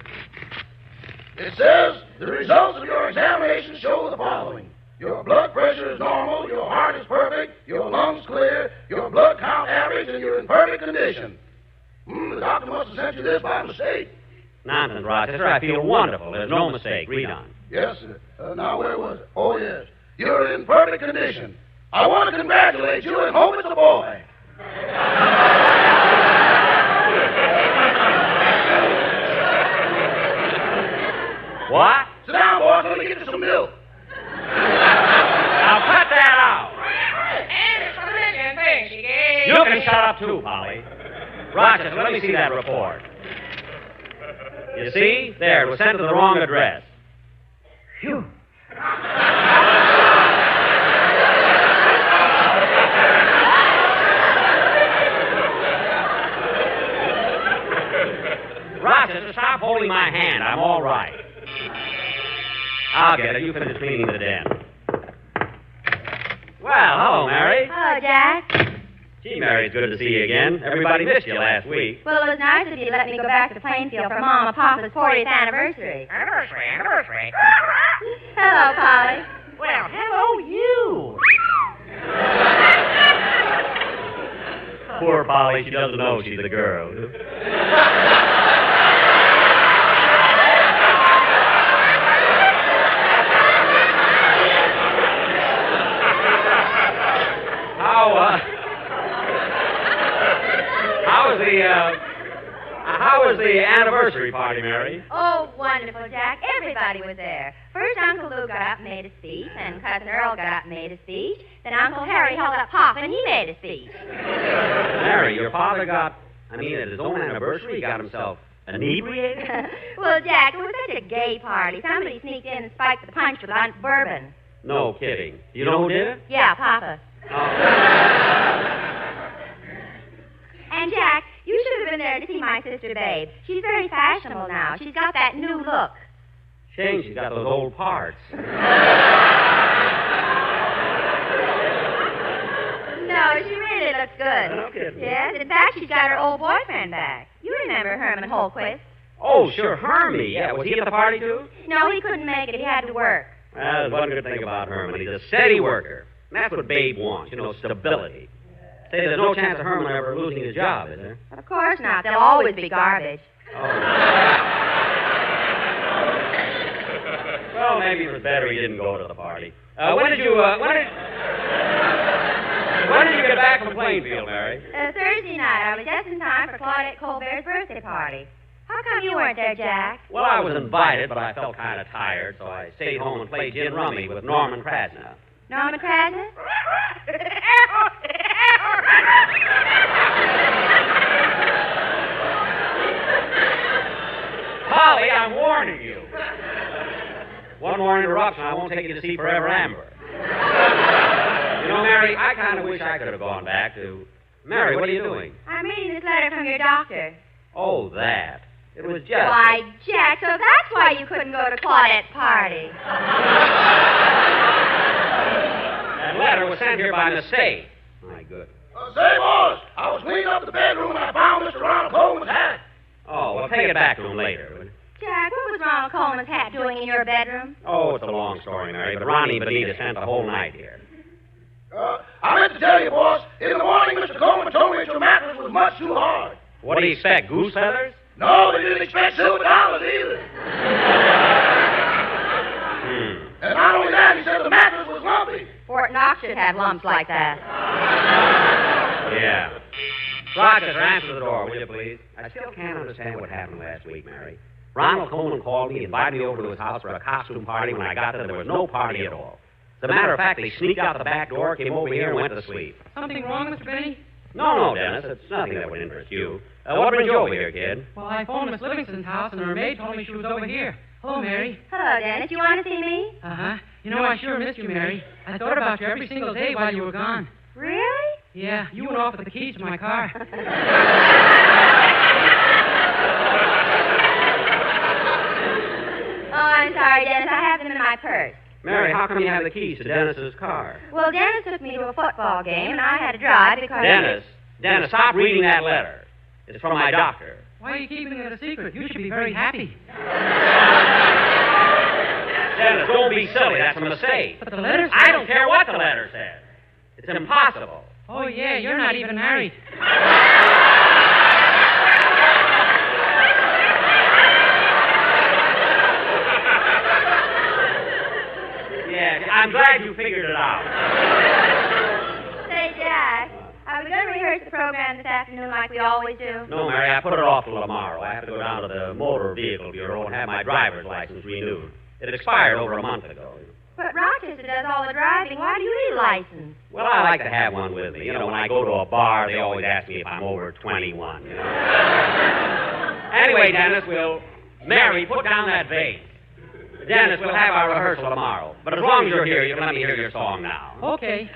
It says, the results of your examination show the following. Your blood pressure is normal, your heart is perfect, your lungs clear, your blood count average, and you're in perfect condition. The doctor must have sent you this by mistake. Nonsense, Rochester. I feel wonderful. There's no mistake. Read on. Yes, sir. Now, where was it? Oh, yes. You're in perfect condition. I want to congratulate you and hope it's a boy. What? Sit down, boss. Let me get you some milk. Now, cut that out. And it's religion, thanks, you gay. You can shut up, too, Polly. Rochester, let me see that report. You see? There, it was sent to the wrong address. Phew. Rochester, stop holding my hand. I'm all right. I'll get it. You finish cleaning the den. Well, hello, Mary. Hello, Jack. Gee, Mary, it's good to see you again. Everybody missed you last week. Well, it was nice of you to let me go back to Plainfield for Mom and Papa's 40th anniversary. Anniversary. Hello, Polly. Well, hello, you. Poor Polly, she doesn't know she's a girl. How was the anniversary party, Mary? Oh, wonderful, Jack. Everybody was there. First, Uncle Lou got up and made a speech, and Cousin Earl got up and made a speech. Then Uncle Harry held up Pop, and he made a speech. Mary, your father at his own anniversary, he got himself inebriated? Well, Jack, it was such a gay party. Somebody sneaked in and spiked the punch with bourbon. No kidding. You know who did it? Yeah, Papa. Oh. And, Jack, you should have been there to see my sister Babe. She's very fashionable now. She's got that new look. Shame she's got those old parts. No, she really looks good. No kidding. Yes, in fact, she's got her old boyfriend back. You remember Herman Holquist? Oh, sure, Hermie. Yeah, was he at the party, too? No, he couldn't make it. He had to work. Well, there's one good thing about Herman. He's a steady worker. And that's what Babe wants, stability. Say, there's no chance of Herman ever losing his job, is there? Of course not. There'll always be garbage. Oh. Well, maybe it was better he didn't go to the party. When did you get back from Plainfield, Mary? Thursday night. I was just in time for Claudette Colbert's birthday party. How come you weren't there, Jack? Well, I was invited, but I felt kind of tired, so I stayed home and played gin rummy with Norman Krasnow. Norman Krasnow? Polly, I'm warning you. One more interruption, I won't take you to see Forever Amber. Mary, I kind of wish I could have gone back to... Mary, what are you doing? I'm reading this letter from your doctor. Oh, that. It was just... Why, Jack, so that's why you couldn't go to Claudette's party. That letter was sent here by mistake. My goodness. Say, boss, I was cleaning up the bedroom and I found Mr. Ronald Coleman's hat. Oh, well, take it back to him later. Jack, what was Ronald Coleman's hat doing in your bedroom? Oh, it's a long story, Mary, but Ronnie and Benita spent the whole night here. I meant to tell you, boss, in the morning Mr. Coleman told me that your mattress was much too hard. What do you expect, goose feathers? No, they didn't expect silver dollars either. And not only that, he said the mattress was lumpy. Fort Knox should have lumps like that. Yeah. Rochester, answer the door, will you, please? I still can't understand what happened last week, Mary. Ronald Coleman called me, invited me over to his house for a costume party. When I got there was no party at all. As a matter of fact, they sneaked out the back door, came over here, and went to sleep. Something wrong, Mr. Benny? No, Dennis. It's nothing that would interest you. What brings you over here, kid? Well, I phoned Miss Livingston's house, and her maid told me she was over here. Hello, Mary. Hello, Dennis. You want to see me? Uh-huh. I sure missed you, Mary. I thought about you every single day while you were gone. Really? Yeah, you went off with the keys to my car. Oh, I'm sorry, Dennis. I have them in my purse. Mary, how come you have the keys to Dennis's car? Well, Dennis took me to a football game, and I had to drive because... Dennis, stop reading that letter. It's from my doctor. Why are you keeping it a secret? You should be very happy. Dennis, don't be silly. That's a mistake. But the letter says... I don't care what the letter says. It's impossible. Oh, yeah, you're not even married. Yeah, I'm glad you figured it out. Say, Jack, are we going to rehearse the program this afternoon like we always do? No, Mary, I put it off till tomorrow. I have to go down to the Motor Vehicle Bureau and have my driver's license renewed. It expired over a month ago. But Rochester does all the driving. Why do you need a license? Well, I like to have one with me. You know, when I go to a bar, they always ask me if I'm over 21, you know. Anyway, Dennis, Mary, put down that vase. Dennis, we'll have our rehearsal tomorrow. But as long as you're here, you can let me hear your song now. Okay.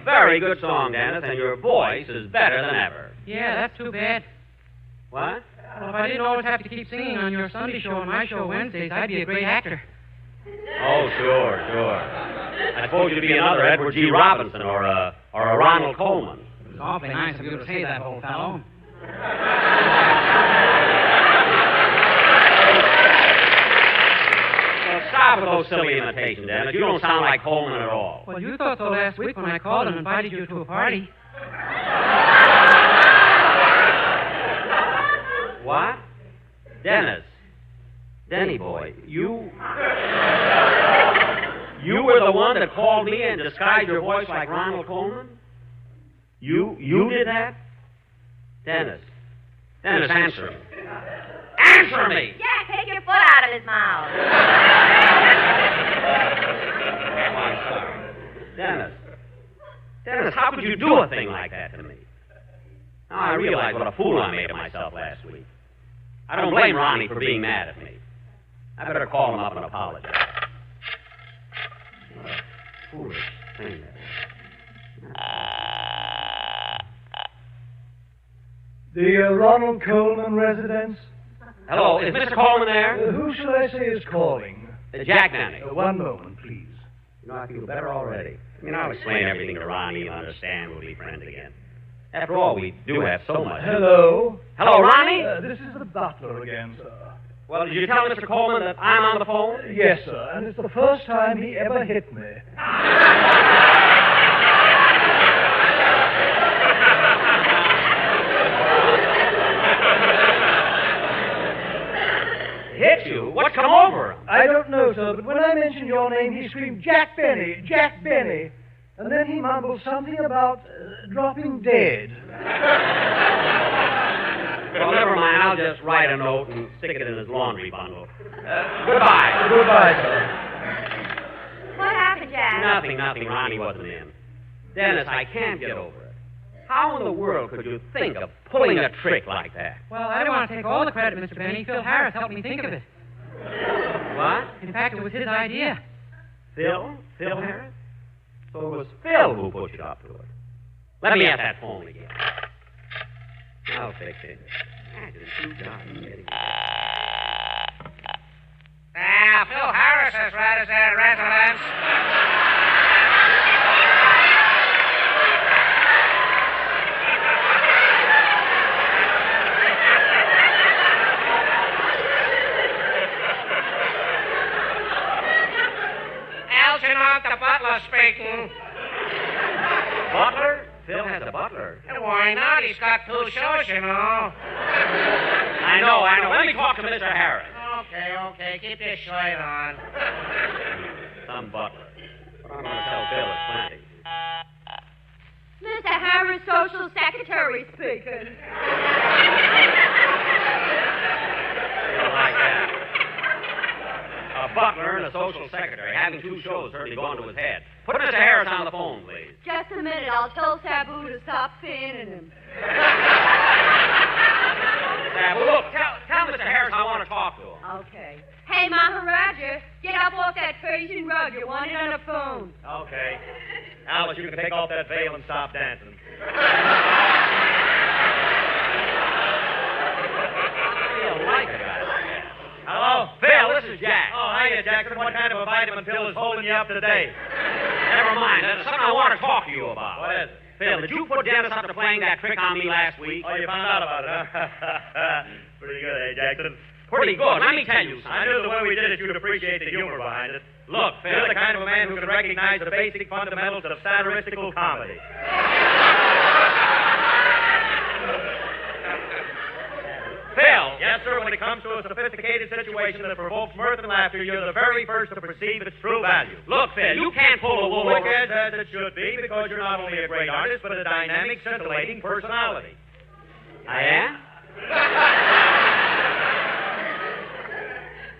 Very good song, Dennis, and your voice is better than ever. Yeah, that's too bad. What? Well, if I didn't always have to keep singing on your Sunday show and my show Wednesdays, I'd be a great actor. Oh, sure. I suppose you'd be another Edward G. Robinson or a Ronald Coleman. It's awfully nice of you to say that, old fellow. Stop with those silly imitations, Dennis. You don't sound like Coleman at all. Well, you thought so last week when I called and invited you to a party. What? Dennis. Denny boy, you were the one that called me and disguised your voice like Ronald Coleman? You did that? Dennis, answer me. Answer me! Jack, take your foot out of his mouth. Oh, I'm sorry. Dennis, how could you do a thing like that to me? Now I realize what a fool I made of myself last week. I don't blame Ronnie for being mad at me. I better call him up and apologize. What a foolish thing that is. The Ronald Coleman residence? Hello, is Mr. Coleman there? Who shall I say is calling? Jack Nanny. One moment, please. You know, I feel better already. I mean, I'll explain everything to Ronnie. He'll understand. We'll be friends again. After all, we do have so much. Hello? Hello, Ronnie? This is the butler again, sir. Well, did you tell Mr. Coleman that I'm on the phone? Yes, sir, and it's the first time he ever hit me. Hit you? What's come over him? I don't know, sir, but when I mentioned your name, he screamed, Jack Benny, Jack Benny. And then he mumbled something about dropping dead. Well, never mind. I'll just write a note and stick it in his laundry bundle. Goodbye. Goodbye, sir. What happened, Jack? Nothing. Ronnie wasn't in. Dennis, I can't get over it. How in the world could you think of pulling a trick like that? Well, I don't want to take all the credit, Mr. Benny. Phil Harris helped me think of it. What? In fact, it was his idea. Phil? Phil Harris? So it was Phil who put you up to it. Let me have that phone again. I'll fix it. Phil Harris is right as their residence. Algernon, the butler speaking. Butler? Phil has a butler. Why not? He's got 2 shows, you know. I know. Let me talk to Mr. Harris. Okay. Keep your shirt on. Some butler. But I'm going to tell Phil it's plenty. Mr. Harris, social secretary speaking. Feel like that. A butler and a social secretary having 2 shows certainly gone to his head. Put Mr. Harris on the phone, please. Just a minute. I'll tell Sabu to stop fanning him. Sabu, look, tell Mr. Harris I want to talk to him. Okay. Hey, Maharaja, get up off that Persian rug. You want it on the phone. Okay. Alice, you can take off that veil and stop dancing. Feel like a guy like that. Hello? Phil, this is Jack. Oh, hiya, Jackson. What kind of a vitamin pill is holding you up today? Never mind. There's something I want to talk to you about. What is it? Phil, did you put Dennis up to playing that trick on me last week? Oh, you found out about it, huh? Pretty good, eh, Jackson? Pretty good. Let me tell you something. I knew the way we did it, you'd appreciate the humor behind it. Look, Phil. You're the kind of a man who can recognize the basic fundamentals of satiristical comedy. Phil! Yes, sir, when it comes to a sophisticated situation that provokes mirth and laughter, you're the very first to perceive its true value. Look, Phil, you can't pull a wool Quick over... as it should be, because you're not only a great artist, but a dynamic, scintillating personality. I am?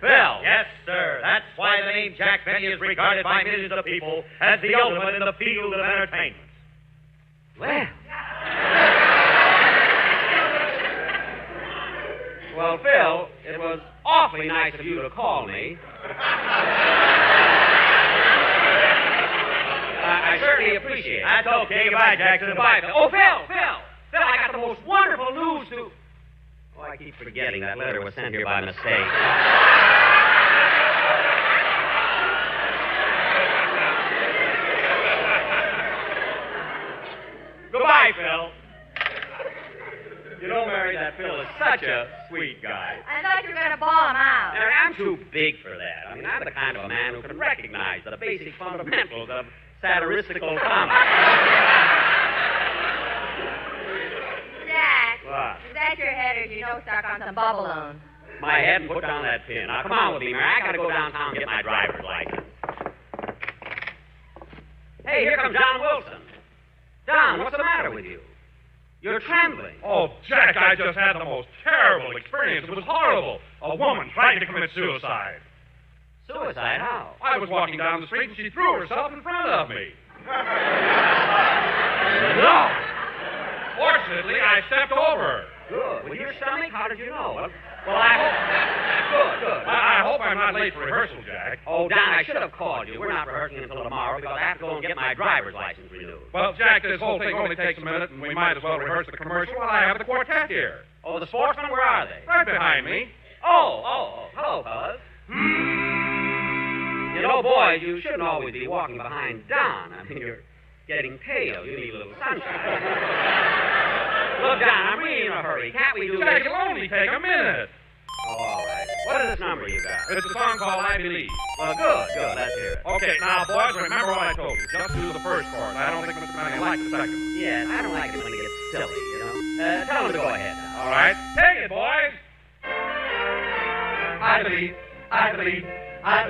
Phil! Yes, sir. That's why the name Jack Benny is regarded by millions of people as the ultimate in the field of entertainment. Well... Well, Phil, it was awfully nice of you to call me. I certainly appreciate it. That's okay. Goodbye, Jackson. Goodbye, Phil. Oh, Phil, I got the most wonderful news to... Oh, I keep forgetting that letter was sent here by mistake. Goodbye, Phil. You know, Mary, that Phil is such a sweet guy. I thought you were going to ball him out. Mary, I'm too big for that. I mean, I'm the kind of a man who can recognize the basic fundamentals of satiristical comedy. Jack. What? Is that your head or is your nose stuck on some bubbalone? My head and put down that pin. Now, come on with me, Mary. I got to go downtown and get my driver's license. Hey, here comes Don Wilson. Don, what's the matter with you? You're trembling. Oh, Jack, I just had the most terrible experience. It was horrible. A woman tried to commit suicide. Suicide? How? I was walking down the street and she threw herself in front of me. No! Fortunately, I stepped over her. Good. With your stomach? How did you know? Well, I hope... Good. I hope I'm not late for rehearsal, Jack. Oh, Don, I should have called you. We're not rehearsing until tomorrow because I have to go and get my driver's license renewed. Well, Jack, this whole thing only takes a minute, and we might as well rehearse the commercial while I have the quartet here. Oh, the sportsmen? Where are they? Right behind me. Oh. Hello, fellas. You know, boys, you shouldn't always be walking behind Don. I mean, you're getting pale. You need a little sunshine. Look, Don, I'm really in a hurry. Can't we do Jack, this? it'll only take a minute. Oh, all right. What is this number you got? It's a song called I Believe. Well, good. Let's hear it. Okay, now, boys, remember what I told you. Just do the first chorus. I don't think Mr. Benny likes the second. Yeah, I don't like it when it gets silly, you know. Tell him to go ahead now. All right. Take it, boys. I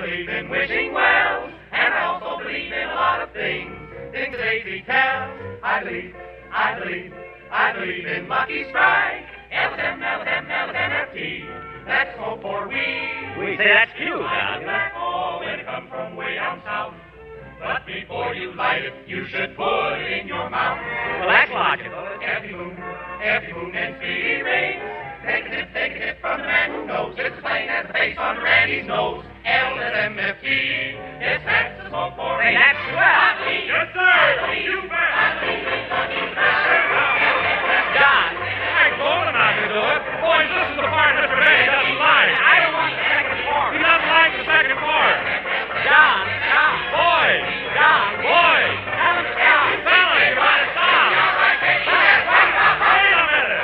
believe in wishing wells, and I also believe in a lot of things Daisy tells. I believe in Lucky Strike, LSM, that's smoke for weed. We say that's cute, Don. Tobacco when it comes from way down south. But before you light it, you should put it in Well, that's logical. Every moon and speedy rains. Take a tip from the man who knows. It's as plain as the face on Randy's nose. LSMFT. Yes, that's the smoke for Hey, that's swell. Yes, sir. You bet. John, I told him not to do it. Boys, this is the part Mr. Benny doesn't like. I don't want the second chorus. He doesn't like the second chorus. John. Boys. John. Boys. Tell him to stop. Fellas, you gotta stop. Wait a minute.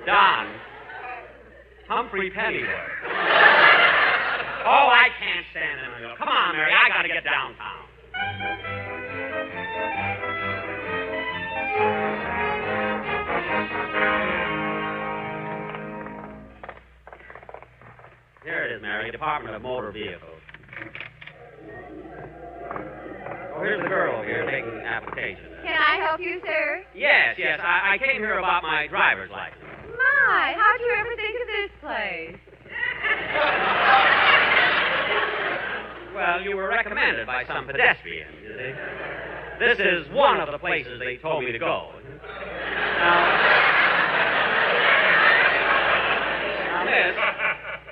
Don. Humphrey Pennyworth. Oh, I can't stand him anymore. Come on, Mary, I gotta get downtown. Here it is, Mary, Department of Motor Vehicles. Oh, here's the girl over here taking applications. Can I help you, sir? Yes. I came here about my driver's license. My, how'd you ever think of this place? Well, you were recommended by some pedestrian, you see. This is one of the places they told me to go. Now, miss,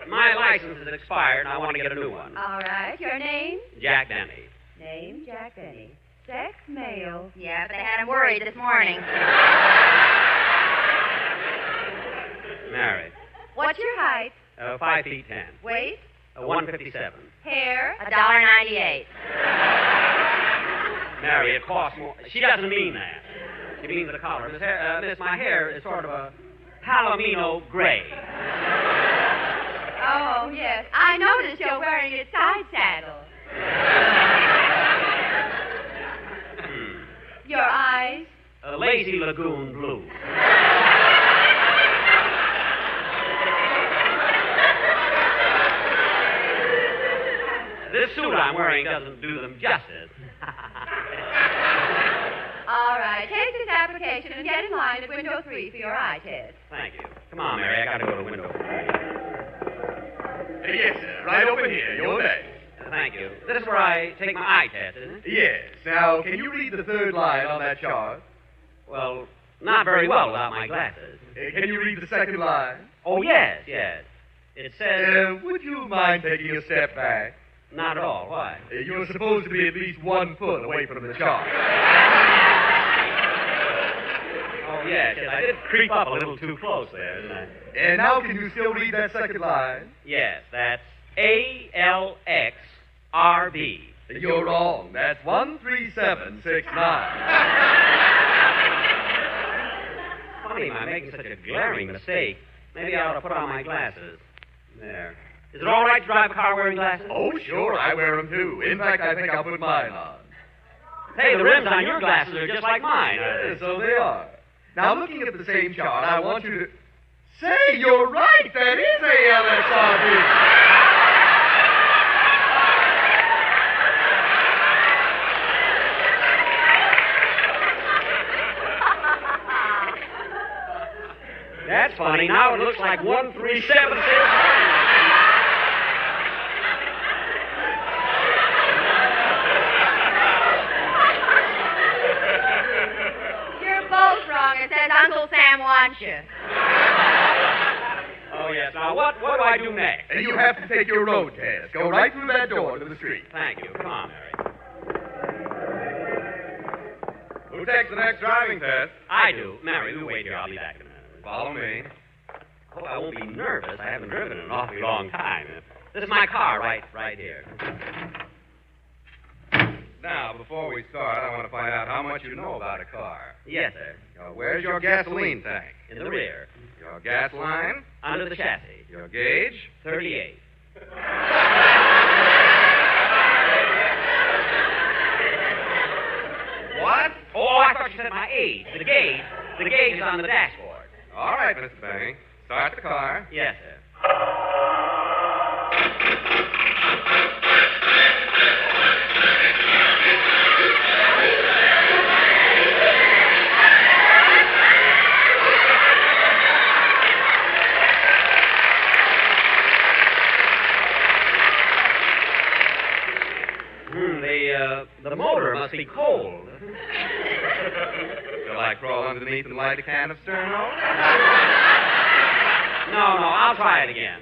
my license is expired, and I want to get a new one. All right. Your name? Jack Denny. Name, Jack Benny. Sex, male. Yeah, but they had him worried this morning. Married. What's your height? 5 feet 10. Weight? 157. Hair? $1.98. Mary, it costs more. She doesn't mean that. She means the color. Miss, my hair is sort of a palomino gray. Oh, yes. I noticed you're wearing a side saddle. Your eyes? A lazy lagoon blue. This suit I'm wearing doesn't do them justice. All right. Take this application and get in line at window 3 for your eye test. Thank you. Come on, Mary. I got to go to window 3. Yes, sir. Right over here. Your next. Thank you. This is where I take my eye test, isn't it? Yes. Now, can you read the third line on that chart? Well, not very well without my glasses. Can you read the second line? Oh, yes. It says... would you mind taking a step back? Not at all. Why? You're supposed to be at least 1 foot away from the chart. Oh, yes. I did creep up a little too close there, didn't I? And now can you still read that second line? Yes, that's ALXRB. You're wrong. That's 13769. Funny, I'm making such a glaring mistake. Maybe I ought to put on my glasses. There. Is it all right to drive a car wearing glasses? Oh, sure. I wear them, too. In fact, I think I'll put mine on. Hey, the rims on your glasses are just like mine. Yeah, so they are. Now, looking at the same chart, I want you to... Say, you're right. That is ALXRB. That's funny. Now it looks like 1376. You're both wrong. It says Uncle Sam wants you. Oh, yes. Now, what do I do next? You have to take your road test. Go right through that door to the street. Thank you. Come on, Mary. Who takes the next driving test? I do. Mary, you wait here. I'll be back in a minute. Follow me. Oh, I won't be nervous. I haven't driven in an awfully long time. This is my car right here. Now, before we start, I want to find out how much you know about a car. Yes, sir. Where's your gasoline tank? In the rear. Your gas line? Under the chassis. Your gauge? 38. What? Oh, I thought you said my age. The gauge is on the dashboard. All right, Mr. Benny. Start the car. Yes, sir. the motor must be cold. Shall I crawl underneath and light a can of sterno? No, I'll try it again.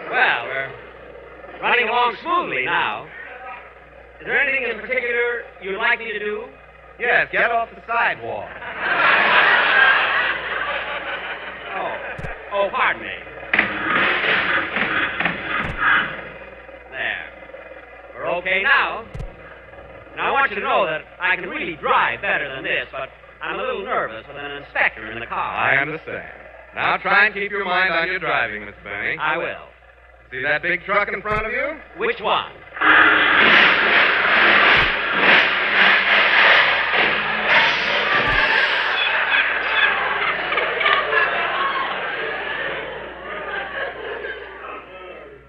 Well, we're running along smoothly now. Is there anything in particular you'd like me to do? Yes, get off the sidewalk. Oh, pardon me. There. We're okay now. Now, I want you to know that I can really drive better than this, but I'm a little nervous with an inspector in the car. I understand. Now try and keep your mind on your driving, Mr. Benny. I will. See that big truck in front of you? Which one?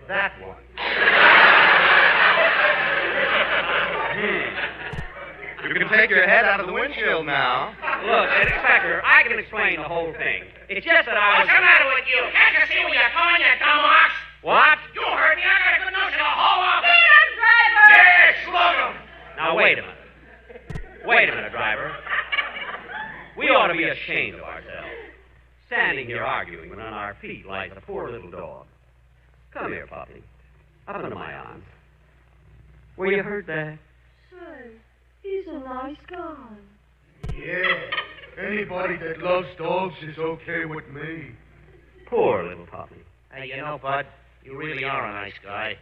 That one. You can take your head out of the windshield now. Look, Inspector, I can explain the whole thing. It's just that I was... What's the matter with you? Can't you see where you're going, you dumb ox? What? You heard me. I got a good notion to haul off. Get him, driver! Yeah, slug him. Now, wait a minute. Wait a minute, driver. We ought to be ashamed of ourselves. Standing here arguing when on our feet lies a poor little dog. Come here, puppy. Up under my arm. Were you hurt there? Say, he's a nice guy. Yeah, anybody that loves dogs is okay with me. Poor little puppy. Hey, you know, Bud, you really are a nice guy.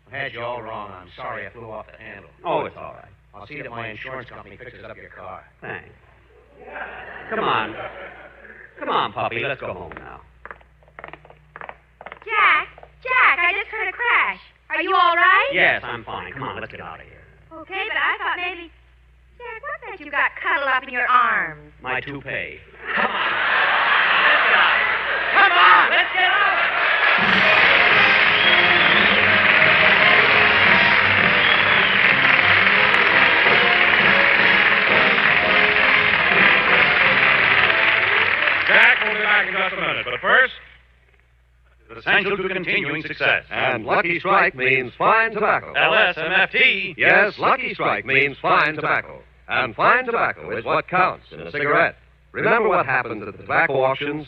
I had you all wrong. I'm sorry I flew off the handle. Oh, it's all right. I'll see that my insurance company fixes up your car. Thanks. Come on. Come on, puppy. Let's go home now. Jack, I just heard a crash. Are you all right? Yes, I'm fine. Come on, let's get out of here. Okay, but I thought maybe... Jack, what's that you got cuddled up in your arms? My toupee. Come on. Let's get out of here. Come on, let's get out. Jack will be back in just a minute, but first, it's essential to continuing success. And Lucky Strike means fine tobacco. LSMFT. Yes, Lucky Strike means fine tobacco. And fine tobacco is what counts in a cigarette. Remember what happens at the tobacco auctions?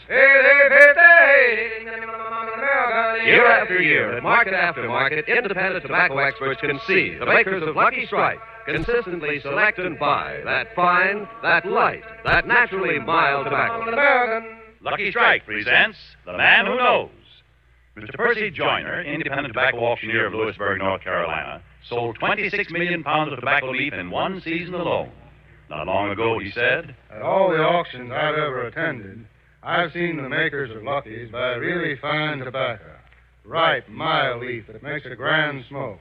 Year after year, at market after market, independent tobacco experts can see the makers of Lucky Strike consistently select and buy that fine, that light, that naturally mild tobacco. Lucky Strike presents The Man Who Knows. Mr. Percy Joyner, independent tobacco auctioneer of Lewisburg, North Carolina, sold 26 million pounds of tobacco leaf in one season alone. Not long ago, he said, At all the auctions I've ever attended, I've seen the makers of Lucky's buy really fine tobacco. Ripe, mild leaf that makes a grand smoke.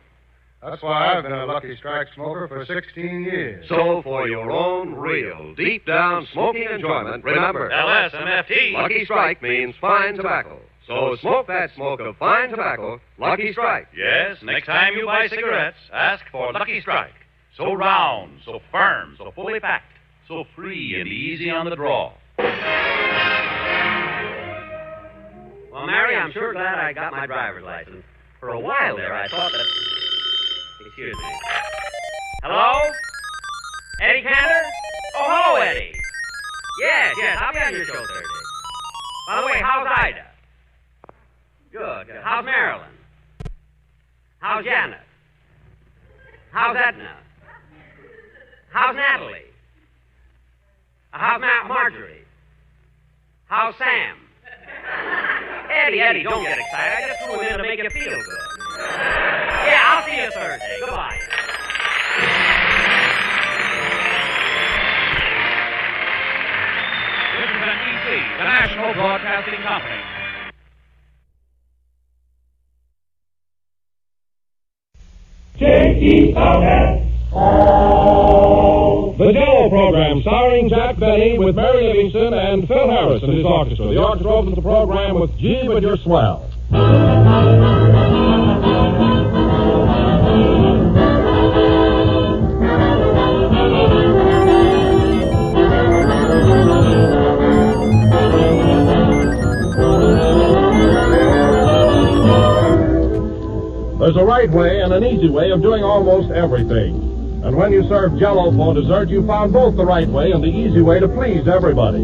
That's why I've been a Lucky Strike smoker for 16 years. So for your own real, deep down smoking enjoyment, remember, LSMFT. Lucky Strike means fine tobacco. So smoke that smoke of fine tobacco, Lucky Strike. Yes, next time you buy cigarettes, ask for Lucky Strike. So round, so firm, so fully packed, so free and easy on the draw. Well, Mary, I'm sure glad I got my driver's license. For a while there, I thought that... Excuse me. Hello? Eddie Cantor? Oh, hello, Eddie. Yes, I'll be on your show Thursday. By the way, how's Ida? Good. How's Marilyn? How's Janet? How's Edna? How's Natalie? How's Marjorie? How's Sam? Eddie, don't get excited. I just threw him in to make you feel good. Yeah, I'll see you Thursday. Goodbye. This is NBC, the National Broadcasting Company. J.E. The Jello program, starring Jack Benny with Mary Livingston and Phil Harris and his orchestra. The orchestra opens the program with Gee, But You're Swell. There's a right way and an easy way of doing almost everything. And when you serve Jell-O for dessert, you found both the right way and the easy way to please everybody.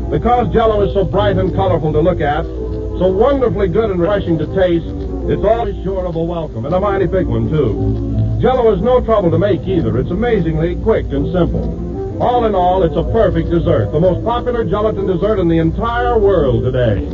Because Jell-O is so bright and colorful to look at, so wonderfully good and refreshing to taste, it's always sure of a welcome, and a mighty big one, too. Jell-O is no trouble to make either. It's amazingly quick and simple. All in all, it's a perfect dessert, the most popular gelatin dessert in the entire world today.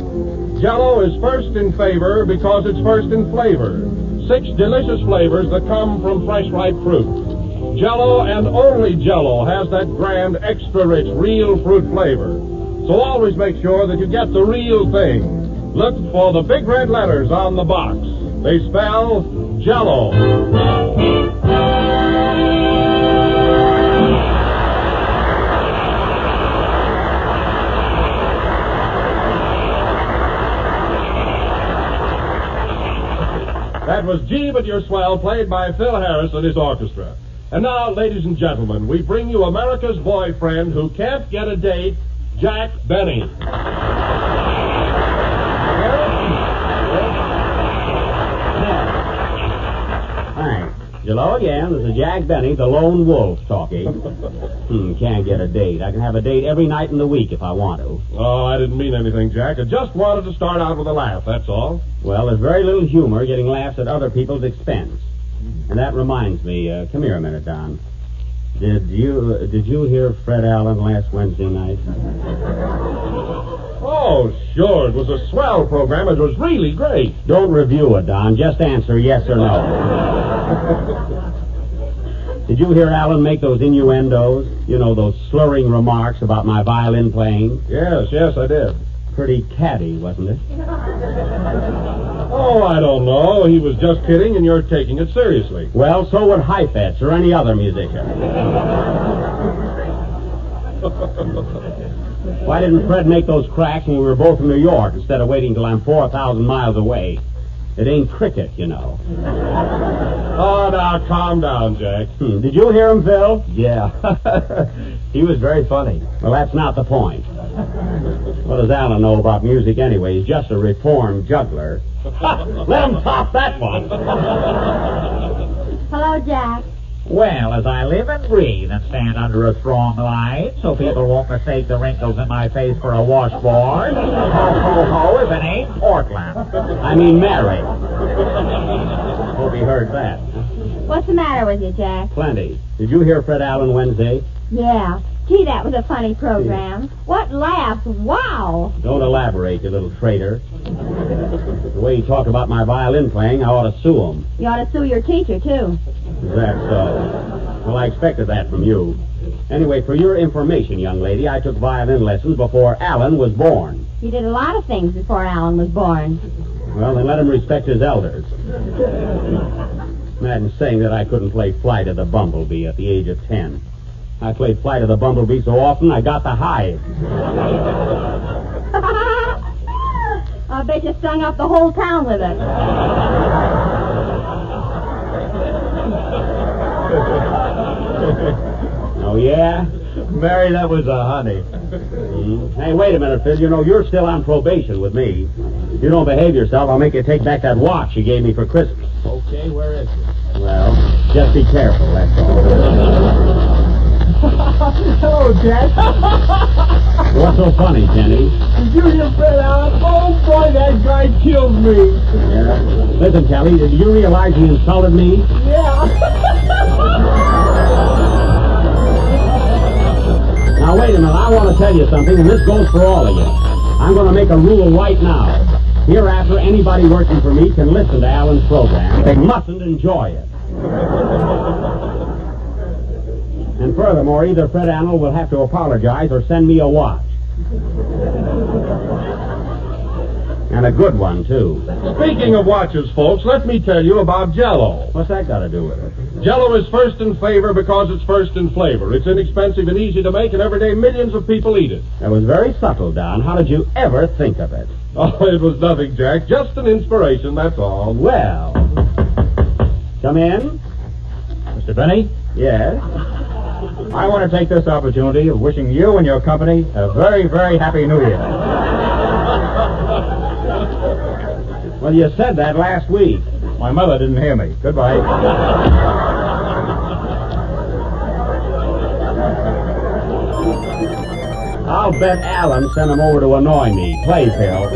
Jell-O is first in favor because it's first in flavor. 6 delicious flavors that come from fresh, ripe fruit. Jell-O and only Jell-O has that grand, extra-rich, real fruit flavor. So always make sure that you get the real thing. Look for the big red letters on the box. They spell Jell-O. That was Gee, But You're Swell, played by Phil Harris and his orchestra. And now, ladies and gentlemen, we bring you America's boyfriend who can't get a date, Jack Benny. Thanks. Hello again. This is Jack Benny, the lone wolf, talking. Can't get a date. I can have a date every night in the week if I want to. Oh, I didn't mean anything, Jack. I just wanted to start out with a laugh, that's all. Well, there's very little humor getting laughs at other people's expense. And that reminds me, come here a minute, Don. Did you hear Fred Allen last Wednesday night? Oh, sure. It was a swell program. It was really great. Don't review it, Don. Just answer yes or no. Did you hear Allen make those innuendos? You know, those slurring remarks about my violin playing? Yes, I did. Pretty catty, wasn't it? Oh, I don't know. He was just kidding, and you're taking it seriously. Well, so would Heifetz or any other musician. Why didn't Fred make those cracks when we were both in New York instead of waiting till I'm 4,000 miles away? It ain't cricket, you know. Oh, now, calm down, Jack. Did you hear him, Phil? Yeah. He was very funny. Well, that's not the point. What does Allen know about music anyway? He's just a reformed juggler. Let him top that one. Hello, Jack. Well, as I live and breathe and stand under a strong light, so people won't mistake the wrinkles in my face for a washboard, ho, ho, ho, if it ain't Portland. I mean Mary. Hope he heard that. What's the matter with you, Jack? Plenty. Did you hear Fred Allen Wednesday? Yeah. Gee, that was a funny program. What laughs. Wow. Don't elaborate, you little traitor. The way he talked about my violin playing, I ought to sue him. You ought to sue your teacher, too. Is that so? Well, I expected that from you. Anyway, for your information, young lady, I took violin lessons before Allen was born. He did a lot of things before Allen was born. Well, then let him respect his elders. Imagine saying that I couldn't play Flight of the Bumblebee at the age of 10. I played Flight of the Bumblebee so often I got the hives. I bet you stung up the whole town with it. Oh, yeah? Mary, that was a honey. Hey, wait a minute, Phil. You know, you're still on probation with me. If you don't behave yourself, I'll make you take back that watch you gave me for Christmas. Okay, where is it? Well, just be careful, that's all. Hello, Jack. What's so funny, Jenny? Did you hear Fred Allen? Oh, boy, that guy killed me. Yeah. Listen, Kelly, did you realize he insulted me? Yeah. Now, wait a minute. I want to tell you something, and this goes for all of you. I'm going to make a rule right now. Hereafter, anybody working for me can listen to Allen's program. They mustn't enjoy it. And furthermore, either Fred Allen will have to apologize or send me a watch. And a good one, too. Speaking of watches, folks, let me tell you about Jell-O. What's that got to do with it? Jell-O is first in favor because it's first in flavor. It's inexpensive and easy to make, and every day millions of people eat it. That was very subtle, Don. How did you ever think of it? Oh, it was nothing, Jack. Just an inspiration, that's all. Well, come in. Mr. Benny? Yes? I want to take this opportunity of wishing you and your company a very, very happy New Year. Well, you said that last week. My mother didn't hear me. Goodbye. I'll bet Alan sent him over to annoy me. Play, Phil.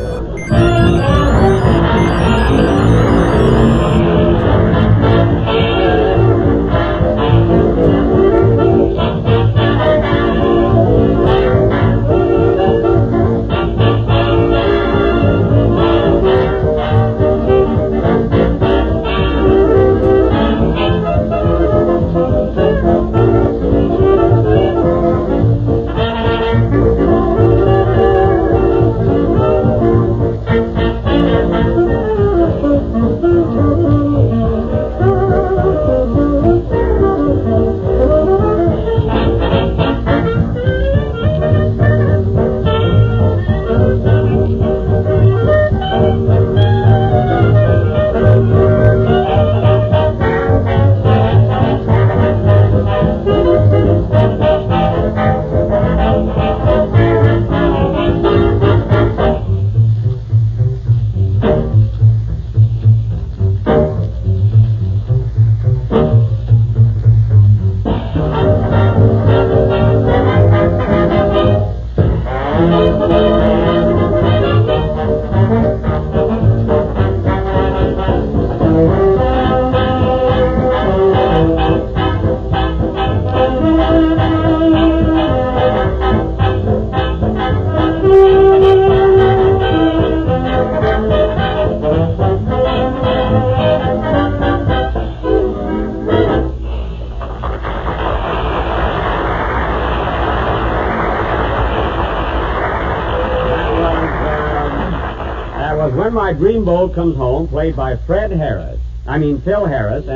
When My Dreamboat Comes Home, played by Phil Harris and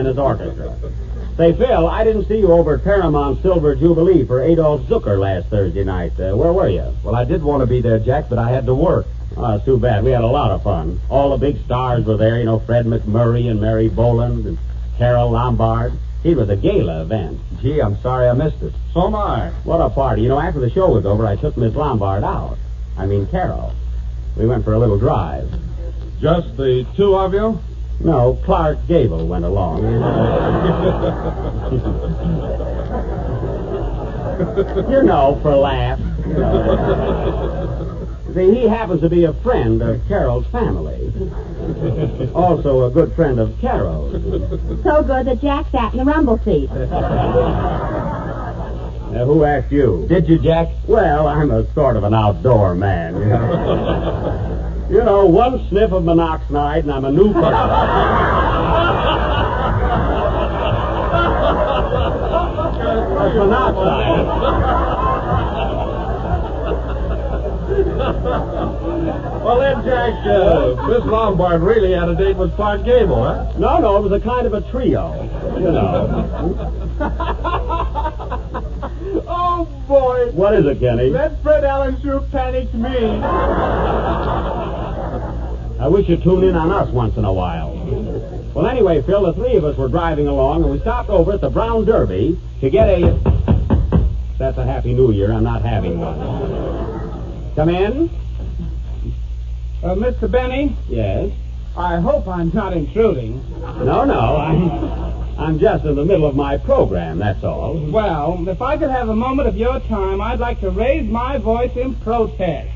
his orchestra. Say, Phil, I didn't see you over at Paramount Silver Jubilee for Adolf Zucker last Thursday night. Where were you? Well, I did want to be there, Jack, but I had to work. Oh, it's too bad. We had a lot of fun. All the big stars were there, Fred McMurray and Mary Boland and Carol Lombard. It was a gala event. Gee, I'm sorry I missed it. So am I. What a party. After the show was over, I took Miss Lombard out. Carol. We went for a little drive. Just the two of you? No, Clark Gable went along. For laughs. See, he happens to be a friend of Carol's family. Also a good friend of Carol's. So good that Jack sat in the rumble seat. Who asked you? Did you, Jack? Well, I'm a sort of an outdoor man, one sniff of monoxide and I'm a new person. That's monoxide. Well, then, Jack, Miss Lombard really had a date with Clark Gable, huh? No, it was a kind of a trio, Oh, boy. What is it, Kenny? That Fred Allen sure panicked me. I wish you'd tune in on us once in a while. Well, anyway, Phil, the three of us were driving along, and we stopped over at the Brown Derby to get a... That's a Happy New Year. I'm not having one. Come in. Mr. Benny? Yes? I hope I'm not intruding. No, I'm just in the middle of my program, that's all. Well, if I could have a moment of your time, I'd like to raise my voice in protest.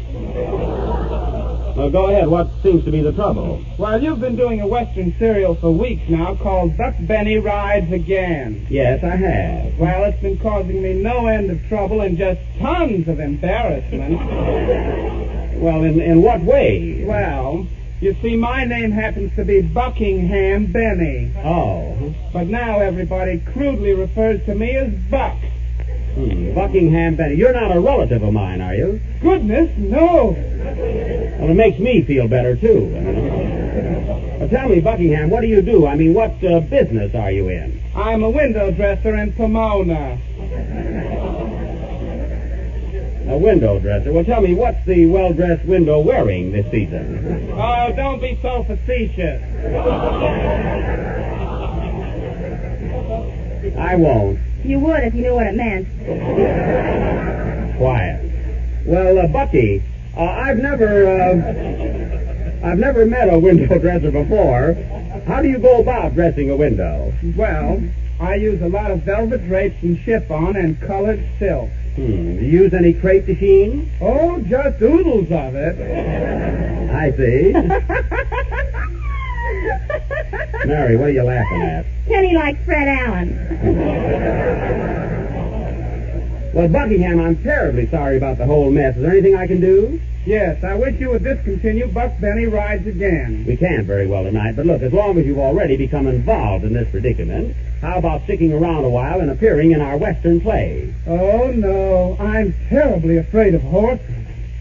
Well, go ahead. What seems to be the trouble? Well, you've been doing a Western serial for weeks now called Buck Benny Rides Again. Yes, I have. Well, it's been causing me no end of trouble and just tons of embarrassment. Well, in what way? Well, you see, my name happens to be Buckingham Benny. Oh. But now everybody crudely refers to me as Buck. Buckingham Benny. You're not a relative of mine, are you? Goodness, no. Well, it makes me feel better, too. Well, tell me, Buckingham, what do you do? What business are you in? I'm a window dresser in Pomona. A window dresser? Well, tell me, what's the well-dressed window wearing this season? Oh, don't be so facetious. I won't. You would if you knew what it meant. Quiet. Well, Bucky, I've never met a window dresser before. How do you go about dressing a window? Well, I use a lot of velvet drapes and chiffon and colored silk. Do you use any crepe de chine? Oh, just oodles of it. I see. Mary, what are you laughing at? Kenny likes Fred Allen. Well, Buckingham, I'm terribly sorry about the whole mess. Is there anything I can do? Yes, I wish you would discontinue Buck Benny Rides Again. We can't very well tonight, but look, as long as you've already become involved in this predicament, how about sticking around a while and appearing in our Western play? Oh, no, I'm terribly afraid of horses.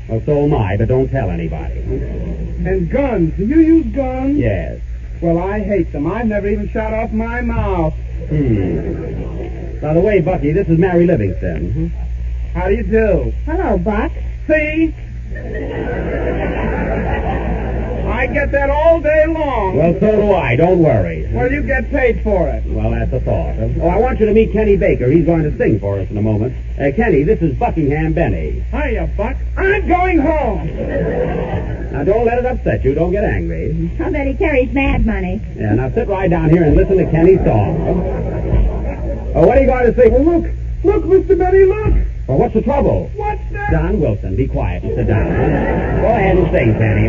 Well, so am I, but don't tell anybody. And guns. Do you use guns? Yes. Well, I hate them. I've never even shot off my mouth. By the way, Bucky, this is Mary Livingston. How do you do? Hello, Buck. See? I get that all day long. Well, so do I. Don't worry. Well, you get paid for it. Well, that's a thought. Oh, I want you to meet Kenny Baker. He's going to sing for us in a moment. Kenny, this is Buckingham Benny. Hiya, Buck. I'm going home. Now, don't let it upset you. Don't get angry. I'll bet he carries mad money. Yeah, now sit right down here and listen to Kenny's song. Oh, what are you going to sing? Well, look, Mr. Benny, look. Well, what's the trouble? What's that? John Wilson, be quiet and sit down. Go ahead and sing, Kenny.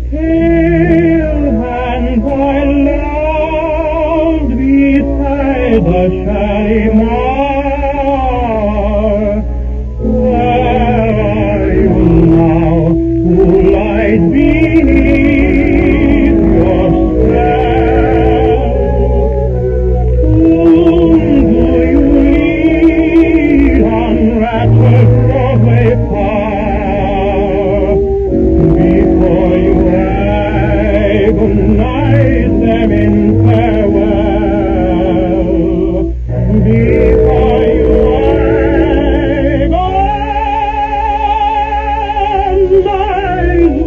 Pale hands I loved beside the Shalimar. Where are you now, who lies beneath your spell? Whom do you lead on rattled Broadway fire? Before you agonize them in farewell. Before you agonize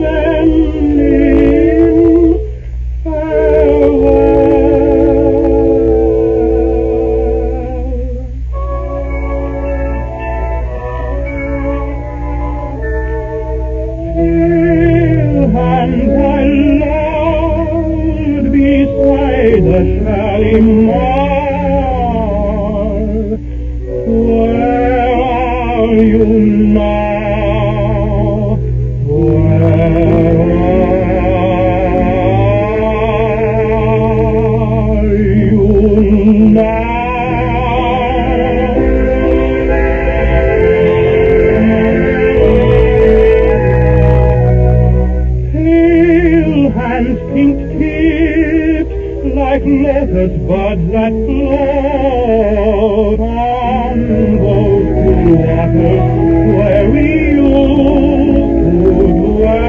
them in Pale hands I loved beside the Shalimar. Where are you now? Where are you now? Pale hands, pink tips, like lotus buds that float on those blue waters where we used to dwell.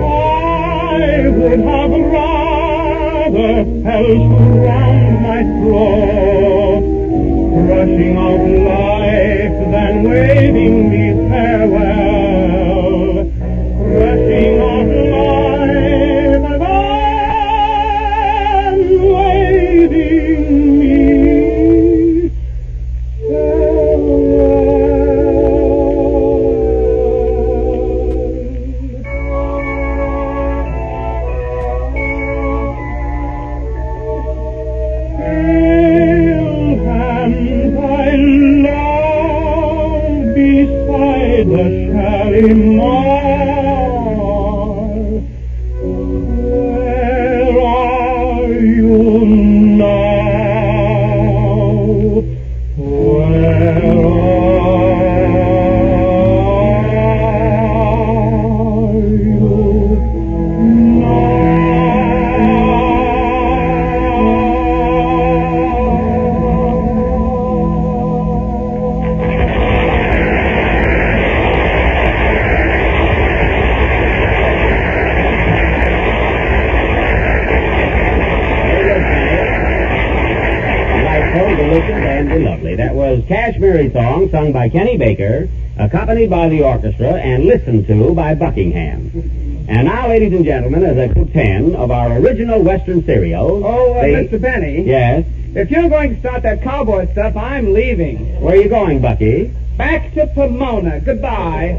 I would have rather held round my throat, crushing out life than waving me farewell. Crushing out life than waving me Pale hands I love beside the Shalimar. Where are you now? Where are and be lovely. That was Kashmiri Song, sung by Kenny Baker, accompanied by the orchestra, and listened to by Buckingham. And now, ladies and gentlemen, as episode 10 of our original Western serial... Oh, Mr. Benny. Yes? If you're going to start that cowboy stuff, I'm leaving. Where are you going, Bucky? Back to Pomona. Goodbye.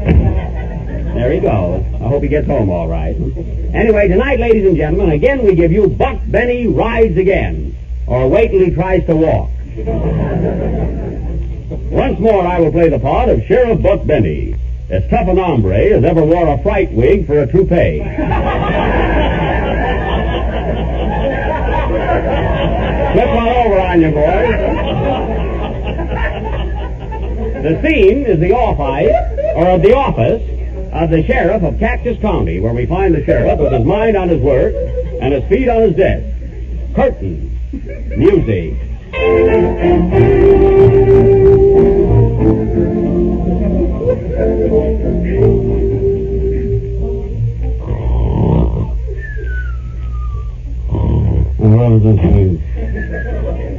There he goes. I hope he gets home all right. Anyway, tonight, ladies and gentlemen, again we give you Buck Benny Rides Again. Or wait till he tries to walk. Once more, I will play the part of Sheriff Buck Benny, as tough an hombre as ever wore a fright wig for a toupee. Flip one over on you, boys. The scene is the office of the sheriff of Cactus County, where we find the sheriff with his mind on his work and his feet on his desk. Curtain. Music.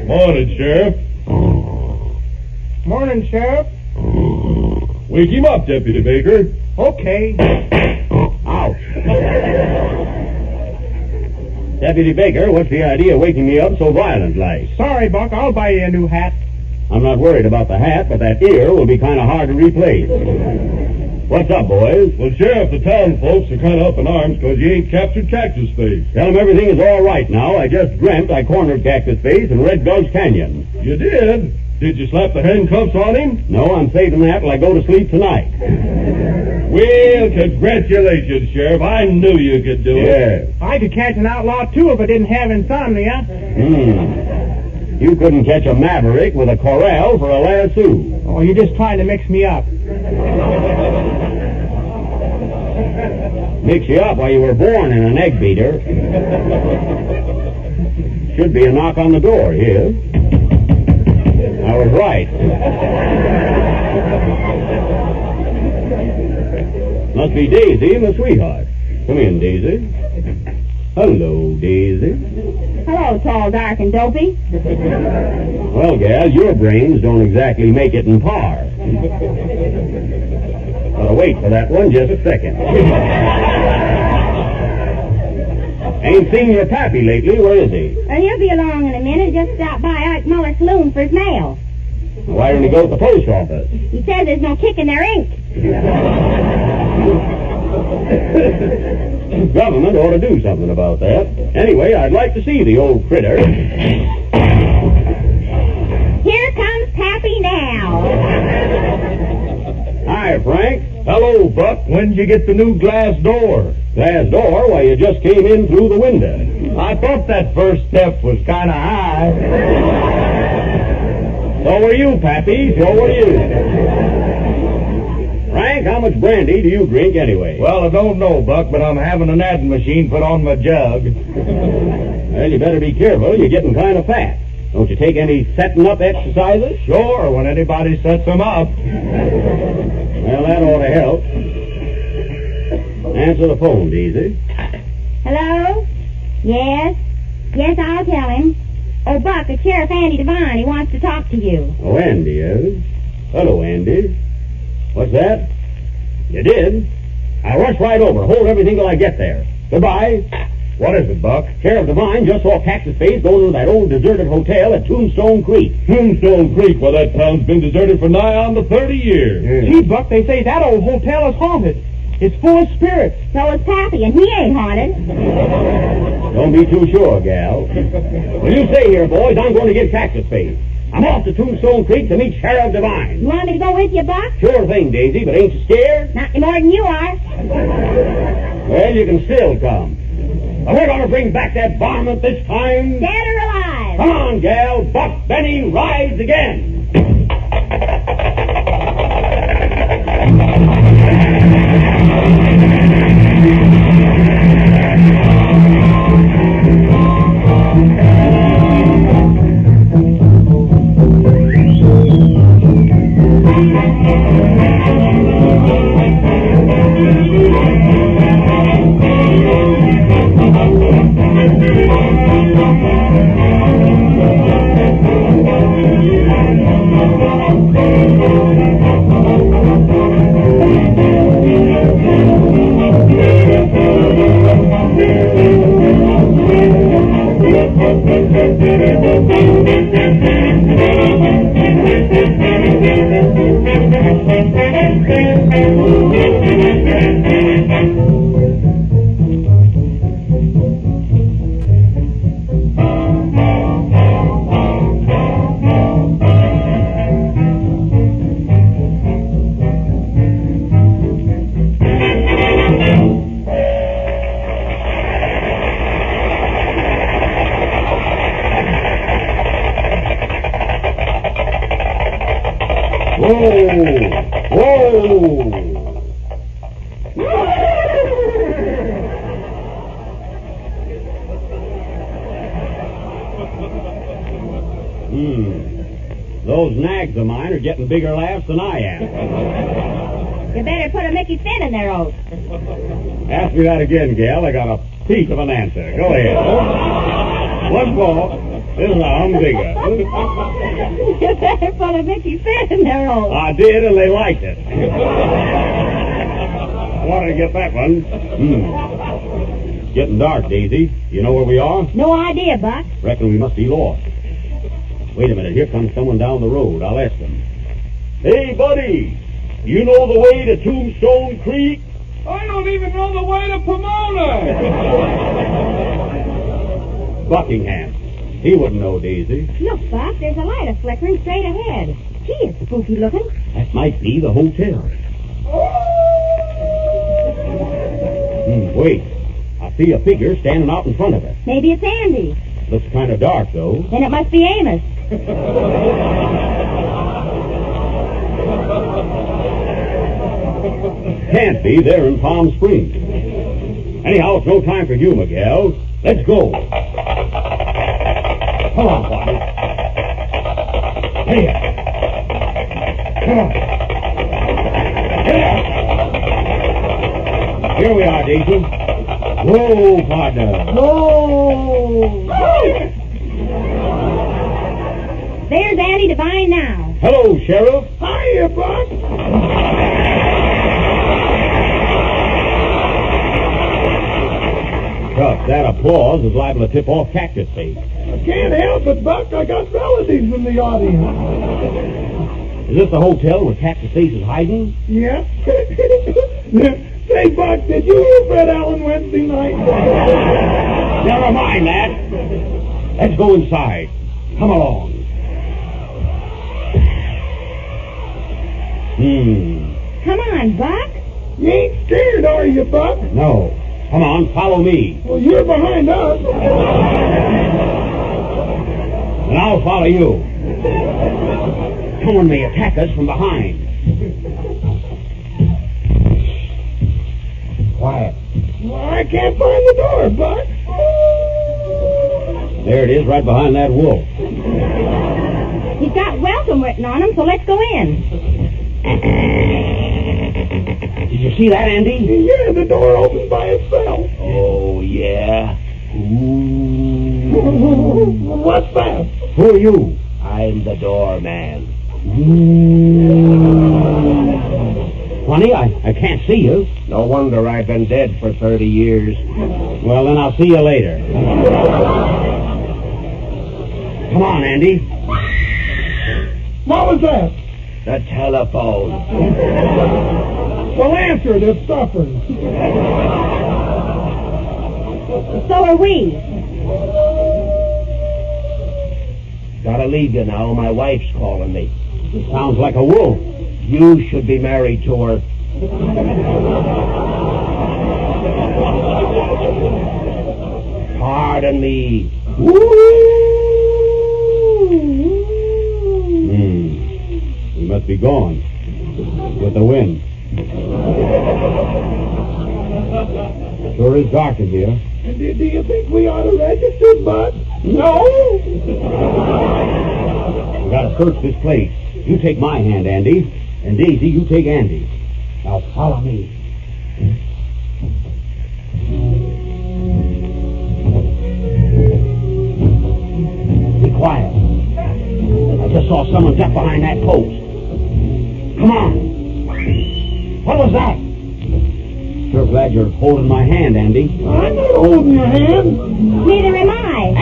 Morning, Sheriff. Morning, Sheriff. Wake him up, Deputy Baker. Okay. Ouch. Deputy Baker, what's the idea of waking me up so violent-like? Sorry, Buck. I'll buy you a new hat. I'm not worried about the hat, but that ear will be kind of hard to replace. What's up, boys? Well, Sheriff, the town folks are kind of up in arms because you ain't captured Cactus Face. Tell them everything is all right now. I just dreamt I cornered Cactus Face in Red Gulch Canyon. You did? Did you slap the handcuffs on him? No, I'm saving that till I go to sleep tonight. Well, congratulations, Sheriff. I knew you could do it. I could catch an outlaw, too, if I didn't have insomnia. You couldn't catch a maverick with a corral for a lasso. Oh, you're just trying to mix me up. Mix you up while you were born in an egg beater. Should be a knock on the door here. I was right. Must be Daisy and the sweetheart. Come in, Daisy. Hello, Daisy. Hello, tall, dark, and dopey. Well, gal, your brains don't exactly make it in par. Gotta wait for that one just a second. Ain't seen your pappy lately. Where is he? He'll be along in a minute. Just stopped by Ike Muller's saloon for his mail. Why didn't he go to the post office? He says there's no kick in their ink. Government ought to do something about that. Anyway, I'd like to see the old critter. Here comes Pappy now. Hi, Frank. Hello, Buck. When'd you get the new glass door? Glass door? Why, you just came in through the window. I thought that first step was kind of high. So were you, Pappy. So were you. Frank, how much brandy do you drink anyway? Well, I don't know, Buck, but I'm having an adding machine put on my jug. Well, you better be careful. You're getting kind of fat. Don't you take any setting up exercises? Sure, when anybody sets them up. Well, that ought to help. Answer the phone, Daisy. Hello? Yes? Yes, I'll tell him. Oh, Buck, it's Sheriff Andy Devine. He wants to talk to you. Oh, Andy, is? Hello, Andy. What's that? You did? I'll rush right over. Hold everything till I get there. Goodbye. What is it, Buck? Sheriff Devine just saw Cactus Face go to that old deserted hotel at Tombstone Creek. Tombstone Creek? Well, that town's been deserted for nigh on to 30 years. Gee, Buck, they say that old hotel is haunted. It's full of spirits. So is Pappy, and he ain't haunted. Don't be too sure, gal. Well, you stay here, boys. I'm going to get Cactus Face. I'm off to Tombstone Creek to meet Sheriff Devine. You want me to go with you, Buck? Sure thing, Daisy, but ain't you scared? Not any more than you are. Well, you can still come. But we're going to bring back that varmint this time. Dead or alive. Come on, gal. Buck Benny rides again. Those nags of mine are getting bigger laughs than I am. You better put a Mickey Finn in their oath. Ask me that again, gal. I got a piece of an answer. Go ahead. What for? This is a humdinger. You better put a Mickey Finn in their oath. I did, and they liked it. Wanted to get that one. It's getting dark, Daisy. You know where we are? No idea, Buck. Reckon we must be lost. Wait a minute. Here comes someone down the road. I'll ask them. Hey, buddy. You know the way to Tombstone Creek? I don't even know the way to Pomona. Buckingham. He wouldn't know, Daisy. Look, Buck, there's a light flickering straight ahead. Gee, it's spooky looking. That might be the hotel. Wait. I see a figure standing out in front of it. Maybe it's Andy. Looks kind of dark, though. Then it must be Amos. Can't be. They're in Palm Springs. Anyhow, it's no time for you, Miguel. Let's go. Come on, partner. Here. Come on. Here we are, Daisy. Whoa, partner. Whoa. There's Andy Devine now. Hello, Sheriff. Hiya, Buck. Chuck, that applause is liable to tip off Cactus Face. I can't help it, Buck. I got relatives in the audience. Is this the hotel where Cactus Face is hiding? Yeah. Say, Buck, did you hear Fred Allen Wednesday night? Never mind that. Let's go inside. Come along. Come on, Buck. You ain't scared, are you, Buck? No. Come on, follow me. Well, you're behind us. And I'll follow you. Someone may attack us from behind. Quiet. Well, I can't find the door, Buck. There it is, right behind that wolf. He's got welcome written on him, so let's go in. Did you see that, Andy? Yeah, the door opened by itself. Oh, yeah? Ooh. What's that? Who are you? I'm the doorman. Funny, I can't see you. No wonder I've been dead for 30 years. Well, then I'll see you later. Come on, Andy. What was that? The telephone. Well, answer it, it's suffering. So are we. Gotta leave you now. My wife's calling me. It sounds like a wolf. You should be married to her. Pardon me. We must be gone. With the wind. Sure is dark in here. And do you think we ought to register, Bud? No! We gotta search this place. You take my hand, Andy. And Daisy, you take Andy. Now follow me. Be quiet. I just saw someone duck behind that post. Come on. What was that? Sure glad you're holding my hand, Andy. I'm not holding your hand. Neither am I.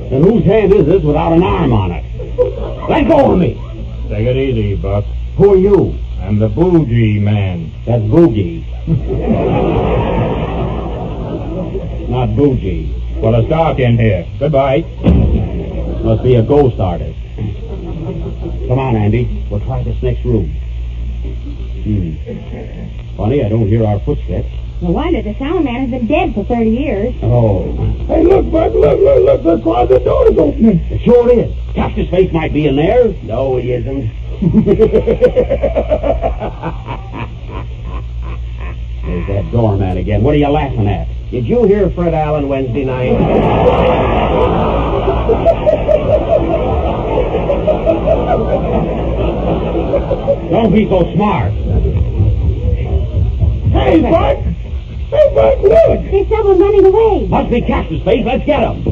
Then whose hand is this without an arm on it? Let go of me. Take it easy, Buck. Who are you? I'm the bougie man. That's boogie. Not bougie. Well, it's dark in here. Goodbye. Must be a ghost artist. Come on, Andy. We'll try this next room. Funny, I don't hear our footsteps. No wonder the sound man has been dead for 30 years. Oh. Hey, look, Buck, look. The closet door is opening. It sure is. Cactus Face might be in there. No, he isn't. There's that doorman again. What are you laughing at? Did you hear Fred Allen Wednesday night? Don't be so smart. Hey, Buck! Hey, Buck, look! There's someone running away. Must be Cactus Face. Let's get him.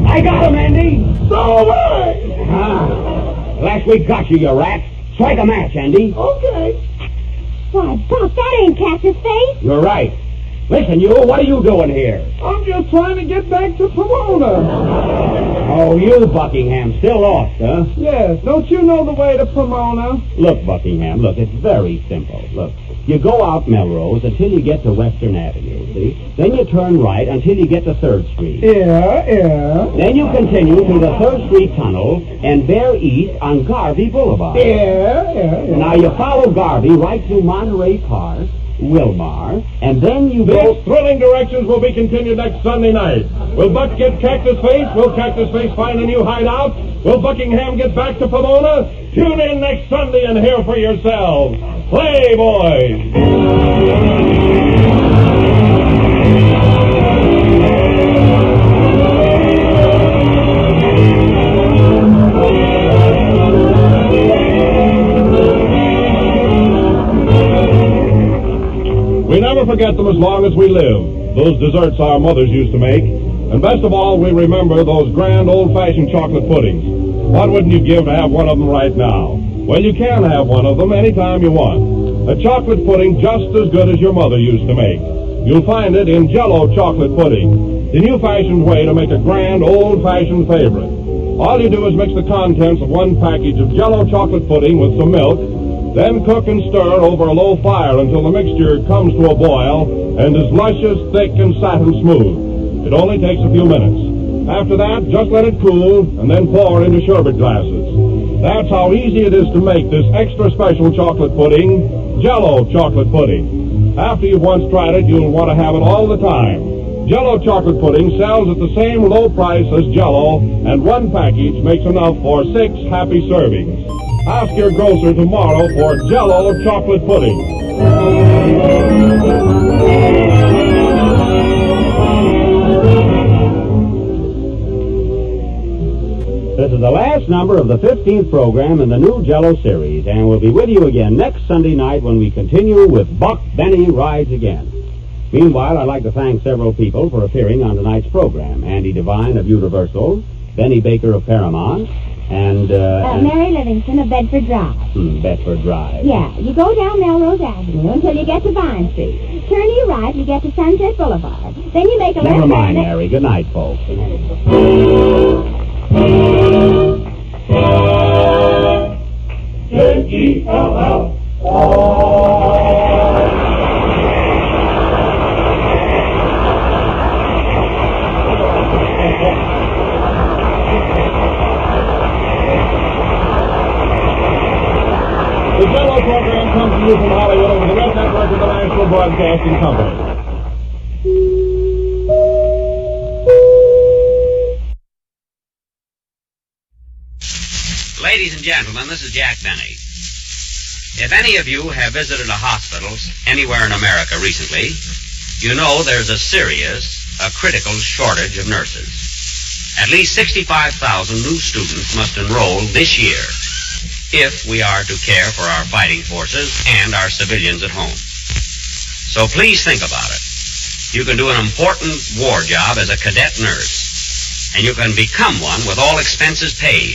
I got him, Andy. So am I. Last week got you, you rat. Strike a match, Andy. Okay. Why, Buck, that ain't Cactus Face. You're right. Listen, you, what are you doing here? I'm just trying to get back to Pomona. Oh, you, Buckingham, still lost, huh? Yes, don't you know the way to Pomona? Look, Buckingham, look, it's very simple. Look, you go out Melrose until you get to Western Avenue, see? Then you turn right until you get to 3rd Street. Yeah. Then you continue through the 3rd Street Tunnel and bear east on Garvey Boulevard. Yeah. Now you follow Garvey right through Monterey Park, Wilmar, and then you go... These thrilling directions will be continued next Sunday night. Will Buck get Cactus Face? Will Cactus Face find a new hideout? Will Buckingham get back to Pomona? Tune in next Sunday and hear for yourselves. Play, boys! We never forget them as long as we live. Those desserts our mothers used to make. And best of all, we remember those grand old-fashioned chocolate puddings. What wouldn't you give to have one of them right now? Well, you can have one of them anytime you want. A chocolate pudding just as good as your mother used to make. You'll find it in Jell-O chocolate pudding, the new-fashioned way to make a grand old-fashioned favorite. All you do is mix the contents of one package of Jell-O chocolate pudding with some milk, then cook and stir over a low fire until the mixture comes to a boil and is luscious, thick, and satin smooth. It only takes a few minutes. After that, just let it cool and then pour into sherbet glasses. That's how easy it is to make this extra special chocolate pudding, Jell-O chocolate pudding. After you've once tried it, you'll want to have it all the time. Jell-O chocolate pudding sells at the same low price as Jell-O, and one package makes enough for 6 happy servings. Ask your grocer tomorrow for Jell-O chocolate pudding. This is the last number of the 15th program in the new Jell-O series, and we'll be with you again next Sunday night when we continue with Buck Benny Rides Again. Meanwhile, I'd like to thank several people for appearing on tonight's program. Andy Devine of Universal, Benny Baker of Paramount, and Mary Livingston of Bedford Drive. Bedford Drive. Yeah, you go down Melrose Avenue until you get to Vine Street. Turn to your right, you get to Sunset Boulevard. Then you make a left Never mind, turn. Mary. Good night, folks. J-E-L-L. The Jell-O program comes to you from Hollywood over the Red Network of the National Broadcasting Company. Ladies and gentlemen, this is Jack Benny. If any of you have visited a hospital anywhere in America recently, you know there's a critical shortage of nurses. At least 65,000 new students must enroll this year if we are to care for our fighting forces and our civilians at home. So please think about it. You can do an important war job as a cadet nurse, and you can become one with all expenses paid.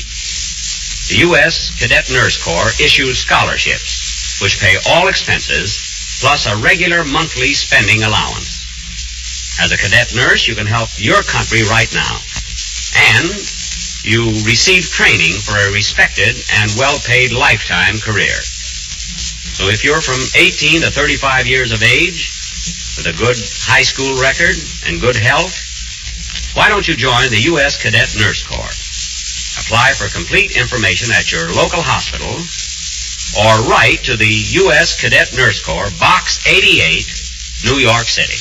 The U.S. Cadet Nurse Corps issues scholarships, which pay all expenses, plus a regular monthly spending allowance. As a cadet nurse, you can help your country right now. And you receive training for a respected and well-paid lifetime career. So if you're from 18 to 35 years of age, with a good high school record and good health, why don't you join the U.S. Cadet Nurse Corps? Apply for complete information at your local hospital or write to the U.S. Cadet Nurse Corps, Box 88, New York City.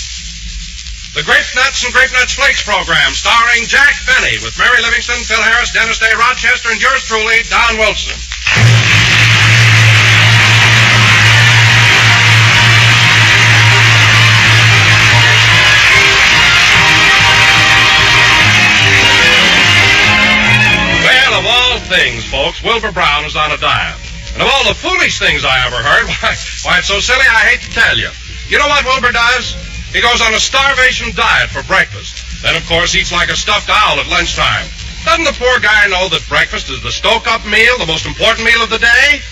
The Grape Nuts and Grape Nuts Flakes program, starring Jack Benny, with Mary Livingston, Phil Harris, Dennis Day Rochester, and yours truly, Don Wilson. Well, of all things, folks, Wilbur Brown is on a diet. And of all the foolish things I ever heard, why, it's so silly I hate to tell you. You know what Wilbur does? He goes on a starvation diet for breakfast. Then, of course, eats like a stuffed owl at lunchtime. Doesn't the poor guy know that breakfast is the stoke-up meal, the most important meal of the day?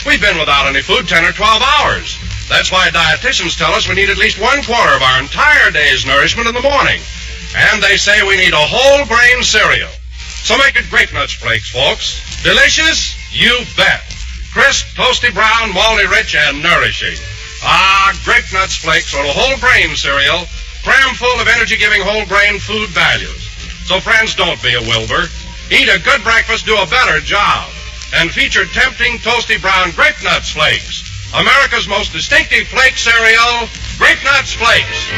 We've been without any food 10 or 12 hours. That's why dietitians tell us we need at least 1/4 of our entire day's nourishment in the morning. And they say we need a whole grain cereal. So make it Grape Nuts Flakes, folks. Delicious? You bet. Crisp, toasty brown, malty rich, and nourishing. Grape Nuts Flakes are a whole grain cereal, crammed full of energy-giving whole grain food values. So, friends, don't be a Wilbur. Eat a good breakfast, do a better job. And feature tempting, toasty brown Grape Nuts Flakes. America's most distinctive flake cereal, Grape Nuts Flakes.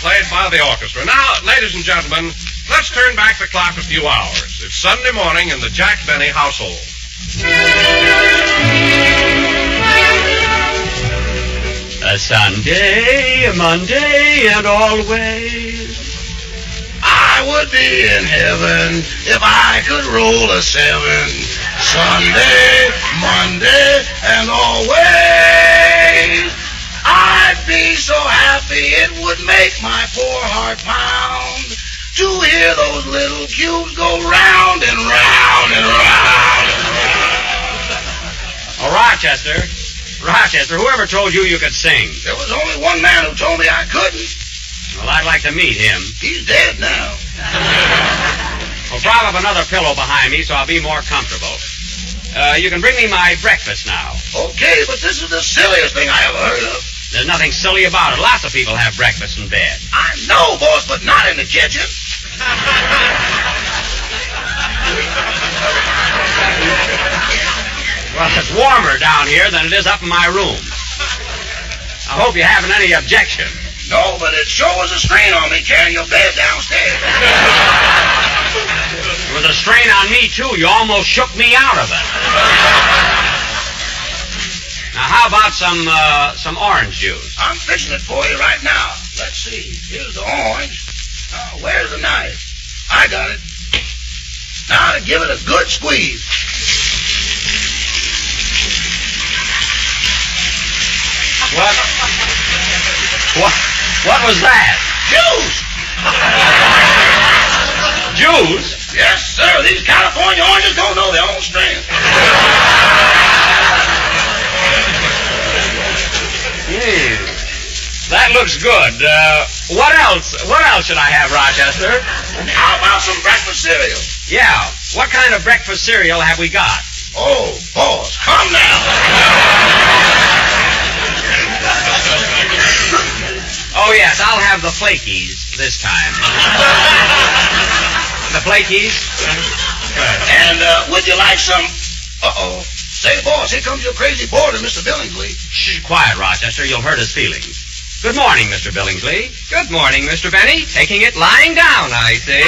Played by the orchestra. Now, ladies and gentlemen, let's turn back the clock a few hours. It's Sunday morning in the Jack Benny household. A Sunday, a Monday, and always. I would be in heaven if I could roll a 7. Sunday, Monday, and always. I'd be so happy it would make my poor heart pound to hear those little cubes go round and round and round and round. Oh, Rochester, whoever told you you could sing? There was only one man who told me I couldn't. Well, I'd like to meet him. He's dead now. Well, prop up another pillow behind me so I'll be more comfortable. You can bring me my breakfast now. Okay, but this is the silliest thing I ever heard of. There's nothing silly about it. Lots of people have breakfast in bed. I know, boss, but not in the kitchen. Well, it's warmer down here than it is up in my room. I hope you haven't any objection. No, but it sure was a strain on me carrying your bed downstairs. It was a strain on me, too. You almost shook me out of it. Now, how about some orange juice? I'm fixing it for you right now. Let's see. Here's the orange. Now, where's the knife? I got it. Now to give it a good squeeze. What was that? Juice! Juice? Yes, sir. These California oranges don't know their own strength. That looks good. What else? What else should I have, Rochester? How about some breakfast cereal? Yeah. What kind of breakfast cereal have we got? Oh, boss, come now. Oh, yes, I'll have the Flakies this time. The Flakies? And would you like some... Uh-oh. Say, boss, here comes your crazy boarder, Mr. Billingsley. Shh, quiet, Rochester. You'll hurt his feelings. Good morning, Mr. Billingsley. Good morning, Mr. Benny. Taking it lying down, I see.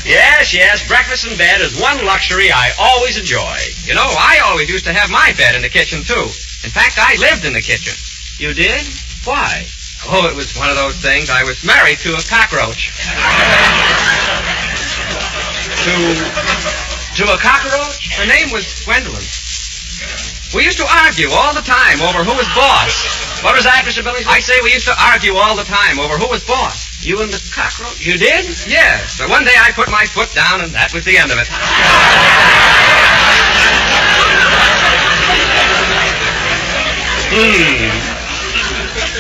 Yes, breakfast in bed is one luxury I always enjoy. You know, I always used to have my bed in the kitchen, too. In fact, I lived in the kitchen. You did? Why? Oh, it was one of those things. I was married to a cockroach. To a cockroach? Her name was Gwendolyn. We used to argue all the time over who was boss. What was that, Mr. Billingsley? I say we used to argue all the time over who was boss. You and the cockroach? You did? Yes. But one day I put my foot down, and that was the end of it.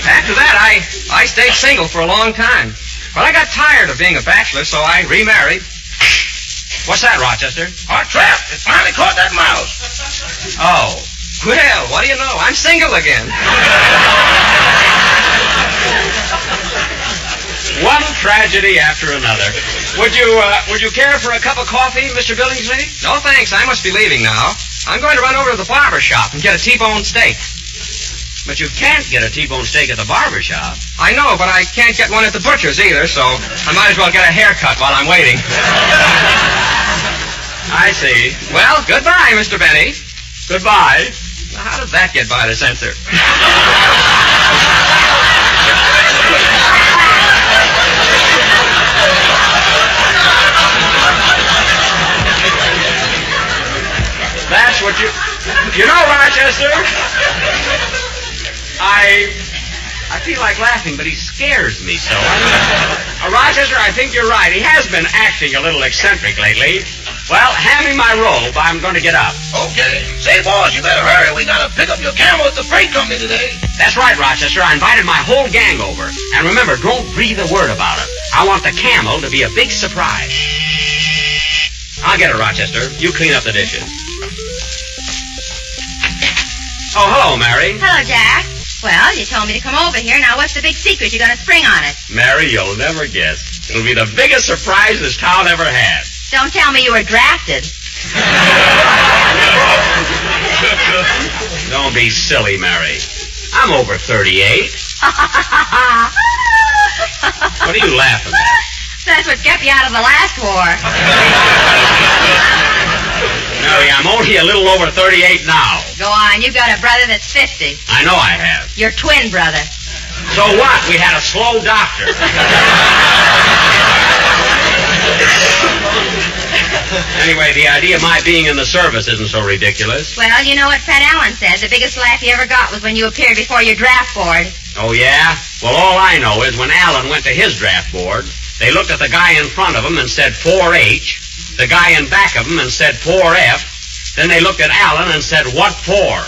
After that, I stayed single for a long time. But I got tired of being a bachelor, so I remarried. What's that, Rochester? Our trap. It finally caught that mouse. Oh. Well, what do you know? I'm single again. One tragedy after another. Would you care for a cup of coffee, Mr. Billingsley? No, thanks. I must be leaving now. I'm going to run over to the barber shop and get a T-bone steak. But you can't get a T-bone steak at the barber shop. I know, but I can't get one at the butcher's either, so I might as well get a haircut while I'm waiting. I see. Well, goodbye, Mr. Benny. Goodbye. Now, how did that get by the censor? That's what you know, Rochester. I feel like laughing, but he scares me so. Rochester, I think you're right. He has been acting a little eccentric lately. Well, hand me my robe. I'm going to get up. Okay. Say, boss, you better hurry. We got to pick up your camel at the freight company today. That's right, Rochester. I invited my whole gang over. And remember, don't breathe a word about it. I want the camel to be a big surprise. I'll get it, Rochester. You clean up the dishes. Oh, hello, Mary. Hello, Jack. Well, you told me to come over here. Now, what's the big secret you're going to spring on us? Mary, you'll never guess. It'll be the biggest surprise this town ever had. Don't tell me you were drafted. Don't be silly, Mary. I'm over 38. What are you laughing at? That's what kept you out of the last war. Mary, I'm only a little over 38 now. Go on. You've got a brother that's 50. I know I have. Your twin brother. So what? We had a slow doctor. Anyway, the idea of my being in the service isn't so ridiculous. Well, you know what Fred Allen said. The biggest laugh he ever got was when you appeared before your draft board. Oh, yeah? Well, all I know is when Allen went to his draft board, they looked at the guy in front of him and said 4H, the guy in back of him and said 4F, then they looked at Allen and said, what for?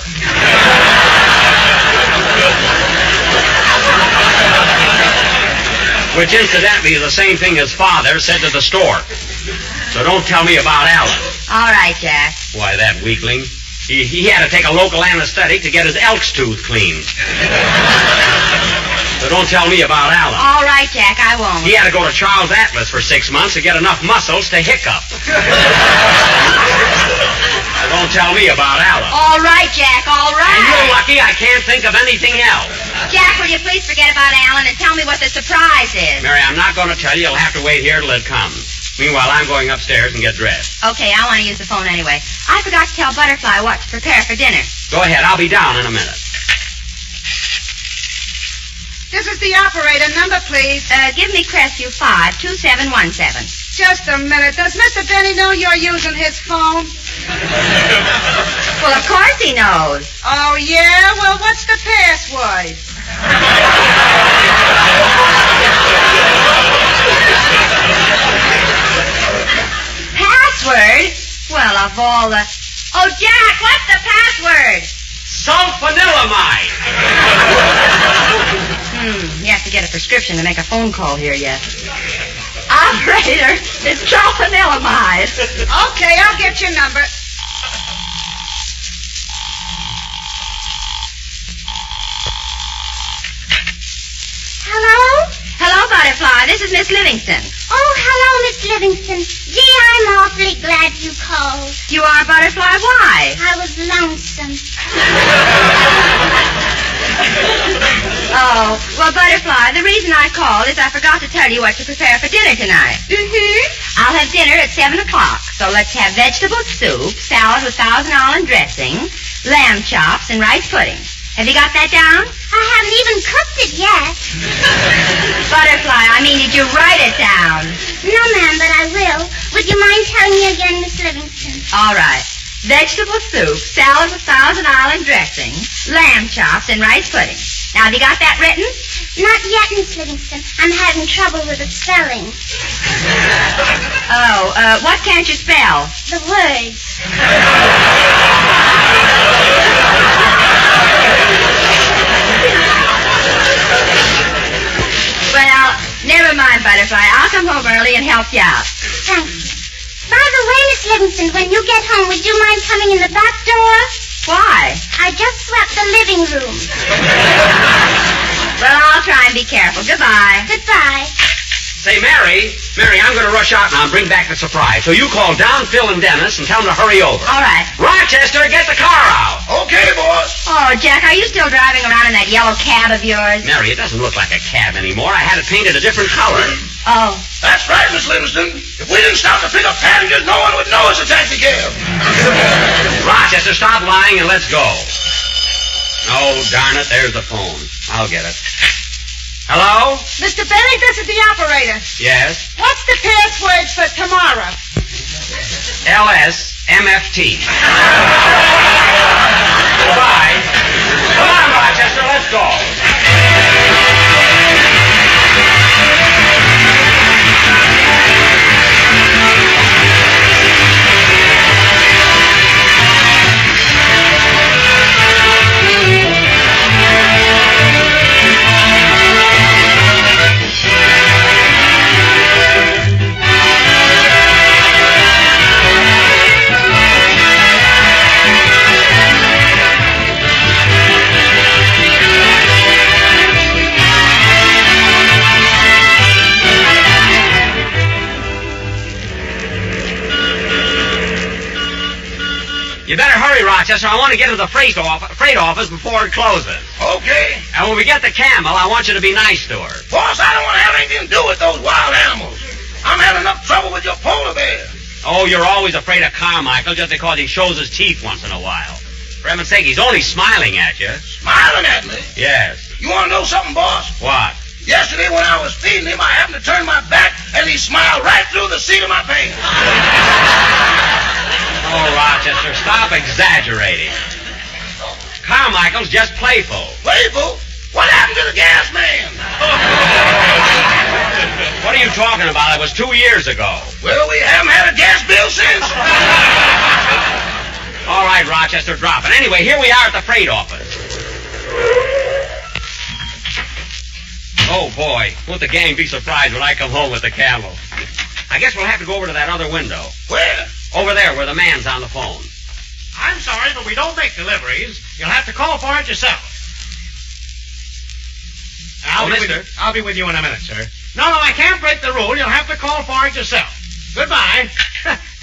Which, incidentally, is the same thing his father said to the store. So don't tell me about Allen. All right, Jack. Why, that weakling. He had to take a local anesthetic to get his elk's tooth cleaned. So don't tell me about Allen. All right, Jack, I won't. He had to go to Charles Atlas for 6 months to get enough muscles to hiccup. So don't tell me about Allen. All right, Jack, all right. And you're lucky I can't think of anything else. Jack, will you please forget about Allen and tell me what the surprise is? Mary, I'm not going to tell you. You'll have to wait here till it comes. Meanwhile, I'm going upstairs and get dressed. Okay, I want to use the phone anyway. I forgot to tell Butterfly what to prepare for dinner. Go ahead. I'll be down in a minute. This is the operator. Number, please. Give me Crestview 52717. Just a minute. Does Mr. Benny know you're using his phone? Well, of course he knows. Oh, yeah? Well, what's the password? Password? Well, of all the... Oh, Jack, what's the password? Sulfanilamide. You have to get a prescription to make a phone call here yet. Operator, it's sulfanilamide. Okay, I'll get your number. Hello? Hello, Butterfly. This is Miss Livingston. Oh, hello, Miss Livingston. Gee, I'm awfully glad you called. You are, Butterfly? Why? I was lonesome. Oh, well, Butterfly, the reason I called is I forgot to tell you what to prepare for dinner tonight. I'll have dinner at 7 o'clock, so let's have vegetable soup, salad with Thousand Island dressing, lamb chops, and rice pudding. Have you got that down? I haven't even cooked it yet. Butterfly, did you write it down? No, ma'am, but I will. Would you mind telling me again, Miss Livingston? All right. Vegetable soup, salad with Thousand Island dressing, lamb chops, and rice pudding. Now, have you got that written? Not yet, Miss Livingston. I'm having trouble with the spelling. What can't you spell? The words. Well, never mind, Butterfly. I'll come home early and help you out. Thank you. By the way, Miss Livingston, when you get home, would you mind coming in the back door? Why? I just swept the living room. Well, I'll try and be careful. Goodbye. Goodbye. Say, Mary, I'm going to rush out now and bring back the surprise. So you call down Phil and Dennis and tell them to hurry over. All right. Rochester, get the car out. Okay, boss. Oh, Jack, are you still driving around in that yellow cab of yours? Mary, it doesn't look like a cab anymore. I had it painted a different color. Oh. That's right, Miss Livingston. If we didn't stop to pick up passengers, no one would know it's a taxi cab. Rochester, stop lying and let's go. Oh, darn it, there's the phone. I'll get it. Hello? Mr. Benny, this is the operator. Yes? What's the password for tomorrow? LSMFT. Goodbye. Come on, Rochester, let's go. You better hurry, Rochester. I want to get to the freight office before it closes. Okay. And when we get the camel, I want you to be nice to her. Boss, I don't want to have anything to do with those wild animals. I'm having enough trouble with your polar bear. Oh, you're always afraid of Carmichael just because he shows his teeth once in a while. For heaven's sake, he's only smiling at you. Smiling at me? Yes. You want to know something, boss? What? Yesterday when I was feeding him, I happened to turn my back, and he smiled right through the seat of my pants. Oh, Rochester, stop exaggerating. Carmichael's just playful. Playful? What happened to the gas man? What are you talking about? It was 2 years ago. Well, we haven't had a gas bill since. All right, Rochester, drop it. Anyway, here we are at the freight office. Oh, boy. Won't the gang be surprised when I come home with the camel? I guess we'll have to go over to that other window. Where? Over there, where the man's on the phone. I'm sorry, but we don't make deliveries. You'll have to call for it yourself. I'll be with you in a minute, sir. No, I can't break the rule. You'll have to call for it yourself. Goodbye.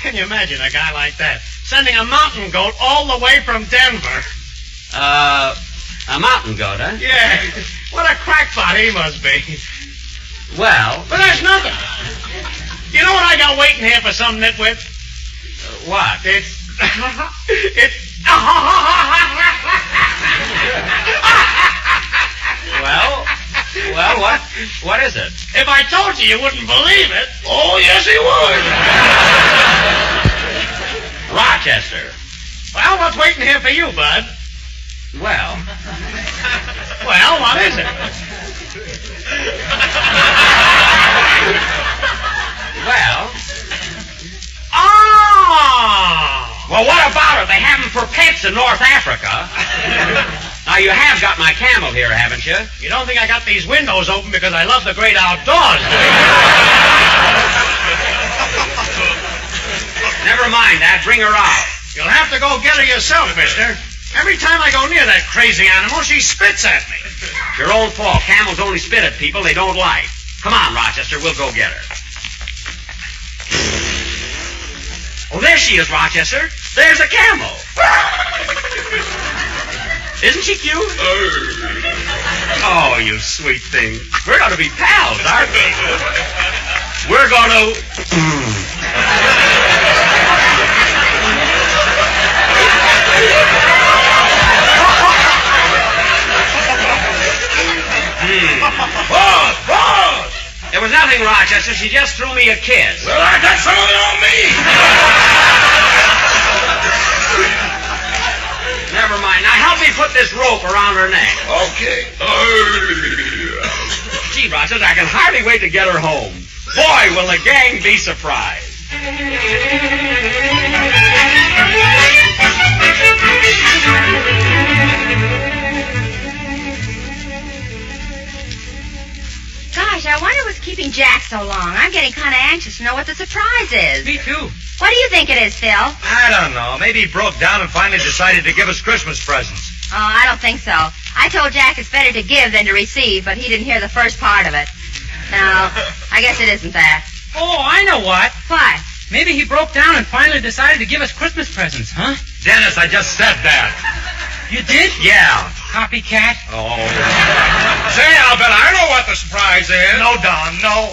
Can you imagine a guy like that sending a mountain goat all the way from Denver? A mountain goat, huh? Yeah. What a crackpot he must be. Well... But there's nothing. You know what I got waiting here for some nitwit? What? It's... Well, what is it? If I told you, you wouldn't believe it. Oh, yes, he would. Rochester. Well, what's waiting here for you, Bud? Well, what is it? Well... Oh! Well, what about it? They have them for pets in North Africa. Now, you have got my camel here, haven't you? You don't think I got these windows open because I love the great outdoors, do you? Never mind that. Bring her out. You'll have to go get her yourself, mister. Every time I go near that crazy animal, she spits at me. It's your own fault. Camels only spit at people they don't like. Come on, Rochester. We'll go get her. Oh, there she is, Rochester. There's a camel. Isn't she cute? Oh, you sweet thing. We're going to be pals, aren't we? We're going to... Rochester. She just threw me a kiss. Well, I got some of it on me. Never mind. Now help me put this rope around her neck. Okay. Gee, Rochester, I can hardly wait to get her home. Boy, will the gang be surprised. Gosh, I wonder what's keeping Jack so long. I'm getting kind of anxious to know what the surprise is. Me too. What do you think it is, Phil? I don't know. Maybe he broke down and finally decided to give us Christmas presents. Oh, I don't think so. I told Jack it's better to give than to receive, but he didn't hear the first part of it. No, I guess it isn't that. Oh, I know what. What? Maybe he broke down and finally decided to give us Christmas presents, huh? Dennis, I just said that. You did? Yeah. Copycat? Oh. Say, I'll bet I know what the surprise is. No, Don. No,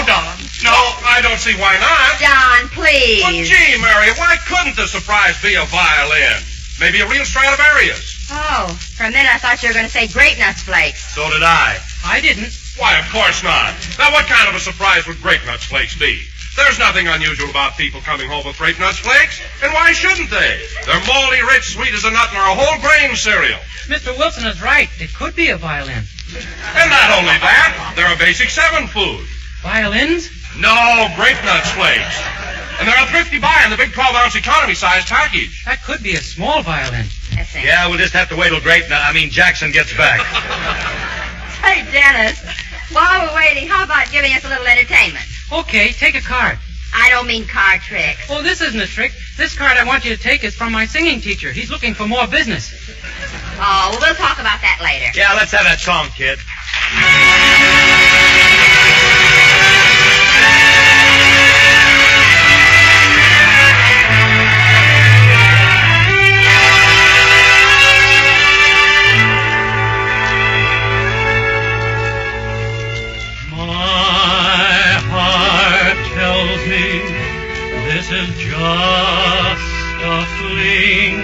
Don. No, I don't see why not. Don, please. Well, gee, Mary, why couldn't the surprise be a violin? Maybe a real Stradivarius. Oh, for a minute I thought you were going to say grape nuts flakes. So did I. I didn't. Why, of course not. Now, what kind of a surprise would grape nuts flakes be? There's nothing unusual about people coming home with grape nuts flakes, and why shouldn't they? They're moldy, rich, sweet as a nut, and are a whole grain cereal. Mr. Wilson is right. It could be a violin. And not only that, they're a basic 7 food. Violins? No, grape nuts flakes. And they're a thrifty buy in the big 12-ounce economy size package. That could be a small violin. Yeah, we'll just have to wait till Jackson gets back. Say, Dennis, while we're waiting, how about giving us a little entertainment? Okay, take a card. I don't mean card tricks. Oh, this isn't a trick. This card I want you to take is from my singing teacher. He's looking for more business. Oh, well, we'll talk about that later. Yeah, let's have that song, kid. This is just a fling.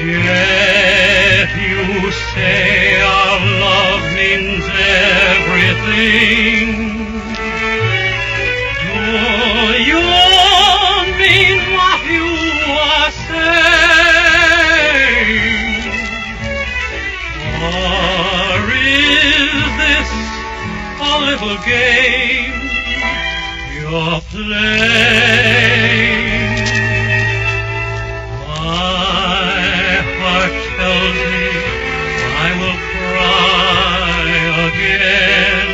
Yet you say our love means everything. Do you mean what you are saying? Or is this a little game you're playing? My heart tells me I will cry again.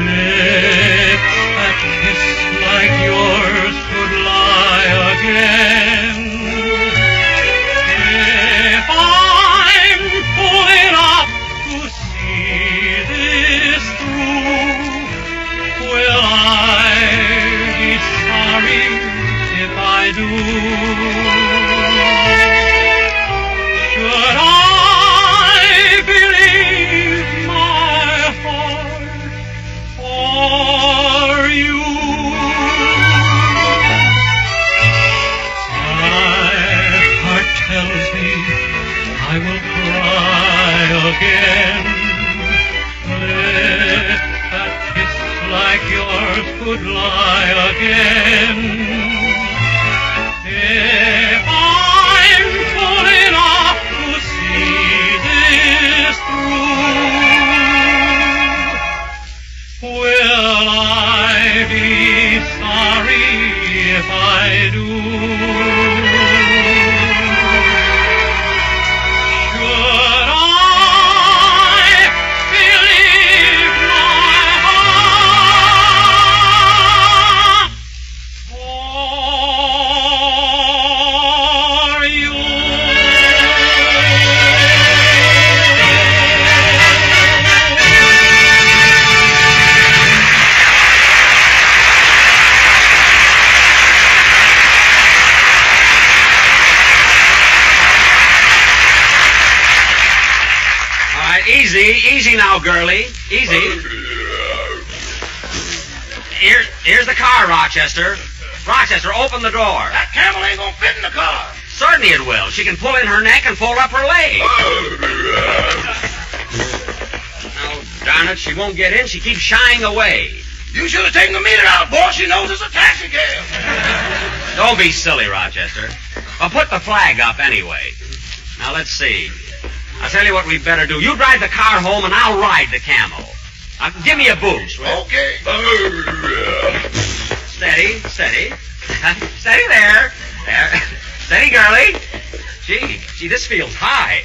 Lips that kiss like yours could lie again. If I'm fool enough to see this through, will I be sorry if I do? Should I believe my heart or you? My heart tells me I will cry again. Lips that kiss like yours could lie again. If I'm fool enough to see this through, will I be sorry if I do? Should I believe my heart or you? All right, easy now, girlie. Easy. Here's the car, Rochester. Rochester, open the door. That camel ain't gonna fit in the car. Certainly it will. She can pull in her neck and fold up her leg. Now, Darn it, she won't get in. She keeps shying away. You should have taken the meter out, boss. She knows it's a taxi cab. Don't be silly, Rochester. Well, put the flag up anyway. Now, let's see. I'll tell you what we'd better do. You drive the car home, and I'll ride the camel. Give me a boost, will you? Okay. Steady. Steady there. Steady, girlie. Gee, this feels high.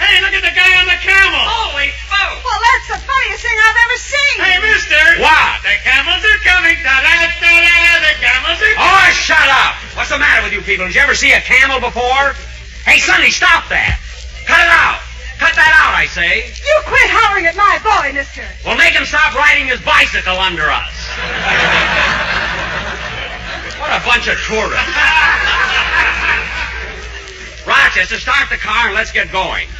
Hey, look at the guy on the camel. Holy smoke. Well, that's the funniest thing I've ever seen. Hey, mister. What? The camels are coming. Da-da-da-da. The camels are coming. Oh, shut up. What's the matter with you people? Did you ever see a camel before? Hey, Sonny, stop that. Cut it out. Cut that out, I say. You quit hollering at my boy, mister. Well, make him stop riding his bicycle under us. What a bunch of tourists. Rochester, start the car and let's get going.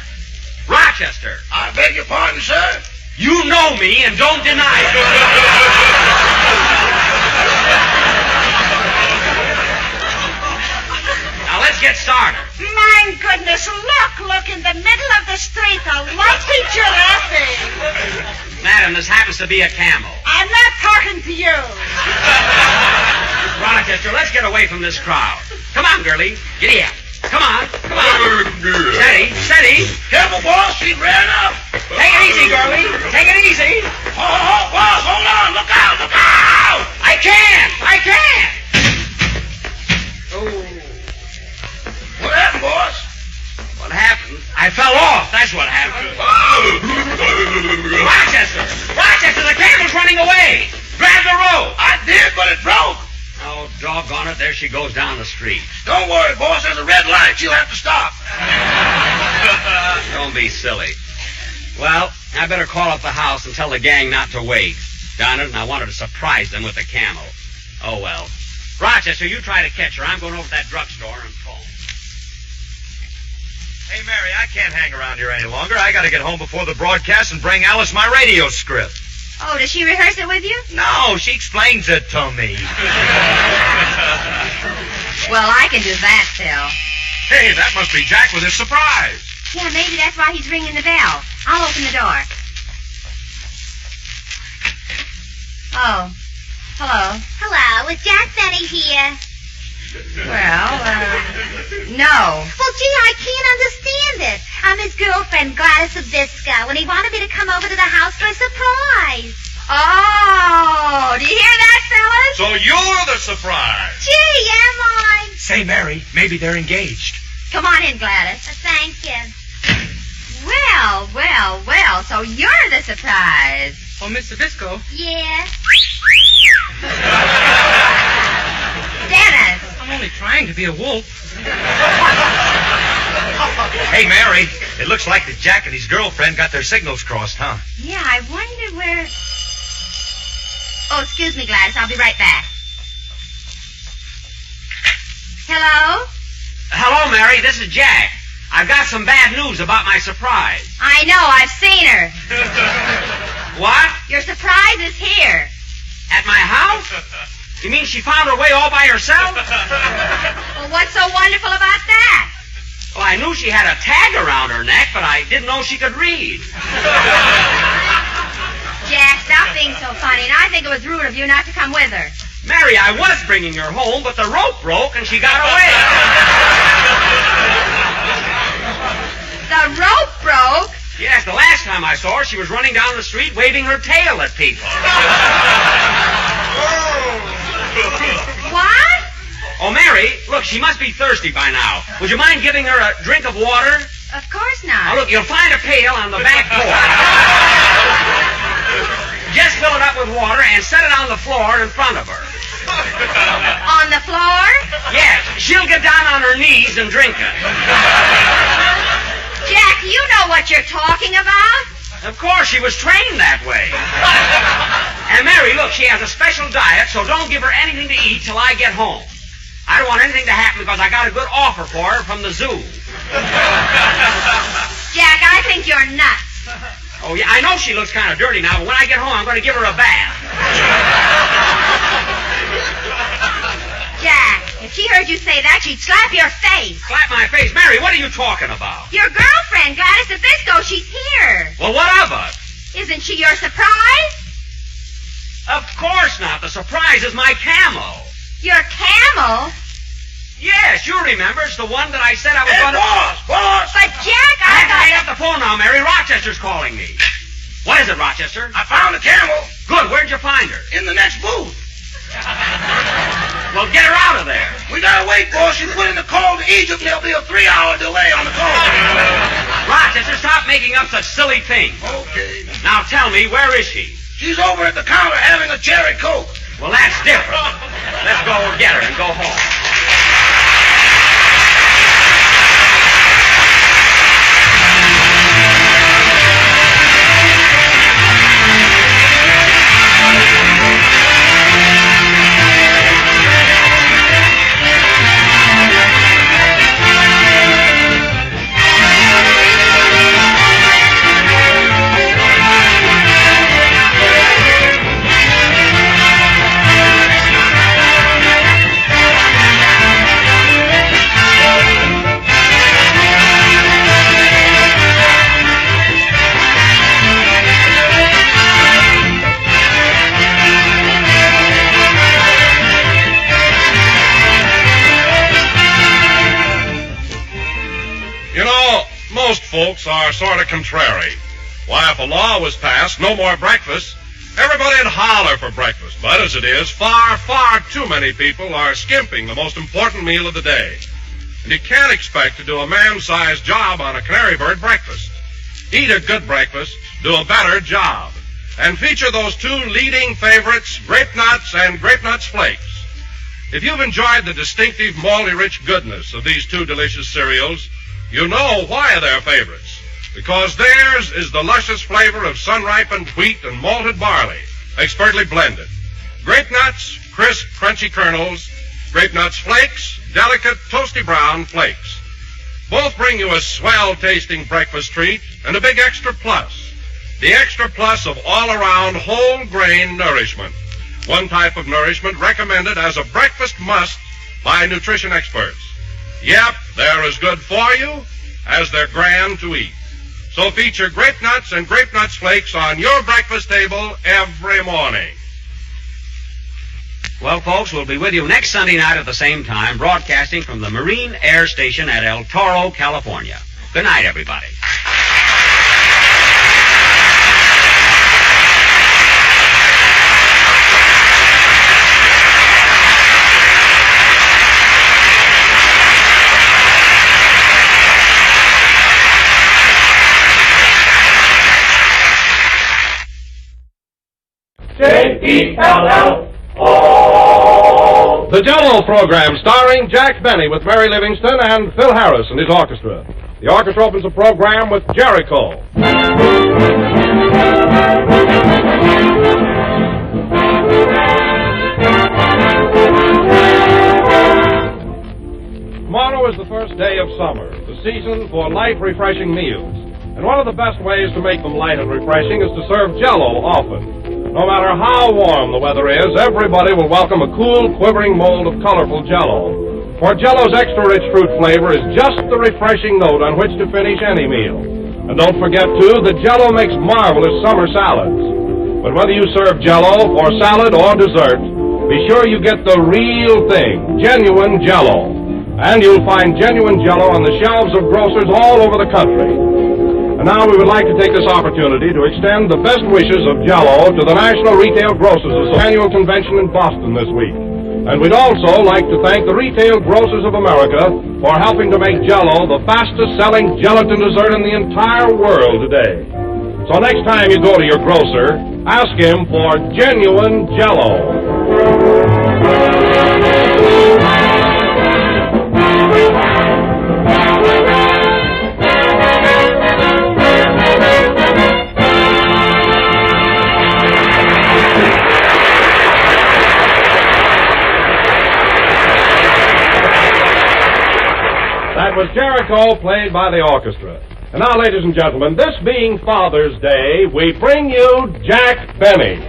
Rochester. I beg your pardon, sir? You know me and don't deny it. Now let's get started. My goodness, look in the middle of the street, the light feature laughing. Madam, this happens to be a camel. I'm not talking to you. Rochester, let's get away from this crowd. Come on, girlie. Giddy up. Come on. Steady. Careful, boss. She's ran up. Take it easy, girlie. Take it easy. Oh, boss, hold on. Look out. I can't. Oh. What happened, boss? What happened? I fell off. That's what happened. Rochester, the camel's running away. Grab the rope. I did, but it broke. Oh, doggone it. There she goes down the street. Don't worry, boss. There's a red light. She'll have to stop. Don't be silly. Well, I better call up the house and tell the gang not to wait. Darn it, and I wanted to surprise them with the camel. Oh, well. Rochester, you try to catch her. I'm going over to that drugstore and phone. Hey, Mary, I can't hang around here any longer. I got to get home before the broadcast and bring Alice my radio script. Oh, does she rehearse it with you? No, she explains it to me. Well, I can do that, Phil. Hey, that must be Jack with his surprise. Yeah, maybe that's why he's ringing the bell. I'll open the door. Oh. Hello. Hello, is Jack Benny here? Well, no. Well, gee, I can't understand it. I'm his girlfriend, Gladys Zabisco, and he wanted me to come over to the house for a surprise. Oh, do you hear that, fellas? So you're the surprise. Gee, am I? Say, Mary, maybe they're engaged. Come on in, Gladys. Thank you. Well, so you're the surprise. Oh, Miss Zabisco. Yeah. Dennis. I'm only trying to be a wolf. Hey, Mary, it looks like that Jack and his girlfriend got their signals crossed, huh? Yeah, I wonder where... Oh, excuse me, Gladys. I'll be right back. Hello? Hello, Mary. This is Jack. I've got some bad news about my surprise. I know. I've seen her. What? Your surprise is here. At my house? You mean she found her way all by herself? Well, what's so wonderful about that? Well, I knew she had a tag around her neck, but I didn't know she could read. Jack, stop being so funny, and I think it was rude of you not to come with her. Mary, I was bringing her home, but the rope broke and she got away. The rope broke? Yes, the last time I saw her, she was running down the street waving her tail at people. What? Oh, Mary, look, she must be thirsty by now. Would you mind giving her a drink of water? Of course not. Now, look, you'll find a pail on the back porch. Just fill it up with water and set it on the floor in front of her. On the floor? Yes, she'll get down on her knees and drink it. Jack, you know what you're talking about. Of course, she was trained that way. And Mary, look, she has a special diet, so don't give her anything to eat till I get home. I don't want anything to happen because I got a good offer for her from the zoo. Jack, I think you're nuts. Oh, yeah, I know she looks kind of dirty now, but when I get home, I'm going to give her a bath. Jack, if she heard you say that, she'd slap your face. Slap my face? Mary, what are you talking about? Your girlfriend, Gladys Zabisco, she's here. Well, what of her? Isn't she your surprise? Of course not. The surprise is my camo. Your camel? Yes, you remember. It's the one that I said I was going to... Boss! But, Jack, I have to hang up the phone now, Mary. Rochester's calling me. What is it, Rochester? I found the camel. Good. Where'd you find her? In the next booth. Well, get her out of there. We gotta wait, boss. You put in the call to Egypt, and there'll be a 3-hour delay on the call. Rochester, stop making up such silly things. Okay. Now tell me, where is she? She's over at the counter having a cherry Coke. Well, that's different. Let's go get her and go home. Most folks are sort of contrary. Why, if a law was passed, no more breakfast, everybody'd holler for breakfast. But as it is, far, far too many people are skimping the most important meal of the day. And you can't expect to do a man-sized job on a canary bird breakfast. Eat a good breakfast, do a better job. And feature those two leading favorites, Grape Nuts and Grape Nuts Flakes. If you've enjoyed the distinctive malty-rich goodness of these two delicious cereals, you know why they're favorites. Because theirs is the luscious flavor of sun-ripened wheat and malted barley, expertly blended. Grape Nuts, crisp, crunchy kernels. Grape Nuts Flakes, delicate, toasty brown flakes. Both bring you a swell-tasting breakfast treat and a big extra plus. The extra plus of all-around whole-grain nourishment. One type of nourishment recommended as a breakfast must by nutrition experts. Yep, they're as good for you as they're grand to eat. So feature Grape Nuts and Grape Nuts Flakes on your breakfast table every morning. Well, folks, we'll be with you next Sunday night at the same time, broadcasting from the Marine Air Station at El Toro, California. Good night, everybody. J-E-L-L-O. The Jell-O program starring Jack Benny with Mary Livingston and Phil Harris and his orchestra. The orchestra opens the program with Jericho. Tomorrow is the first day of summer, the season for light, refreshing meals. And one of the best ways to make them light and refreshing is to serve Jell-O often. No matter how warm the weather is, everybody will welcome a cool, quivering mold of colorful Jell-O. For Jell-O's extra-rich fruit flavor is just the refreshing note on which to finish any meal. And don't forget, too, that Jell-O makes marvelous summer salads. But whether you serve Jell-O for salad or dessert, be sure you get the real thing, genuine Jell-O. And you'll find genuine Jell-O on the shelves of grocers all over the country. And now we would like to take this opportunity to extend the best wishes of Jell-O to the National Retail Grocers' annual convention in Boston this week. And we'd also like to thank the Retail Grocers of America for helping to make Jell-O the fastest-selling gelatin dessert in the entire world today. So next time you go to your grocer, ask him for genuine Jell-O. That was Jericho, played by the orchestra. And now, ladies and gentlemen, this being Father's Day, we bring you Jack Benny.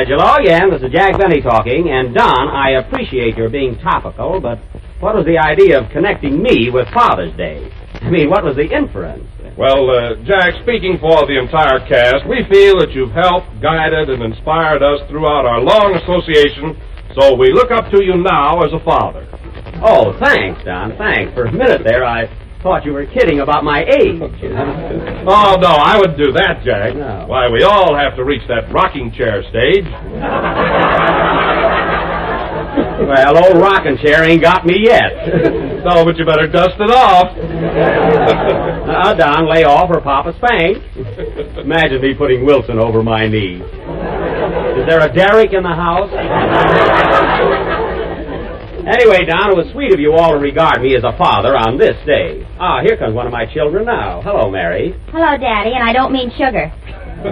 Jello, yeah, this is Jack Benny talking. And, Don, I appreciate your being topical, but what was the idea of connecting me with Father's Day? I mean, what was the inference? Well, Jack, speaking for the entire cast, we feel that you've helped, guided, and inspired us throughout our long association, so we look up to you now as a father. Oh, thanks, Don, thanks. For a minute there, I thought you were kidding about my age. Oh, no, I wouldn't do that, Jack. No. Why, we all have to reach that rocking chair stage. Well, old rocking chair ain't got me yet. No, but you better dust it off. Don, lay off or Papa spank. Imagine me putting Wilson over my knee. Is there a Derrick in the house? Anyway, Don, it was sweet of you all to regard me as a father on this day. Ah, here comes one of my children now. Hello, Mary. Hello, Daddy, and I don't mean sugar. No.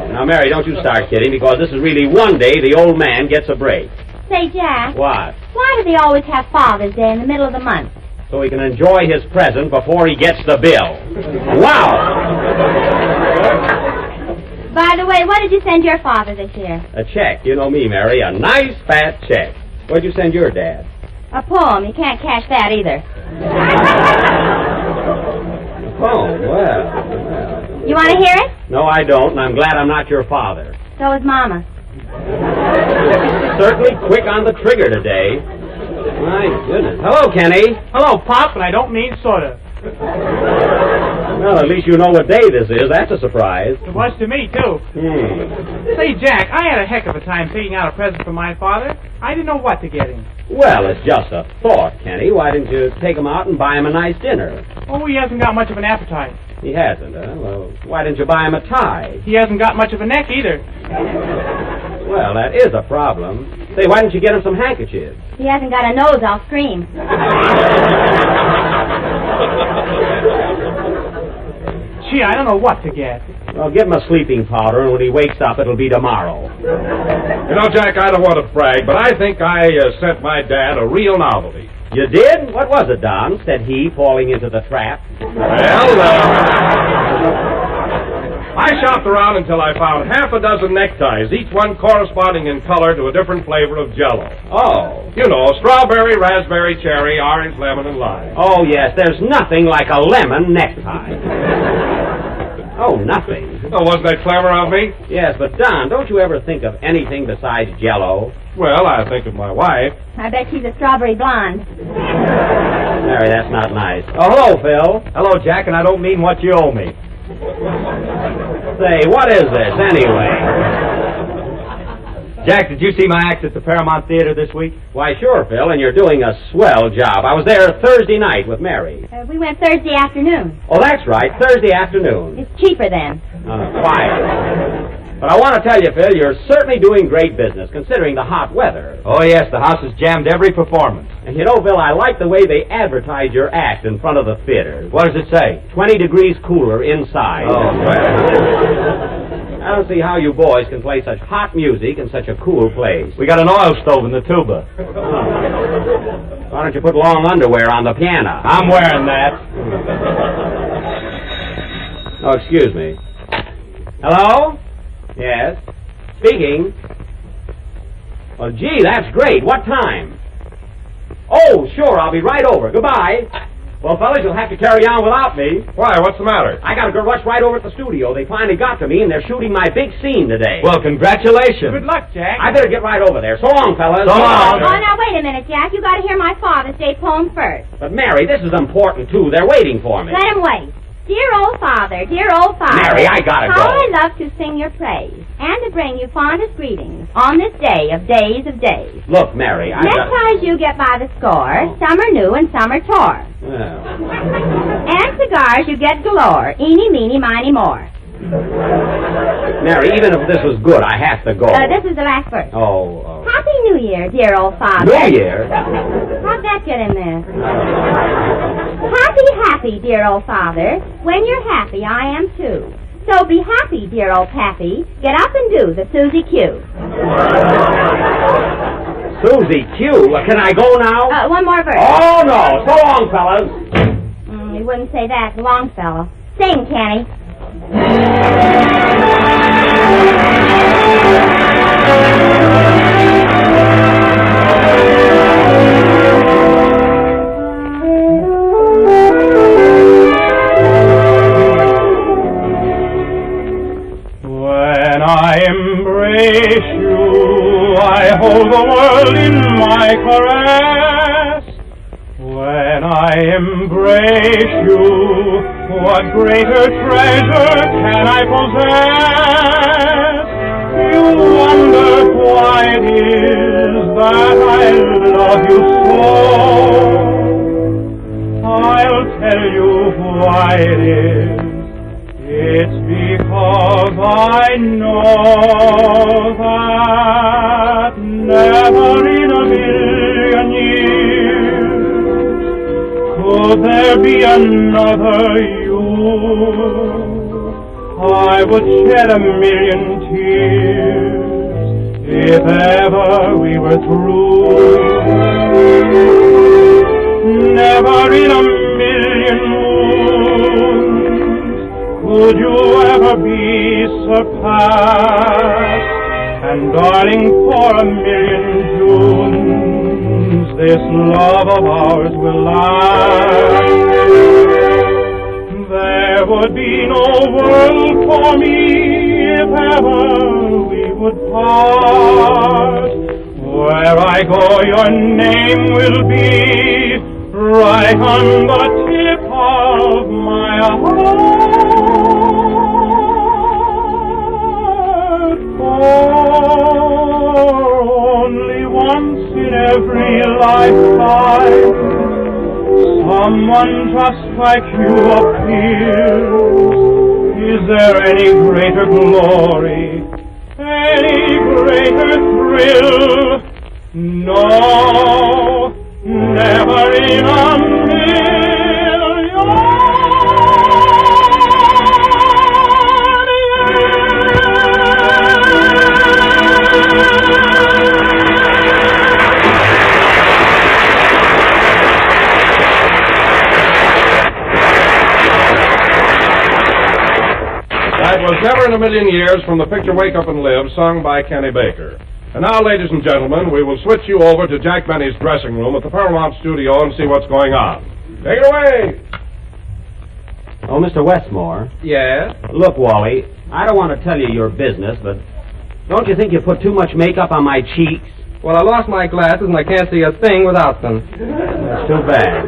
Now, Mary, don't you start kidding, because this is really one day the old man gets a break. Say, Jack. What? Why do they always have Father's Day in the middle of the month? So he can enjoy his present before he gets the bill. Wow! By the way, what did you send your father this year? A check. You know me, Mary. A nice, fat check. What'd you send your dad? A poem. You can't cash that either. Oh, well. You want to hear it? No, I don't, and I'm glad I'm not your father. So is Mama. Certainly quick on the trigger today. My goodness. Hello, Kenny. Hello, Pop, and I don't mean soda. Well, at least you know what day this is. That's a surprise. It was to me, too. Say, Jack, I had a heck of a time picking out a present for my father. I didn't know what to get him. Well, it's just a thought, Kenny. Why didn't you take him out and buy him a nice dinner? Oh, he hasn't got much of an appetite. He hasn't, huh? Well, why didn't you buy him a tie? He hasn't got much of a neck, either. Well, that is a problem. Say, why didn't you get him some handkerchiefs? He hasn't got a nose, I'll scream. Gee, I don't know what to get. Well, give him a sleeping powder, and when he wakes up, it'll be tomorrow. You know, Jack, I don't want to brag, but I think I sent my dad a real novelty. You did? What was it, Don? Said he, falling into the trap. Well, I shopped around until I found half a dozen neckties, each one corresponding in color to a different flavor of Jell-O. Oh. You know, strawberry, raspberry, cherry, orange, lemon, and lime. Oh, yes, there's nothing like a lemon necktie. Oh, nothing. Oh, wasn't that clever of me? Yes, but Don, don't you ever think of anything besides Jell-O? Well, I think of my wife. I bet she's a strawberry blonde. Mary, that's not nice. Oh, hello, Phil. Hello, Jack, and I don't mean what you owe me. Say, what is this, anyway? Jack, did you see my act at the Paramount Theatre this week? Why, sure, Phil, and you're doing a swell job. I was there Thursday night with Mary. We went Thursday afternoon. Oh, that's right, Thursday afternoon. It's cheaper then. Quiet. But I want to tell you, Phil, you're certainly doing great business, considering the hot weather. Oh, yes, the house has jammed every performance. And you know, Phil, I like the way they advertise your act in front of the theater. What does it say? 20 degrees cooler inside. Oh, well. I don't see how you boys can play such hot music in such a cool place. We got an oil stove in the tuba. Why don't you put long underwear on the piano? I'm wearing that. Oh, excuse me. Hello? Yes. Speaking. Well, gee, that's great. What time? Oh, sure, I'll be right over. Goodbye. Well, fellas, you'll have to carry on without me. Why, what's the matter? I gotta go rush right over at the studio. They finally got to me, and they're shooting my big scene today. Well, congratulations. Good luck, Jack. I better get right over there. So long, fellas. So long. Oh, now, wait a minute, Jack. You got to hear my Father's Day poem first. But, Mary, this is important, too. They're waiting for me. Let him wait. Dear old Father, Mary, I gotta how go. I love to sing your praise, and to bring you fondest greetings on this day of days of days. Look, Mary, Neckties you get by the score, some are new and some are tore. And cigars you get galore, eeny, meeny, miny, more. Mary, even if this was good, I have to go. This is the last verse. Oh. Happy New Year, dear old Father. New Year? How'd that get in there? Happy, dear old Father. When you're happy, I am too. So be happy, dear old Pappy. Get up and do the Susie Q. Susie Q? Can I go now? One more verse. Oh, no. So long, fellas. You wouldn't say that, Longfellow. Sing, Kenny. I embrace you, I hold the world in my caress. When I embrace you, what greater treasure can I possess? You wonder why it is that I love you so. I'll tell you why it is. It's because I know that never in a million years could there be another you. I would shed a million tears if ever we were through. Never in a million moons could you ever be surpassed. And darling, for a million Junes, this love of ours will last. There would be no world for me if ever we would part. Where I go, your name will be right on the tip of my heart. For only once in every lifetime, someone just like you appears. Is there any greater glory, any greater thrill? No, never in a That was Never in a Million Years from the picture Wake Up and Live, sung by Kenny Baker. And now, ladies and gentlemen, we will switch you over to Jack Benny's dressing room at the Paramount Studio and see what's going on. Take it away! Oh, Mr. Westmore. Yes? Look, Wally, I don't want to tell you your business, but don't you think you put too much makeup on my cheeks? Well, I lost my glasses and I can't see a thing without them. That's too bad.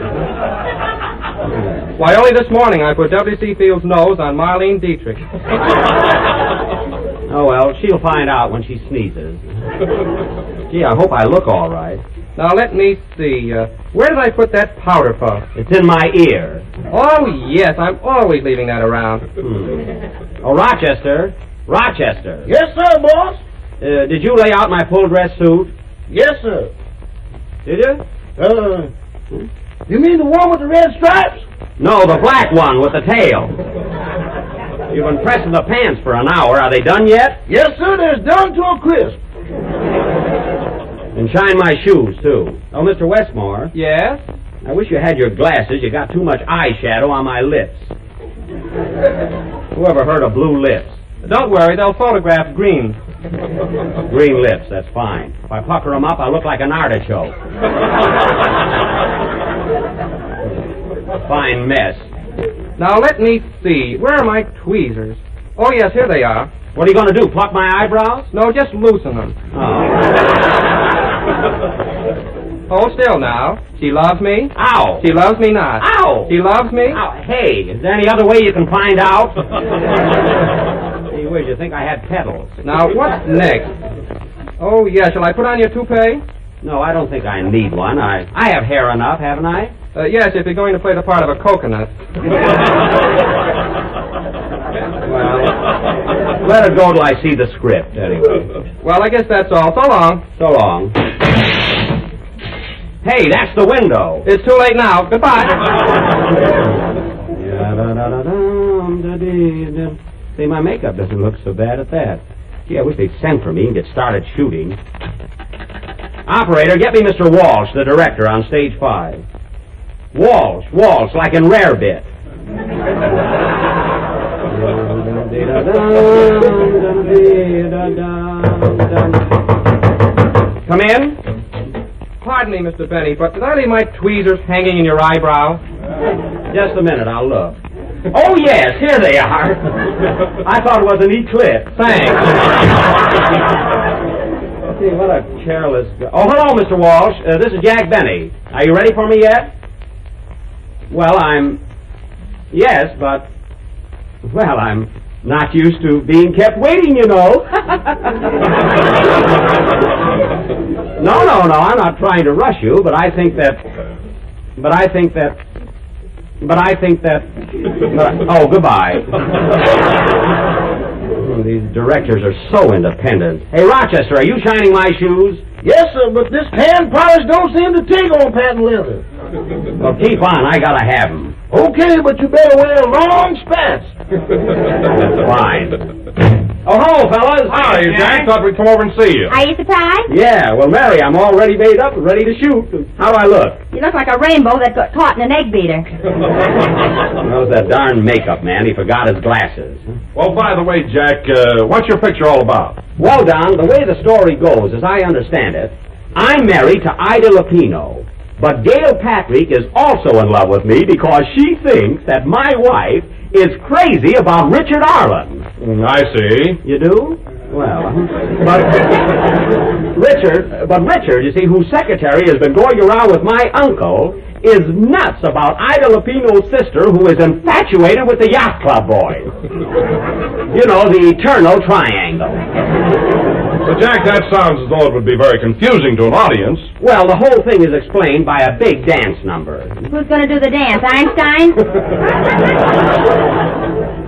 Why, only this morning I put W.C. Field's nose on Marlene Dietrich. Oh, well, she'll find out when she sneezes. Gee, I hope I look all right. Now, let me see. Where did I put that powder puff? It's in my ear. Oh, yes, I'm always leaving that around. Oh, Rochester. Rochester. Yes, sir, boss. Did you lay out my full dress suit? Yes, sir. Did you? You mean the one with the red stripes? No, the black one with the tail. You've been pressing the pants for an hour. Are they done yet? Yes, sir, they're done to a crisp. And shine my shoes, too. Oh, Mr. Westmore. Yes? I wish you had your glasses. You got too much eyeshadow on my lips. Whoever heard of blue lips? Don't worry, they'll photograph green. Green lips, that's fine. If I pucker them up, I look like an artichoke. Fine mess. Now, let me see. Where are my tweezers? Oh, yes, here they are. What are you going to do, pluck my eyebrows? No, just loosen them. Oh. Hold still now. She loves me. Ow. She loves me not. Ow. She loves me. Ow. Hey, is there any other way you can find out? Gee whiz, you think I had petals. Now, what's next? Oh, yeah, shall I put on your toupee? No, I don't think I need one. I have hair enough, haven't I? Yes, if you're going to play the part of a coconut. Well, let it go till I see the script, anyway. Well, I guess that's all. So long. So long. Hey, that's the window. It's too late now. Goodbye. See, my makeup doesn't look so bad at that. Gee, I wish they'd send for me and get started shooting. Operator, get me Mr. Walsh, the director, on stage 5. Walsh, like in Rarebit. Come in. Pardon me, Mr. Benny, but did I leave my tweezers hanging in your eyebrow? Just a minute, I'll look. Oh, yes, here they are. I thought it was an eclipse. Thanks. See, what a careless... Oh, hello, Mr. Walsh. This is Jack Benny. Are you ready for me yet? Well, Yes, but... Well, I'm not used to being kept waiting, you know. No, I'm not trying to rush you, but I think that... Oh, goodbye. These directors are so independent. Hey, Rochester, are you shining my shoes? Yes, sir, but this hand polish don't seem to take on patent leather. Well, keep on. I gotta have them. Okay, but you better wear long spats. That's fine. Oh, hello, fellas. Hi, Jack. Thought we'd come over and see you. Are you surprised? Yeah, well, Mary, I'm all ready made up and ready to shoot. How do I look? You look like a rainbow that got caught in an egg beater. That was that darn makeup man. He forgot his glasses. Well, by the way, Jack, what's your picture all about? Well, Don, the way the story goes, as I understand it, I'm married to Ida Lupino. But Gail Patrick is also in love with me because she thinks that my wife is crazy about Richard Arlen. I see. You do? Well, but Richard, you see, whose secretary has been going around with my uncle, is nuts about Ida Lupino's sister, who is infatuated with the yacht club boys. You know, the eternal triangle. Well, Jack, that sounds as though it would be very confusing to an audience. Well, the whole thing is explained by a big dance number. Who's going to do the dance, Einstein?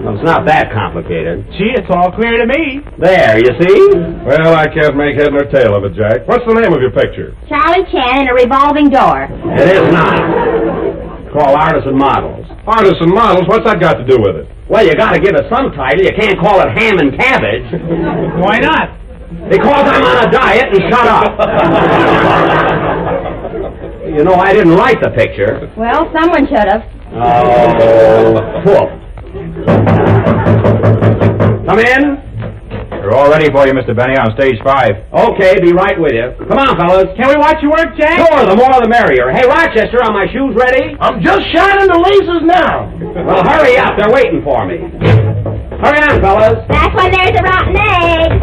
Well, it's not that complicated. Gee, it's all clear to me. There, you see? Well, I can't make head nor tail of it, Jack. What's the name of your picture? Charlie Chan in a revolving door. It is not. It's called Artists and Models. Artists and Models? What's that got to do with it? Well, you got to give it some title. You can't call it Ham and Cabbage. Why not? Because I'm on a diet and shut up. You know, I didn't write the picture. Well, someone should have. Oh, whoop. Come in. We're all ready for you, Mr. Benny, on stage 5. Okay, be right with you. Come on, fellas. Can we watch you work, Jack? Sure, the more the merrier. Hey, Rochester, are my shoes ready? I'm just shining the laces now. Well, hurry up. They're waiting for me. Hurry on, fellas. That's when there's a rotten egg.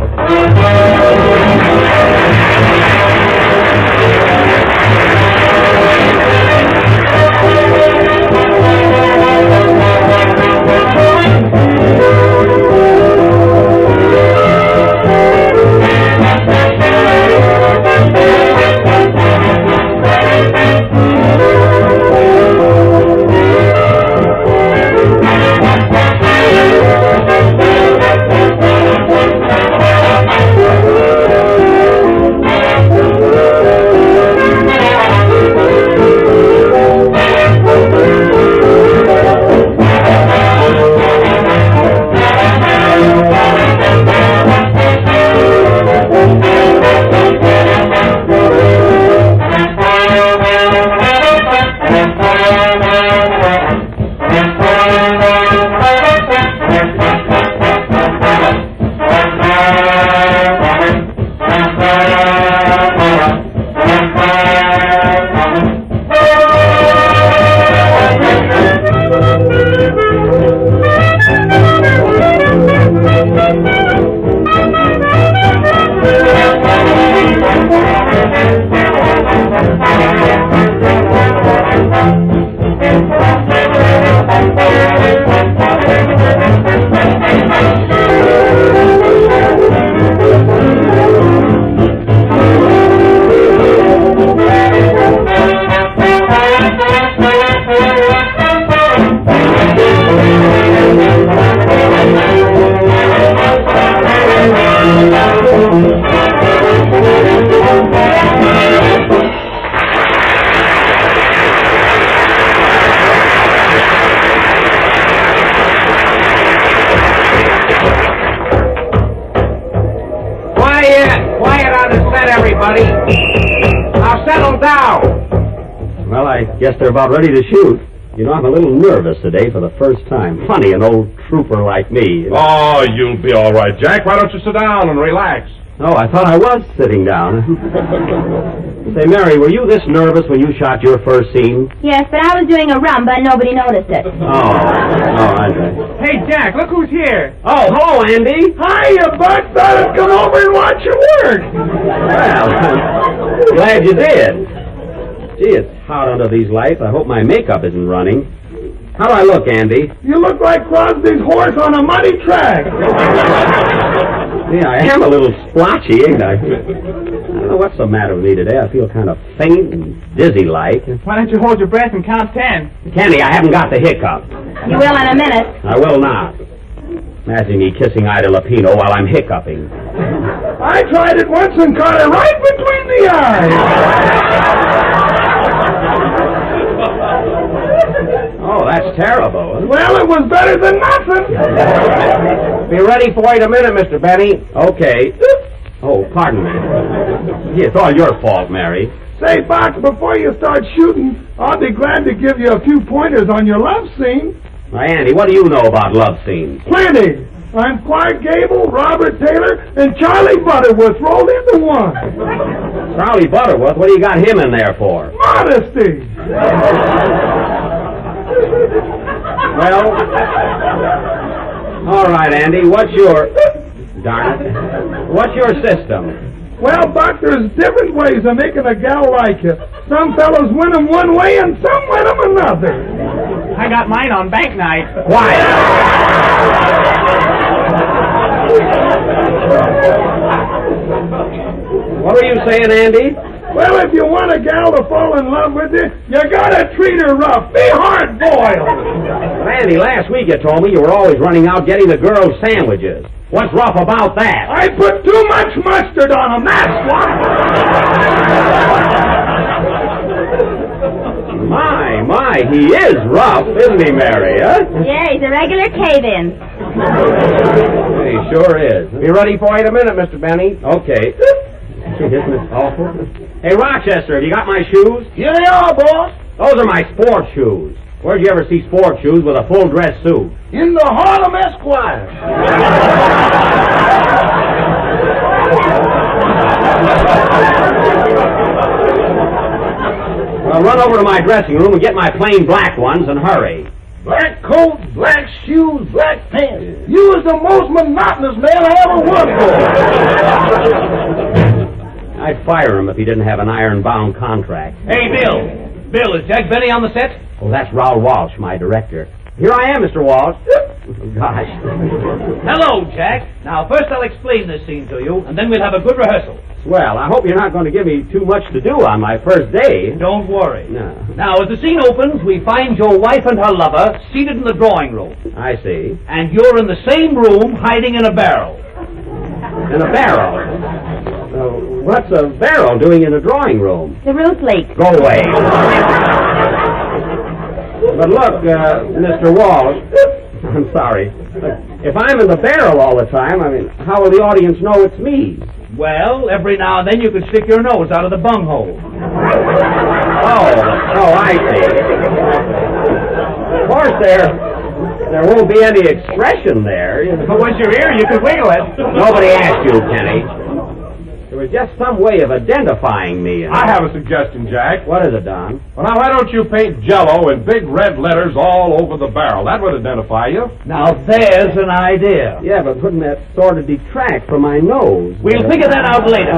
Guess they're about ready to shoot. You know, I'm a little nervous today for the first time. Funny, an old trooper like me. Oh, you'll be all right, Jack. Why don't you sit down and relax? Oh, I thought I was sitting down. Say, Mary, were you this nervous when you shot your first scene? Yes, but I was doing a rumba and nobody noticed it. I see. Hey, Jack, look who's here. Oh, hello, Andy. Hiya, Buck. Thought I'd come over and watch your work. Well, glad you did. Gee, it's hot under these lights. I hope my makeup isn't running. How do I look, Andy? You look like Crosby's horse on a muddy track. Yeah, I am a little splotchy, ain't I? I don't know what's the matter with me today. I feel kind of faint and dizzy-like. Why don't you hold your breath and count 10? Candy, I haven't got the hiccup. You will in a minute. I will not. Imagine me kissing Ida Lupino while I'm hiccuping. I tried it once and caught it right between the eyes. Oh, that's terrible. Well, it was better than nothing. Be ready for it a minute, Mr. Benny. Okay. Oh, pardon me. Gee, it's all your fault, Mary. Say, Fox, before you start shooting, I'll be glad to give you a few pointers on your love scene. Now, Andy, what do you know about love scenes? Plenty. I'm Clark Gable, Robert Taylor, and Charlie Butterworth rolled into one. Charlie Butterworth? What do you got him in there for? Modesty. Well, all right, Andy, what's your... Darn it. What's your system? Well, Buck, there's different ways of making a gal like you. Some fellows win 'em one way and some win 'em another. I got mine on bank night. Quiet. What were you saying, Andy? Well, if you want a gal to fall in love with you, you gotta treat her rough. Be hard-boiled. Andy, last week you told me you were always running out getting the girls sandwiches. What's rough about that? I put too much mustard on them, that's what. My, he is rough, isn't he, Mary, huh? Yeah, he's a regular cave-in. He sure is. Be ready for it in a minute, Mr. Benny. Okay. Isn't it awful? Hey, Rochester, have you got my shoes? Here they are, boss. Those are my sport shoes. Where'd you ever see sport shoes with a full dress suit? In the Harlem Esquire. Well, run over to my dressing room and get my plain black ones and hurry. Black coat, black shoes, black pants. You was the most monotonous man I ever worked for. I'd fire him if he didn't have an iron-bound contract. Hey, Bill. Bill, is Jack Benny on the set? Oh, that's Raoul Walsh, my director. Here I am, Mr. Walsh. Gosh. Hello, Jack. Now, first I'll explain this scene to you, and then we'll have a good rehearsal. Well, I hope you're not going to give me too much to do on my first day. Don't worry. No. Now, as the scene opens, we find your wife and her lover seated in the drawing room. I see. And you're in the same room, hiding in a barrel. In a barrel? What's a barrel doing in a drawing room? The roof leak. Go away. But look, Mr. Walsh, I'm sorry. If I'm in the barrel all the time, I mean, how will the audience know it's me? Well, every now and then you can stick your nose out of the bunghole. Oh, I see. Of course, there won't be any expression there. But once you're here, you can wiggle it. Nobody asked you, Kenny. There was just some way of identifying me. I have a suggestion, Jack. What is it, Don? Well, now, why don't you paint Jell-O in big red letters all over the barrel? That would identify you. Now, there's an idea. Yeah, but wouldn't that sort of detract from my nose? We'll figure that out later.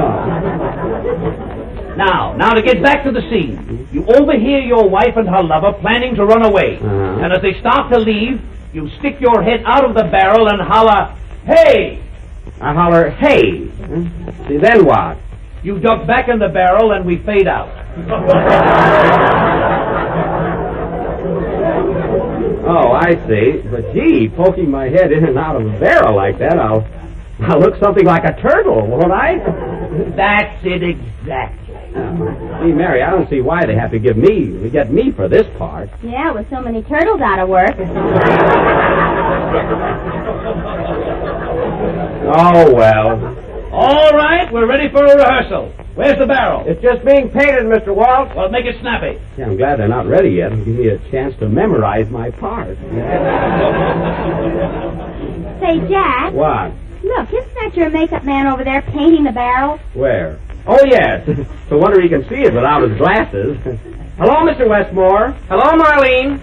Now, to get back to the scene. You overhear your wife and her lover planning to run away. And as they start to leave, you stick your head out of the barrel and holler, "Hey!" I holler, "Hey!" See, then what? You duck back in the barrel and we fade out. Oh, I see. But gee, poking my head in and out of a barrel like that, I'll look something like a turtle, won't I? That's it exactly. See, Mary, I don't see why they have to get me for this part. Yeah, with so many turtles out of work. Oh, well. All right, we're ready for a rehearsal. Where's the barrel? It's just being painted, Mr. Walsh. Well, make it snappy. Yeah, I'm glad they're not ready yet. It'll give me a chance to memorize my part. Say, Jack. What? Look, isn't that your makeup man over there painting the barrel? Where? Oh, yes. No wonder he can see it without his glasses. Hello, Mr. Westmore. Hello, Marlene.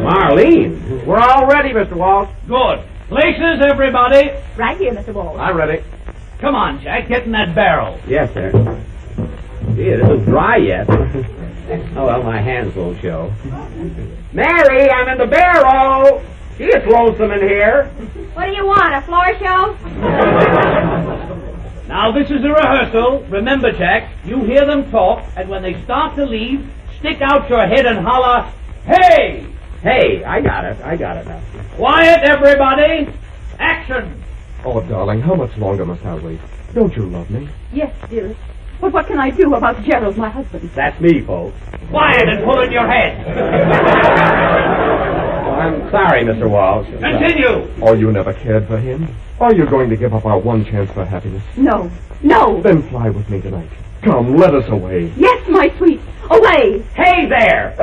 Marlene? We're all ready, Mr. Walsh. Good. Places, everybody. Right here, Mr. Walsh. I'm ready. Come on, Jack, get in that barrel. Yes, sir. Gee, it isn't dry yet. Oh, well, my hands won't show. Mary, I'm in the barrel. Gee, it's lonesome in here. What do you want, a floor show? Now, this is a rehearsal. Remember, Jack, you hear them talk, and when they start to leave, stick out your head and holler, "Hey!" Hey, I got it now. Quiet, everybody. Action. Oh, darling, how much longer must I wait? Don't you love me? Yes, dearest. But what can I do about Gerald, my husband? That's me, folks. Quiet and pull in your head. Oh, I'm sorry, Mr. Walsh. Continue. Oh, you never cared for him? Are you going to give up our one chance for happiness? No. No. Then fly with me tonight. Come, let us away. Yes, my sweet. Away. Hey there.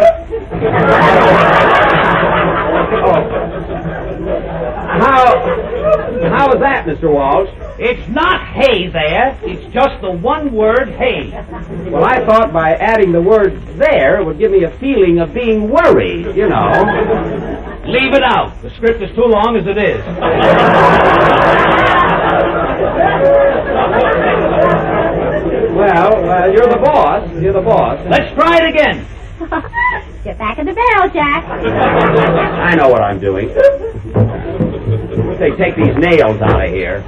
How is that, Mr. Walsh? It's not hey there. It's just the one word hey. Well, I thought by adding the word there it would give me a feeling of being worried, you know. Leave it out. The script is too long as it is. Well, you're the boss. You're the boss. Let's try it again. Get back in the barrel, Jack. I know what I'm doing. Say, take these nails out of here.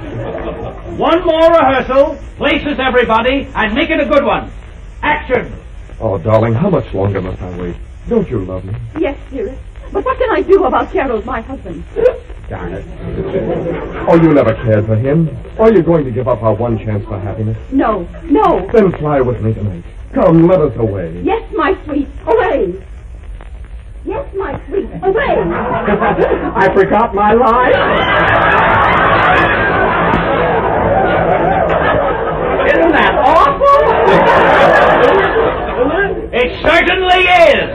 One more rehearsal. Places, everybody, and make it a good one. Action. Oh, darling, how much longer must I wait? Don't you love me? Yes, dearest. But what can I do about Gerald, my husband? Darn it. Oh, you never cared for him? Are you going to give up our one chance for happiness? No. No. Then fly with me tonight. Come, let us away. Yes, my sweet. Away. Yes, my sweet. Away. I forgot my line. Isn't that awful? It certainly is.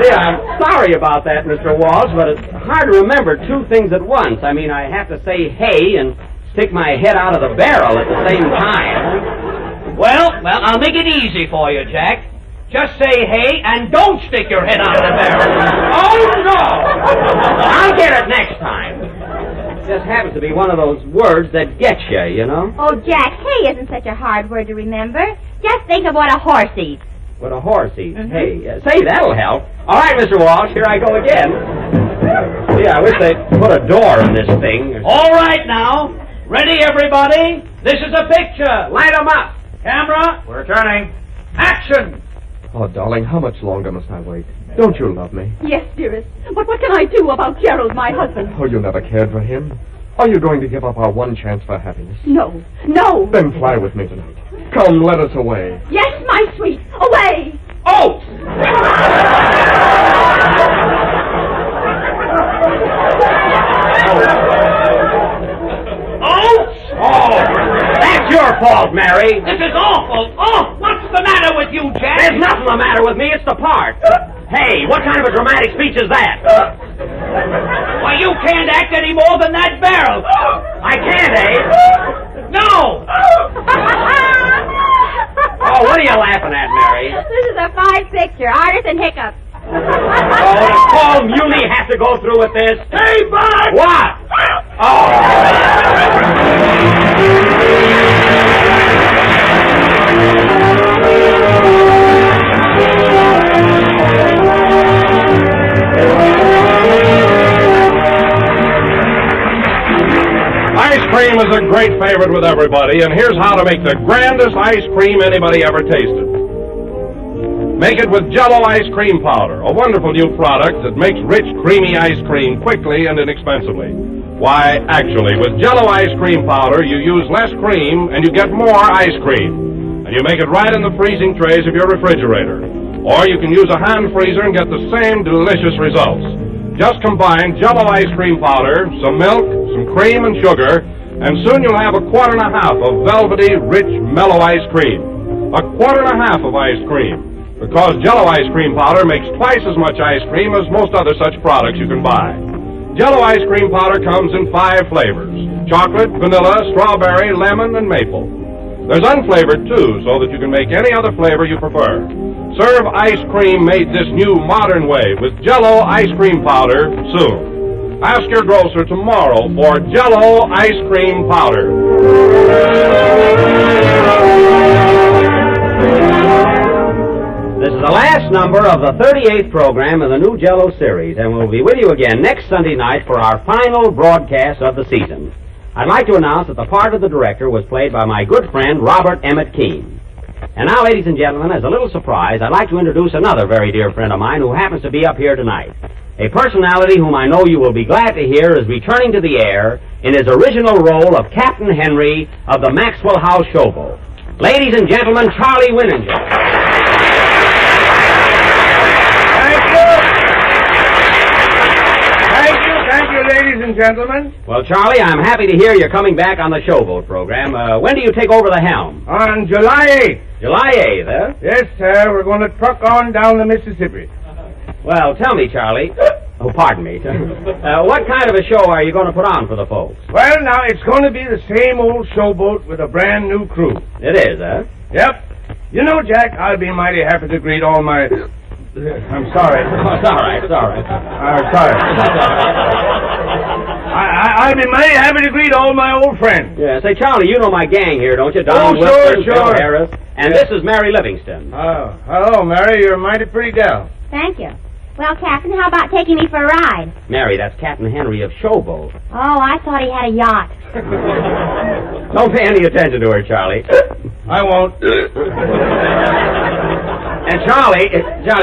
Yeah, I'm sorry about that, Mr. Walsh, but it's hard to remember two things at once. I mean, I have to say hey and stick my head out of the barrel at the same time. Well, I'll make it easy for you, Jack. Just say hey and don't stick your head out of the barrel. Oh, no! I'll get it next time. It just happens to be one of those words that gets you know? Oh, Jack, hay isn't such a hard word to remember. Just think of what a horse eats. What a horse eats. Hey, say, that'll help. All right, Mr. Walsh, here I go again. Yeah, I wish they'd put a door in this thing. All right, now. Ready, everybody? This is a picture. Light 'em up. Camera. We're turning. Action. Oh, darling, how much longer must I wait? Don't you love me? Yes, dearest. But what can I do about Gerald, my husband? Oh, you never cared for him? Are you going to give up our one chance for happiness? No. No. Then fly with me tonight. Come, let us away. Yes, my sweet. Away. Oh! Oh, that's your fault, Mary. This is awful. Oh, what's the matter with you, Jack? There's nothing the matter with me. It's the part. Hey, what kind of a dramatic speech is that? Why, you can't act any more than that barrel. I can't, eh? No. Oh, what are you laughing at, Mary? This is a fine picture. Artist and hiccups. Oh, does Paul Muley have to go through with this? Hey, Bud! What? Ice cream is a great favorite with everybody, and here's how to make the grandest ice cream anybody ever tasted. Make it with Jell-O ice cream powder, a wonderful new product that makes rich, creamy ice cream quickly and inexpensively. Why, actually, with Jell-O ice cream powder, you use less cream and you get more ice cream. And you make it right in the freezing trays of your refrigerator. Or you can use a hand freezer and get the same delicious results. Just combine Jell-O ice cream powder, some milk, some cream and sugar, and soon you'll have a quart and a half of velvety, rich, mellow ice cream. A quart and a half of ice cream. Because Jell-O ice cream powder makes twice as much ice cream as most other such products you can buy. Jell-O ice cream powder comes in 5 flavors: chocolate, vanilla, strawberry, lemon, and maple. There's unflavored, too, so that you can make any other flavor you prefer. Serve ice cream made this new modern way with Jell-O ice cream powder soon. Ask your grocer tomorrow for Jell-O ice cream powder. This is the last number of the 38th program in the new Jell-O series, and we'll be with you again next Sunday night for our final broadcast of the season. I'd like to announce that the part of the director was played by my good friend Robert Emmett Keene. And now, ladies and gentlemen, as a little surprise, I'd like to introduce another very dear friend of mine who happens to be up here tonight. A personality whom I know you will be glad to hear is returning to the air in his original role of Captain Henry of the Maxwell House Showboat. Ladies and gentlemen, Charlie Winninger. Thank you, ladies and gentlemen. Well, Charlie, I'm happy to hear you're coming back on the Showboat program. When do you take over the helm? On July 8th. July 8th, huh? Yes, sir. We're going to truck on down the Mississippi. Well, tell me, Charlie. Oh, pardon me. What kind of a show are you going to put on for the folks? Well, now, it's going to be the same old Showboat with a brand new crew. It is, huh? Yep. You know, Jack, I'll be mighty happy to greet all my... I'm sorry. Oh, it's all right. It's all right. Sorry. I'll be mighty happy to greet all my old friends. Yeah, say, Charlie, you know my gang here, don't you? Don Wilson, Bill Harris, and this is Mary Livingston. Oh, hello, Mary. You're a mighty pretty gal. Thank you. Well, Captain, how about taking me for a ride? Mary, that's Captain Henry of Showboat. Oh, I thought he had a yacht. Don't pay any attention to her, Charlie. I won't. And Charlie,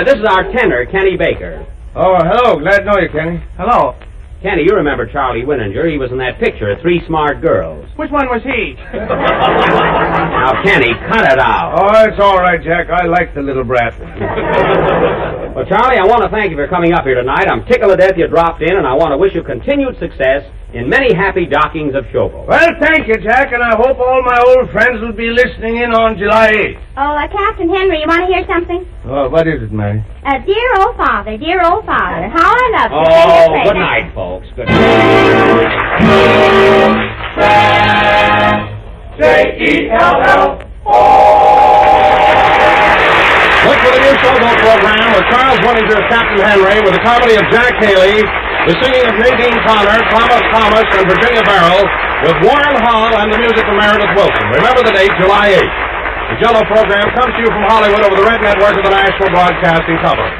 this is our tenor, Kenny Baker. Oh, hello. Glad to know you, Kenny. Hello. Kenny, you remember Charlie Winninger. He was in that picture, Three Smart Girls. Which one was he? Now, Kenny, cut it out. Oh, it's all right, Jack. I like the little brat. Well, Charlie, I want to thank you for coming up here tonight. I'm tickled to death you dropped in, and I want to wish you continued success in many happy dockings of Showboat. Well, thank you, Jack, and I hope all my old friends will be listening in on July 8th. Oh, Captain Henry, you want to hear something? Oh, what is it, Mary? Dear old father, how I love you. Oh, good night, folks. Good night. J-E-L-L-O. Look for the new Showboat program with Charles Winninger as Captain Henry, with the comedy of Jack Haley, the singing of Nadine Connor, Thomas, and Virginia Barrell, with Warren Hall and the music from Meredith Wilson. Remember the date, July 8th. The Jell-O program comes to you from Hollywood over the Red Network of the National Broadcasting Company.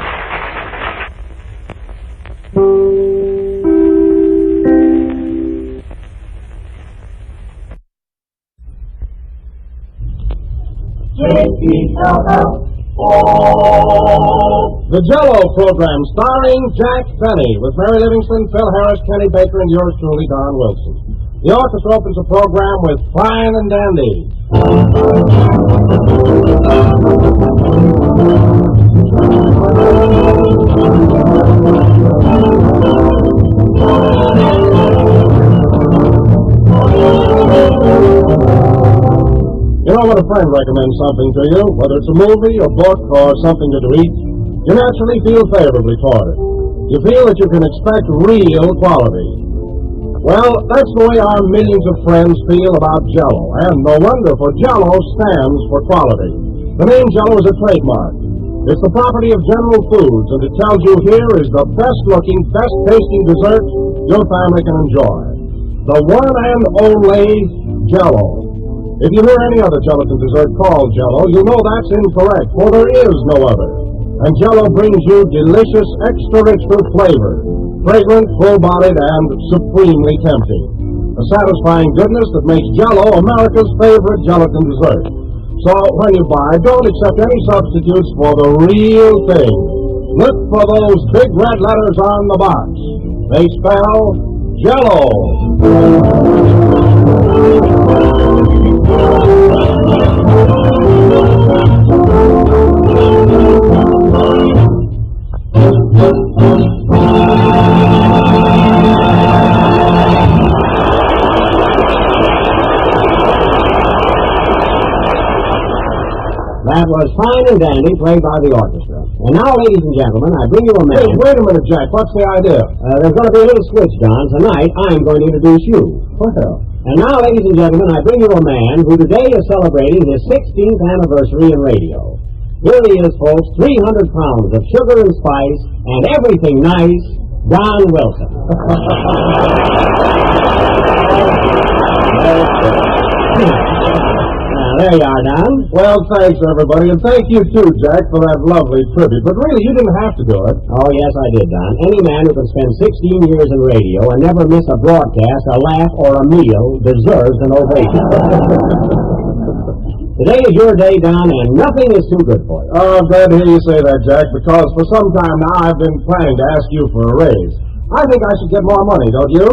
The Jell-O program starring Jack Benny with Mary Livingston, Phil Harris, Kenny Baker, and yours truly, Don Wilson. The orchestra opens the program with Fine and Dandy. You know, when a friend recommends something to you, whether it's a movie, a book, or something to eat, you naturally feel favorably toward it. You feel that you can expect real quality. Well, that's the way our millions of friends feel about Jell-O, and no wonder, for Jell-O stands for quality. The name Jell-O is a trademark. It's the property of General Foods, and it tells you here is the best-looking, best-tasting dessert your family can enjoy. The one and only Jell-O. If you hear any other gelatin dessert called Jell-O, you know that's incorrect, for there is no other. And Jell-O brings you delicious, extra-rich fruit flavor, fragrant, full-bodied, and supremely tempting. A satisfying goodness that makes Jell-O America's favorite gelatin dessert. So when you buy, don't accept any substitutes for the real thing. Look for those big red letters on the box. They spell Jell-O. That was Fine and Dandy, played by the orchestra. And now, ladies and gentlemen, I bring you a man... Hey, wait a minute, Jack. What's the idea? There's going to be a little switch, Don. Tonight, I'm going to introduce you. Well. And now, ladies and gentlemen, I bring you a man who today is celebrating his 16th anniversary in radio. Here he is, folks, 300 pounds of sugar and spice and everything nice, Don Wilson. There you are, Don. Well, thanks, everybody, and thank you, too, Jack, for that lovely tribute. But really, you didn't have to do it. Oh, yes, I did, Don. Any man who can spend 16 years in radio and never miss a broadcast, a laugh, or a meal deserves an ovation. Today is your day, Don, and nothing is too good for you. Oh, I'm glad to hear you say that, Jack, because for some time now I've been planning to ask you for a raise. I think I should get more money, don't you?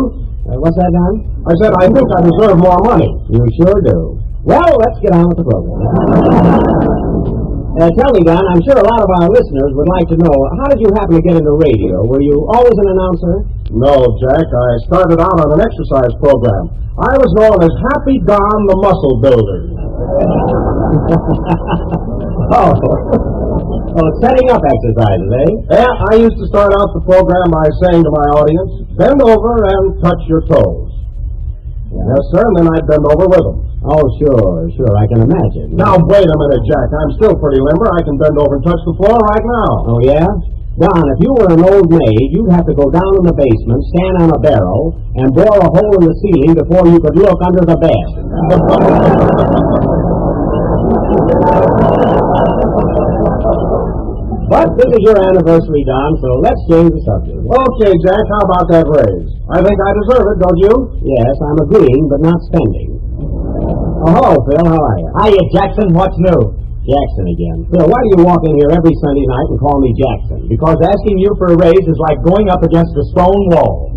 What's that, Don? I said I think I deserve more money. You sure do. Well, let's get on with the program. Tell me, Don, I'm sure a lot of our listeners would like to know, how did you happen to get into radio? Were you always an announcer? No, Jack. I started out on an exercise program. I was known as Happy Don the Muscle Builder. Oh, setting up exercises, eh? Yeah, I used to start out the program by saying to my audience, bend over and touch your toes. Yes, sir, and then I'd bend over with them. Oh, sure, I can imagine. Now, wait a minute, Jack. I'm still pretty limber. I can bend over and touch the floor right now. Oh, yeah? Don, if you were an old maid, you'd have to go down in the basement, stand on a barrel, and bore a hole in the ceiling before you could look under the bed. But this is your anniversary, Don, so let's change the subject. Okay, Jack, how about that raise? I think I deserve it, don't you? Yes, I'm agreeing, but not spending. Oh, hello, Phil. How are you? Hiya, Jackson. What's new? Jackson again. Phil, why do you walk in here every Sunday night and call me Jackson? Because asking you for a raise is like going up against a stone wall.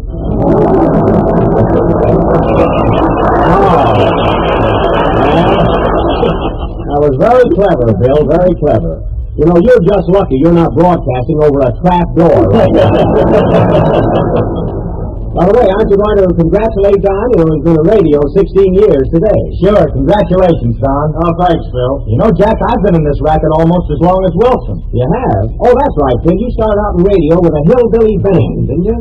That was very clever, Phil. Very clever. You know, you're just lucky you're not broadcasting over a trap door right now. By the way, aren't you going to congratulate Don, who's been on radio 16 years today? Sure, congratulations, Don. Oh, thanks, Phil. You know, Jack, I've been in this racket almost as long as Wilson. You have? Oh, that's right, Phil. You started out in radio with a hillbilly band, didn't you?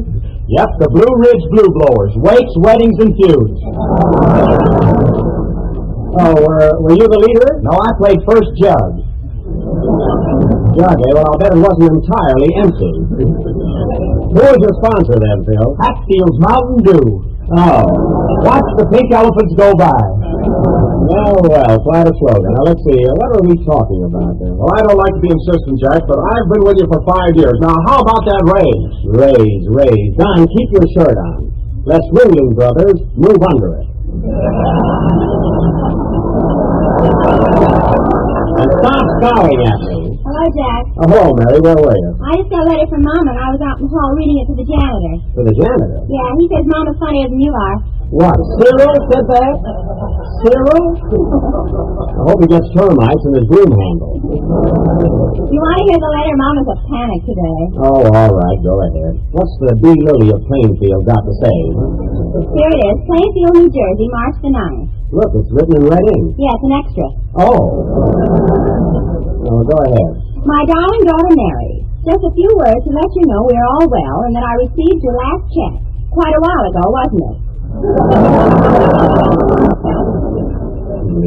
Yep, the Blue Ridge Blue Blowers. Wakes, weddings, and feuds. Oh, were you the leader? No, I played first jug. Jug, eh? Well, I'll bet it wasn't entirely empty. Who was your sponsor then, Phil? Hatfield's Mountain Dew. Oh. Watch the pink elephants go by. Well, quite a slogan. Now, let's see. What are we talking about then? Well, I don't like to be insistent, Jack, but I've been with you for 5 years. Now, how about that raise? Raise. Don, keep your shirt on. Let's Ringling Brothers move under it. And stop scowling at me. Hello, Jack. Oh, hello, Mary. Where were you? I just got a letter from Mama, and I was out in the hall reading it to the janitor. To the janitor? Yeah, he says Mama's funnier than you are. What, Cyril said that? Cyril? I hope he gets termites in his broom handle. You want to hear the letter? Mama's a panic today. Oh, all right. Go ahead. What's the B. Lily of Plainfield got to say? Here it is. Plainfield, New Jersey, March the 9th. Look, it's written in red ink. Yeah, it's an extra. Oh, go ahead. My darling daughter Mary, just a few words to let you know we are all well and that I received your last check. Quite a while ago, wasn't it?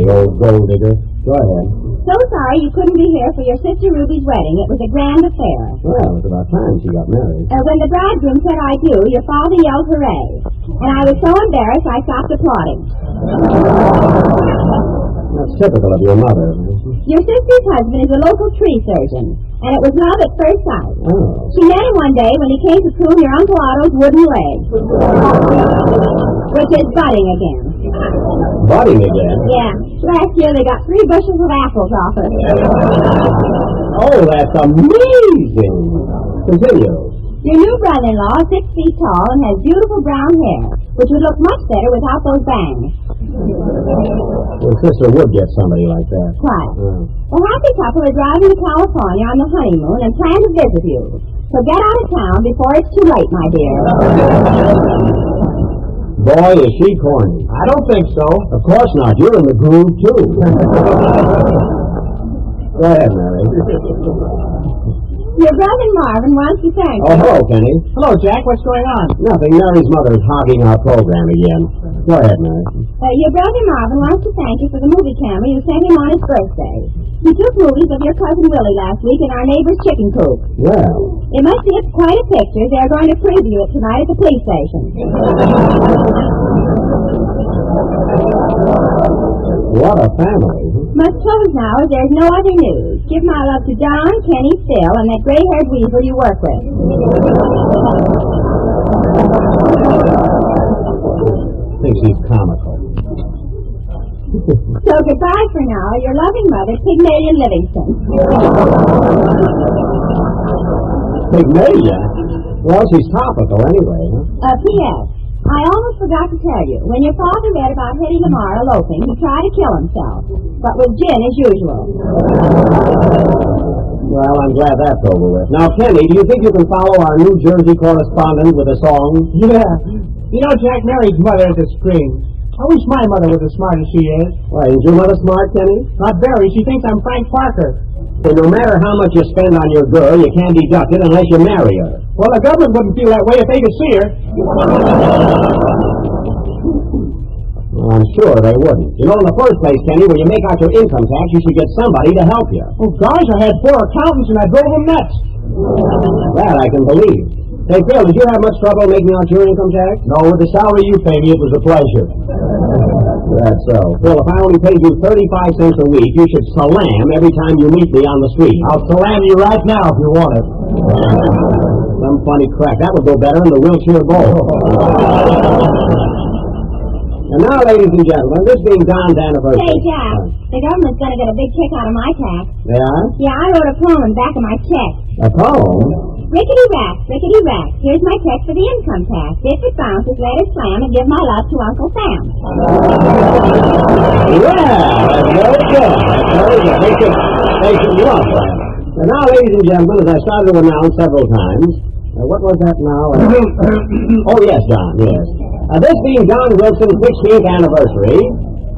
The old gold digger. Go ahead. So sorry you couldn't be here for your sister Ruby's wedding. It was a grand affair. Well, it's about time she got married. When the bridegroom said I do, your father yelled hooray. And I was so embarrassed I stopped applauding. That's typical of your mother. Your sister's husband is a local tree surgeon, and it was love at first sight. Oh. She met him one day when he came to prune your Uncle Otto's wooden leg, which is budding again. Budding again? Yeah. Last year they got 3 bushels of apples off her. Oh, that's amazing. Continue. Your new brother-in-law is 6 feet tall and has beautiful brown hair, which would look much better without those bangs. Your sister would get somebody like that. Quite. Oh. The happy couple are driving to California on the honeymoon and plan to visit you. So get out of town before it's too late, my dear. Boy, is she corny. I don't think so. Of course not. You're in the groove, too. Go ahead, Mary. Your brother Marvin wants to thank you. Oh, hello, Kenny. Hello, Jack. What's going on? Nothing. Mary's mother's hogging our program again. Go ahead, Mary. Your brother Marvin wants to thank you for the movie camera you sent him on his birthday. He took movies of your cousin Willie last week in our neighbor's chicken coop. Well. It must be quite a picture. They're going to preview it tonight at the police station. What a family. Must close now as there's no other news. Give my love to Don, Kenny, Phil, and that gray-haired weasel you work with. Thinks he's comical. So goodbye for now. Your loving mother, Pygmalion Livingston. Pygmalion? Well, she's topical anyway, huh? P.S. I almost forgot to tell you. When your father read about Hetty Lamar eloping, he tried to kill himself. But with gin as usual. Well, I'm glad that's over with. Now, Kenny, do you think you can follow our New Jersey correspondent with a song? Yeah. You know, Jack, Mary's mother is a scream. I wish my mother was as smart as she is. Why, is your mother smart, Kenny? Not very. She thinks I'm Frank Parker. So no matter how much you spend on your girl, you can't deduct it unless you marry her. Well, the government wouldn't feel that way if they could see her. Well, I'm sure they wouldn't. You know, in the first place, Kenny, when you make out your income tax, you should get somebody to help you. Oh, gosh, I had 4 accountants and I drove them nuts. That I can believe. Hey, Phil, did you have much trouble making out your income tax? No, with the salary you pay me, it was a pleasure. That's so. Phil, if I only paid you 35 cents a week, you should salam every time you meet me on the street. I'll salam you right now if you want it. Some funny crack. That would go better in the Wilshire Bowl. And now, ladies and gentlemen, this being Don's anniversary. Hey, Jack, the government's going to get a big kick out of my tax. Yeah? Yeah, I wrote a poem in the back of my check. A poem? Rickety-rack, rickety-rack, here's my check for the income tax. If it bounces, let it slam and give my love to Uncle Sam. Yeah, that's very good. That's very good. They should love that. And now, ladies and gentlemen, as I started to announce several times, what was that now? Oh, yes, John, yes. This being John Wilson's 16th anniversary,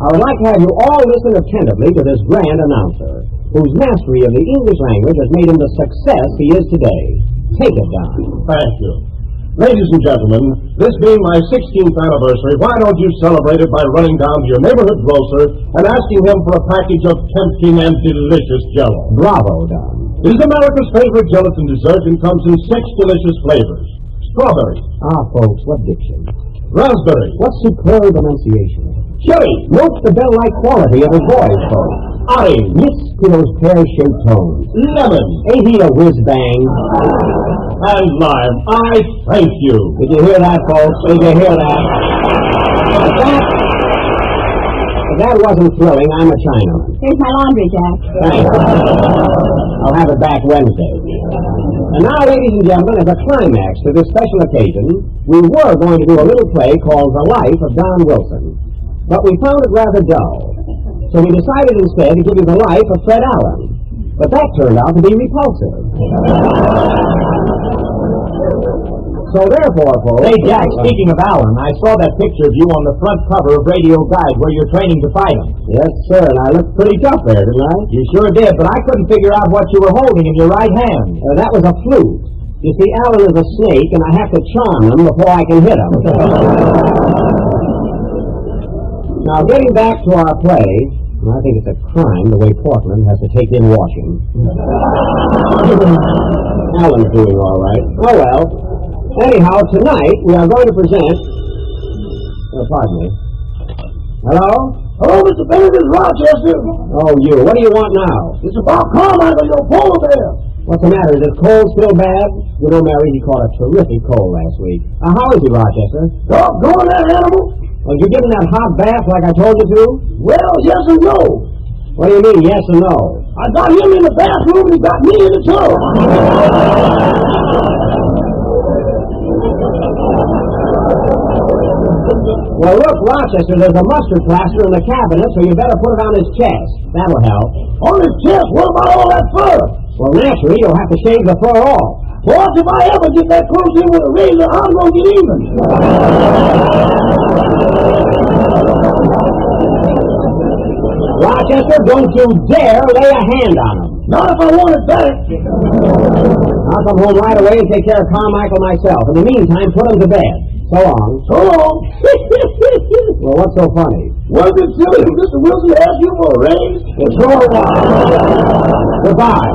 I would like to have you all listen attentively to this grand announcer, whose mastery of the English language has made him the success he is today. Take it, Don. Thank you. Ladies and gentlemen, this being my 16th anniversary, why don't you celebrate it by running down to your neighborhood grocer and asking him for a package of tempting and delicious Jell-O. Bravo, Don. It is America's favorite gelatin dessert and comes in 6 delicious flavors. Strawberry. Ah, folks, what diction. Raspberry. What superb enunciation. Cherry. Note the bell-like quality of his voice, folks. Orange. Miss to those pear-shaped tones. Lemon. Ain't he a whiz-bang? And lime. I thank you. Did you hear that, folks? Did you hear that? If that wasn't thrilling, I'm a Chinaman. Here's my laundry, Jack. Thanks. I'll have it back Wednesday. And now, ladies and gentlemen, as a climax to this special occasion, we were going to do a little play called The Life of Don Wilson. But we found it rather dull. So we decided instead to give you the life of Fred Allen. But that turned out to be repulsive. So therefore, folks... Hey, Jack, speaking of Allen, I saw that picture of you on the front cover of Radio Guide where you're training to fight him. Yes, sir, and I looked pretty tough there, didn't I? You sure did, but I couldn't figure out what you were holding in your right hand. That was a flute. You see, Allen is a snake, and I have to charm him before I can hit him. Now, getting back to our play, I think it's a crime the way Portland has to take in washing. Allen's doing all right. Oh, well. Anyhow, tonight we are going to present... pardon me. Hello? Hello, Mr. Bennett, it's Rochester. Oh, you. What do you want now? It's about Carmichael, your polar bear. What's the matter? Is his cold still bad? You know, Mary, he caught a terrific cold last week. How is he, Rochester? Doggone that animal. Well, did you give him that hot bath like I told you to? Well, yes and no. What do you mean, yes and no? I got him in the bathroom and he got me in the tub. Well, look, Rochester, there's a mustard plaster in the cabinet, so you better put it on his chest. That'll help. On his chest? What about all that fur? Well, naturally, you'll have to shave the fur off. Boss, if I ever get that close in with a razor, I'm going to get even. Rochester, don't you dare lay a hand on him. Not if I want it back. I'll come home right away and take care of Carmichael myself. In the meantime, put him to bed. So long. So long. Well, what's so funny? Was it silly of Mr. Wilson to ask you for a raise? It's all right. Goodbye.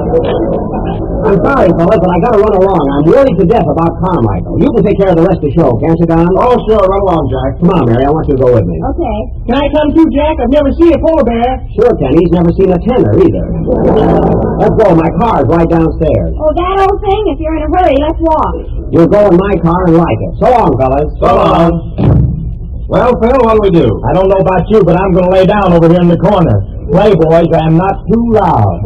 I'm sorry, fellas, but I gotta run along. I'm worried to death about Carmichael. You can take care of the rest of the show, can't you, Don? Oh, sure. Run along, Jack. Come on, Mary. I want you to go with me. Okay. Can I come too, Jack? I've never seen a polar bear. Sure, Ken. He's never seen a tenor either. Let's go. My car's right downstairs. Oh, that old thing? If you're in a hurry, let's walk. You'll go in my car and like it. So long, fellas. So long. Well, Phil, what'll we do? I don't know about you, but I'm going to lay down over here in the corner. Play, boys, I'm not too loud.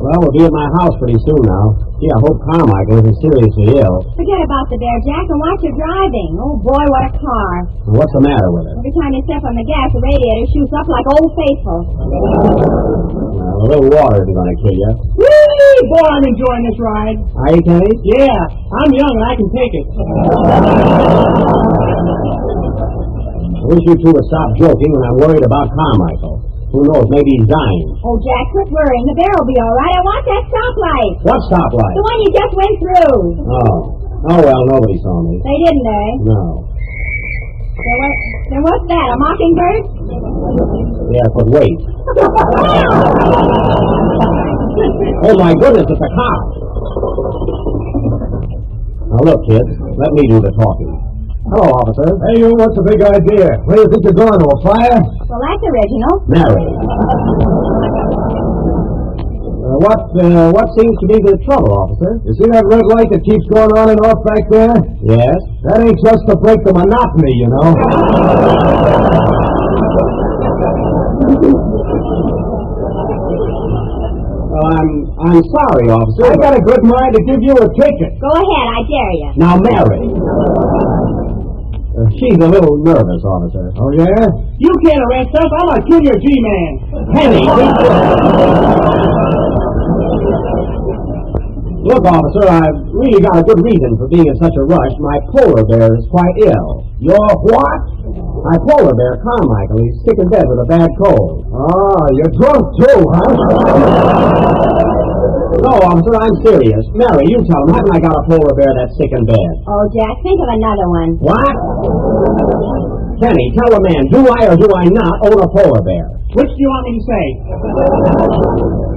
Well, we'll be at my house pretty soon now. Gee, I hope Carmichael isn't seriously ill. Forget about the bear, Jack, and watch your driving. Oh, boy, what a car. Well, what's the matter with it? Every time you step on the gas, the radiator shoots up like Old Faithful. Well, a little water isn't going to kill you. Whee! Boy, I'm enjoying this ride. Are you, Kenny? Yeah, I'm young and I can take it. I wish you two would stop joking when I'm worried about Carmichael. Who knows, maybe he's dying. Oh, Jack, quit worrying. The bear will be all right. I want that stoplight. What stoplight? The one you just went through. Oh. Oh, well, nobody saw me. They didn't, eh? No. Then what's that, a mockingbird? Yeah, but wait. Oh, my goodness, it's a cop. Now, look, kids, let me do the talking. Hello, officer. Hey, you, what's the big idea? Where do you think you're going, to a fire? Well, that's original. Mary. What seems to be the trouble, officer? You see that red light that keeps going on and off back there? Yes. That ain't just to break the monotony, you know. I'm sorry, officer. I got a good mind to give you a ticket. Go ahead, I dare you. Now, Mary. She's a little nervous, officer. Oh, yeah? You can't arrest us. I'm a junior G-man. Penny. Look, officer, I've really got a good reason for being in such a rush. My polar bear is quite ill. Your what? My polar bear, Carmichael, he's sick in bed with a bad cold. Oh, you're drunk too, huh? No, officer, I'm serious. Mary, you tell him, haven't I got a polar bear that's sick in bed? Oh, Jack, think of another one. What? Kenny, tell the man, do I or do I not own a polar bear? Which do you want me to say?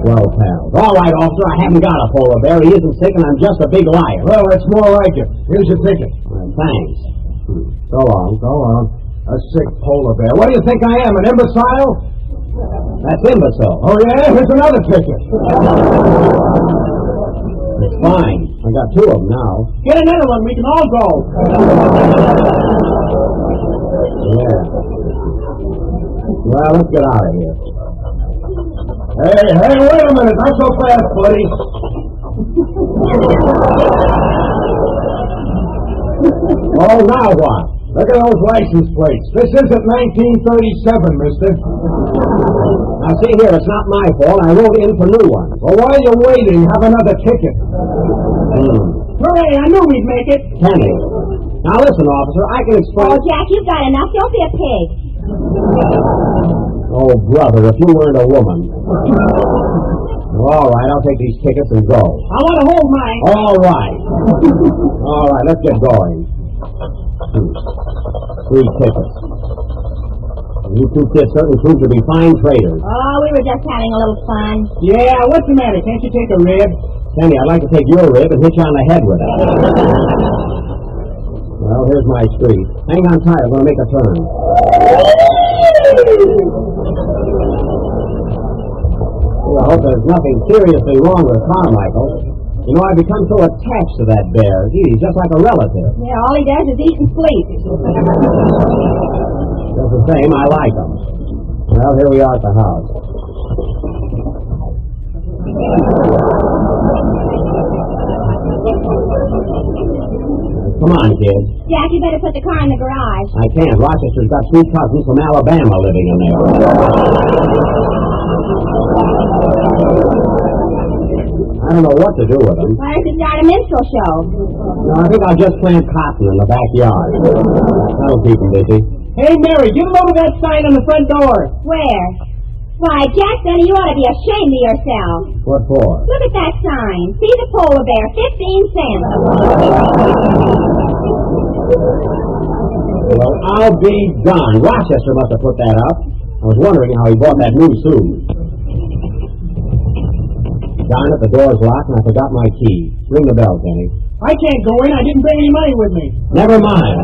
Well, pals. All right, officer, I haven't got a polar bear. He isn't sick, and I'm just a big liar. Well, that's more like it. Here's your ticket. Thanks. So long. So long. A sick polar bear. What do you think I am, an imbecile? That's imbecile. Oh, yeah? Here's another ticket. It's fine. I got two of them now. Get another one. We can all go. Yeah. Well, let's get out of here. Hey, wait a minute. Not so fast, buddy. Oh, now what? Look at those license plates. This isn't 1937, mister. Now, see here, it's not my fault. I wrote in for new ones. Well, while you're waiting, have another ticket. Hooray, I knew we'd make it. Penny. Now, listen, officer, I can explain... Oh, Jack, you've got enough. Don't be a pig. Oh, brother, if you weren't a woman. All right, I'll take these tickets and go. I want to hold mine. All right. All right, let's get going. 3 tickets. You two kids certainly prove to be fine traders. Oh, we were just having a little fun. Yeah, what's the matter? Can't you take a rib? Penny, I'd like to take your rib and hit you on the head with it. Well, here's my street. Hang on tight, I'm going to make a turn. Well, I hope there's nothing seriously wrong with Carmichael. You know, I've become so attached to that bear. He's just like a relative. Yeah, all he does is eat and sleep. Just the same, I like him. Well, here we are at the house. Come on, kids. Jack, you better put the car in the garage. I can't. Rochester's got 2 cousins from Alabama living in there. I don't know what to do with them. Why don't you start a minstrel show? No, I think I'll just plant cotton in the backyard. That'll keep them busy. Hey, Mary, give a load of that sign on the front door. Where? Why, Jack, Benny, you ought to be ashamed of yourself. What for? Look at that sign. See the polar bear, 15 cents. Well, I'll be darned. Rochester must have put that up. I was wondering how he bought that new suit. Darn it, the door's locked and I forgot my key. Ring the bell, Kenny. I can't go in. I didn't bring any money with me. Never mind.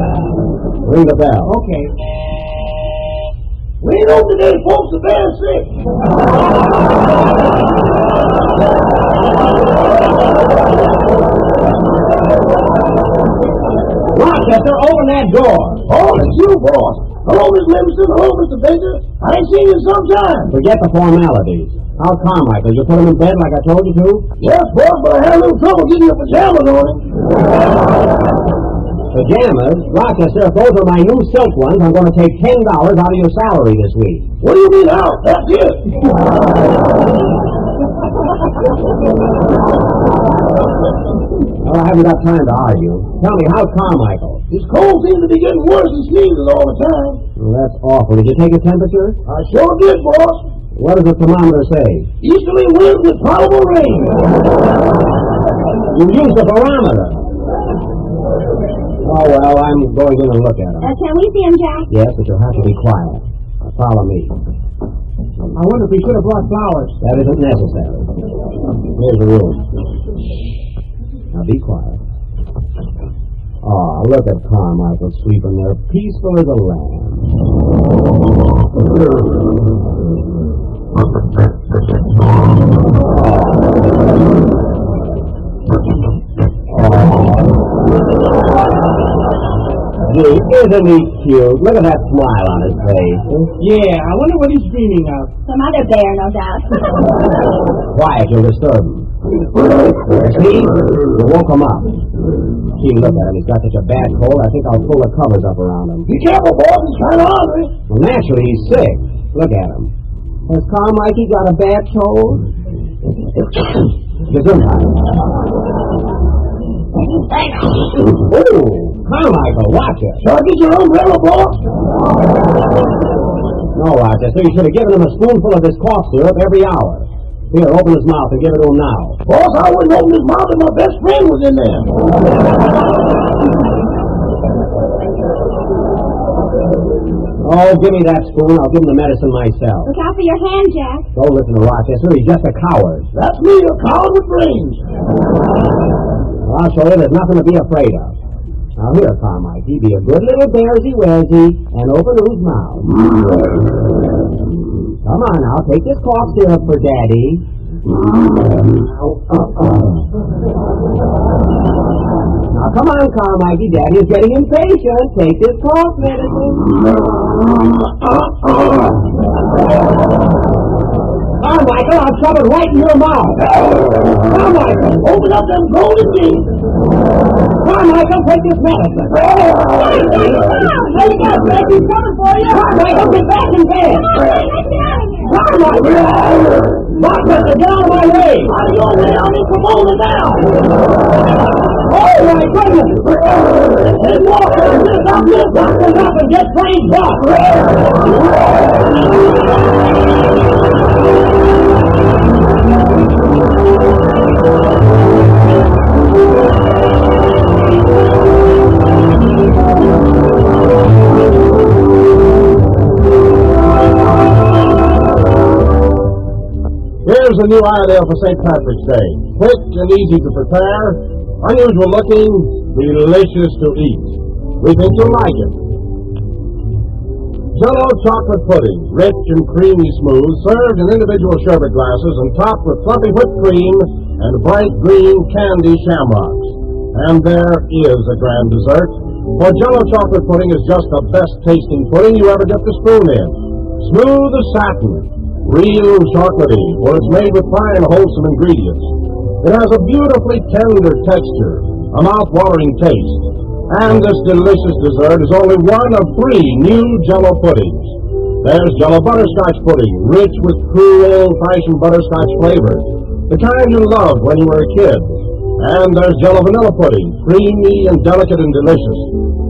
Ring the bell. Okay. We ain't open today, folks. The bear's sick. Rochester, open that door. Oh, it's you, boss. Hello, Miss Livingston. Hello, Mr. Baker. I ain't seen you in some time. Forget the formalities. How's Carmichael? You put him in bed like I told you to? Yes, boss, but I had a little trouble getting your pajamas on him. Pajamas? Rochester, if those are my new silk ones, I'm going to take $10 out of your salary this week. What do you mean out? That's it. Well, I haven't got time to argue. Tell me, how's Carmichael? His cold seems to be getting worse and sneezes all the time. Well, that's awful. Did you take a temperature? I sure did, boss. What does the thermometer say? Easterly winds with probable rain. You used the barometer. Oh, well, I'm going in and look at him. Can we see him, Jack? Yes, but you'll have to be quiet. Now, follow me. I wonder if we should have brought flowers. That isn't necessary. Here's the room. Now, be quiet. Oh, look at Carmichael sleeping there, peaceful as a lamb. Gee, isn't he cute? Look at that smile on his face. Yeah, I wonder what he's dreaming of. Some other bear, no doubt. Quiet, you'll disturb him. See? You woke him up. Gee, look at him. He's got such a bad cold, I think I'll pull the covers up around him. Be careful, boss. He's kind of hungry. Well, naturally, he's sick. Look at him. Has Carmichael got a bad cold? Gesundheit. Oh, Carmichael, watch it. Shall I get your umbrella, boss? No, Rochester, you should have given him a spoonful of this cough syrup every hour. Here, open his mouth and give it to him now. Boss, I wouldn't open his mouth if my best friend was in there. Oh, give me that spoon. I'll give him the medicine myself. Look out for your hand, Jack. Don't listen to Rochester. He's just a coward. That's me, a coward with brains. Well, I'll show you there's nothing to be afraid of. Now, here, Carmichael, be a good little bearsy-wearsy and open his mouth. Come on now, take this cough syrup for Daddy. Now, come on, Carmichael. Daddy is getting impatient. Take this cough medicine. Michael, I'll shove it right in your mouth. Now, Michael, open up them golden teeth. Come on, Michael, take this medicine. Wake up, Beck, he's coming for you. Michael, get back in bed. Come on, Michael. Michael, get out of my way. Out of your way, I'll need some holding down. Oh, my goodness. Hey, Walker, lift up and get plain buck. Here's a new idea for St. Patrick's Day. Quick and easy to prepare, unusual looking, delicious to eat. We think you'll like it. Jell-O chocolate pudding, rich and creamy smooth, served in individual sherbet glasses and topped with fluffy whipped cream and bright green candy shamrocks. And there is a grand dessert, for Jell-O chocolate pudding is just the best tasting pudding you ever get to spoon in. Smooth as satin, real chocolatey, for it's made with fine, wholesome ingredients. It has a beautifully tender texture, a mouth-watering taste, and this delicious dessert is only one of 3 new Jell-O puddings. There's Jell-O butterscotch pudding, rich with cool, old-fashioned butterscotch flavor, the kind you loved when you were a kid. And there's Jell-O vanilla pudding, creamy and delicate and delicious,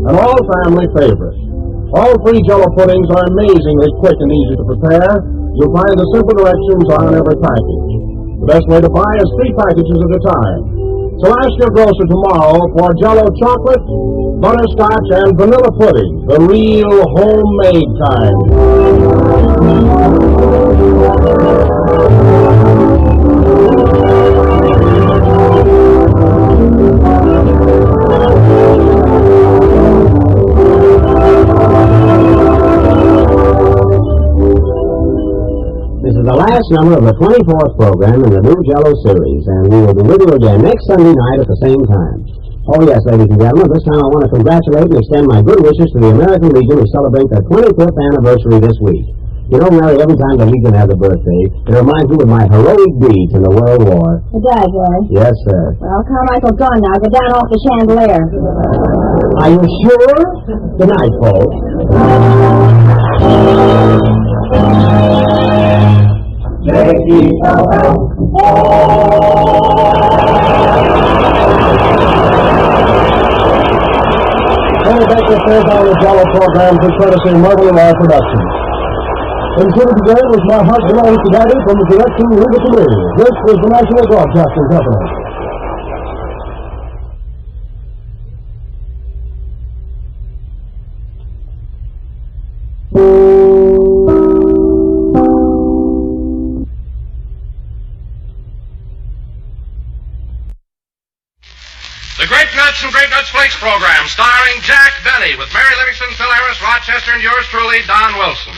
an all-family favorite. All 3 Jell-O puddings are amazingly quick and easy to prepare. You'll find the simple directions on every package. The best way to buy is 3 packages at a time. So ask your grocer tomorrow for Jell-O chocolate, butterscotch, and vanilla pudding, the real homemade kind. This is the last number of the 24th program in the new Jell-O series, and we will be with you again next Sunday night at the same time. Oh, yes, ladies and gentlemen, this time I want to congratulate and extend my good wishes to the American Legion who celebrate their 25th anniversary this week. You know, Mary, every time the Legion has a birthday, it reminds me of my heroic deeds in the World War. It does, Harry. Yes, sir. Well, Carmichael's gone now. Get down off the chandelier. Are you sure? Good night, folks. J-E-L-L. Kenny Baker says on the Jell-O program for courtesy of Marvel and Law Productions. Considered today was My Heart Belongs to Daddy from the direction Leave It to Me. This is the National Broadcasting Company. The Grape Nuts and Grape Nuts Flakes program, starring Jack Benny, with Mary Livingston, Phil Harris, Rochester, and yours truly, Don Wilson.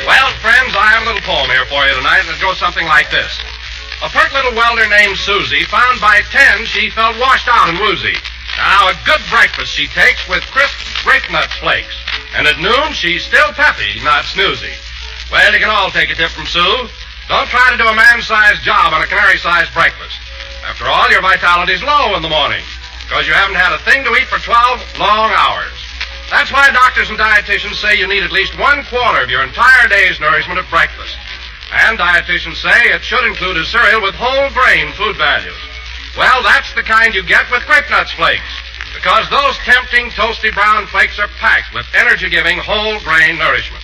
Well, friends, I have a little poem here for you tonight, and it goes something like this. A pert little welder named Susie found by 10 she felt washed out and woozy. Now, a good breakfast she takes with crisp grape nuts flakes. And at noon, she's still peppy, not snoozy. Well, you can all take a tip from Sue. Don't try to do a man-sized job on a canary-sized breakfast. After all, your vitality's low in the morning, because you haven't had a thing to eat for 12 long hours. That's why doctors and dietitians say you need at least 1/4 of your entire day's nourishment at breakfast. And dietitians say it should include a cereal with whole grain food values. Well, that's the kind you get with Grape Nuts Flakes, because those tempting, toasty brown flakes are packed with energy-giving whole grain nourishment.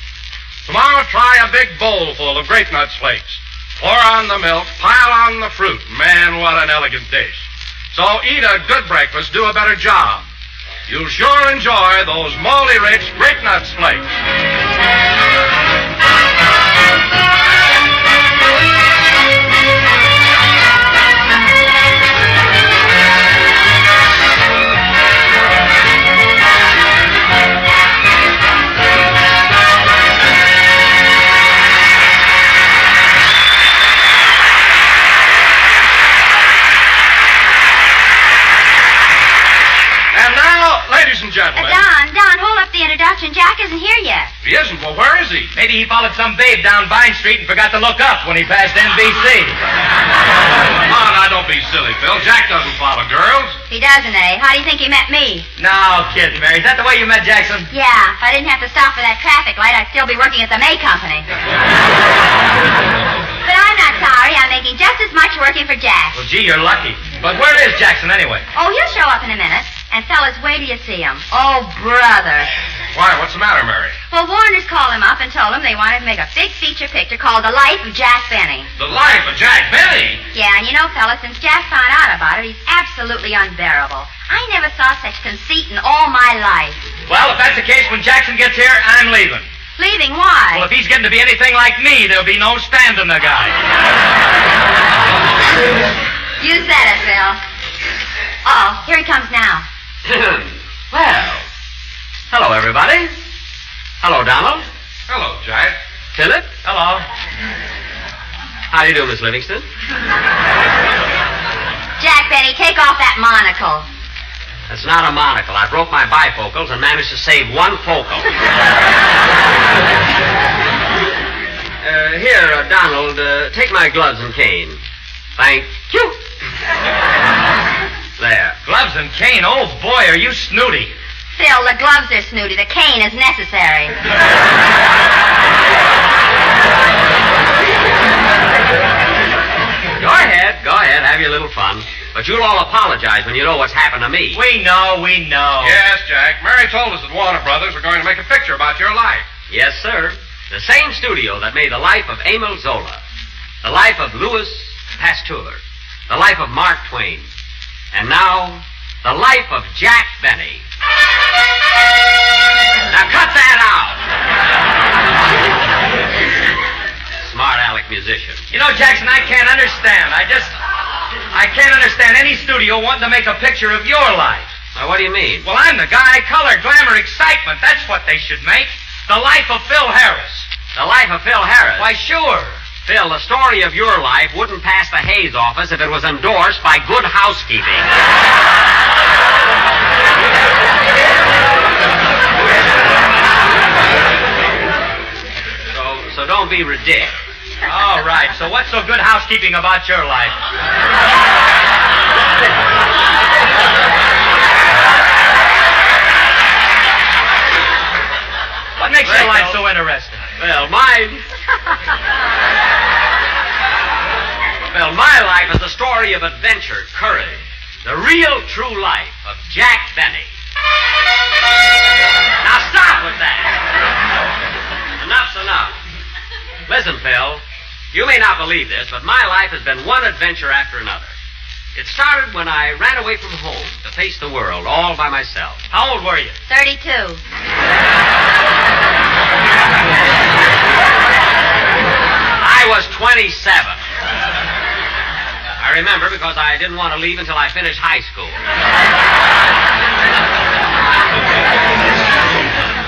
Tomorrow, try a big bowl full of Grape Nuts Flakes. Pour on the milk, pile on the fruit. Man, what an elegant dish. So eat a good breakfast, do a better job. You'll sure enjoy those moldy-rich Grape Nuts Flakes. isn't here yet. He isn't. Well, where is he? Maybe he followed some babe down Vine Street and forgot to look up when he passed NBC. Come on, now, don't be silly, Phil. Jack doesn't follow girls. He doesn't, eh? How do you think he met me? No, kidding, Mary. Is that the way you met Jackson? Yeah, if I didn't have to stop for that traffic light, I'd still be working at the May Company. But I'm not sorry. I'm making just as much working for Jack. Well, gee, you're lucky. But where is Jackson, anyway? Oh, he'll show up in a minute. And fellas, wait till you see him. Oh, brother. Why, what's the matter, Mary? Well, Warner's called him up and told him they wanted to make a big feature picture called The Life of Jack Benny. The Life of Jack Benny? Yeah, and you know, fellas, since Jack found out about it, he's absolutely unbearable. I never saw such conceit in all my life. Well, if that's the case, when Jackson gets here, I'm leaving. Leaving? Why? Well, if he's getting to be anything like me, there'll be no standing the guy. You said it, Phil. Uh-oh, here he comes now. Well, hello, everybody. Hello, Donald. Hello, Jack. Philip. Hello. How do you do, Miss Livingston? Jack Benny, take off that monocle. That's not a monocle. I broke my bifocals and managed to save one focal. Here, Donald, take my gloves and cane. Thank you. There. Gloves and cane? Oh, boy, are you snooty. Phil, the gloves are snooty. The cane is necessary. Go ahead, have your little fun. But you'll all apologize when you know what's happened to me. We know. Yes, Jack. Mary told us that Warner Brothers were going to make a picture about your life. Yes, sir. The same studio that made the life of Emile Zola, the life of Louis Pasteur, the life of Mark Twain, and now, the life of Jack Benny. Now cut that out! Smart aleck musician. You know, Jackson, I can't understand. I can't understand any studio wanting to make a picture of your life. Now, what do you mean? Well, I'm the guy. Color, glamour, excitement. That's what they should make. The life of Phil Harris. The life of Phil Harris? Why, sure. Phil, the story of your life wouldn't pass the Hayes office if it was endorsed by Good Housekeeping. So don't be ridiculous. All right, so what's so good housekeeping about your life? What makes your life so interesting? Well, my life is a story of adventure, courage, the real, true life of Jack Benny. Now stop with that. Enough's enough. Listen, Phil, you may not believe this, but my life has been one adventure after another. It started when I ran away from home to face the world all by myself. How old were you? 32. I was 27. I remember because I didn't want to leave until I finished high school.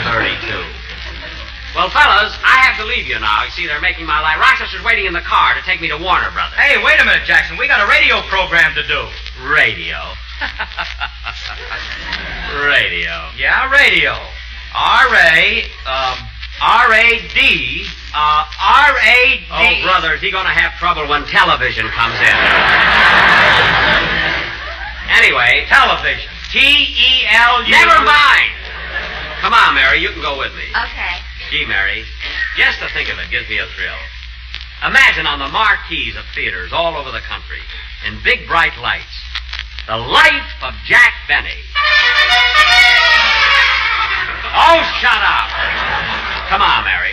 32. Well, fellas, I have to leave you now. You see, they're making my life. Rochester's waiting in the car to take me to Warner Brothers. Hey, wait a minute, Jackson. We got a radio program to do. Radio. Radio. Yeah, radio. R-A-D. R-A-D. Oh, brother, is he going to have trouble when television comes in? Anyway. Television. T-E-L-U. Never mind. Come on, Mary, you can go with me. Okay. Gee, Mary, just to think of it gives me a thrill. Imagine on the marquees of theaters all over the country, in big bright lights, the life of Jack Benny. Oh, shut up. Come on, Mary.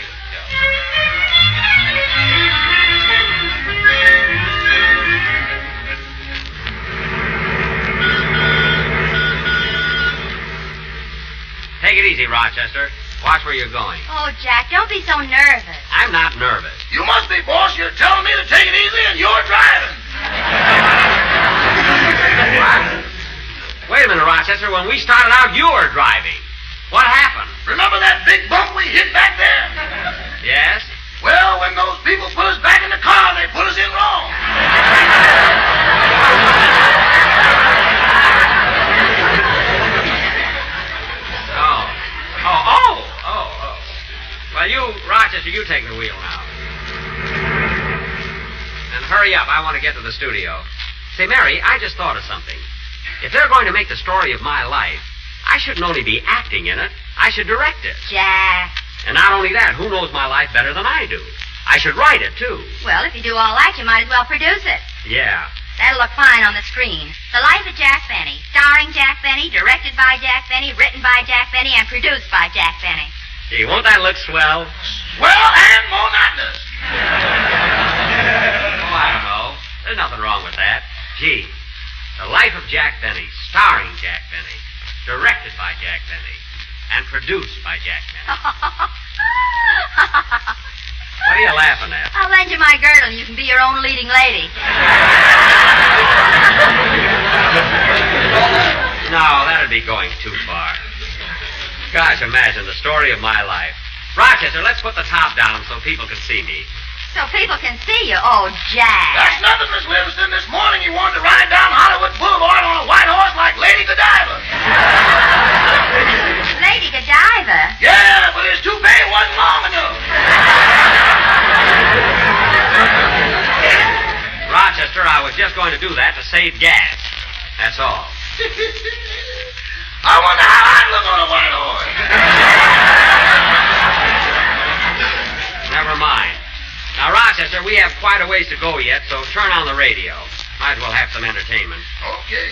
Take it easy, Rochester. Watch where you're going. Oh, Jack, don't be so nervous. I'm not nervous. You must be, boss. You're telling me to take it easy and you're driving. What? Wait a minute, Rochester. When we started out, you were driving. What happened? Remember that big bump we hit back there? Yes? Well, when those people put us back in the car, they put us in wrong. you take the wheel now. And hurry up. I want to get to the studio. Say, Mary, I just thought of something. If they're going to make the story of my life, I shouldn't only be acting in it, I should direct it. Jack. And not only that, who knows my life better than I do? I should write it, too. Well, if you do all that, you might as well produce it. Yeah. That'll look fine on the screen. The Life of Jack Benny, starring Jack Benny, directed by Jack Benny, written by Jack Benny, and produced by Jack Benny. Gee, won't that look swell? Well, and monotonous. Oh, I don't know. There's nothing wrong with that. Gee, The Life of Jack Benny, starring Jack Benny, directed by Jack Benny, and produced by Jack Benny. What are you laughing at? I'll lend you my girdle and you can be your own leading lady. No, that'd be going too far. Gosh, imagine the story of my life. Rochester, let's put the top down so people can see me. So people can see you. Oh, Jack. That's nothing, Miss Livingston. This morning you wanted to ride down Hollywood Boulevard on a white horse like Lady Godiva. Lady Godiva? Yeah, but his toupee wasn't long enough. Rochester, I was just going to do that to save gas. That's all. I wonder how I'd look on a white horse. Never mind. Now, Rochester, we have quite a ways to go yet, so turn on the radio. Might as well have some entertainment. Okay.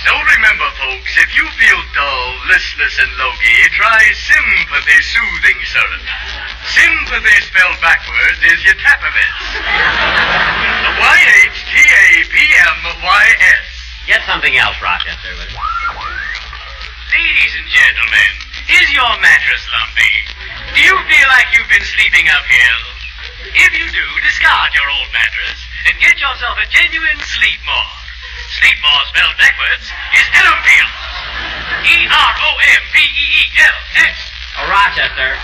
So remember, folks, if you feel dull, listless, and logy, try Sympathy Soothing Syrup. Sympathy spelled backwards is Yatapamys. Y-H-T-A-P-M-Y-S. Get something else, Rochester. Ladies and gentlemen, is your mattress lumpy? Do you feel like you've been sleeping uphill? If you do, discard your old mattress and get yourself a genuine Sleepmore. Sleepmore spelled backwards is Erompils. E-R-O-M-P-E-E-L-S. Oh, Rochester.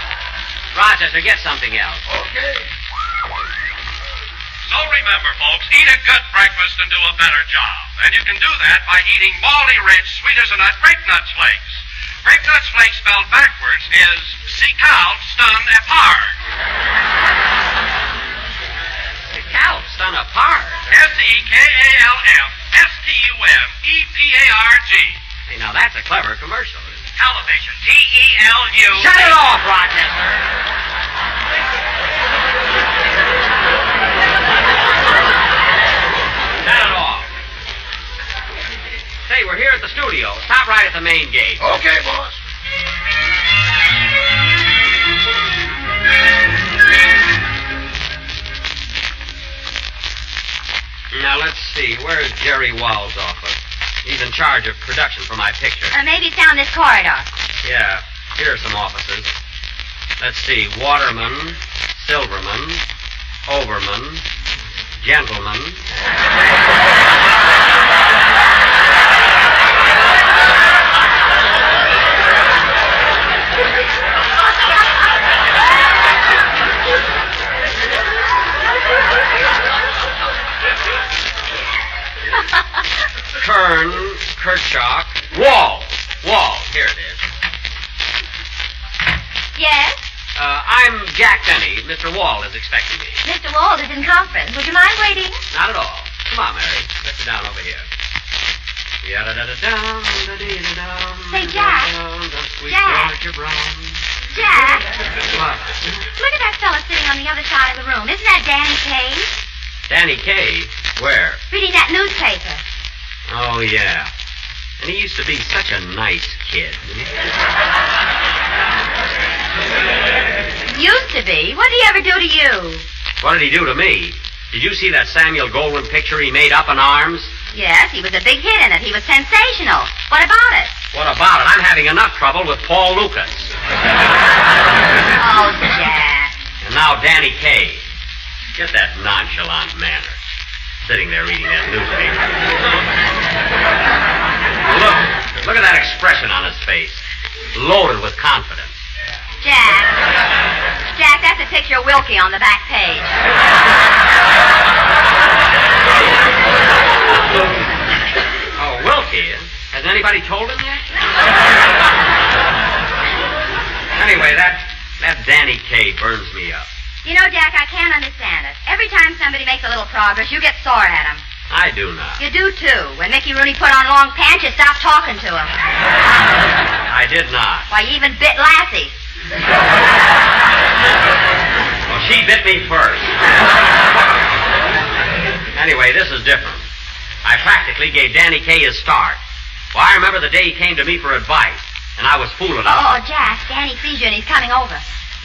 Rochester, get something else. Okay. So remember, folks, eat a good breakfast and do a better job. And you can do that by eating malty-rich, sweet-as-a-nut grape nuts flakes. Grape nuts flakes spelled backwards is Seekalt Stun Apart. Seekalt Stun Apart? S-E-K-A-L-F-S-T-U-M-E-P-A-R-G. Hey, now that's a clever commercial. Television. T-E-L-U. Shut it off, Rochester. Shut it off. Say, we're here at the studio. Stop right at the main gate. Okay, boss. Now, let's see. Where's Jerry Wall's office? He's in charge of production for my picture. Maybe it's down this corridor. Yeah, here are some offices. Let's see. Waterman, Silverman, Overman, Gentleman. Kern, Kirchhoff, Wall. Here it is. Yes? I'm Jack Benny. Mr. Wall is expecting me. Mr. Wald is in conference. Would you mind waiting? Not at all. Come on, Mary. Let's sit down over here. Say, Jack. Jack. Jack. What? Look at that fella sitting on the other side of the room. Isn't that Danny Kaye? Danny Kaye? Where? Reading that newspaper. Oh, yeah. And he used to be such a nice kid. Used to be? What did he ever do to you? What did he do to me? Did you see that Samuel Goldwyn picture he made, Up in Arms? Yes, he was a big hit in it. He was sensational. What about it? What about it? I'm having enough trouble with Paul Lucas. Oh, Jack. And now Danny Kaye. Get that nonchalant manner. Sitting there reading that newspaper. Look at that expression on his face. Loaded with confidence. Jack, that's a picture of Wilkie on the back page. Oh, Wilkie? Has anybody told him yet? Anyway, That Danny Kaye burns me up. You know, Jack, I can't understand it. Every time somebody makes a little progress, you get sore at them. I do not. You do, too. When Mickey Rooney put on long pants, you stopped talking to him. I did not. Why, you even bit Lassie. Well, she bit me first. Anyway, this is different. I practically gave Danny Kaye his start. Well, I remember the day he came to me for advice, and I was fool enough. Oh, Jack, Danny sees you and he's coming over.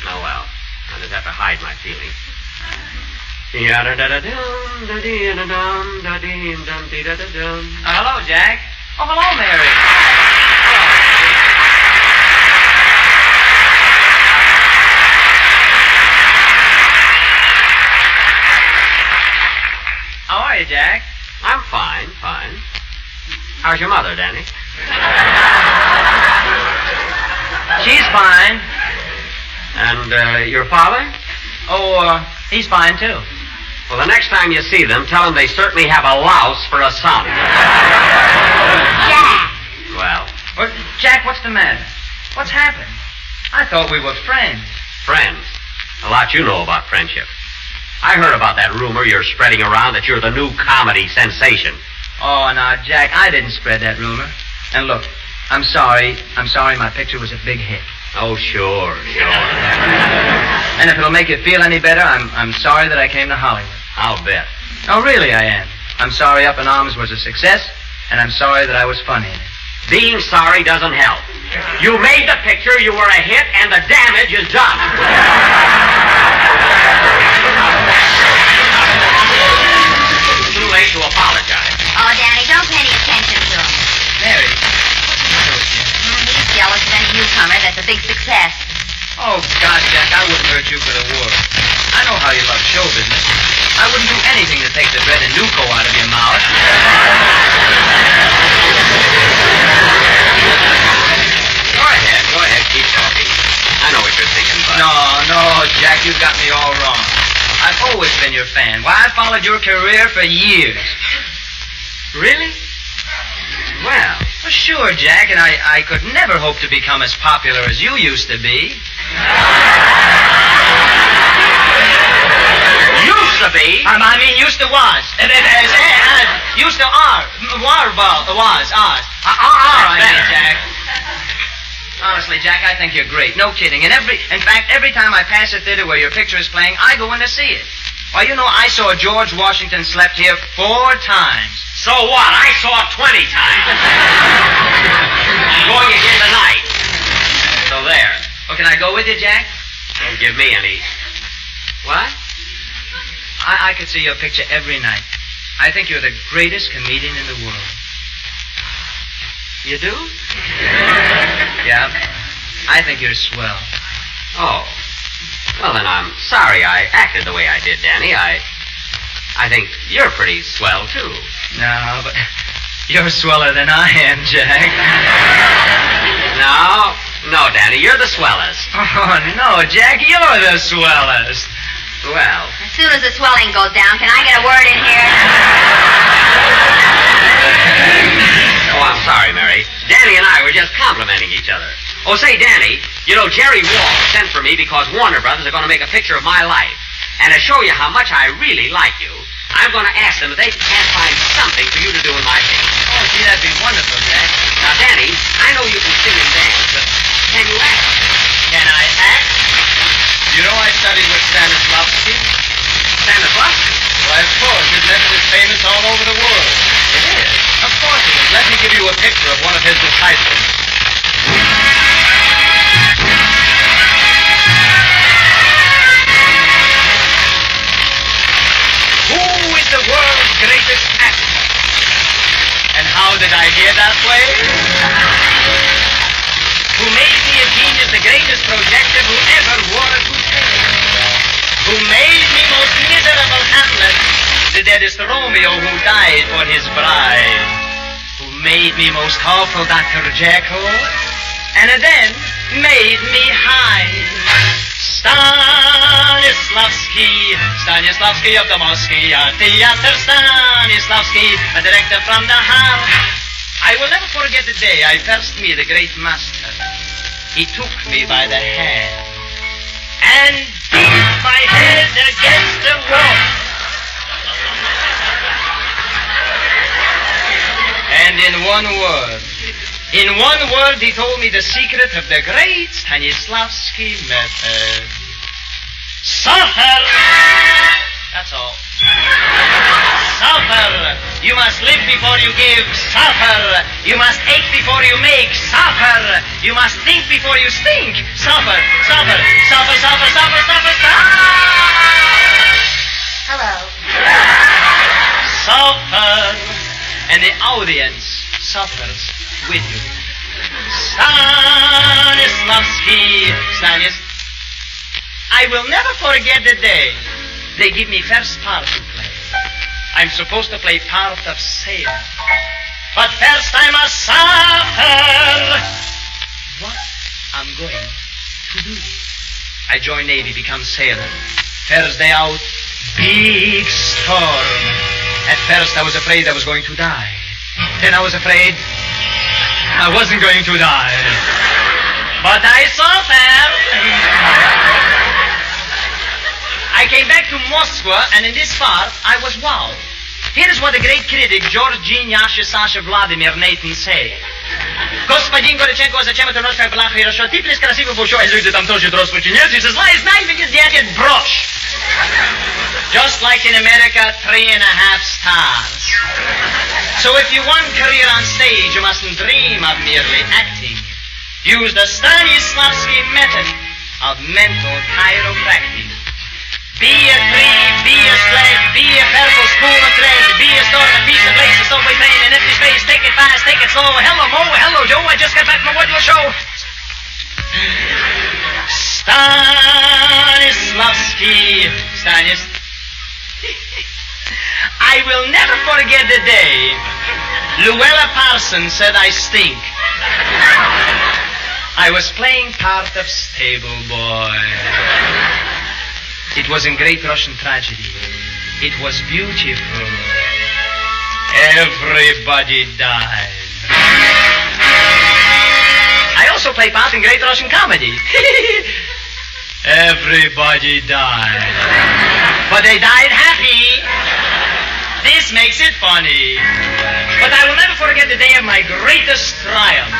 Oh, well. I just have to hide my feelings. Hello, Jack. Oh, hello, Mary. How are you, Jack? I'm fine. How's your mother, Danny? She's fine. And your father? Oh, he's fine, too. Well, the next time you see them, tell them they certainly have a louse for a son. Jack. Well, Jack, what's the matter? What's happened? I thought we were friends. Friends? A lot you know about friendship. I heard about that rumor you're spreading around that you're the new comedy sensation. Oh, now, Jack, I didn't spread that rumor. And look, I'm sorry my picture was a big hit. Oh, sure. And if it'll make you feel any better, I'm sorry that I came to Hollywood. I'll bet. Oh, really, I am. I'm sorry Up in Arms was a success, and I'm sorry that I was funny in it. Being sorry doesn't help. You made the picture, you were a hit, and the damage is done. It's too late to apologize. Oh, Danny, don't pay any attention to him. Mary. He's jealous of any newcomer that's a big success. Oh, God, Jack, I wouldn't hurt you for the world. I know how you love show business. I wouldn't do anything to take the dread of Nuco out of your mouth. Go ahead, keep talking. I know what you're thinking, Bud. No, Jack, you've got me all wrong. I've always been your fan. Why, I followed your career for years. Really? Well, sure, Jack, and I could never hope to become as popular as you used to be. Used to be? I mean, used to was. Used to are. Was. I mean, Jack. Honestly, Jack, I think you're great. No kidding. And in fact, every time I pass a theater where your picture is playing, I go in to see it. Why, you know, I saw George Washington slept here 4 times. So what? I saw it 20 times. I'm going again tonight. So there. Oh, can I go with you, Jack? Don't give me any. What? I could see your picture every night. I think you're the greatest comedian in the world. You do? Yeah. I think you're swell. Oh. Well, then I'm sorry I acted the way I did, Danny. I think you're pretty swell, too. No, but you're sweller than I am, Jack. No, Danny, you're the swellest. Oh, no, Jack, you're the swellest. Well. As soon as the swelling goes down, can I get a word in here? Oh, I'm sorry, Mary. Danny and I were just complimenting each other. Oh, say, Danny, you know, Jerry Wall sent for me because Warner Brothers are going to make a picture of my life. And to show you how much I really like you, I'm going to ask them if they can't find something for you to do in my picture. Oh, gee, that'd be wonderful, Jack. Now, Danny, I know you can sing and dance, but can you act? Can I act? You know I studied with Stanislavski. Stanislavski? Why, of course. His method is famous all over the world. It is? Of course it is. Let me give you a picture of one of his disciples. Who is the world's greatest actor? And how did I hear that way? Who made me a genius, the greatest projector who ever wore a toupee? Who made me most miserable Hamlet, the deadest Romeo who died for his bride? Who made me most awful Dr. Jekyll, and then made me high? Stanislavski of the Moscow Theater, Stanislavski, a director from the heart. I will never forget the day I first met the great master. He took me by the hand. and beat my head against the wall. And in one word, he told me the secret of the great Stanislavski method. Suffer! That's all. Suffer! You must live before you give. Suffer! You must ache before you make. Suffer! You must think before you stink. Suffer! Suffer! Suffer! Suffer! Suffer! Suffer! Suffer! Hello. Suffer! And the audience suffers with you. Stanislavski. I will never forget the day they give me first part to play. I'm supposed to play part of sailor. But first I must suffer. What I'm going to do? I join Navy, become sailor. First day out, big storm. At first I was afraid I was going to die. Then I was afraid I wasn't going to die. But I suffered. I came back to Moscow, and in this part, I was wowed. Here is what the great critic Georgine Sasha Vladimir Nathan said. Господин Горяченко, зачем это ночь была хорошо? Ты плес красивый большой, люди там тоже дрос починят, и зла is not even дядя брошь. Just like in America, 3.5 stars. So if you want career on stage, you mustn't dream of merely acting. Use the Stanislavski method of mental chiropractic. Be a tree, be a sled, be a purple spool of thread, be a storm, a piece of lace, a subway train, an empty space, take it fast, take it slow. Hello, Mo, hello, Joe, I just got back from a wonderful show. Stanislavski. I will never forget the day Luella Parsons said I stink. I was playing part of stable boy. It was in Great Russian Tragedy. It was beautiful. Everybody died. I also play part in Great Russian Comedy. Everybody died. But they died happy. This makes it funny. But I will never forget the day of my greatest triumph.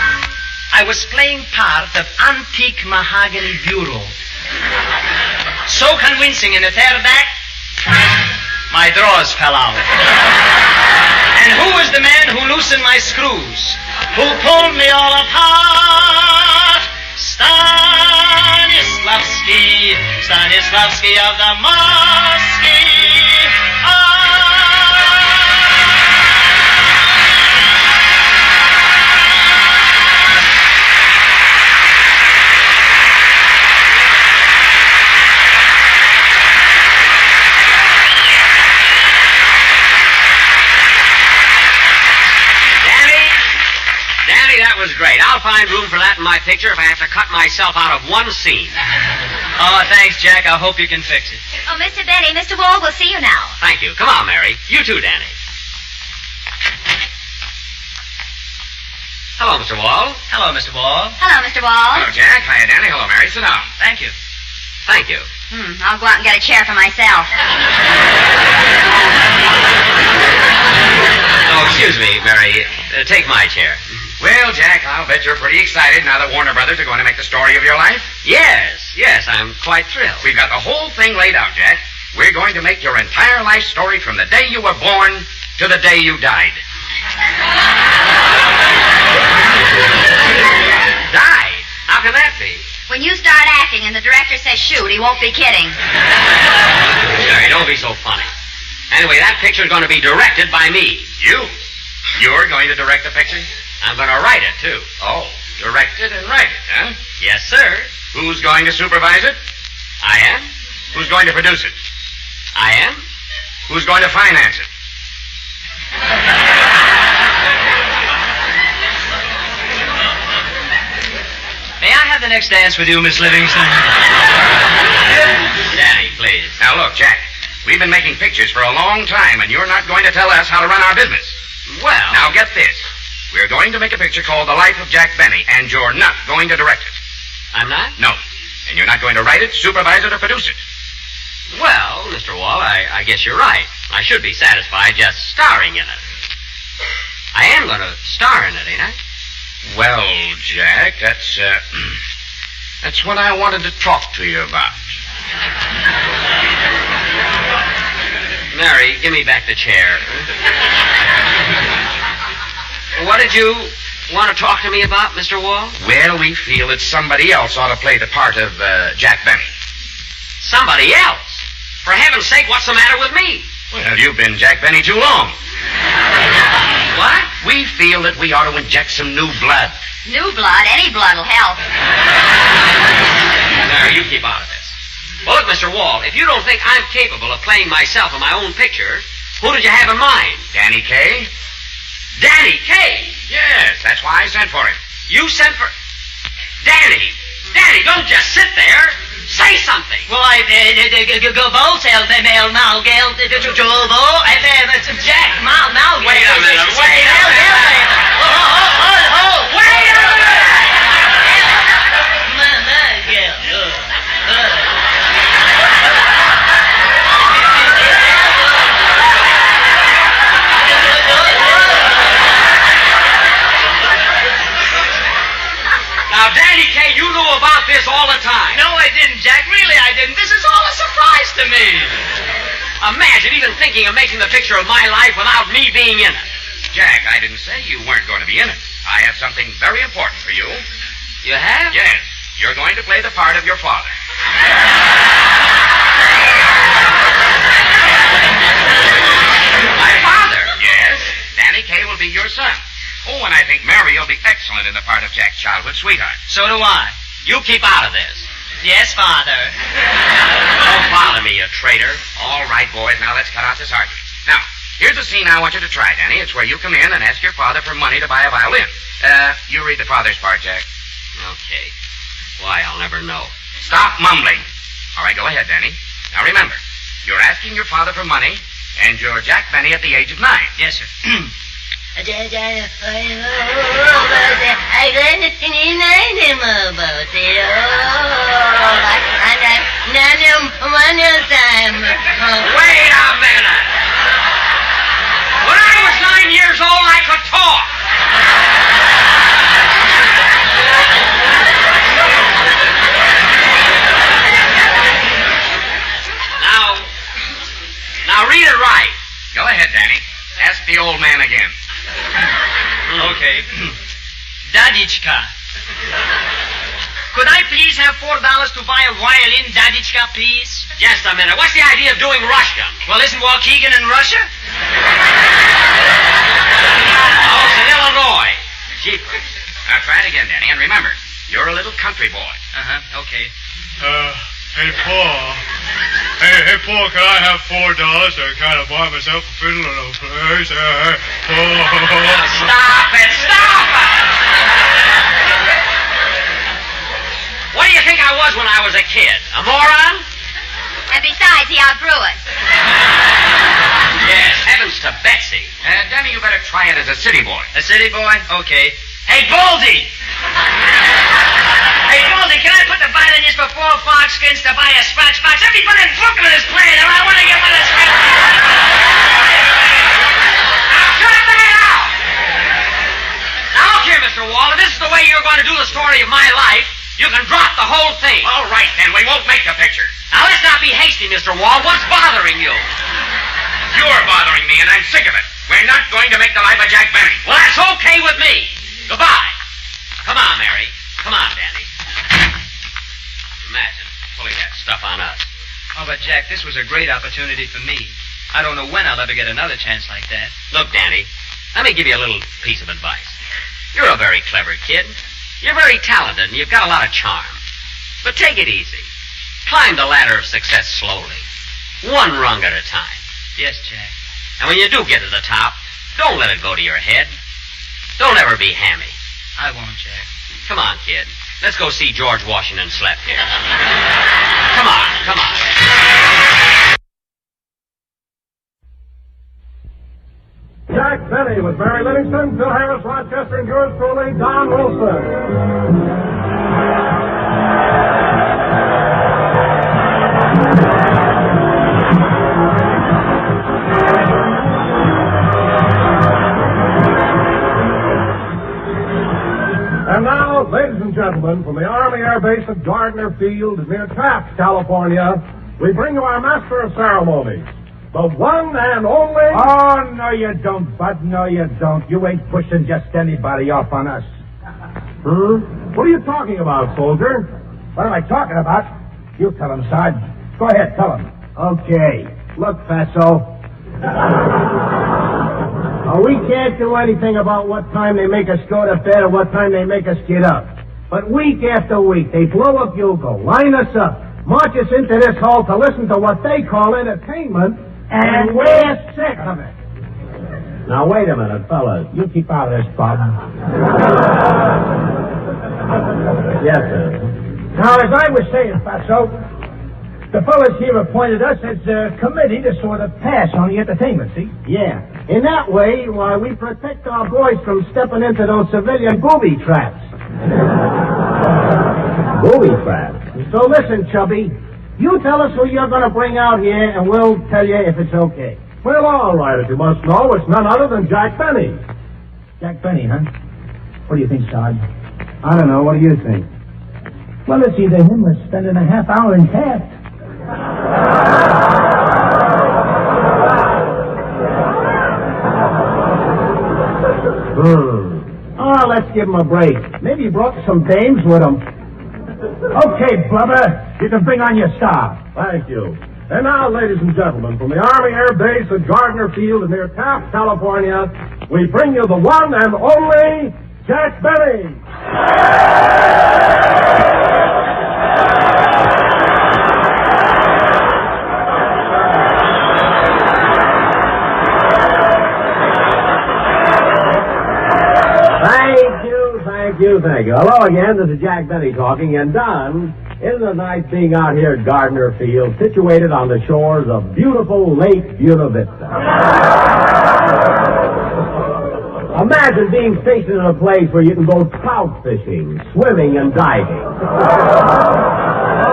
I was playing part of Antique Mahogany Bureau. So convincing in the third act, my drawers fell out. And who was the man who loosened my screws? Who pulled me all apart? Stanislavski of the Mosky. That was great. I'll find room for that in my picture if I have to cut myself out of one scene. Oh, thanks, Jack. I hope you can fix it. Oh, Mr. Benny, Mr. Wall will see you now. Thank you. Come on, Mary. You too, Danny. Hello, Mr. Wall. Hello, Mr. Wall. Hello, Mr. Wall. Hello, Jack. Hiya, Danny. Hello, Mary. Sit down. Thank you. Thank you. I'll go out and get a chair for myself. Oh, excuse me, Mary. Take my chair. Well, Jack, I'll bet you're pretty excited now that Warner Brothers are going to make the story of your life. Yes, I'm quite thrilled. We've got the whole thing laid out, Jack. We're going to make your entire life story from the day you were born to the day you died. Died? How can that be? When you start acting and the director says shoot, he won't be kidding. Mary, don't be so funny. Anyway, that picture's going to be directed by me. You? You're going to direct the picture? I'm going to write it, too. Oh, direct it and write it, huh? Yes, sir. Who's going to supervise it? I am. Who's going to produce it? I am. Who's going to finance it? May I have the next dance with you, Miss Livingston? Danny, please. Now, look, Jack. We've been making pictures for a long time, and you're not going to tell us how to run our business. Well... Now, get this. We're going to make a picture called The Life of Jack Benny, and you're not going to direct it. I'm not? No. And you're not going to write it, supervise it, or produce it. Well, Mr. Wall, I guess you're right. I should be satisfied just starring in it. I am going to star in it, ain't I? Well, Jack, that's what I wanted to talk to you about. Mary, give me back the chair. What did you want to talk to me about, Mr. Wall? Well, we feel that somebody else ought to play the part of Jack Benny. Somebody else? For heaven's sake, what's the matter with me? Well, you've been Jack Benny too long. What? We feel that we ought to inject some new blood. New blood? Any blood will help. Mary, you keep out of this. Well, look, Mr. Wall, if you don't think I'm capable of playing myself in my own picture, who did you have in mind? Danny Kaye? Danny Kaye? Yes, that's why I sent for him. You sent for... Danny! Danny, don't just sit there. Say something. Well, Jack, Mal. Wait a minute. Wait a minute. Now, Danny Kaye, you knew about this all the time. No, I didn't, Jack. Really, I didn't. This is all a surprise to me. Imagine even thinking of making the picture of my life without me being in it. Jack, I didn't say you weren't going to be in it. I have something very important for you. You have? Yes. You're going to play the part of your father. My father? Yes. Danny Kaye will be your son. Oh, and I think Mary will be excellent in the part of Jack's childhood sweetheart. So do I. You keep out of this. Yes, Father. Don't bother me, you traitor. All right, boys, now let's cut out this argument. Now, here's a scene I want you to try, Danny. It's where you come in and ask your father for money to buy a violin. You read the father's part, Jack. Okay. Why, I'll never know. Stop mumbling. All right, go ahead, Danny. Now remember, you're asking your father for money, and you're Jack Benny at the age of 9. Yes, sir. Wait a minute. When I was 9 years old, I could talk. Now read it right. Go ahead, Danny. Ask the old man again. Okay. Dadichka. Could I please have $4 to buy a violin, Dadichka, please? Just a minute. What's the idea of doing Russian? Well, isn't Waukegan in Russia? Oh, it's in Illinois. Jeepers. Now try it again, Danny, and remember, you're a little country boy. Uh-huh, okay. Hey, Paul. Hey, Paul, can I have $4 to kind of buy myself a fiddle and a place? Paul. Stop it! What do you think I was when I was a kid? A moron? And besides, he outgrew it. Yes, heavens to Betsy. Danny, you better try it as a city boy. A city boy? Okay. Hey, Baldy! Hey, Baldy, can I put the violinist for 4 foxskins to buy a scratch box? Everybody in Brooklyn is playing, and I want to get one of the scratch boxes. Now, cut that out! Now, look here, Mr. Wall, if this is the way you're going to do the story of my life, you can drop the whole thing. All right, then, we won't make the picture. Now, let's not be hasty, Mr. Wall. What's bothering you? You're bothering me, and I'm sick of it. We're not going to make the life of Jack Benny. Well, that's okay with me. Goodbye. Come on, Mary. Come on, Danny. Imagine pulling that stuff on us. Oh, but Jack, this was a great opportunity for me. I don't know when I'll ever get another chance like that. Look, Danny, let me give you a little piece of advice. You're a very clever kid. You're very talented, and you've got a lot of charm. But take it easy. Climb the ladder of success slowly. One rung at a time. Yes, Jack. And when you do get to the top, don't let it go to your head. Don't ever be hammy. I won't, Jack. Come on, kid. Let's go see George Washington slept here. Come on. Jack Benny with Barry Livingston, Phil Harris, Rochester, and yours truly, Don Wilson. And now, ladies and gentlemen, from the Army Air Base at Gardner Field near Taft, California, we bring you our master of ceremonies, the one and only... Oh, no you don't, Bud. No you don't. You ain't pushing just anybody off on us. What are you talking about, soldier? What am I talking about? You tell him, Sarge. Go ahead, tell him. Okay. Look, Fatso. We can't do anything about what time they make us go to bed or what time they make us get up. But week after week, they blow a bugle, line us up, march us into this hall to listen to what they call entertainment, and we're sick of it. Now, wait a minute, fellas. You keep out of this, Bob. Yes, sir. Now, as I was saying, Fatso, the fellas here appointed us as a committee to sort of pass on the entertainment, see? Yeah. In that way, why, we protect our boys from stepping into those civilian booby traps. Booby traps? So listen, Chubby. You tell us who you're going to bring out here, and we'll tell you if it's okay. Well, all right, if you must know, it's none other than Jack Benny. Jack Benny, huh? What do you think, Sarge? I don't know. What do you think? Well, it's either him or spending a half hour in Taft. Oh, let's give him a break. Maybe he brought some dames with him. Okay, brother. You can bring on your star. Thank you. And now, ladies and gentlemen, from the Army Air Base at Gardner Field near Taft, California, we bring you the one and only Jack Benny. Thank you. Hello again, this is Jack Benny talking, and Don, isn't it nice being out here at Gardner Field, situated on the shores of beautiful Lake Buena Vista? Imagine being stationed in a place where you can go trout fishing, swimming, and diving.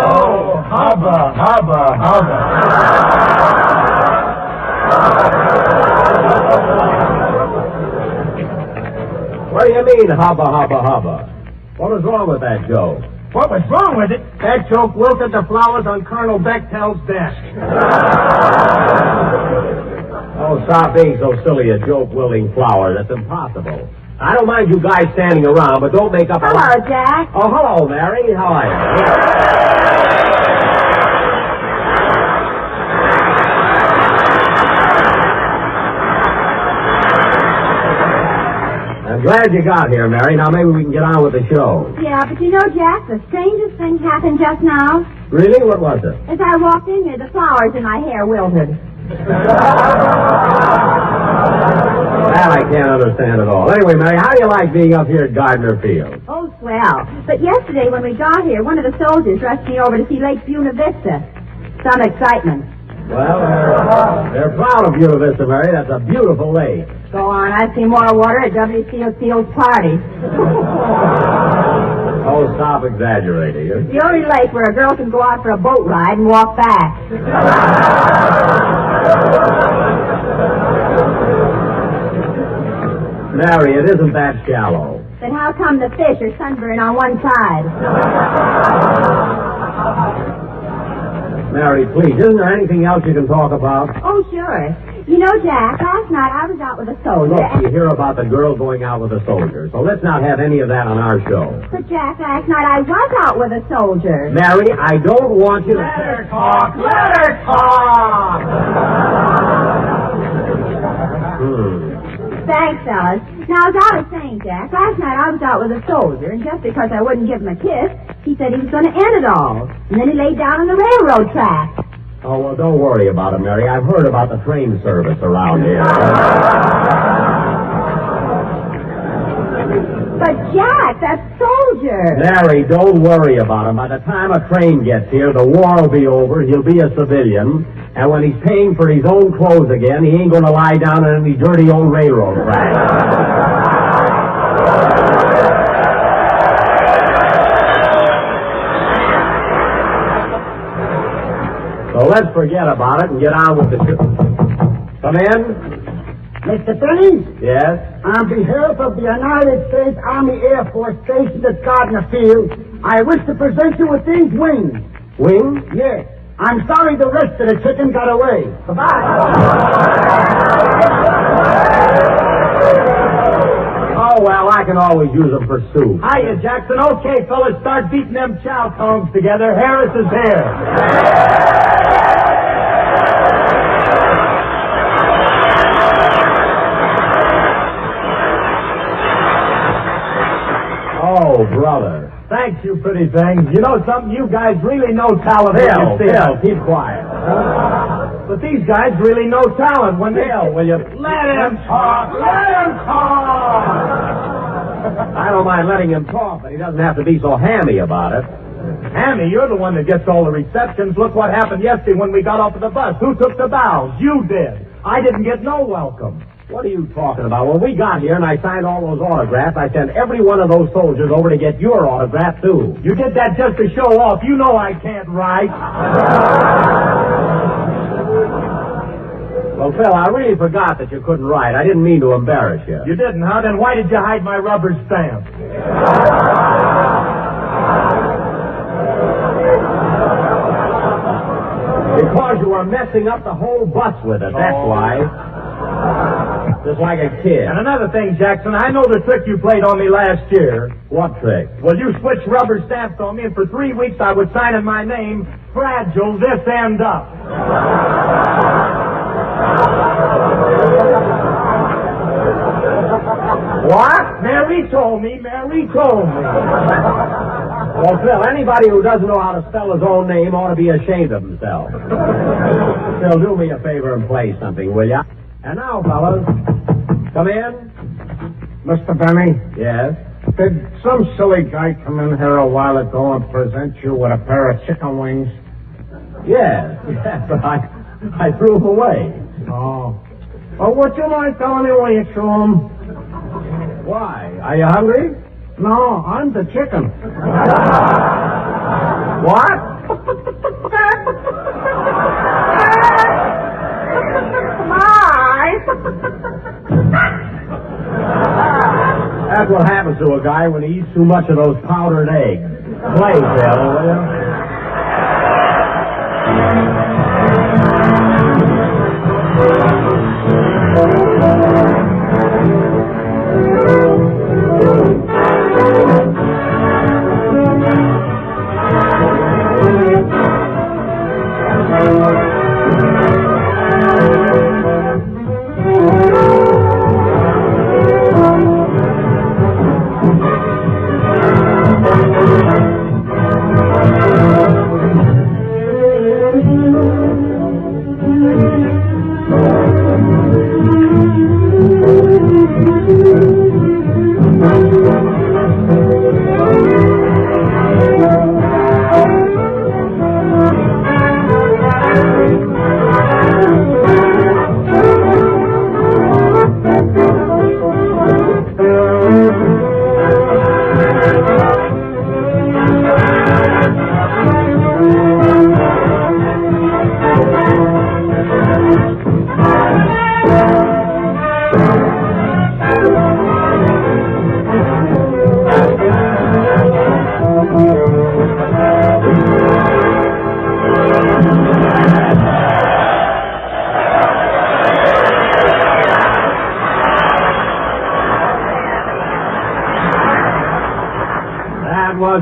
Oh, hubba, hubba, hubba. What do you mean, hubba, hubba, hubba? What was wrong with that joke? What was wrong with it? That joke wilted the flowers on Colonel Bechtel's desk. Oh, stop being so silly, a joke-willing flower. That's impossible. I don't mind you guys standing around, but don't make up a... Hello, Jack. Oh, hello, Mary. How are you? I'm glad you got here, Mary. Now maybe we can get on with the show. Yeah, but you know, Jack, the strangest thing happened just now. Really? What was it? As I walked in here, the flowers in my hair wilted. That I can't understand at all. Anyway, Mary, how do you like being up here at Gardner Field? Oh, swell. But yesterday when we got here, one of the soldiers rushed me over to see Lake Buena Vista. Some excitement. Well, they're proud of Buena Vista, Mary. That's a beautiful lake. Go on, I've seen more water at W.C. Field's party. Oh, stop exaggerating. It's the only lake where a girl can go out for a boat ride and walk back. Mary, it isn't that shallow. Then how come the fish are sunburned on one side? Mary, please, isn't there anything else you can talk about? Oh, sure. You know, Jack, last night I was out with a soldier. Look, you hear about the girl going out with a soldier, so let's not have any of that on our show. But, Jack, last night I was out with a soldier. Mary, I don't want you to... Let her talk! Let her talk! Thanks, fellas. Now, as I was saying, Jack, last night I was out with a soldier, and just because I wouldn't give him a kiss, he said he was going to end it all. And then he laid down on the railroad track. Oh, well, don't worry about it, Mary. I've heard about the train service around here. But, Jack, that soldier... Mary, don't worry about him. By the time a train gets here, the war will be over, he'll be a civilian, and when he's paying for his own clothes again, he ain't going to lie down on any dirty old railroad track. So let's forget about it and get on with the show. Come in. Mr. Benny? Yes? On behalf of the United States Army Air Force stationed at Gardner Field, I wish to present you with these wings. Wings? Yes. I'm sorry the rest of the chicken got away. Goodbye. Oh, well, I can always use them for soup. Hiya, Jackson. Okay, fellas, start beating them chow tongs together. Harris is here. Oh, brother. Thanks, you pretty things. You know something? You guys really know talent. Phil, keep quiet. But these guys really know talent. When they... will you... Let him talk! Let him talk! I don't mind letting him talk, but he doesn't have to be so hammy about it. Hammy, you're the one that gets all the receptions. Look what happened yesterday when we got off of the bus. Who took the bows? You did. I didn't get no welcome. What are you talking about? When we got here and I signed all those autographs, I sent every one of those soldiers over to get your autograph, too. You did that just to show off. You know I can't write. Well, Phil, I really forgot that you couldn't write. I didn't mean to embarrass you. You didn't, huh? Then why did you hide my rubber stamp? Because you were messing up the whole bus with it, that's why. Just like a kid. And another thing, Jackson, I know the trick you played on me last year. What trick? Well, you switched rubber stamps on me, and for 3 weeks I was signing my name, Fragile This End Up. What? Mary told me. Well, Phil, anybody who doesn't know how to spell his own name ought to be ashamed of himself. Phil, do me a favor and play something, will ya? And now, fellas, come in. Mr. Benny? Yes? Did some silly guy come in here a while ago and present you with a pair of chicken wings? Yes, but I threw them away. Oh. Well, would you mind telling me where you threw them? Why? Are you hungry? No, I'm the chicken. What? That's what happens to a guy when he eats too much of those powdered eggs. Play, Phil, will you?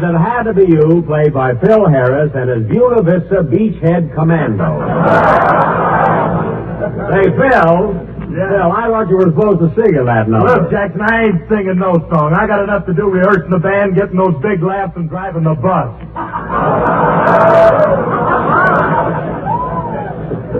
It had to be you, played by Phil Harris and his Buena Vista Beachhead Commando. Hey, Phil. Yeah. Phil, I thought you were supposed to sing in that number. Look, Jackson, I ain't singing no song. I got enough to do rehearsing the band, getting those big laughs, and driving the bus.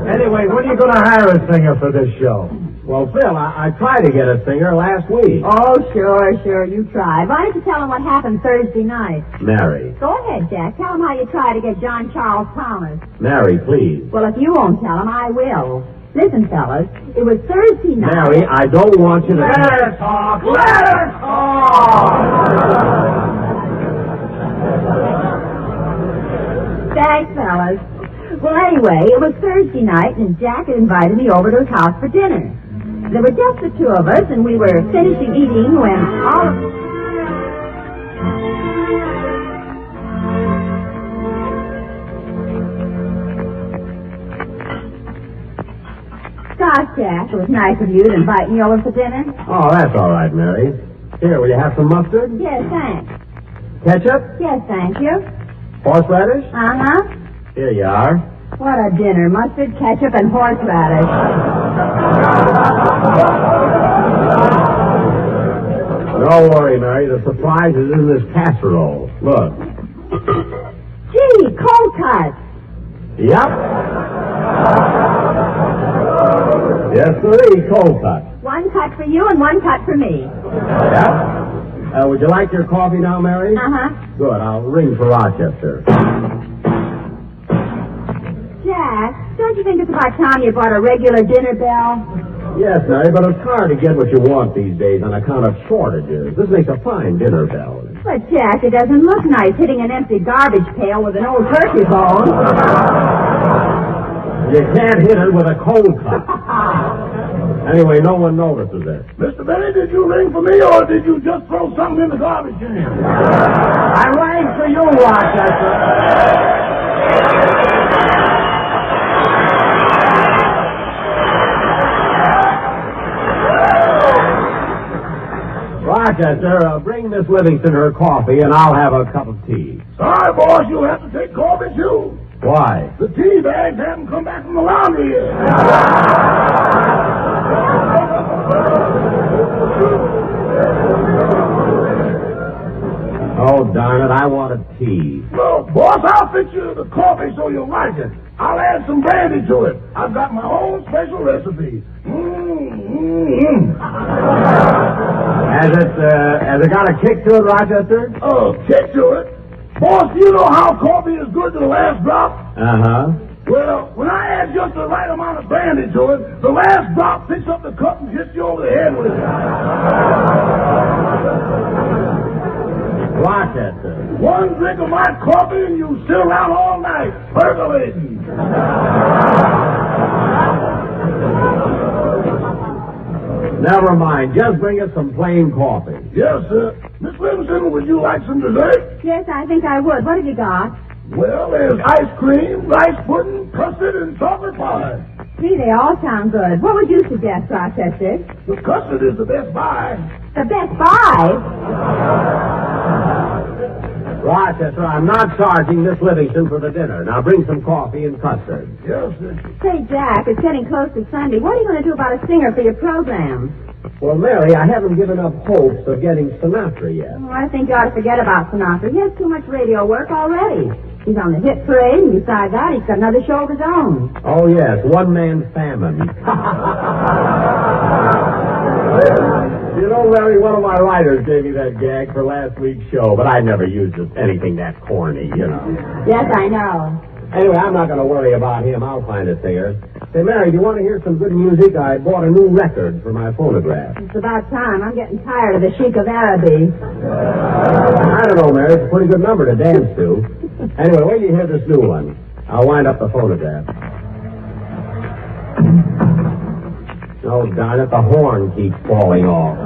Anyway, when are you going to hire a singer for this show? Well, Phil, I tried to get a singer last week. Oh, sure, you tried. Why don't you tell him what happened Thursday night? Mary. Go ahead, Jack. Tell him how you tried to get John Charles Thomas. Mary, please. Well, if you won't tell him, I will. Listen, fellas, it was Thursday night. Mary, I don't want you to... Let her talk! Let her talk! Thanks, fellas. Well, anyway, it was Thursday night, and Jack had invited me over to his house for dinner. There were just the two of us, and we were finishing eating when all of... Gosh, Jack, it was nice of you to invite me over for dinner. Oh, that's all right, Mary. Here, will you have some mustard? Yes, thanks. Ketchup? Yes, thank you. Horseradish? Uh-huh. Here you are. What a dinner. Mustard, ketchup, and horseradish. Don't worry, Mary. The surprise is in this casserole. Look. Gee, cold cuts. Yep. Yes, sir, cold cut. One cut for you and one cut for me. Yep. Would you like your coffee now, Mary? Uh-huh. Good. I'll ring for Rochester. Jack, don't you think it's about time you bought a regular dinner bell? Yes, Mary, but it's hard to get what you want these days on account of shortages. This makes a fine dinner bell. But, Jack, it doesn't look nice hitting an empty garbage pail with an old turkey bone. You can't hit it with a cold cut. Anyway, no one notices it. Mr. Benny, did you ring for me, or did you just throw something in the garbage can? I rang for you, Rochester. Rochester, bring Miss Livingston her coffee, and I'll have a cup of tea. Sorry, boss, you'll have to take coffee, too. Why? The tea bags haven't come back from the laundry yet. Oh, darn it, I wanted tea. Well, boss, I'll fix you the coffee so you'll like it. I'll add some brandy to it. I've got my own special recipe. Has it got a kick to it, Rochester? Oh, kick to it? Boss, do you know how coffee is good to the last drop? Uh-huh. Well, when I add just the right amount of brandy to it, the last drop picks up the cup and hits you over the head with it. Rochester. One drink of my coffee and you sit around all night, percolating. Never mind. Just bring us some plain coffee. Yes, sir. Miss Livingston, would you like some dessert? Yes, I think I would. What have you got? Well, there's ice cream, rice pudding, custard, and chocolate pie. Gee, they all sound good. What would you suggest, Rochester? The custard is the best buy. The best buy? Rochester, I'm not charging Miss Livingston for the dinner. Now bring some coffee and custard. Yes, sir. Say, Jack, it's getting close to Sunday. What are you going to do about a singer for your program? Well, Mary, I haven't given up hopes of getting Sinatra yet. Oh, I think you ought to forget about Sinatra. He has too much radio work already. He's on the hit parade, and besides that, he's got another show of his own. Oh, yes, one-man famine. You know, Mary, one of my writers gave me that gag for last week's show, but I never used anything that corny, you know. Yes, I know. Anyway, I'm not going to worry about him. I'll find a singer. Say, Mary, do you want to hear some good music? I bought a new record for my phonograph. It's about time. I'm getting tired of the Sheik of Araby. I don't know, Mary. It's a pretty good number to dance to. Anyway, wait till you hear this new one. I'll wind up the phonograph. Oh, darn it, the horn keeps falling off.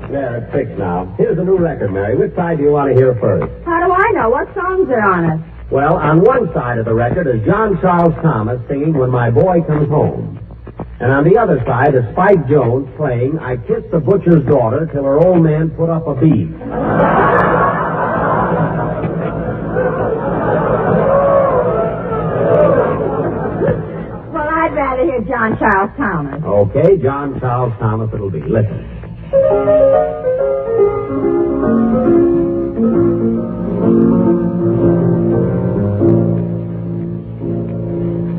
There, it's fixed now. Here's the new record, Mary. Which side do you want to hear first? How do I know? What songs are on it? Well, on one side of the record is John Charles Thomas singing When My Boy Comes Home. And on the other side is Spike Jones playing I Kissed the Butcher's Daughter Till Her Old Man Put Up a Beef. Well, I'd rather hear John Charles Thomas. Okay, John Charles Thomas it'll be. Listen.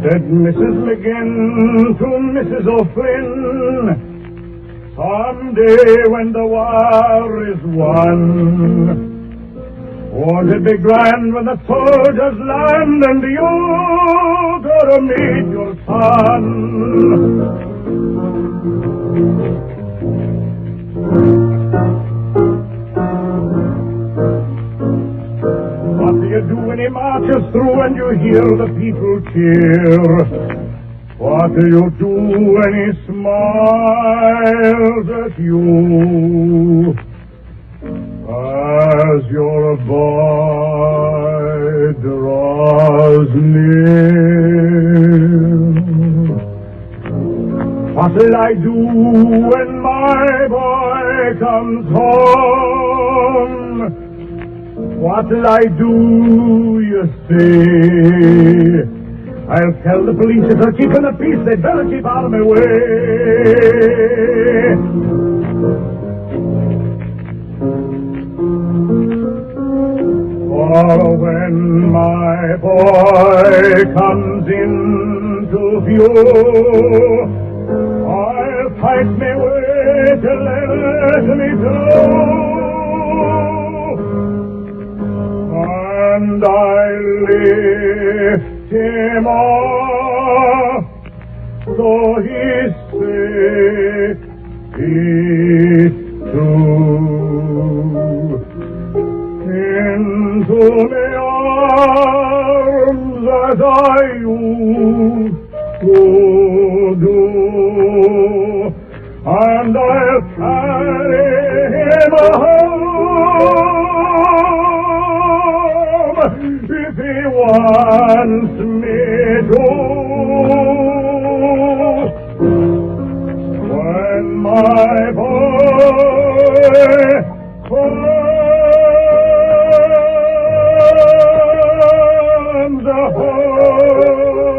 Said Mrs. McGinn to Mrs. O'Flynn, someday when the war is won, won't it be grand when the soldiers land and you go to meet your son? What do you do when he marches through and you hear the people cheer? What do you do when he smiles at you? As your boy draws near. What'll I do when my boy comes home? What'll I do, you say? I'll tell the police if they're keeping the peace, they'd better keep out of my way. For when my boy comes into view, I'll fight my way till they let me through, and I'll lift him off, though he say it's true, into my arms as I used to do, and I'll carry him home if he wants me to. When my boy comes home.